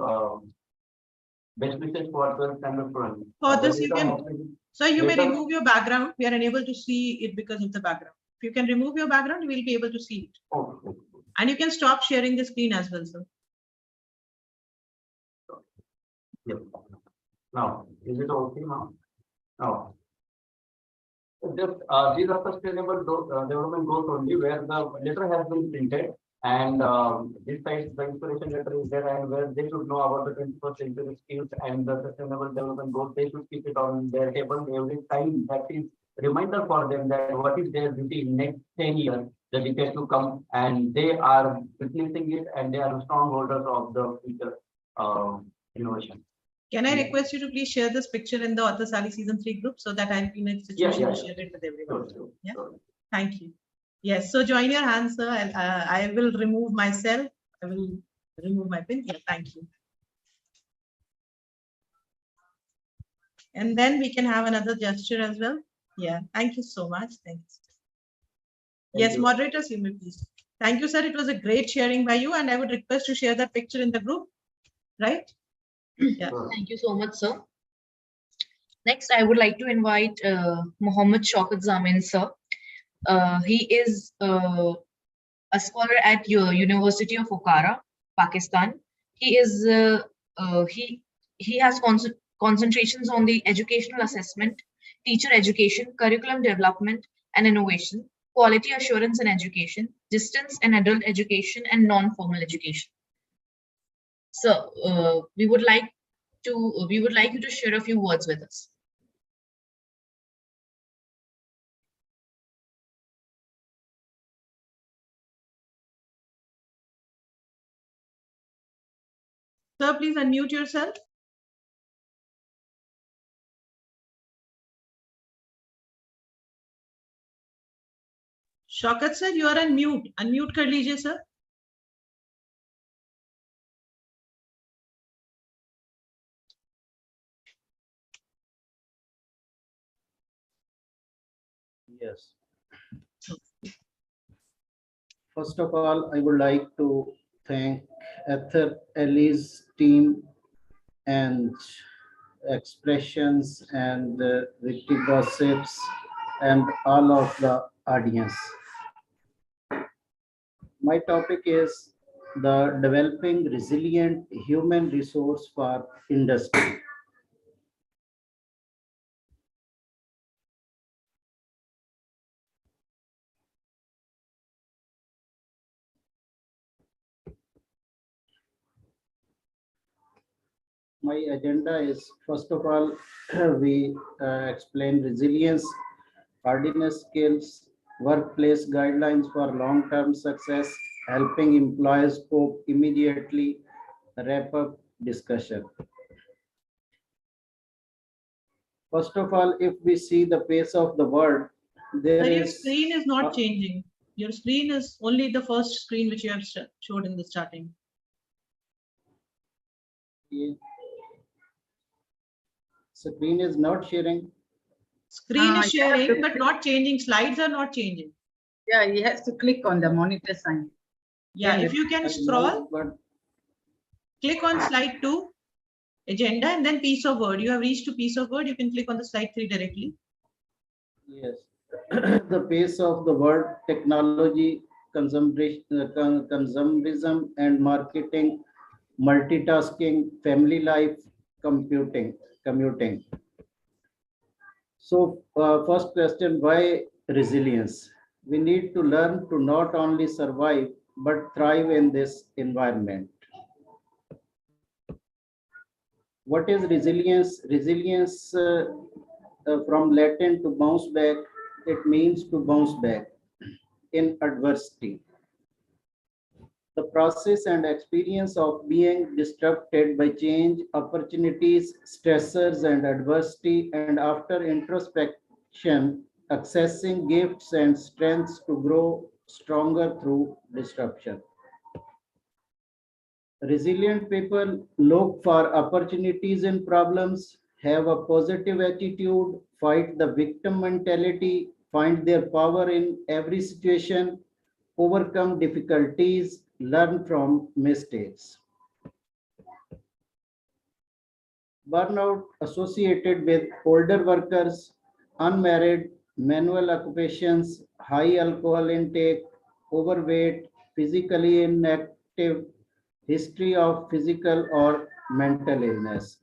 best wishes for the standard students. For this, you can, so you may remove your background. We are unable to see it because of the background. If you can remove your background, you will be able to see it. Okay. And you can stop sharing the screen as well, sir. Yes. Now, is it okay now? Now, just these are sustainable development goals only where the letter has been printed and this side the inspiration letter is there and where they should know about the 21st century skills and the sustainable development goals. They should keep it on their table every time. That is reminder for them that what is their duty in next 10 years, the decade to come, and they are witnessing it and they are strongholders of the future innovation. Can I request you to please share this picture in the Author Sally Season 3 group so that I'll be in a situation to share it with everyone? Sure. Yeah. Thank you. Yes. So join your hands, sir. And I will remove myself. I will remove my pin. Yeah. Thank you. And then we can have another gesture as well. Yeah. Thank you so much. Thanks. Yes, moderators, you may please. Thank you, sir. It was a great sharing by you, and I would request to share that picture in the group. Right? Yeah. Thank you so much, sir. Next, I would like to invite Mohammed Shaukat Zamin, sir. He is a scholar at University of Okara, Pakistan. He is he has concentrations on the educational assessment, teacher education, curriculum development and innovation, quality assurance in education, distance and adult education, and non-formal education. So we would like you to share a few words with us. Sir, please unmute yourself. Shaukat sir, you are on mute. Unmute कर लीजिए sir. Yes. First of all, I would like to thank Ether Ellie's team and Expressions and Witty Gossips and all of the audience. My topic is the developing resilient human resource for industry. My agenda is, first of all, we explain resilience, hardiness skills, workplace guidelines for long-term success, helping employees cope immediately, wrap up discussion. First of all, if we see the pace of the world, Your screen is not changing. Your screen is only the first screen which you have showed in the starting. Yeah. Screen is not sharing. Screen is sharing, but not changing. Slides are not changing. Yeah, he has to click on the monitor sign. Yeah, if you can scroll, click on slide 2, agenda, and then piece of word. You have reached to piece of word. You can click on the slide 3 directly. Yes. The pace of the world, technology, consumerism and marketing, multitasking, family life, commuting. So first question, why resilience? We need to learn to not only survive, but thrive in this environment. What is resilience? Resilience from Latin to bounce back, it means to bounce back in adversity. The process and experience of being disrupted by change, opportunities, stressors, and adversity, and after introspection, accessing gifts and strengths to grow stronger through disruption. Resilient people look for opportunities in problems, have a positive attitude, fight the victim mentality, find their power in every situation, overcome difficulties, learn from mistakes. Burnout associated with older workers, unmarried, manual occupations, high alcohol intake, overweight, physically inactive, history of physical or mental illness.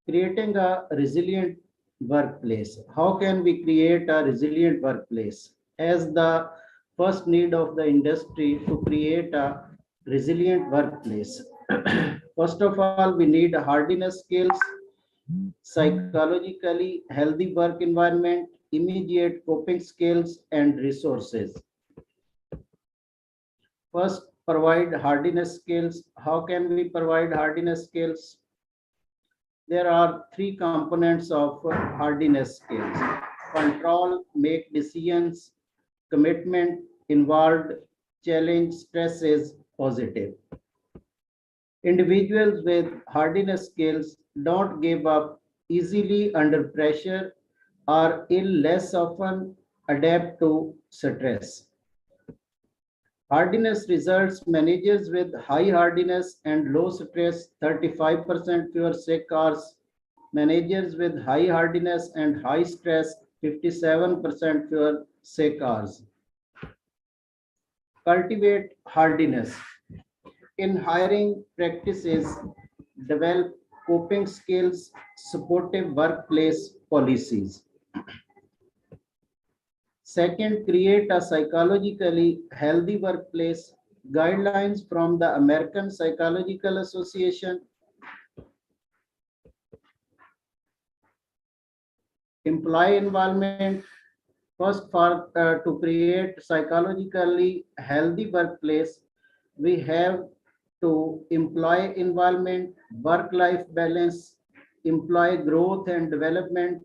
Creating a resilient workplace. How can we create a resilient workplace? As the first need of the industry to create a resilient workplace. First of all, we need hardiness skills, psychologically healthy work environment, immediate coping skills and resources. First, provide hardiness skills. How can we provide hardiness skills? There are three components of hardiness skills: control, make decisions, commitment, involved, challenge, stress is positive. Individuals with hardiness skills don't give up easily under pressure, are ill less often, adapt to stress. Hardiness results: managers with high hardiness and low stress, 35% fewer sick hours, Managers with high hardiness and high stress, 57% fewer sick hours. Cultivate hardiness. In hiring practices, develop coping skills, supportive workplace policies. Second, create a psychologically healthy workplace. Guidelines from the American Psychological Association. Employee involvement. First, to create psychologically healthy workplace, we have to employee involvement, work-life balance, employee growth and development,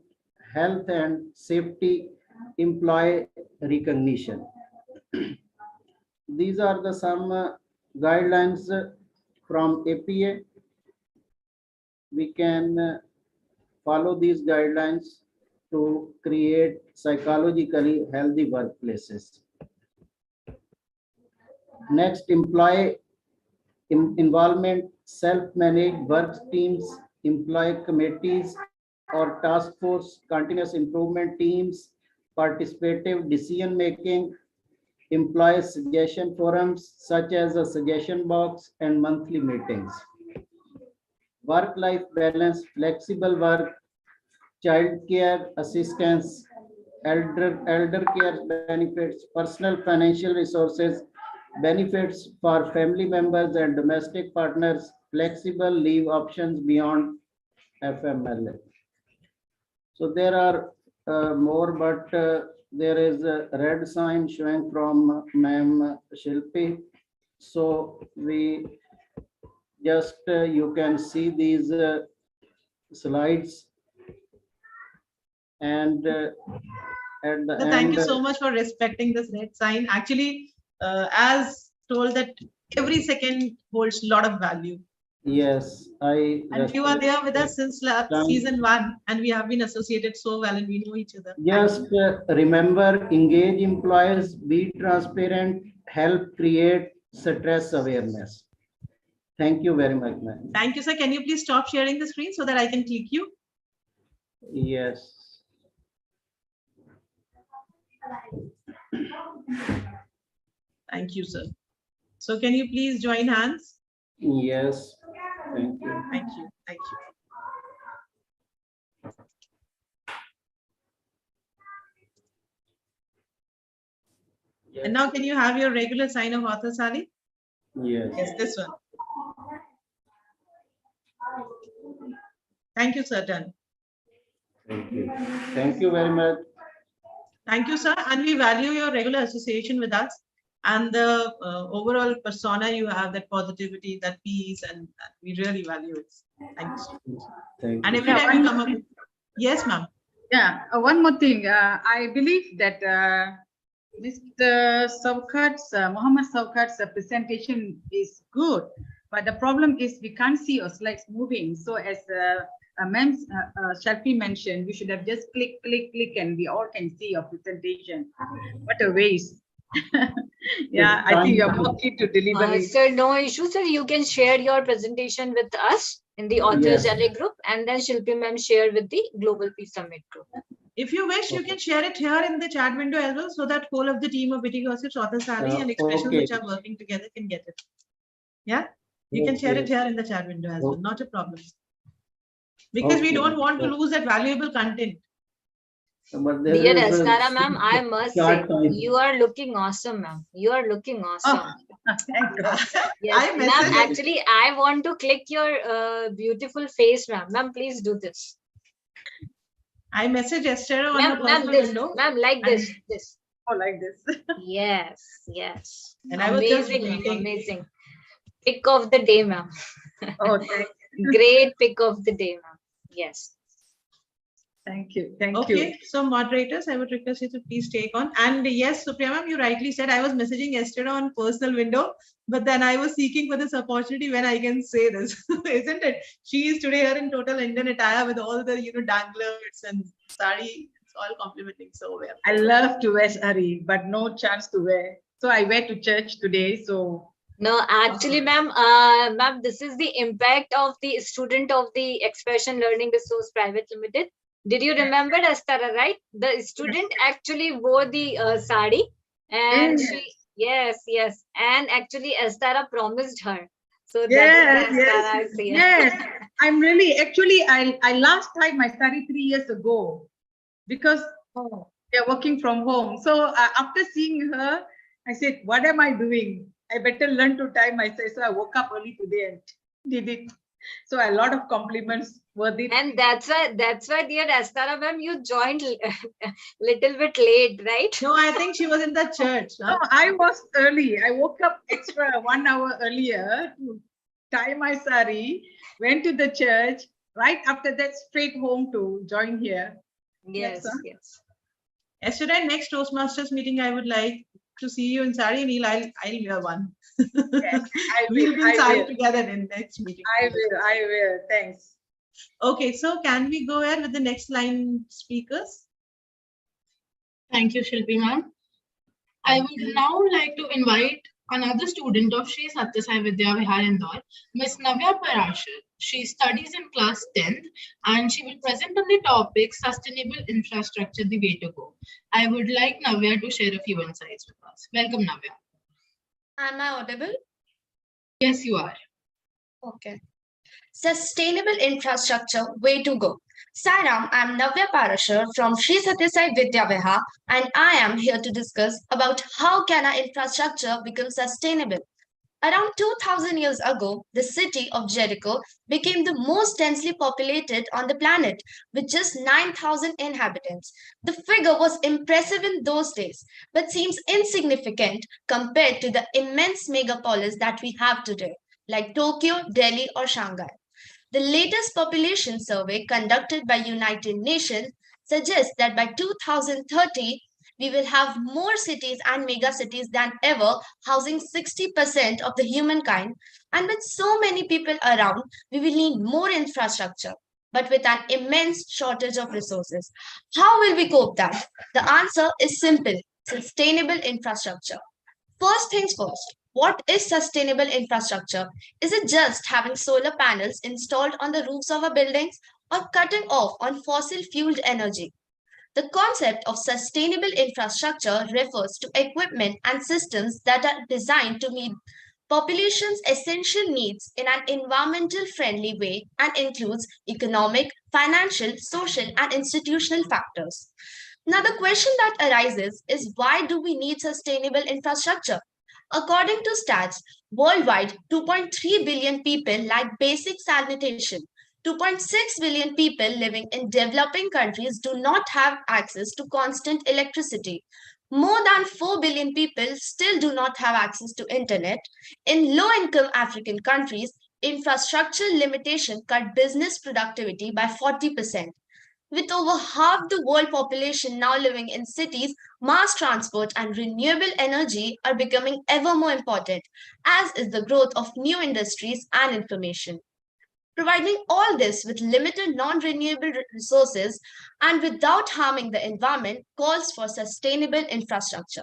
health and safety, employee recognition. These are the some guidelines from APA. We can follow these guidelines to create psychologically healthy workplaces. Next, employee involvement, self-managed work teams, employee committees or task force, continuous improvement teams, participative decision-making, employee suggestion forums such as a suggestion box and monthly meetings. Work-life balance, flexible work, child care assistance, elder care benefits, personal financial resources, benefits for family members and domestic partners, flexible leave options beyond FMLA. So there are more, but there is a red sign showing from Ma'am Shilpi. So we just, you can see these slides. And at the end, thank you so much for respecting this red sign. Actually, as told that every second holds a lot of value. Yes, and you are there with us since season 1, and we have been associated so well, and we know each other. Just remember, engage employees, be transparent, help create stress awareness. Thank you very much, ma'am. Thank you, sir. Can you please stop sharing the screen so that I can click you? Yes. Thank you, sir. So can you please join hands? Yes. Thank you. Thank you. Thank you. Yes. And now can you have your regular sign of author, Sally? Yes. Yes, this one. Thank you, sir. Done. Thank you. Thank you very much. Thank you, sir. And we value your regular association with us and the overall persona you have, that positivity, that peace, and we really value it. Thank you so much. Thank and you. every time you come up with... Yes, ma'am. Yeah, one more thing. I believe that Mr. Saukat's, Muhammad Saukat's presentation is good, but the problem is we can't see our slides moving. So as Ma'am Sharfi mentioned, we should have just click, and we all can see your presentation. What a waste. Yeah, I think you're more keen to deliver it. Sir, no issue, sir. You can share your presentation with us in the Authors LA group, and then Shilpi ma'am share with the Global Peace Summit group. If you wish, you can share it here in the chat window as well, so that whole of the team of Witty Gossip, Author Sally, and Expressions which are working together can get it. Yeah, you can share it here in the chat window as well. Not a problem. Because we don't want to lose that valuable content. Dear Astara ma'am, I must say, you are looking awesome, ma'am. You are looking awesome. Oh, thank God. Yes, ma'am, actually, I want to click your beautiful face, ma'am. Ma'am, please do this. I message Esther on her personal window. Ma'am, like this. Oh, like this. Yes, yes. And I was just amazing. Pick of the day, ma'am. Oh, thank you. Great pick of the day, ma'am. Yes. Thank you. Thank you. Okay, so moderators, I would request you to please take on. And yes, Supriya ma'am, you rightly said I was messaging yesterday on personal window, but then I was seeking for this opportunity when I can say this, isn't it? She is today here in total Indian attire with all the danglers and sari. It's all complimenting so well. I love to wear sari, but no chance to wear. So I wear to church today. So No, actually, ma'am, this is the impact of the student of the Expression Learning Resource Private Limited. Did you remember Astara, right? The student actually wore the sari, and yes, and actually Astara promised her. So that's the Astara I see. Yes. I'm really, actually, I last tried my study 3 years ago because they're working from home. So after seeing her, I said, what am I doing? I better learn to tie myself. So I woke up early today and did it. So a lot of compliments worth it. And that's why, dear Astara ma'am, you joined little bit late, right? No, I think she was in the church. Huh? No, I was early. I woke up extra 1 hour earlier to tie my sari, went to the church, right after that straight home to join here. Yes. Yesterday, next Toastmasters meeting, I would like to see you in sari, and I'll wear one. Yes, We'll be in sari together in next meeting. I will. Thanks. Okay, so can we go ahead with the next line speakers? Thank you, Shilpi ma'am. I would now like to invite another student of Sri Sathya Sai Vidya Vihar Indore, Ms. Navya Parashar. She studies in class 10th and she will present on the topic Sustainable Infrastructure, the Way to Go. I would like Navya to share a few insights with us. Welcome, Navya. Am I audible? Yes, you are. Okay. Sustainable infrastructure, way to go. Sairam, I'm Navya Parashar from Sri Sathya Sai Vidya Vihar, and I am here to discuss about how can our infrastructure become sustainable. Around 2000 years ago, the city of Jericho became the most densely populated on the planet with just 9,000 inhabitants. The figure was impressive in those days, but seems insignificant compared to the immense megapolis that we have today, like Tokyo, Delhi, or Shanghai. The latest population survey conducted by United Nations suggests that by 2030, we will have more cities and megacities than ever, housing 60% of the humankind. And with so many people around, we will need more infrastructure, but with an immense shortage of resources. How will we cope that? The answer is simple: sustainable infrastructure. First things first, what is sustainable infrastructure? Is it just having solar panels installed on the roofs of our buildings or cutting off on fossil fueled energy? The concept of sustainable infrastructure refers to equipment and systems that are designed to meet population's essential needs in an environmental friendly way and includes economic, financial, social, and institutional factors. Now, the question that arises is, why do we need sustainable infrastructure? According to stats, worldwide 2.3 billion people lack basic sanitation. 2.6 billion people living in developing countries do not have access to constant electricity. More than 4 billion people still do not have access to internet. In low-income African countries, infrastructure limitation cut business productivity by 40%. With over half the world population now living in cities, mass transport and renewable energy are becoming ever more important, as is the growth of new industries and information. Providing all this with limited non-renewable resources and without harming the environment calls for sustainable infrastructure.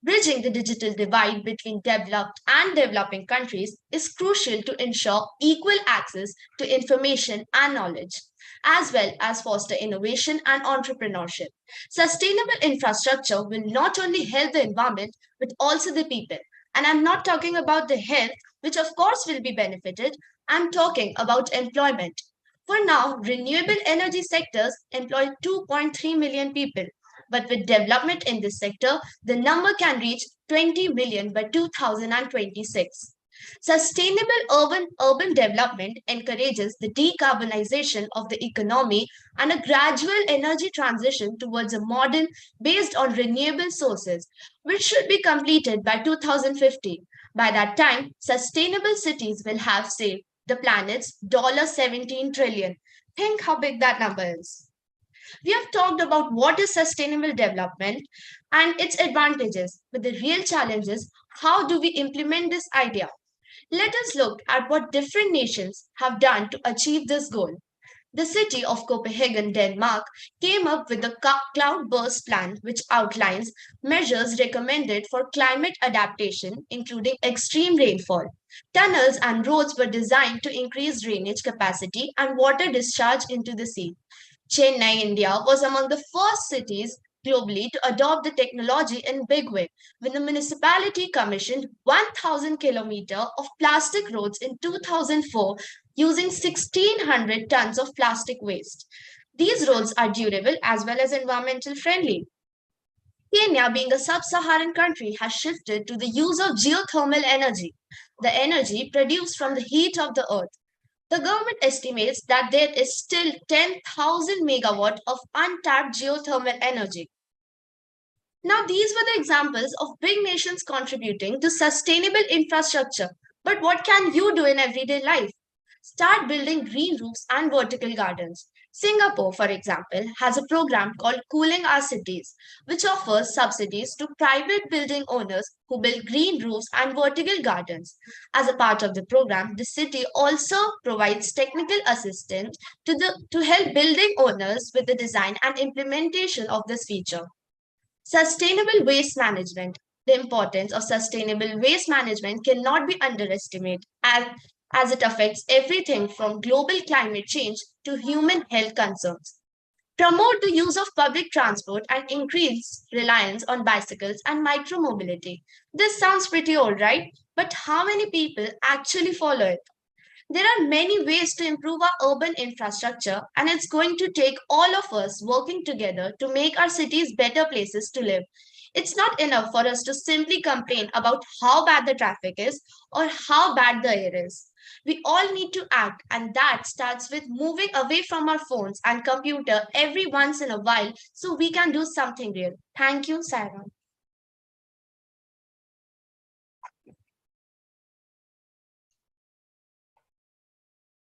Bridging the digital divide between developed and developing countries is crucial to ensure equal access to information and knowledge, as well as foster innovation and entrepreneurship. Sustainable infrastructure will not only help the environment, but also the people. And I'm not talking about the health, which of course will be benefited. I'm talking about employment. For now, renewable energy sectors employ 2.3 million people. But with development in this sector, the number can reach 20 million by 2026. Sustainable urban development encourages the decarbonization of the economy and a gradual energy transition towards a modern based on renewable sources, which should be completed by 2050. By that time, sustainable cities will have saved the planet's $17 trillion. Think how big that number is. We have talked about what is sustainable development and its advantages, but the real challenge is, how do we implement this idea? Let us look at what different nations have done to achieve this goal. The city of Copenhagen, Denmark, came up with the cloudburst plan, which outlines measures recommended for climate adaptation, including extreme rainfall. Tunnels and roads were designed to increase drainage capacity and water discharge into the sea. Chennai, India, was among the first cities globally to adopt the technology in big way when the municipality commissioned 1,000 kilometers of plastic roads in 2004 using 1,600 tons of plastic waste. These roads are durable as well as environmental friendly. Kenya, being a sub-Saharan country, has shifted to the use of geothermal energy, the energy produced from the heat of the earth. The government estimates that there is still 10,000 megawatt of untapped geothermal energy. Now, these were the examples of big nations contributing to sustainable infrastructure. But what can you do in everyday life? Start building green roofs and vertical gardens. Singapore, for example, has a program called Cooling Our Cities, which offers subsidies to private building owners who build green roofs and vertical gardens. As a part of the program, the city also provides technical assistance to help building owners with the design and implementation of this feature. Sustainable waste management. The importance of sustainable waste management cannot be underestimated as it affects everything from global climate change to human health concerns. Promote the use of public transport and increase reliance on bicycles and micromobility. This sounds pretty old, right? But how many people actually follow it? There are many ways to improve our urban infrastructure, and it's going to take all of us working together to make our cities better places to live. It's not enough for us to simply complain about how bad the traffic is or how bad the air is. We all need to act, and that starts with moving away from our phones and computer every once in a while so we can do something real. Thank you, Sarah.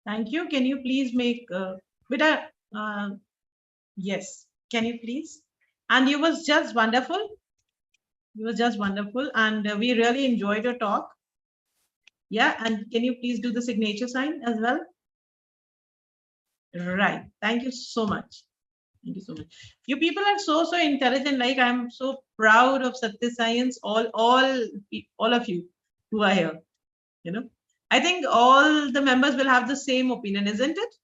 Thank you. Can you please make yes, can you please? And you was just wonderful. You were just wonderful, and we really enjoyed your talk. Yeah, and can you please do the signature sign as well? Right. Thank you so much. Thank you so much. You people are so intelligent. Like, I'm so proud of Satya Science. All of you who are here. You know, I think all the members will have the same opinion, isn't it?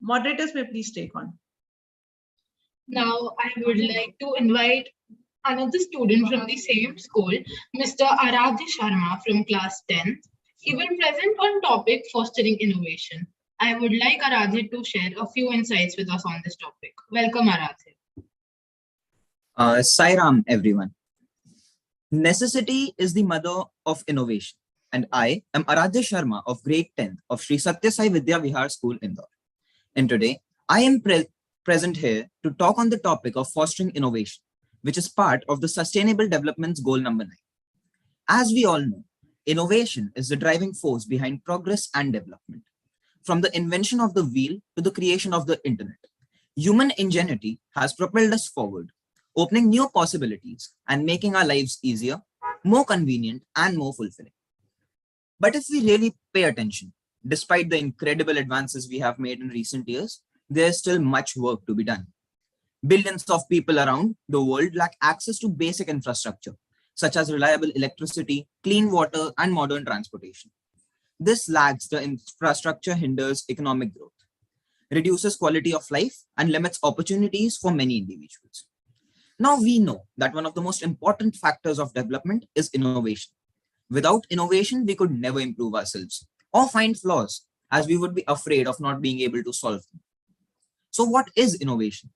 Moderators may please take on. Now, I would like to invite another student from the same school, Mr. Aradhya Sharma from class 10. He will present on topic fostering innovation. I would like Aradhya to share a few insights with us on this topic. Welcome, Aradhya. Sairam, everyone. Necessity is the mother of innovation, and I am Aradhya Sharma of grade 10th of Sri Satya Sai Vidya Vihar School, Indore. And today, I am present here to talk on the topic of fostering innovation, which is part of the Sustainable Development's Goal number 9. As we all know, innovation is the driving force behind progress and development. From the invention of the wheel to the creation of the internet, human ingenuity has propelled us forward, opening new possibilities and making our lives easier, more convenient, and more fulfilling. But if we really pay attention, despite the incredible advances we have made in recent years, there is still much work to be done. Billions of people around the world lack access to basic infrastructure, such as reliable electricity, clean water, and modern transportation. This lags the infrastructure hinders economic growth, reduces quality of life, and limits opportunities for many individuals. Now we know that one of the most important factors of development is innovation. Without innovation, we could never improve ourselves or find flaws, as we would be afraid of not being able to solve them. So what is innovation?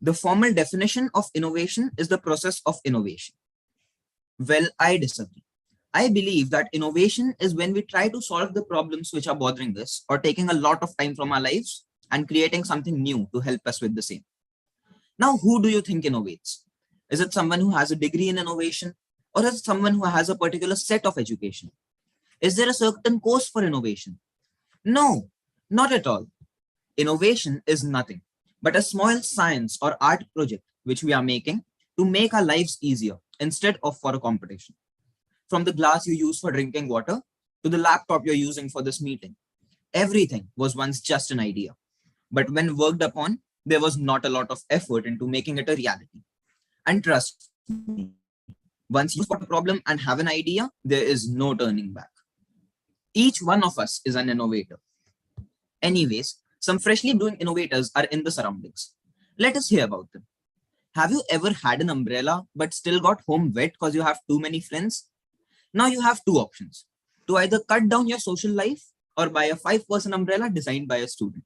The formal definition of innovation is the process of innovation. Well, I disagree. I believe that innovation is when we try to solve the problems which are bothering us or taking a lot of time from our lives and creating something new to help us with the same. Now, who do you think innovates? Is it someone who has a degree in innovation, or is it someone who has a particular set of education? Is there a certain course for innovation? No, not at all. Innovation is nothing but a small science or art project which we are making to make our lives easier instead of for a competition. From the glass you use for drinking water to the laptop you're using for this meeting, Everything was once just an idea, but when worked upon, there was not a lot of effort into making it a reality. And trust me, once you spot a problem and have an idea, there is no turning back. Each one of us is an innovator. Anyways, some freshly brewing innovators are in the surroundings. Let us hear about them. Have you ever had an umbrella but still got home wet because you have too many friends? Now you have two options: to either cut down your social life or buy a 5-person umbrella designed by a student.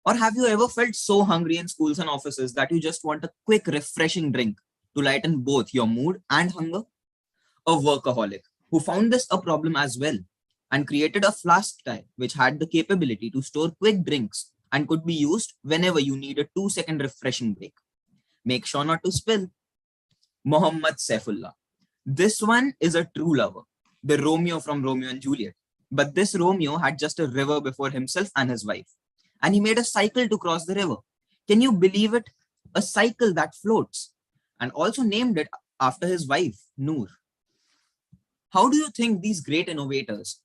Or have you ever felt so hungry in schools and offices that you just want a quick, refreshing drink to lighten both your mood and hunger? A workaholic who found this a problem as well and created a flask type which had the capability to store quick drinks and could be used whenever you need a 2-second refreshing break. Make sure not to spill. Mohammad Saifullah. This one is a true lover, the Romeo from Romeo and Juliet. But this Romeo had just a river before himself and his wife, and he made a cycle to cross the river. Can you believe it? A cycle that floats, and also named it after his wife, Noor. How do you think these great innovators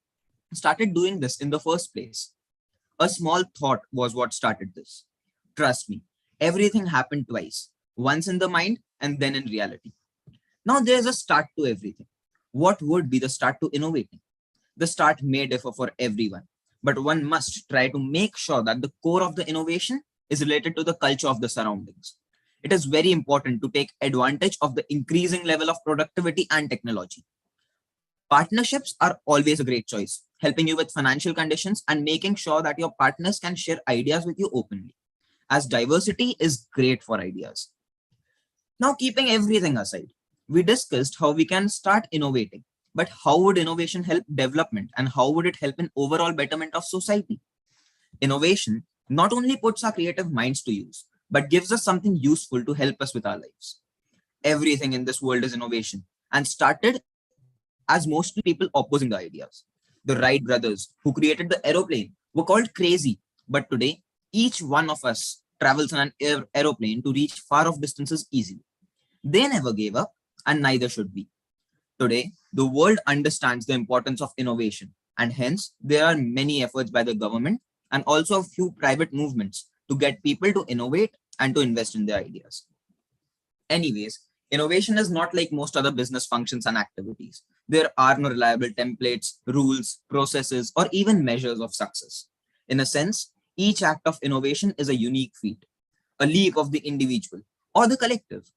started doing this in the first place? A small thought was what started this. Trust me, everything happened twice, once in the mind and then in reality. Now there's a start to everything. What would be the start to innovating? The start may differ for everyone, but one must try to make sure that the core of the innovation is related to the culture of the surroundings. It is very important to take advantage of the increasing level of productivity and technology. Partnerships are always a great choice, helping you with financial conditions and making sure that your partners can share ideas with you openly, as diversity is great for ideas. Now, keeping everything aside, we discussed how we can start innovating, but how would innovation help development and how would it help in overall betterment of society? Innovation not only puts our creative minds to use, but gives us something useful to help us with our lives. Everything in this world is innovation and started as mostly people opposing the ideas. The Wright brothers, who created the aeroplane, were called crazy, but today, each one of us travels on an aeroplane to reach far off distances easily. They never gave up, and neither should we. Today, the world understands the importance of innovation, and hence, there are many efforts by the government and also a few private movements to get people to innovate and to invest in their ideas. Anyways, innovation is not like most other business functions and activities. There are no reliable templates, rules, processes, or even measures of success. In a sense, each act of innovation is a unique feat, a leap of the individual or the collective.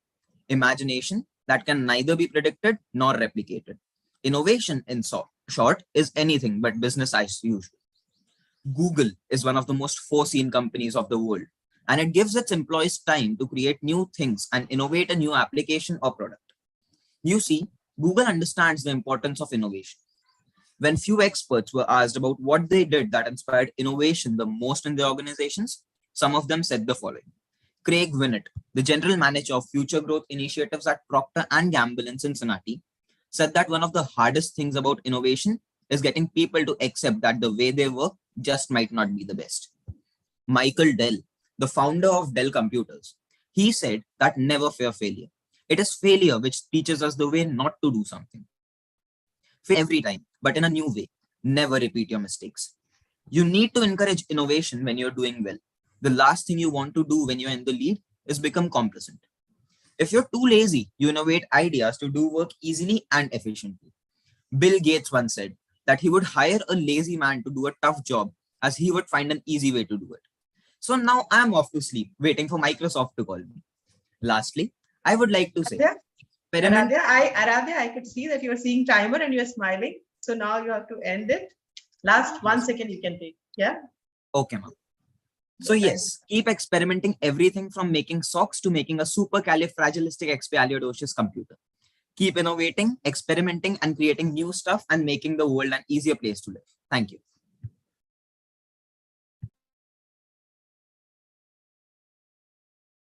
Imagination that can neither be predicted nor replicated. Innovation, in short, is anything but business as usual. Google is one of the most foreseen companies of the world, and it gives its employees time to create new things and innovate a new application or product. You see, Google understands the importance of innovation. When few experts were asked about what they did that inspired innovation the most in their organizations, some of them said the following. Craig Winnett, the general manager of future growth initiatives at Procter & Gamble in Cincinnati, said that one of the hardest things about innovation is getting people to accept that the way they work just might not be the best. Michael Dell, the founder of Dell Computers, he said that never fear failure. It is failure which teaches us the way not to do something. Fail every time, but in a new way. Never repeat your mistakes. You need to encourage innovation when you're doing well. The last thing you want to do when you're in the lead is become complacent. If you're too lazy, you innovate ideas to do work easily and efficiently. Bill Gates once said that he would hire a lazy man to do a tough job as he would find an easy way to do it. So now I'm off to sleep, waiting for Microsoft to call me. Lastly, I would like to say, Aradhya, I could see that you were seeing timer and you are smiling. So now you have to end it. Last 1 second you can take. Yeah. Okay, ma'am. So yes, keep experimenting everything from making socks to making a supercalifragilisticexpialidocious computer. Keep innovating, experimenting, and creating new stuff and making the world an easier place to live. Thank you.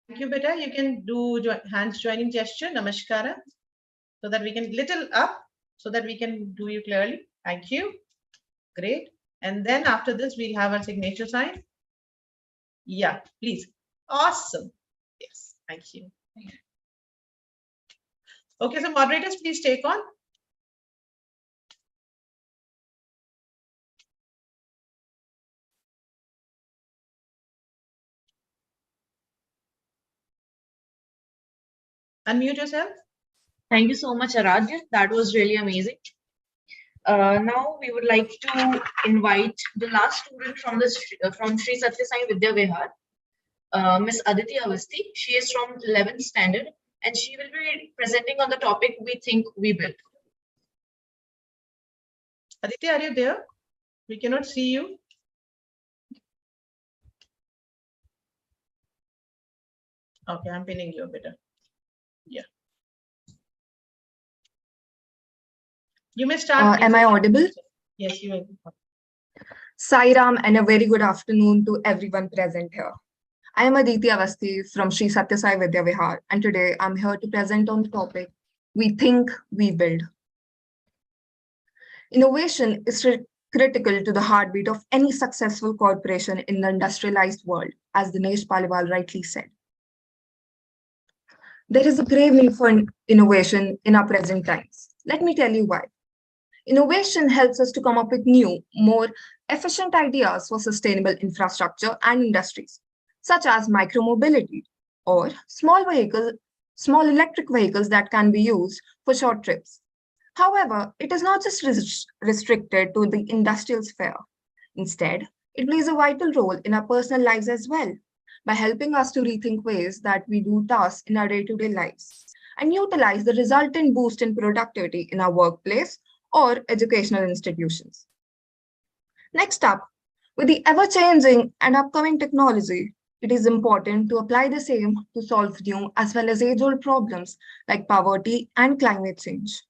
Thank you, Beta. You can do hands joining gesture, namaskara, so that we can little up, so that we can do you clearly. Thank you. Great. And then after this, we'll have our signature sign. Yeah, please. Awesome. Yes, thank you. Okay, so moderators, please take on. Unmute yourself. Thank you so much, Aradhya. That was really amazing. Now we would like to invite the last student from from Sri Satya Sai Vidya Vihar, Miss Aditi Avasti. She is from 11th standard and she will be presenting on the topic We Think We Build. Aditi, are you there? We cannot see you. Okay, I'm pinning you better. Yeah. You may start. Am I audible? Yes, you are. Sai Ram, and a very good afternoon to everyone present here. I am Aditi Avasti from Sri Satya Sai Vidya Vihar, and today I'm here to present on the topic We Think We Build. Innovation is critical to the heartbeat of any successful corporation in the industrialized world, as Dinesh Paliwal rightly said. There is a grave need for innovation in our present times. Let me tell you why. Innovation helps us to come up with new, more efficient ideas for sustainable infrastructure and industries, such as micromobility or small electric vehicles that can be used for short trips. However, it is not just restricted to the industrial sphere. Instead, it plays a vital role in our personal lives as well, by helping us to rethink ways that we do tasks in our day-to-day lives and utilize the resultant boost in productivity in our workplace or educational institutions. Next up, with the ever-changing and upcoming technology, it is important to apply the same to solve new as well as age-old problems like poverty and climate change.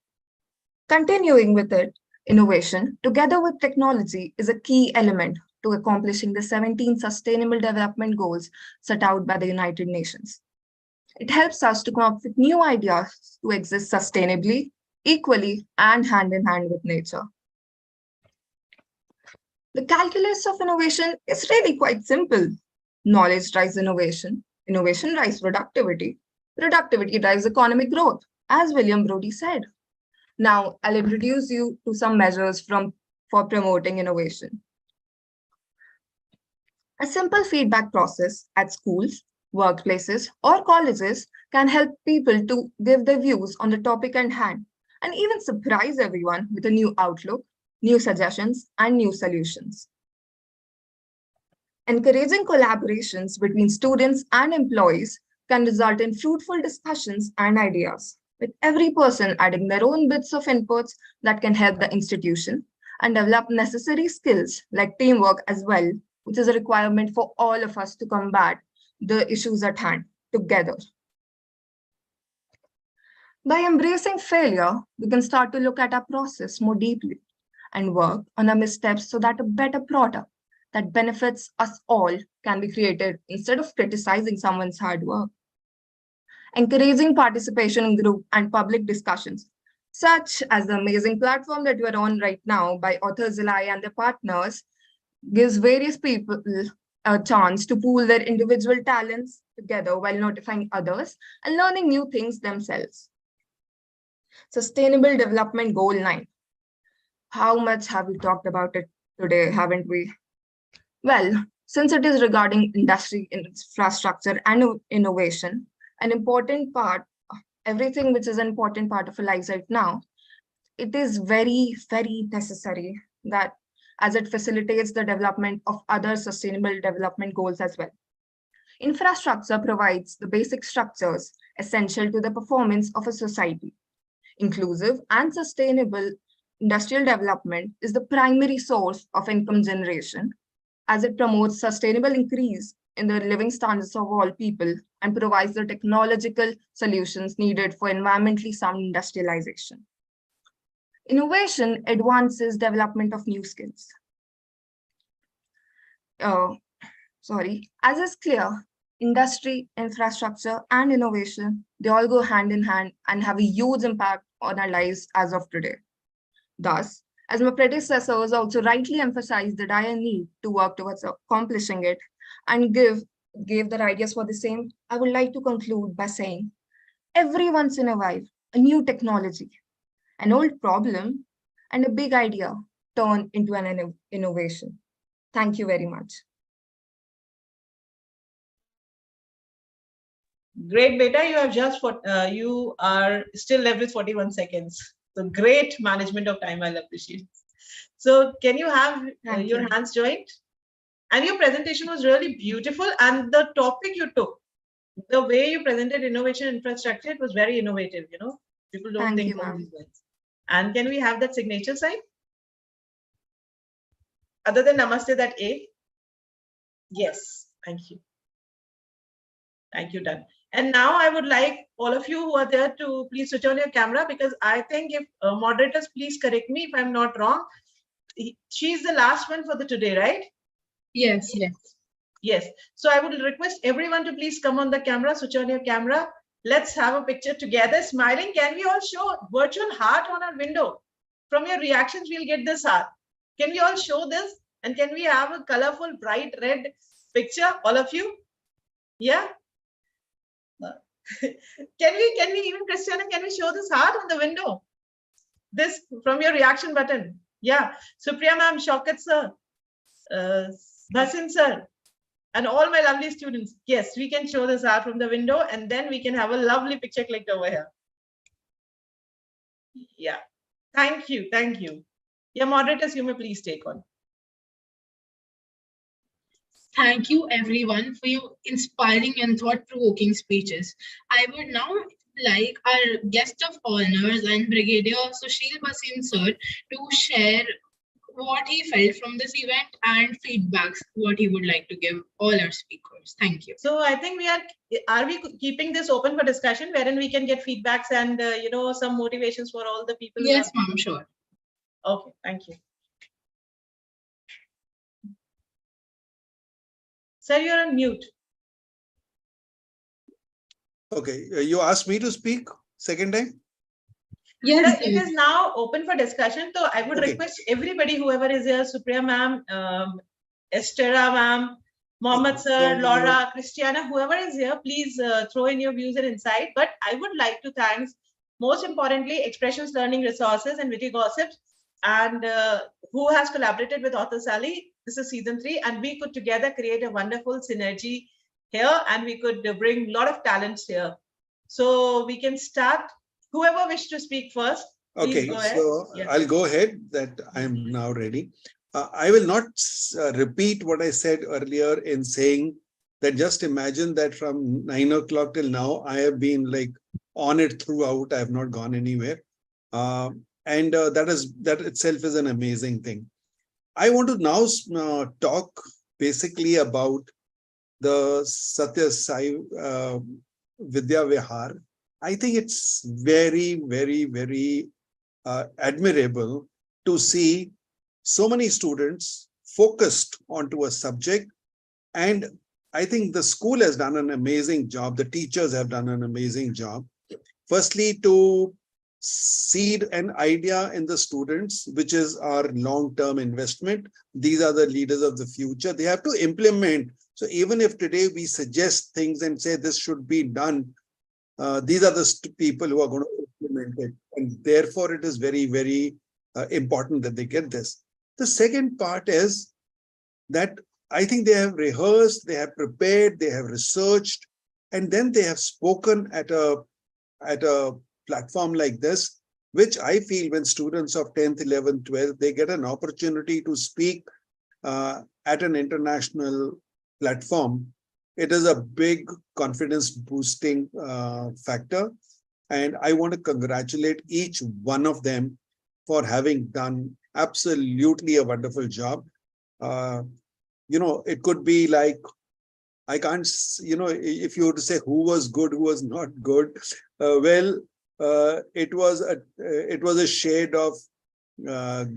Continuing with it, innovation, together with technology, is a key element to accomplishing the 17 Sustainable Development Goals set out by the United Nations. It helps us to come up with new ideas to exist sustainably, equally, and hand in hand with nature. The calculus of innovation is really quite simple. Knowledge drives innovation, innovation drives productivity, productivity drives economic growth, as William Brodie said. Now, I'll introduce you to some measures for promoting innovation. A simple feedback process at schools, workplaces, or colleges can help people to give their views on the topic at hand and even surprise everyone with a new outlook, new suggestions, and new solutions. Encouraging collaborations between students and employees can result in fruitful discussions and ideas, with every person adding their own bits of inputs that can help the institution and develop necessary skills like teamwork as well, which is a requirement for all of us to combat the issues at hand together. By embracing failure, we can start to look at our process more deeply and work on our missteps so that a better product that benefits us all can be created instead of criticizing someone's hard work. Encouraging participation in group and public discussions, such as the amazing platform that we're on right now by Authors Ally and their partners, gives various people a chance to pool their individual talents together while notifying others and learning new things themselves. Sustainable Development Goal 9. How much have we talked about it today, haven't we? Well, since it is regarding industry, infrastructure, and innovation, an important part, everything which is an important part of our lives right now, it is very, very necessary that as it facilitates the development of other sustainable development goals as well. Infrastructure provides the basic structures essential to the performance of a society. Inclusive and sustainable industrial development is the primary source of income generation, as it promotes sustainable increase in the living standards of all people and provides the technological solutions needed for environmentally sound industrialization. Innovation advances development of new skills. As is clear, industry, infrastructure, and innovation, they all go hand in hand and have a huge impact on our lives as of today. Thus, as my predecessors also rightly emphasized the dire need to work towards accomplishing it and gave their ideas for the same, I would like to conclude by saying, every once in a while, a new technology, an old problem, and a big idea turn into an innovation. Thank you very much. Great, beta. You have just you are still left with 41 seconds. So great management of time. I'll appreciate. So can you have your hands joined? And your presentation was really beautiful. And the topic you took, the way you presented innovation infrastructure, it was very innovative. You know, people don't think along these lines. And can we have that signature sign? Other than namaste, that A? Yes, thank you. Thank you, done. And now I would like all of you who are there to please switch on your camera, because I think if moderators, please correct me if I'm not wrong. She's the last one for the today, right? Yes, yes. Yes. So I would request everyone to please come on the camera, switch on your camera. Let's have a picture together, smiling. Can we all show virtual heart on our window? From your reactions, we'll get this heart. Can we all show this? And can we have a colorful, bright red picture, all of you? Yeah. Can we even, Christiana, can we show this heart on the window? This from your reaction button. Yeah. Supriya ma'am, Shaukat sir, Bhasin sir, and all my lovely students. Yes, we can show this heart from the window, and then we can have a lovely picture clicked over here. Yeah. Thank you. Thank you. Yeah, moderators, you may please take on. Thank you everyone for your inspiring and thought-provoking speeches. I would now like our guest of honors and Brigadier Sushil Bhasin sir to share what he felt from this event and feedbacks, what he would like to give all our speakers. Thank you. So I think are we keeping this open for discussion, wherein we can get feedbacks and, you know, some motivations for all the people? Yes, ma'am, sure. Okay, thank you. Sir, you're on mute. Okay, you asked me to speak second time? Yes, it is now open for discussion. So I would request everybody, whoever is here, Supriya ma'am, Estera ma'am, Mohammed sir, Laura, Christiana, whoever is here, please throw in your views and insight. But I would like to thank, most importantly, Expressions Learning Resources and Witty Gossip, and who has collaborated with Author Sally. This is season 3, and we could together create a wonderful synergy here, and we could bring a lot of talents here. So we can start. Whoever wishes to speak first. Okay, go ahead. so Yes. I'll go ahead that I'm now ready. I will not repeat what I said earlier in saying that just imagine that from 9 o'clock till now, I have been like on it throughout. I have not gone anywhere. That itself is an amazing thing. I want to now talk basically about the Satya Sai Vidya Vihar. I think it's very, very, very admirable to see so many students focused onto a subject. And I think the school has done an amazing job. The teachers have done an amazing job. Firstly, to seed an idea in the students, which is our long-term investment. These are the leaders of the future. They have to implement. So even if today we suggest things and say this should be done, these are the people who are going to implement it. And therefore, it is very, very important that they get this. The second part is that I think they have rehearsed, they have prepared, they have researched, and then they have spoken at a platform like this, which I feel when students of 10th, 11th, 12th, they get an opportunity to speak at an international platform. It is a big confidence boosting factor. And I want to congratulate each one of them for having done absolutely a wonderful job. You know, it could be like, I can't, you know, if you were to say who was good, who was not good, it was a shade of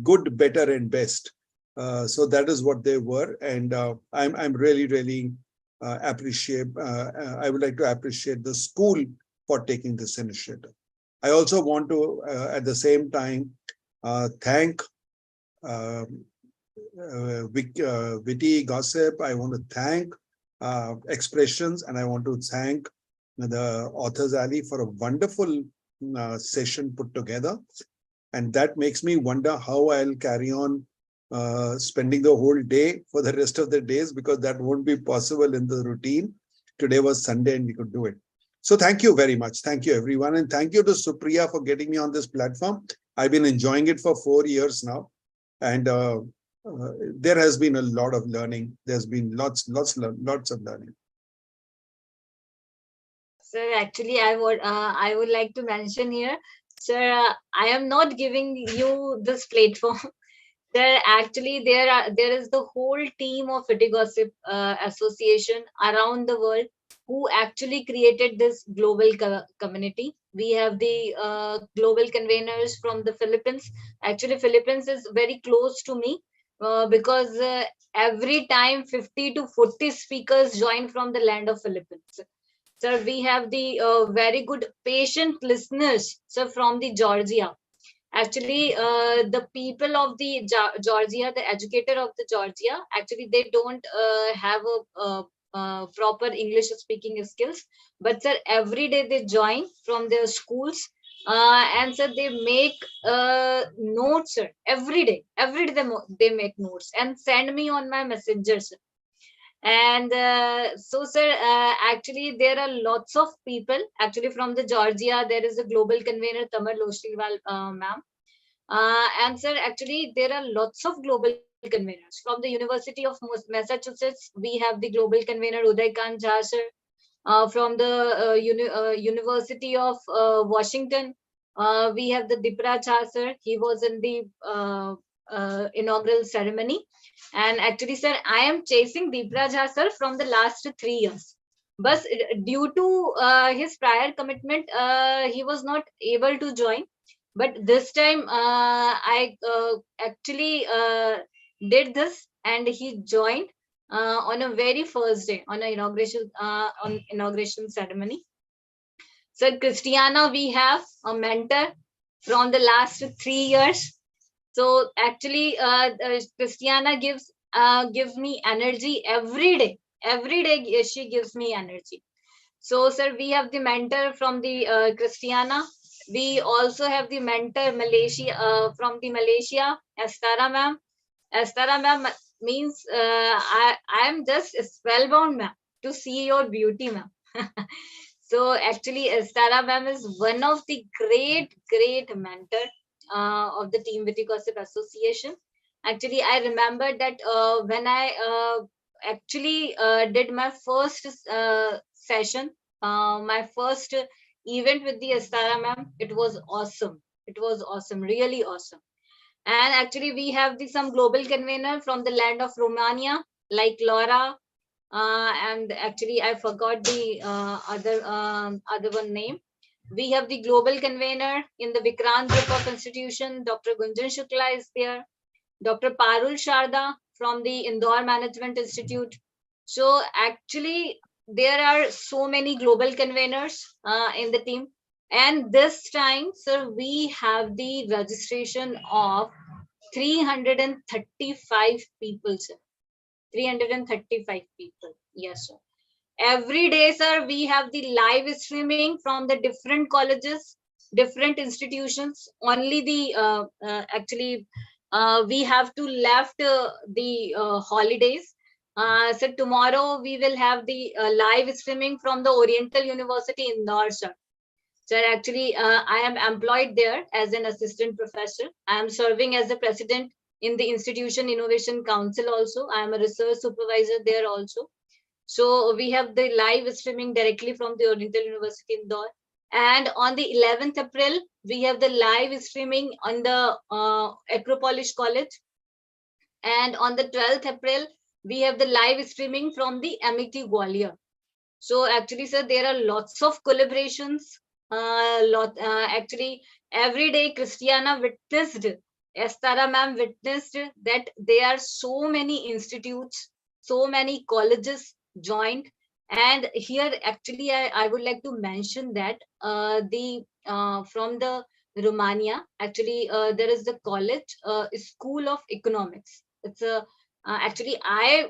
good, better, and best. So that is what they were, and I'm really, really appreciate. I would like to appreciate the school for taking this initiative. I also want to, at the same time, thank Witty Gossip. I want to thank Expressions, and I want to thank the Authors Alley for a wonderful session put together. And that makes me wonder how I'll carry on spending the whole day for the rest of the days, because that won't be possible in the routine. Today was Sunday and we could do it. So thank you very much. Thank you, everyone. And thank you to Supriya for getting me on this platform. I've been enjoying it for 4 years now. And there has been a lot of learning. There's been lots of learning. Sir, actually, I would like to mention here, sir, I am not giving you this platform. There actually there is the whole team of Witty Gossip Association around the world who actually created this global community. We have the global conveners from the Philippines. Actually, Philippines is very close to me because every time 50 to 40 speakers join from the land of Philippines. Sir, we have the very good patient listeners, sir, from the Georgia. Actually, the people of the Georgia, the educator of the Georgia, actually they don't have a proper English speaking skills, but sir, every day they join from their schools, and sir, they make notes, sir, every day they make notes and send me on my messenger, sir. And so, sir, actually, there are lots of people. Actually, from the Georgia, there is a global convener, Tamar Loshriwal, ma'am. And sir, actually, there are lots of global conveners. From the University of Massachusetts, we have the global convener, Uday Khan Jha, sir. From the University of Washington, we have the Dipra Jha, sir. He was in the inaugural ceremony. And actually, sir, I am chasing Dipra Jha, sir, from the last 3 years. But due to his prior commitment, he was not able to join. But this time, I actually did this, and he joined on a very first day on an inauguration ceremony. So Christiana, we have a mentor from the last 3 years. So actually, Christiana gives me energy every day. Every day she gives me energy. So, sir, we have the mentor from the Christiana. We also have the mentor Malaysia from the Malaysia, Estara ma'am. Estara ma'am means I am just spellbound, ma'am, to see your beauty, ma'am. So actually, Estara ma'am is one of the great mentor of the Team Witty Gossip Association. Actually, I remember that when I actually did my first session, my first event with the Estara ma'am, it was awesome. It was awesome, really awesome. And actually, we have some global convener from the land of Romania, like Laura. And actually, I forgot the other one name. We have the global convener in the Vikrant group of institution. Dr. Gunjan Shukla is there. Dr. Parul Sharda from the Indore Management Institute. So actually, there are so many global conveners in the team. And this time, sir, we have the registration of 335 people, sir. 335 people. Yes, sir. Every day, sir, we have the live streaming from the different colleges, different institutions. Only the actually we have to left the holidays. So tomorrow we will have the live streaming from the Oriental University in Indore, sir. Sir, actually, I am employed there as an assistant professor. I am serving as the president in the Institution Innovation Council also. I am a research supervisor there also. So we have the live streaming directly from the Oriental University in Indore. And on the 11th April, we have the live streaming on the Acropolis College. And on the 12th April, we have the live streaming from the MIT Gwalior. So actually, sir, there are lots of collaborations. Actually, every day Christiana witnessed, Estara ma'am witnessed that there are so many institutes, so many colleges joined. And here, actually, I would like to mention that from the Romania, actually, there is the college, School of Economics. It's a actually, I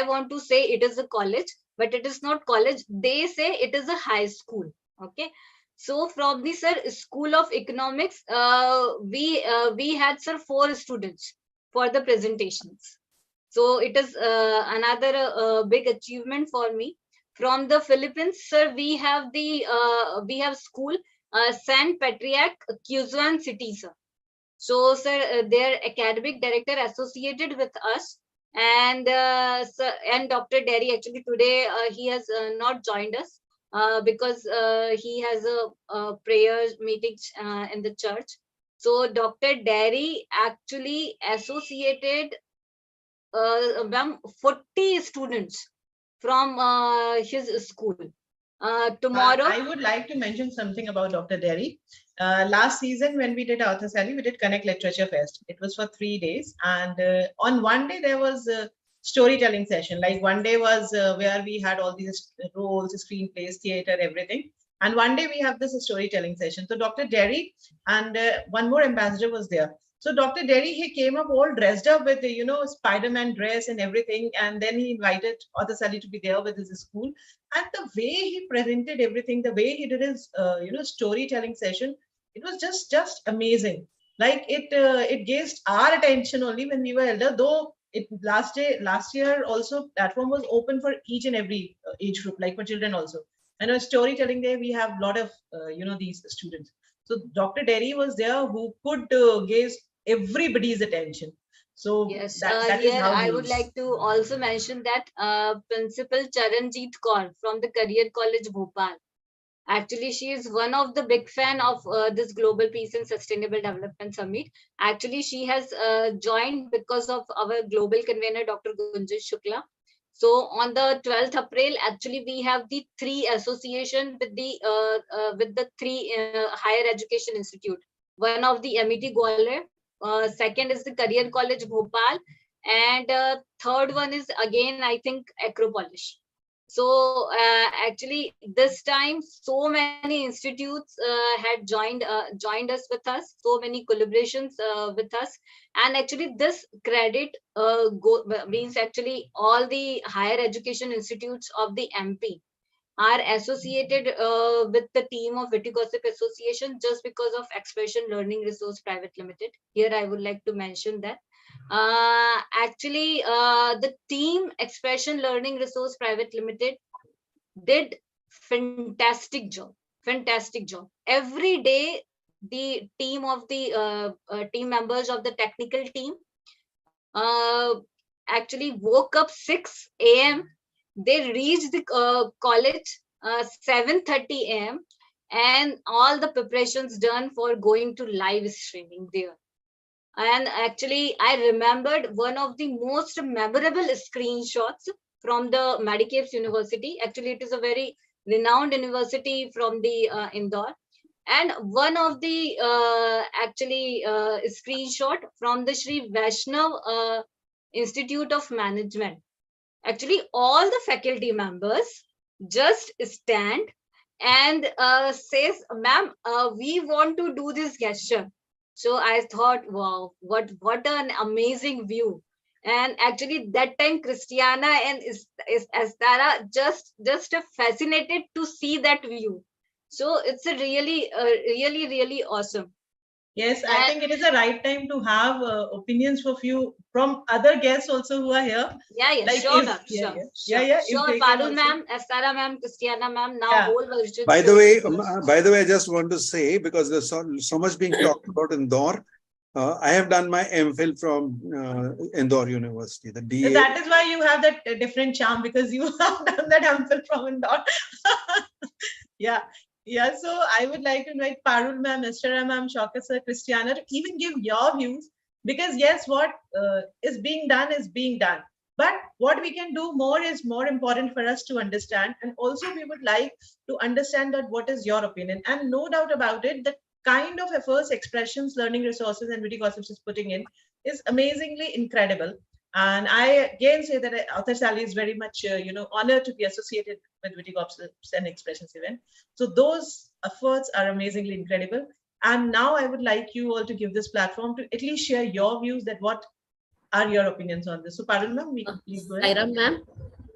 want to say it is a college, but it is not college. They say it is a high school. Okay. So from the School of Economics, we had 4 students for the presentations. So it is another big achievement for me. From the Philippines, sir, we have school San Patriarch Quezon City, sir. So, sir, their academic director associated with us, and sir, and Dr. Derry, actually today he has not joined us because he has a prayer meeting in the church. So Dr. Derry actually associated 40 students from his school. Tomorrow, I would like to mention something about Dr. Derry. Last season, when we did Author Sally, we did Connect Literature Fest. It was for 3 days, and on one day there was a storytelling session. Like one day was where we had all these roles, screenplays, theater, everything. And one day we have this storytelling session. So Dr. Derry and one more ambassador was there. So Dr. Derry, he came up all dressed up with the, Spider-Man dress and everything. And then he invited Author Sally to be there with his school. And the way he presented everything, the way he did his, storytelling session, it was just amazing. Like it gauged our attention only when we were elder, though last year also platform was open for each and every age group, like for children also. And on storytelling day, we have a lot of, these students. So Dr. Derry was there who could gauge everybody's attention. So yes, that is here how I he would is. like to also mention that Principal Charanjeet Kaur from the Career College Bhopal. Actually, she is one of the big fan of this Global Peace and Sustainable Development Summit. Actually, she has joined because of our global convener, Dr. Gunjan Shukla. So on the 12th April, actually, we have the 3 association with the 3 higher education institute. One of the MET Gwalior, second is the Career College Bhopal, and third one is again, I think, Acropolis. So actually, this time, so many institutes had joined us with us. So many collaborations with us, and actually, this credit means actually all the higher education institutes of the MP are associated with the team of Witty Gossip Association just because of Expression Learning Resource Private Limited. Here, I would like to mention that. Actually, the team Expression Learning Resource Private Limited did fantastic job every day. The team of the team members of the technical team actually woke up 6 a.m. They reached the college 7:30 a.m. and all the preparations done for going to live streaming there. And actually, I remembered one of the most memorable screenshots from the Medicaps University. Actually, it is a very renowned university from the Indore. And one of the screenshot from the Sri Vaishnav Institute of Management. Actually, all the faculty members just stand and says, "Ma'am, we want to do this gesture." So I thought, wow, what an amazing view. And actually that time Christiana and Estara just fascinated to see that view. So it's a really awesome. Yes, I think it is the right time to have opinions from other guests also who are here. Yeah, Like sure, if, ma'am, yeah, sure, yeah, yeah, if sure. they can Parul also. ma'am, Estara ma'am, Christiana ma'am, now Yeah. whole version. By the way, I just want to say, because there's so much being talked about Indore, I have done my MPhil from Indore University. The DA. So that is why you have that different charm, because you have done that Amphil from Indore. Yeah. Yeah, so I would like to invite Parul ma'am, Mr. ma'am, Shaukat sir, Christiana to even give your views, because yes, what is being done is being done. But what we can do more is more important for us to understand. And also we would like to understand that what is your opinion. And no doubt about it, the kind of efforts, expressions, learning resources, and Witty Gossips is putting in is amazingly incredible. And I again say that Author Sally is very much, honored to be associated with Witty Gossips and Expressions event. So those efforts are amazingly incredible. And now I would like you all to give this platform to at least share your views, that what are your opinions on this. So Parul ma'am, please go ahead. Sairam ma'am,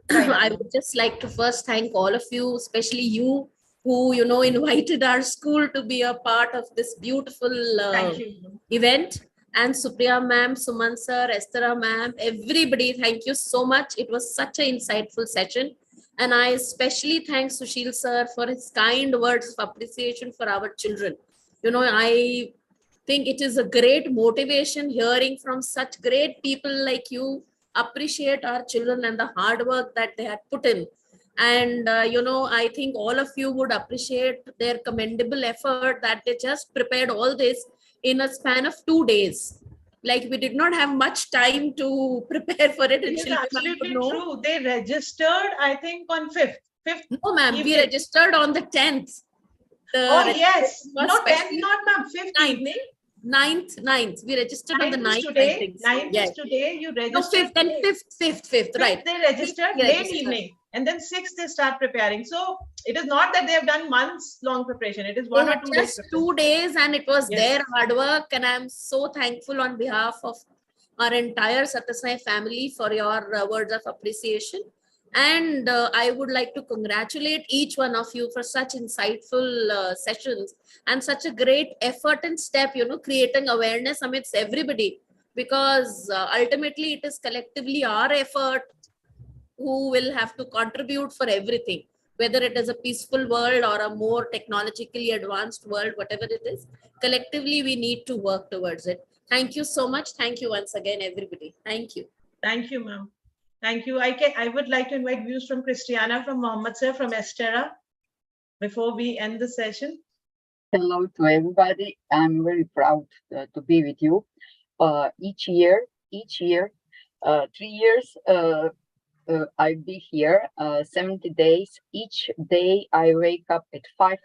I would just like to first thank all of you, especially you who, invited our school to be a part of this beautiful event. And Supriya ma'am, Suman sir, Esther ma'am, everybody, thank you so much. It was such an insightful session. And I especially thank Sushil sir for his kind words of appreciation for our children. You know, I think it is a great motivation hearing from such great people like you appreciate our children and the hard work that they had put in. And, you know, I think all of you would appreciate their commendable effort that they just prepared all this in a span of 2 days. Like we did not have much time to prepare for it. It is absolutely true. They registered, I think, on 5th. No, ma'am, we registered on the 10th. Oh, yes. Not 10th, not ma'am, 5th evening. 9th. We registered on the 9th. Today, I think. 9th is today. You registered. No, 5th and 5th, right. They registered late evening. And then 6th, they start preparing. So it is not that they have done months long preparation. It is 1 or 2 days. Just 2 days, and it was their hard work. And I'm so thankful on behalf of our entire Satyasai family for your words of appreciation. And I would like to congratulate each one of you for such insightful sessions and such a great effort and step, you know, creating awareness amidst everybody, because ultimately it is collectively our effort who will have to contribute for everything, whether it is a peaceful world or a more technologically advanced world, whatever it is, collectively we need to work towards it. Thank you so much. Thank you once again, everybody. Thank you. Thank you, ma'am. Thank you. I would like to invite views from Christiana, from Mohammed sir, from Estera, before we end the session. Hello to everybody. I'm very proud to be with you. Each year, 3 years, I'll be here, 70 days. Each day I wake up at 5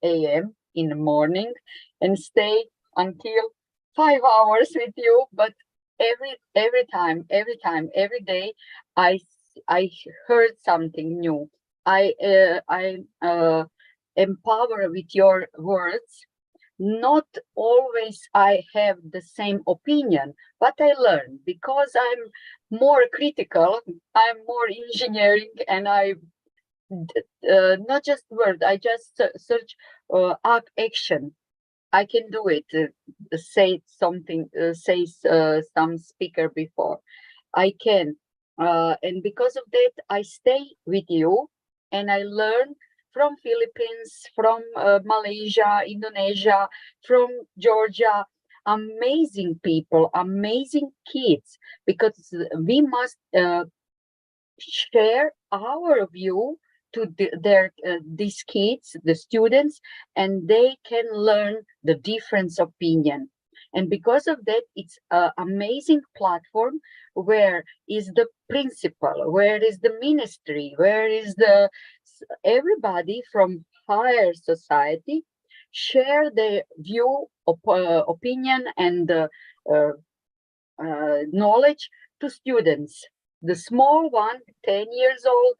a.m. in the morning and stay until 5 hours with you. But every time, every day, I heard something new. I empower with your words. Not always I have the same opinion, but I learn because I'm more critical, I'm more engineering, and I not just word, I just search action. I can do it. Say something, some speaker before. I can. And because of that, I stay with you and I learn from Philippines, from Malaysia, Indonesia, from Georgia. Amazing people, amazing kids, because we must share our view to these kids, the students, and they can learn the different opinion. And because of that, it's an amazing platform where is the principal, where is the ministry, where is the everybody from higher society share their view, opinion, and knowledge to students. The small one, 10 years old,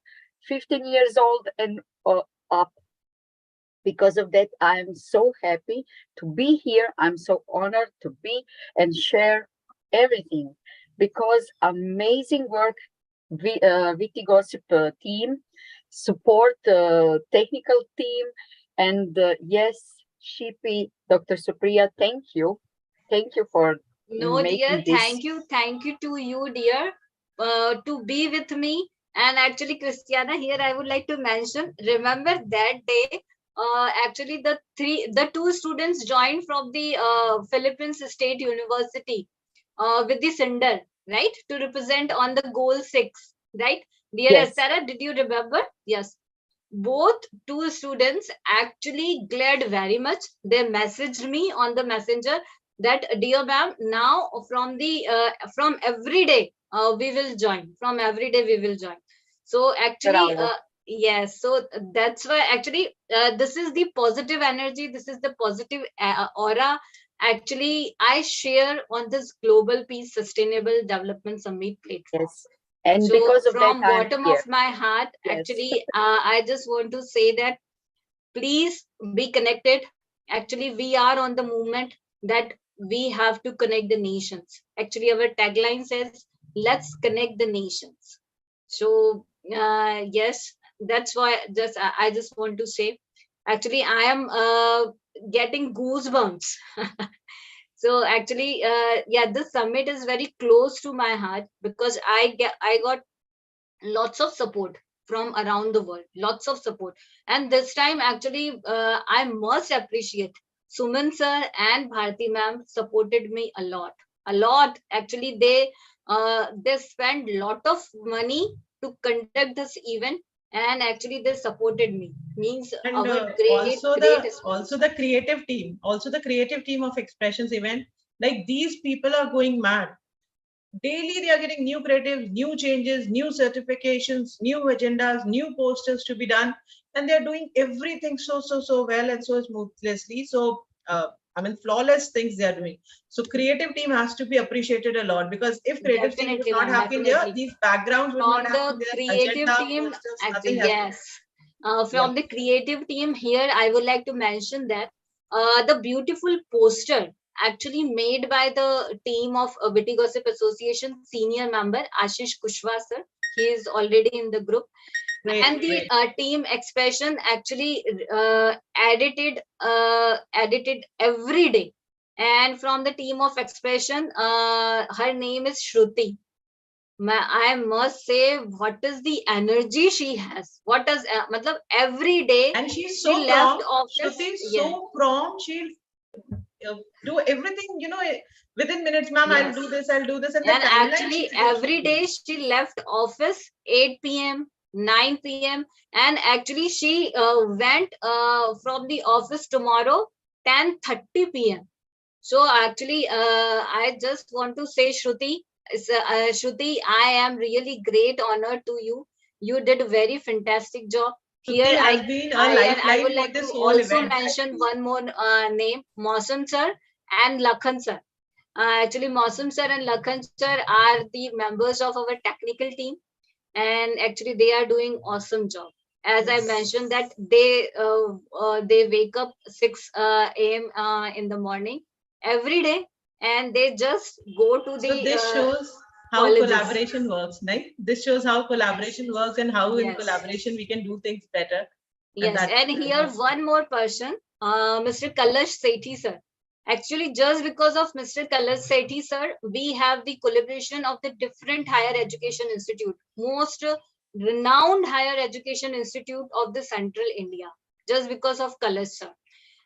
15 years old, and up. Because of that, I'm so happy to be here. I'm so honored to be and share everything, because amazing work, Witty Gossip team, support technical team, and yes, Shipi, Dr. Supriya, thank you. Thank you for dear, this. thank you to you, dear, to be with me. And actually, Christiana, here I would like to mention, remember that day, actually the two students joined from the Philippines State University with the Cinder, right, to represent on the goal 6, right? Dear Yes. Estera, did you remember? Yes. Both two students actually glad very much. They messaged me on the messenger that, dear ma'am, now from the from every day we will join. From every day we will join. So actually, yes. So that's why actually this is the positive energy. This is the positive aura. Actually, I share on this Global Peace Sustainable Development Summit platform. Yes. And so because of from that, I'm bottom here. of my heart, Yes. actually, I just want to say that please be connected. Actually, we are on the movement that we have to connect the nations. Actually, our tagline says, let's connect the nations. So yes, that's why I just want to say, actually, I am getting goosebumps. So actually, yeah, this summit is very close to my heart because I got lots of support from around the world. Lots of support. And this time, actually, I must appreciate Suman sir and Bharti ma'am supported me a lot. A lot. Actually, they spent lot of money to conduct this event, and actually they supported me. Means And our also the creative team, of Expressions event. Like, these people are going mad. Daily they are getting new creatives, new changes, new certifications, new agendas, new posters to be done, and they are doing everything so well and so smoothly. So I mean, flawless things they are doing. So creative team has to be appreciated a lot, because if creative team would not have been there, these backgrounds would not have been there. Creative Agenda, team, posters, actually, nothing has been yes. From the creative team here, I would like to mention that the beautiful poster actually made by the team of Witty Gossip Association senior member Ashish Kushwaha sir. He is already in the group. And the team Expression actually edited every day. And from the team of Expression, her name is Shruti. I must say, what is the energy she has? What does every day? And she's she so left prompt. office. Shruti is so prompt. She'll do everything, within minutes. Ma'am, Yes. I'll do this. And And actually, every day she left office 8 p.m., 9 p.m. And actually, she went from the office tomorrow 10:30 p.m. So actually, I just want to say, Shruti, Shruti, I am really great honor to you. You did a very fantastic job. Here, Shruti has been a lifeline I would for like this to whole also event. mention one more name, Mausam sir and Lakhan sir. Actually, Mausam sir and Lakhan sir are the members of our technical team, and actually they are doing awesome job. As I mentioned that they wake up 6 a.m. In the morning every day, and they just go to the So this shows how colleges. collaboration works, right? This shows how collaboration works, and how in Yes. collaboration we can do things better. Yes, and here one more person, Mr. Kalash Sethi sir. Actually, just because of Mr. Kalash Sethi sir, we have the collaboration of the different higher education institute, most renowned higher education institute of the Central India, just because of Kalash sir.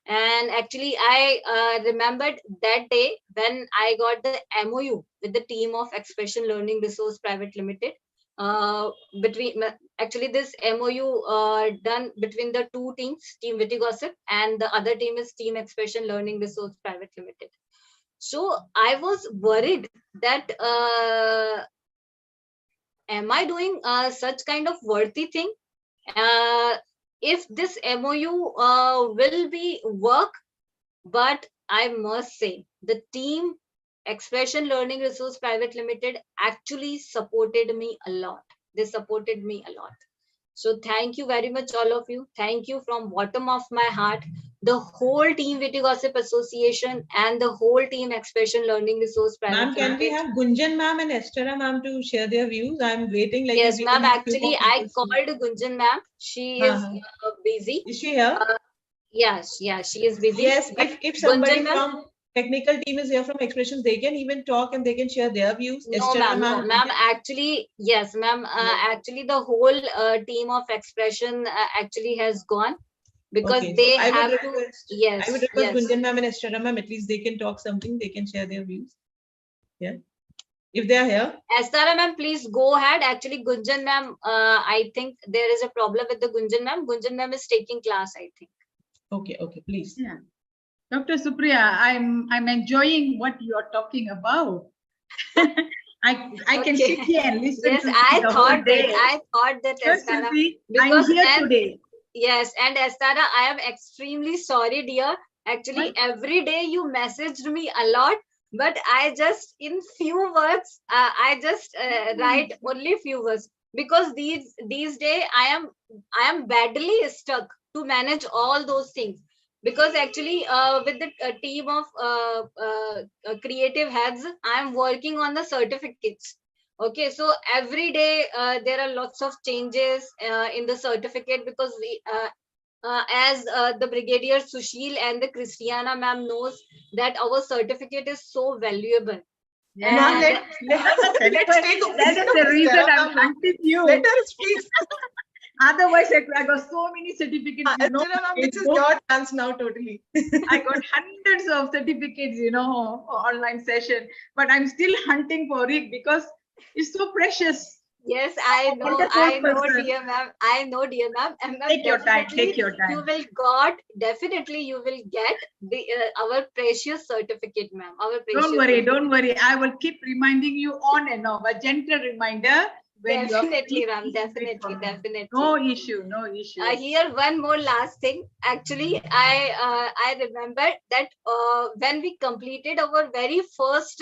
And actually, I remembered that day when I got the MOU with the team of Expression Learning Resource Private Limited. Actually, this MOU done between the two teams, Team Witty Gossip, and the other team is Team Expression Learning Resource Private Limited. So I was worried that am I doing such kind of worthy thing? If this MOU will be work, but I must say the team Expression Learning Resource Private Limited actually supported me a lot. They supported me a lot. So thank you very much, all of you. Thank you from bottom of my heart. The whole team Witty Gossip Association and the whole team Expression Learning Resource Private Ma'am, Limited. can we have Gunjan ma'am and Estera ma'am to share their views? I'm waiting. Like, Yes, if we ma'am. can have few more Actually, I people. called Gunjan ma'am. She is busy. Is she here? Yes, she is busy. Yes, But if somebody Gunjan ma'am, from technical team is here from Expressions, they can even talk and they can share their views. no, Estera ma'am. No, ma'am. Actually, yes, ma'am. Actually, the whole team of Expression actually has gone because Okay, they so I have would to. request. Yes, I would request yes. Gunjan ma'am and Estera ma'am. At least they can talk something. They can share their views. Yeah, if they are here. Estara ma'am, please go ahead. Actually, Gunjan ma'am, I think there is a problem with the Gunjan ma'am. Gunjan ma'am is taking class, I think. Okay, please. Yeah. Dr. Supriya, I'm enjoying what you are talking about. I can sit here and listen Yes, to I the whole thought day. that Yes, Estara, Susie, because I'm here and today. yes, and Estara, I am extremely sorry, dear. Actually, every day you messaged me a lot, but I just in few words, I just write only few words because these days I am badly stuck to manage all those things. Because actually with the team of creative heads, I am working on the certificates. Okay, so every day there are lots of changes in the certificate because we as the Brigadier Sushil and the Christiana ma'am knows that our certificate is so valuable. Ma'am, let's take That is the reason I'm hunting you. Let her speak. Otherwise, I got so many certificates. This is your chance now, totally. I got hundreds of certificates, for online session, but I'm still hunting for it because it's so precious. Yes, I know, dear ma'am. I know, dear ma'am. And ma'am, take your time. You will definitely you will get the our precious certificate, ma'am. Don't worry. I will keep reminding you on and off. A gentle reminder. Definitely, ma'am. Definitely. No issue. Here, one more last thing. Actually, I remember that when we completed our very first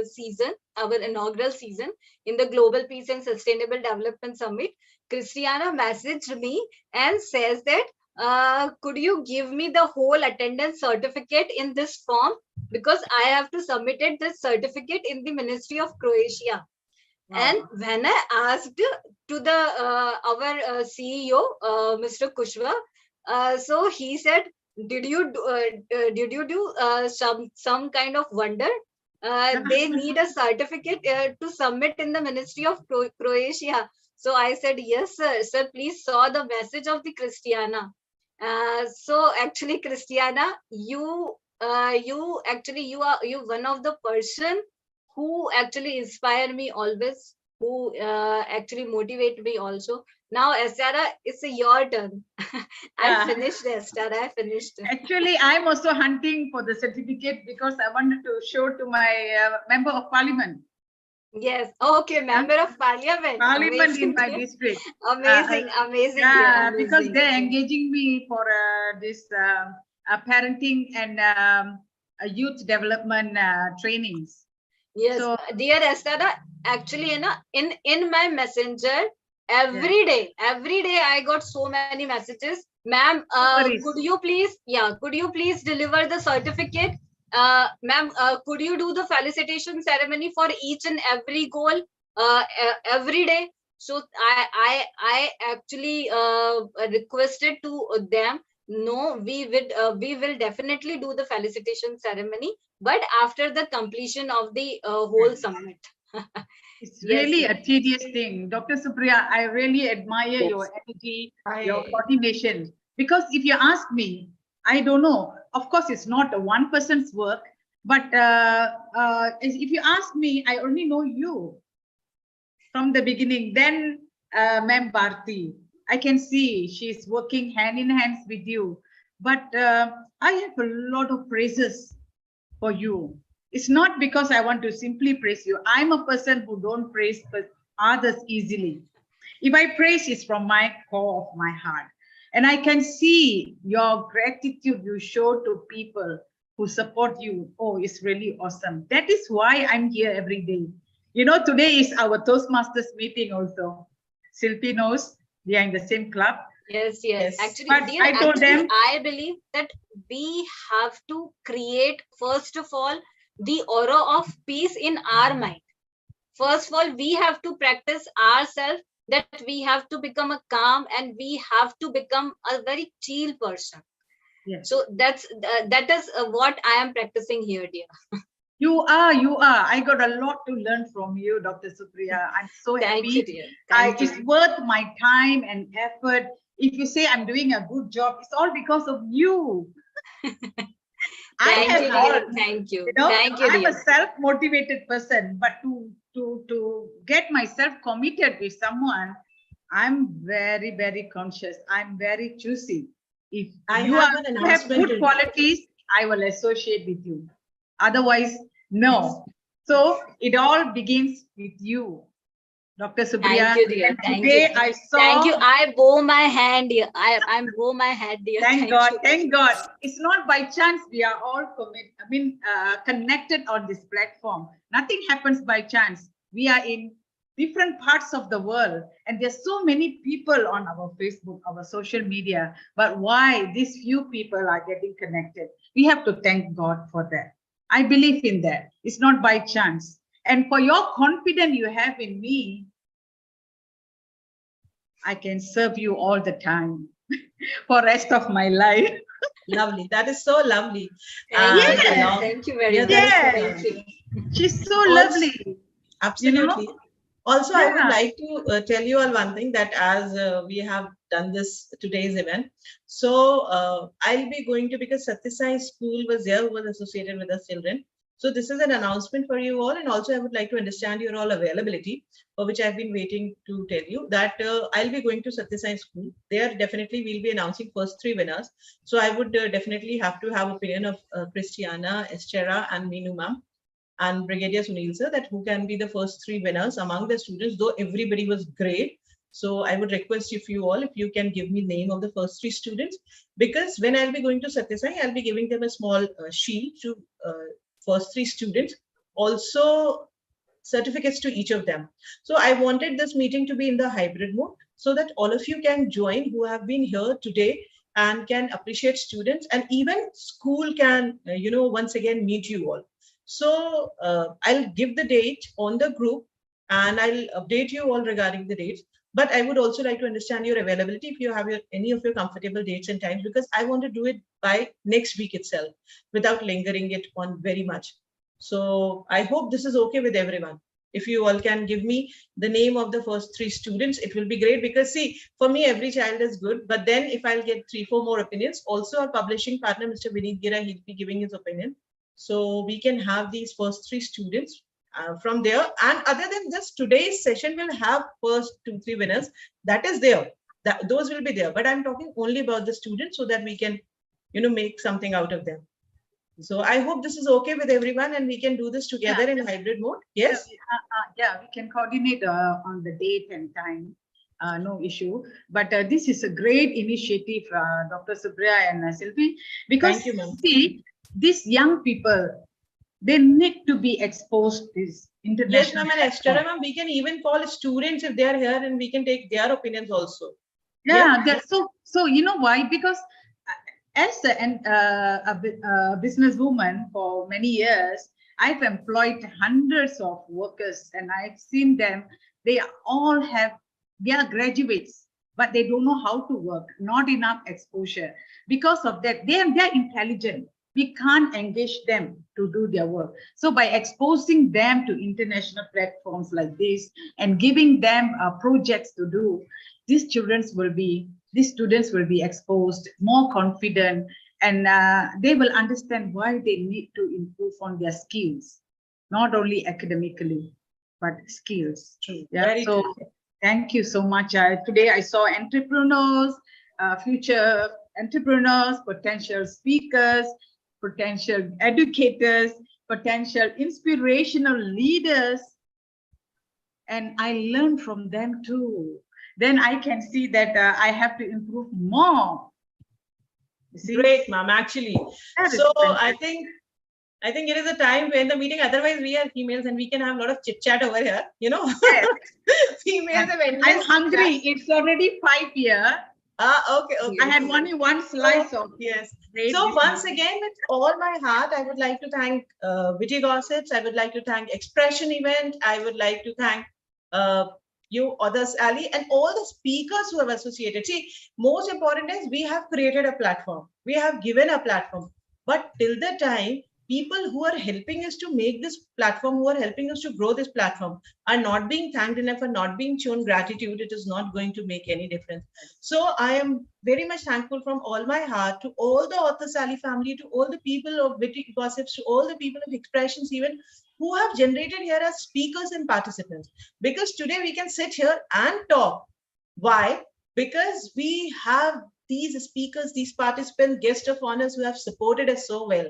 season, our inaugural season in the Global Peace and Sustainable Development Summit, Christiana messaged me and says that could you give me the whole attendance certificate in this form, because I have to submit this certificate in the Ministry of Croatia. Wow. And when I asked to the our CEO, Mr. Kushwa, so he said, "Did you do some kind of wonder? They need a certificate to submit in the Ministry of Croatia." So I said, "Yes, sir. Sir, please saw the message of the Christiana." So actually, Christiana, you are one of the person who actually inspire me always, who actually motivate me also. Now, Estara, it's your turn. I finished, Estara. I finished. Actually, I'm also hunting for the certificate because I wanted to show to my member of parliament. Yes. Okay, member of parliament. Parliament in my district. Amazing. Yeah, because they're engaging me for this parenting and youth development trainings. Yes, so, dear Estara, actually, in my messenger, every day I got so many messages. Ma'am, could you please deliver the certificate? Ma'am, could you do the felicitation ceremony for each and every goal every day? So I actually requested to them. No, we will definitely do the felicitation ceremony, but after the completion of the whole summit. It's really a tedious thing. Dr. Supriya, I really admire your energy, your motivation. Because if you ask me, I don't know. Of course, it's not a one person's work, but if you ask me, I only know you from the beginning. Then Ma'am Bharti, I can see she's working hand in hand with you. But I have a lot of praises for you. It's not because I want to simply praise you. I'm a person who don't praise others easily. If I praise, it's from my core of my heart. And I can see your gratitude you show to people who support you. Oh, it's really awesome. That is why I'm here every day. Today is our Toastmasters meeting also. Silpi knows we are in the same club. Yes. Actually, but dear, I told them, I believe that we have to create, first of all, the aura of peace in our mind. First of all, we have to practice ourselves, that we have to become a calm and we have to become a very chill person. Yes. So that is what I am practicing here, dear. You are. I got a lot to learn from you, Dr. Supriya. I'm so Thank happy. you, dear. Thank you. It's worth my time and effort. If you say I'm doing a good job, it's all because of you. Thank you, dear. Thank you. Thank you, I'm dear. a self-motivated person, but to get myself committed with someone, I'm very, very conscious. I'm very choosy. If you have good qualities, I will associate with you. Otherwise, no. So it all begins with you, Dr. Supriya. Thank you, dear. And today I saw. Thank you. I bow my hand, dear. I bow my head, dear. Thank God. Thank God. It's not by chance we are all connected on this platform. Nothing happens by chance. We are in different parts of the world, and there's so many people on our Facebook, our social media. But why these few people are getting connected? We have to thank God for that. I believe in that. It's not by chance. And for your confidence you have in me, I can serve you all the time for the rest of my life. Lovely. That is so lovely. Thank you very much. Yeah. She's so lovely. Absolutely. Also, I would like to tell you all one thing, that as we have done this today's event, so I'll be going to, because Satyasai school was there, who was associated with us children. So this is an announcement for you all, and also I would like to understand your all availability, for which I've been waiting to tell you that I'll be going to Satyasai school. There definitely we'll be announcing first 3 winners. So I would definitely have to have opinion of Christiana, Estera, and Meenu ma'am, and Brigadier Sunil sir, that who can be the first 3 winners among the students, though everybody was great. So I would request if you can give me name of the first 3 students, because when I'll be going to Satyasai, I'll be giving them a small sheet to first 3 students, also certificates to each of them. So I wanted this meeting to be in the hybrid mode, so that all of you can join who have been here today and can appreciate students, and even school can, once again meet you all. So I'll give the date on the group, and I'll update you all regarding the dates. But I would also like to understand your availability, if you have any of your comfortable dates and times, because I want to do it by next week itself, without lingering it on very much. So I hope this is okay with everyone. If you all can give me the name of the first 3 students, it will be great, because see, for me, every child is good. But then if I'll get 3-4 more opinions, also our publishing partner, Mr. Vineet Gira, he'll be giving his opinion. So we can have these first 3 students from there. And other than this, today's session will have first 2-3 winners. That is there. Those will be there. But I'm talking only about the students, so that we can, make something out of them. So I hope this is okay with everyone, and we can do this together in hybrid mode. Yes. Yeah, we can coordinate on the date and time. No issue. But this is a great initiative, Dr. Supriya and Sylvie, because thank you, ma'am. See, these young people, they need to be exposed to this international. Yes, ma'am, and Esther, ma'am, we can even call students if they are here, and we can take their opinions also. Yeah, so you know why? Because as a businesswoman for many years, I've employed hundreds of workers, and I've seen them. They are graduates, but they don't know how to work, not enough exposure. Because of that, they're intelligent. We can't engage them to do their work. So by exposing them to international platforms like this and giving them projects to do, these students will be exposed, more confident, and they will understand why they need to improve on their skills, not only academically, but skills. Yeah. So thank you so much. Today I saw entrepreneurs, future entrepreneurs, potential speakers, potential educators, potential inspirational leaders, and I learned from them too. Then I can see that I have to improve more. Great, ma'am. Actually, so I think it is a time to end the meeting. Otherwise, we are females and we can have a lot of chit chat over here. Yes. Females have endless. I'm hungry. It's already 5 here. Okay. I had only one slice of. Yes. So once again, with all my heart, I would like to thank Witty Gossips. I would like to thank Expression Event. I would like to thank you, Others Ali, and all the speakers who have associated. See, most important is we have created a platform. We have given a platform. But till the time, people who are helping us to make this platform, who are helping us to grow this platform, are not being thanked enough and not being shown gratitude, it is not going to make any difference. So I am very much thankful from all my heart to all the Author Sally family, to all the people of Witty Gossips, to all the people of Expressions even, who have generated here as speakers and participants. Because today we can sit here and talk. Why? Because we have these speakers, these participants, guests of honors who have supported us so well.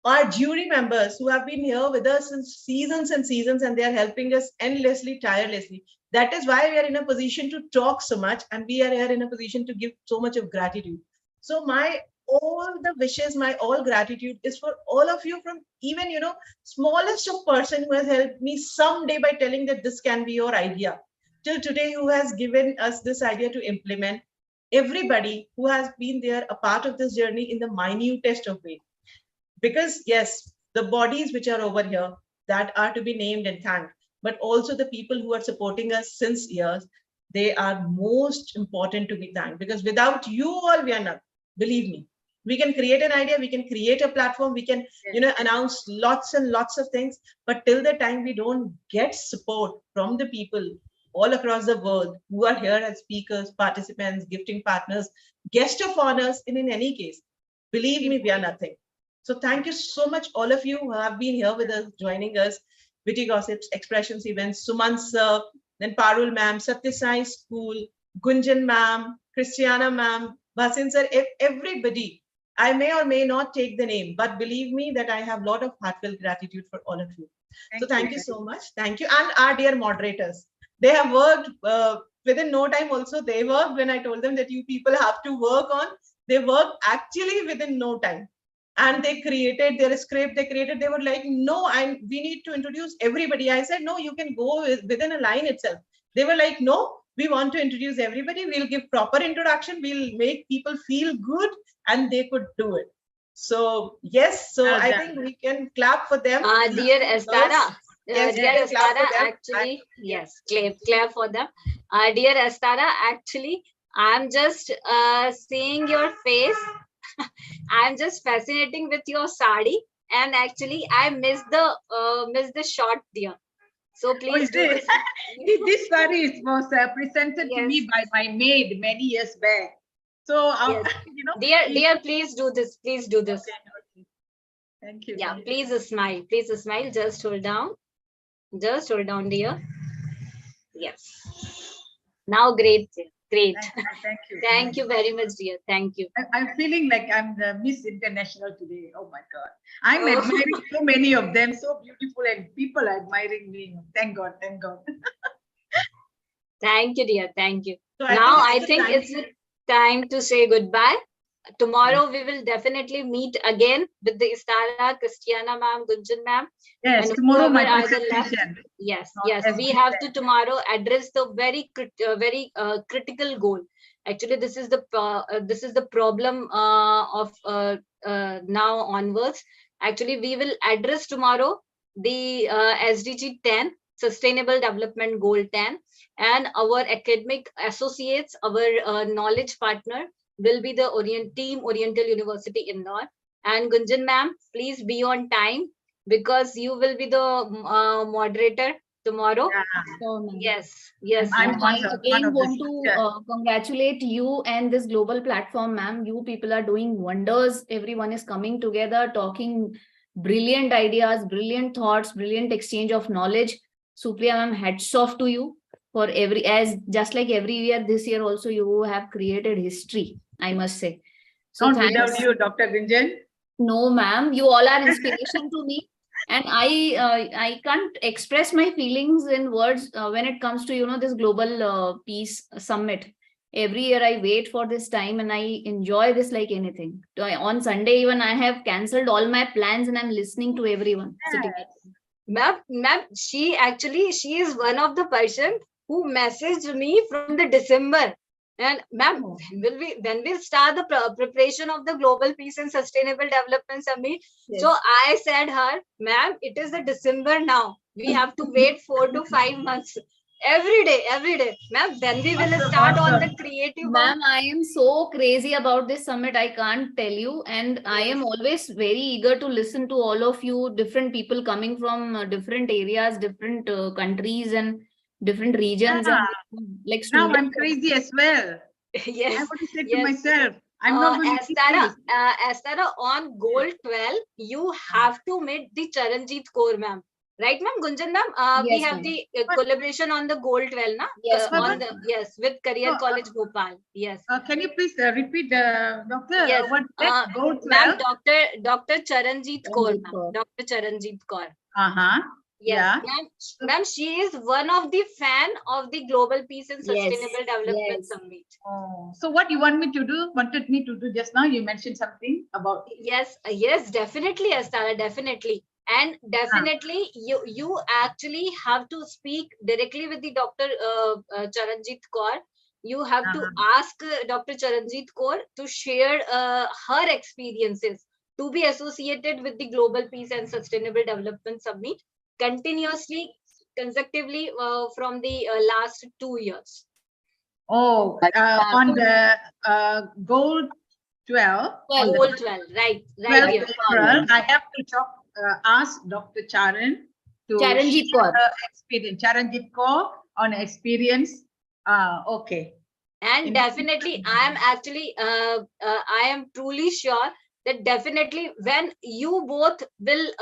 Our jury members who have been here with us since seasons and seasons, and they are helping us endlessly, tirelessly. That is why we are in a position to talk so much, and we are here in a position to give so much of gratitude. So all the wishes, my all gratitude is for all of you, from even, smallest of person who has helped me someday by telling that this can be your idea, till today who has given us this idea to implement. Everybody who has been there, a part of this journey in the minutest of way. Because yes, the bodies which are over here that are to be named and thanked, but also the people who are supporting us since years, they are most important to be thanked, because without you all, we are not, believe me. We can create an idea, we can create a platform, we can, announce lots and lots of things. But till the time we don't get support from the people all across the world who are here as speakers, participants, gifting partners, guest of honors, in any case, believe me, we are nothing. So thank you so much, all of you who have been here with us, joining us, Witty Gossips, Expressions Events, Suman sir, then Parul ma'am, Satyasai School, Gunjan ma'am, Christiana ma'am, Basin sir, everybody. I may or may not take the name, but believe me that I have a lot of heartfelt gratitude for all of you. So thank you so much. Thank you. And our dear moderators. They have worked within no time also. They worked when I told them that you people have to work on. They worked actually within no time. And they created their script. They were like, no, we need to introduce everybody. I said, no, you can go within a line itself. They were like, no, we want to introduce everybody. We'll give proper introduction. We'll make people feel good, and they could do it. So yes, so I think we can clap for them. Dear Estara, yes, dear Estara, actually, yes, clap for them. Dear Estara, actually, I'm just seeing your face. I'm just fascinating with your sari, and actually, I missed the shot, dear. So please do this. This saree was presented to me by my maid many years back. So, dear, please do this. Please do this. Okay. Thank you. Yeah, please smile. Please smile. Just hold down. Just hold down, dear. Yes. Now, great. Great. Thank you. Thank you very much, dear. Thank you. I'm feeling like I'm the Miss International today. Oh my God. I'm admiring so many of them. So beautiful, and people are admiring me. Thank God. Thank God. Thank you, dear. Thank you. So now I think it's time to say goodbye. Tomorrow we will definitely meet again with the Istara, Christiana ma'am, Gunjan ma'am. Yes, and tomorrow my are the presentation. Yes, Not yes. as We good have as- to tomorrow address the very critical goal. Actually, this is the problem of now onwards. Actually, we will address tomorrow the SDG 10, Sustainable Development Goal 10, and our academic associates, our knowledge partner will be the Oriental University Indore. And Gunjan ma'am, please be on time because you will be the moderator tomorrow. Yes. I one again of the want to congratulate you and this global platform, ma'am. You people are doing wonders. Everyone is coming together, talking brilliant ideas, brilliant thoughts, brilliant exchange of knowledge. Supriya ma'am, hats off to you for just like every year, this year also you have created history, I must say. So Not thanks. without you, Dr. Gunjan. No, ma'am, you all are inspiration to me. And I can't express my feelings in words when it comes to, this global peace summit. Every year I wait for this time and I enjoy this like anything. On Sunday, even I have cancelled all my plans and I'm listening to everyone sitting here. Ma'am, she is one of the person who messaged me from the December. And ma'am, when we'll start the preparation of the Global Peace and Sustainable Development Summit. Yes. So I said her, ma'am, it is the December now. We have to wait 4 to 5 months. Every day. Ma'am, then we will start on the creative work. Ma'am, I am so crazy about this summit. I can't tell you. And I am always very eager to listen to all of you, different people coming from different areas, different countries and different regions. Yeah. And like Now students. I'm crazy as well. Yes. I want to say to myself, I'm not going to keep this. Astara, on goal 12, you have to meet the Charanjit core, ma'am. Right, ma'am? Gunjan, ma'am? We Yes, have ma'am. the collaboration on the goal 12, na? Yes, ma'am. With Career College Bhopal. Yes. Can you please repeat, Doctor? Yes. What goal 12? Ma'am, Dr. Charanjit Kaur, ma'am. Dr. Charanjit Kaur. Yes, ma'am, she is one of the fan of the Global Peace and Sustainable Development Summit. Oh, so what you wanted me to do just now? You mentioned something about. Yes, definitely, Astara, definitely. And definitely, you actually have to speak directly with the Dr. Charanjit Kaur. You have to ask Dr. Charanjit Kaur to share her experiences to be associated with the Global Peace and Sustainable Development Summit continuously, consecutively from the last 2 years. Oh, on the goal 12. Whole 12, right 12th here. April, I have to ask Dr. Charan to Charanjit share Kaur. her experience. Charanjit Kaur on experience. Okay. And definitely, I am truly sure that definitely when you both will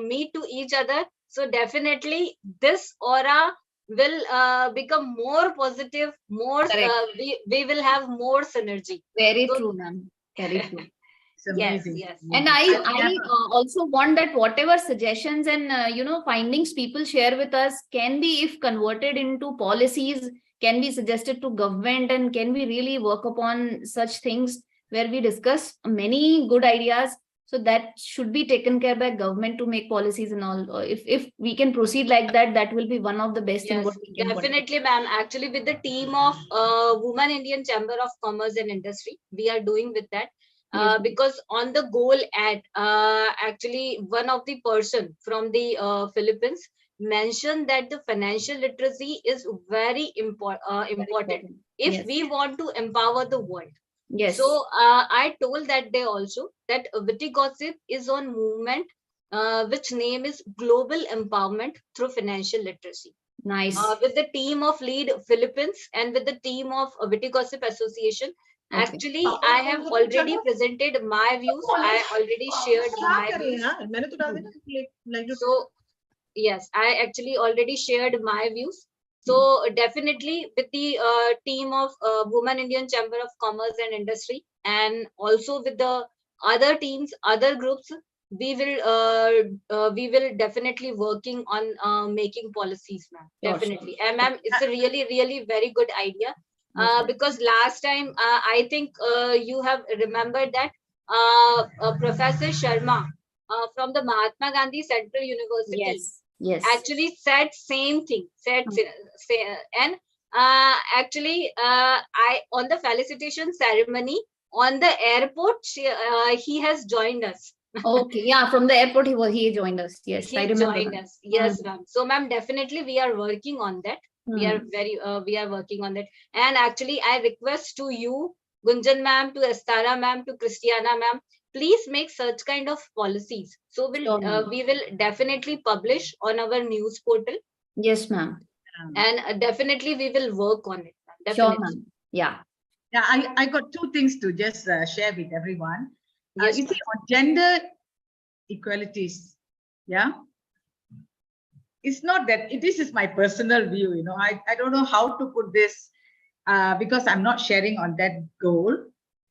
meet to each other, so definitely this aura will become more positive, more, we will have more synergy. Very So, true, ma'am. Very true. yes, yes. And I also want that whatever suggestions and findings people share with us can be, if converted into policies, can be suggested to government, and can we really work upon such things where we discuss many good ideas. So that should be taken care by government to make policies and all. If we can proceed like that, that will be one of the best thing Yes, what we can do. definitely, ma'am. Actually, with the team of Women Indian Chamber of Commerce and Industry, we are doing with that. Yes. Because on the goal ad, actually, one of the person from the Philippines mentioned that the financial literacy is very important if Yes. we want to empower the world. Yes. So I told that day also that Witty Gossip is on movement, which name is Global Empowerment through Financial Literacy. Nice. With the team of Lead Philippines and with the team of Witty Gossip Association. Okay. Actually, I have already presented my views. I already shared my views. So, yes, I actually already shared my views. So definitely with the team of Women Indian Chamber of Commerce and Industry, and also with the other teams, other groups, we will definitely working on making policies, ma'am. Sure, Definitely, and ma'am, it's a really very good idea. Because last time I think you have remembered that Professor Sharma from the Mahatma Gandhi Central University. Yes. Yes. Actually said same thing, and actually I on the felicitation ceremony on the airport he has joined us. Okay, yeah, from the airport he joined us. Yes, I He remember joined that. us. Yes, ma'am. So ma'am, definitely we are working on that. We are we are working on that. And actually I request to you, Gunjan ma'am, to Estara ma'am, to Christiana ma'am, please make such kind of policies. So we will definitely publish on our news portal. Yes, ma'am. And definitely we will work on it. Sure, Definitely. ma'am. Yeah. Yeah, I got two things to just share with everyone. Yes, you see, on gender equalities, yeah, it's not that this is my personal view, you know. I don't know how to put this because I'm not sharing on that goal.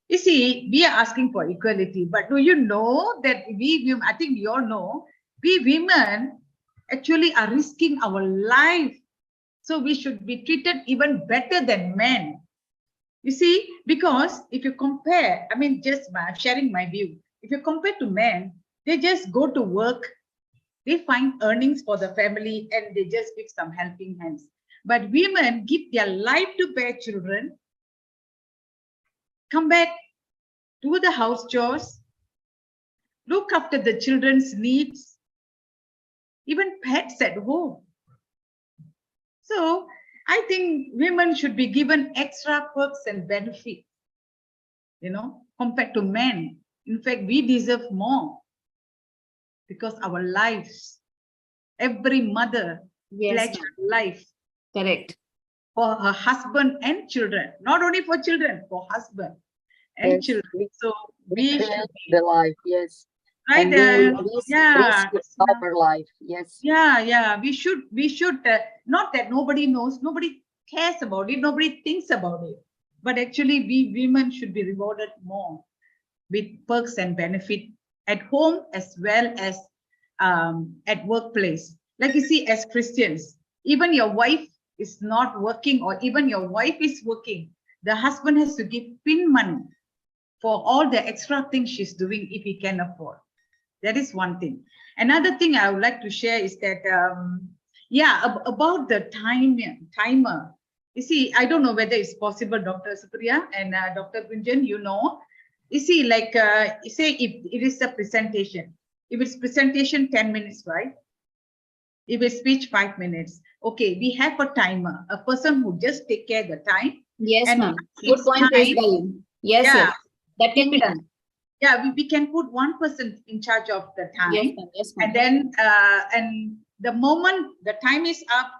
You see, we are asking for equality, but do you know that I think we all know, we women actually are risking our life. So we should be treated even better than men. You see, because if you compare, I mean, just sharing my view, if you compare to men, they just go to work, they find earnings for the family, and they just give some helping hands. But women give their life to bear children, come back, do the house chores, look after the children's needs, even pets at home. So I think women should be given extra perks and benefits, you know, compared to men. In fact, we deserve more because our lives, every mother pledged her life. Correct. For her husband and children, not only for children, for husband and children. So we should the life, yes. Right. Yeah. Our life, yes. Yeah. We should not that nobody knows, nobody cares about it, nobody thinks about it, but actually we women should be rewarded more with perks and benefit at home as well as at workplace. Like you see, as Christians, even your wife is not working, or even your wife is working, the husband has to give pin money for all the extra things she's doing if he can afford. That is one thing. Another thing I would like to share is that, about the timer. You see, I don't know whether it's possible, Dr. Supriya and Dr. Gunjan, you know. You see, like, say if it is a presentation, if it's presentation 10 minutes, right? If it's speech 5 minutes, okay, we have a timer, a person who just take care of the time. Yes, and ma'am. Good point raised by you. Yes, yeah, yes. That can be done. Yeah, we can put one person in charge of the time. Yes, ma'am. Yes, ma'am. And then, and the moment the time is up,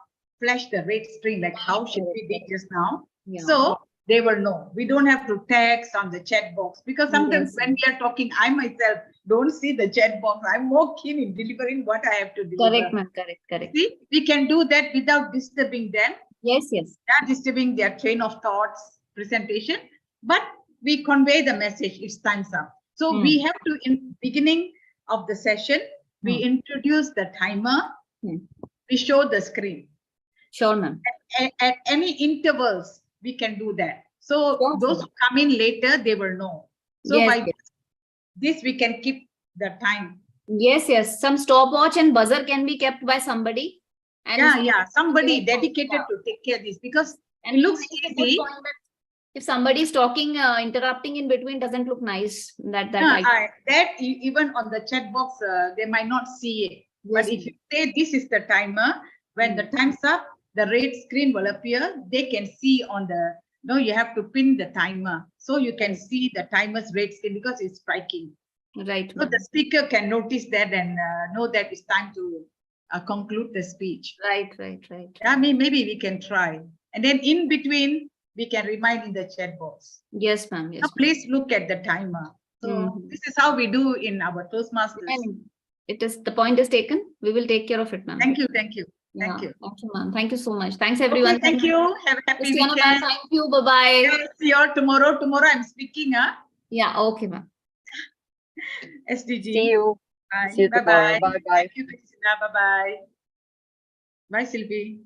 flash the red screen, like how should we be just now? Yeah. So they will know. We don't have to text on the chat box, because sometimes Yes. when we are talking, I myself don't see the chat box. I'm more keen in delivering what I have to deliver. Correct, ma'am. Correct. See, we can do that without disturbing them. Yes. Not disturbing their train of thoughts, presentation, but we convey the message. It's time's up. So we have to, in beginning of the session, we introduce the timer. We show the screen. Sure, ma'am. At any intervals, we can do that. So those who come in later, they will know. So Yes, by this, we can keep the time. Yes. Some stopwatch and buzzer can be kept by somebody. And somebody dedicated to take care of this, because it looks easy. If somebody is talking, interrupting in between, doesn't look nice. That Even on the chat box, they might not see it. But if you say this is the timer, when the time's up, the red screen will appear. They can see on the, you have to pin the timer. So you can see the timer's red screen, because it's striking. Right. So the speaker can notice that and know that it's time to conclude the speech. Right. I mean, maybe we can try. And then in between, we can remind in the chat box. Yes, ma'am. Yes. So please look at the timer. So this is how we do in our Toastmasters. And the point is taken. We will take care of it, ma'am. Thank you. Thank you, ma'am. Thank you so much. Thanks, everyone. Okay, thank you. Have a happy weekend. Thank you. Bye-bye. Yeah, see you all tomorrow. Tomorrow I'm speaking. Yeah, okay, ma'am. SDG. See you. Bye. See you tomorrow. Bye-bye. Thank you, Christina. Bye-bye. Bye, Sylvie.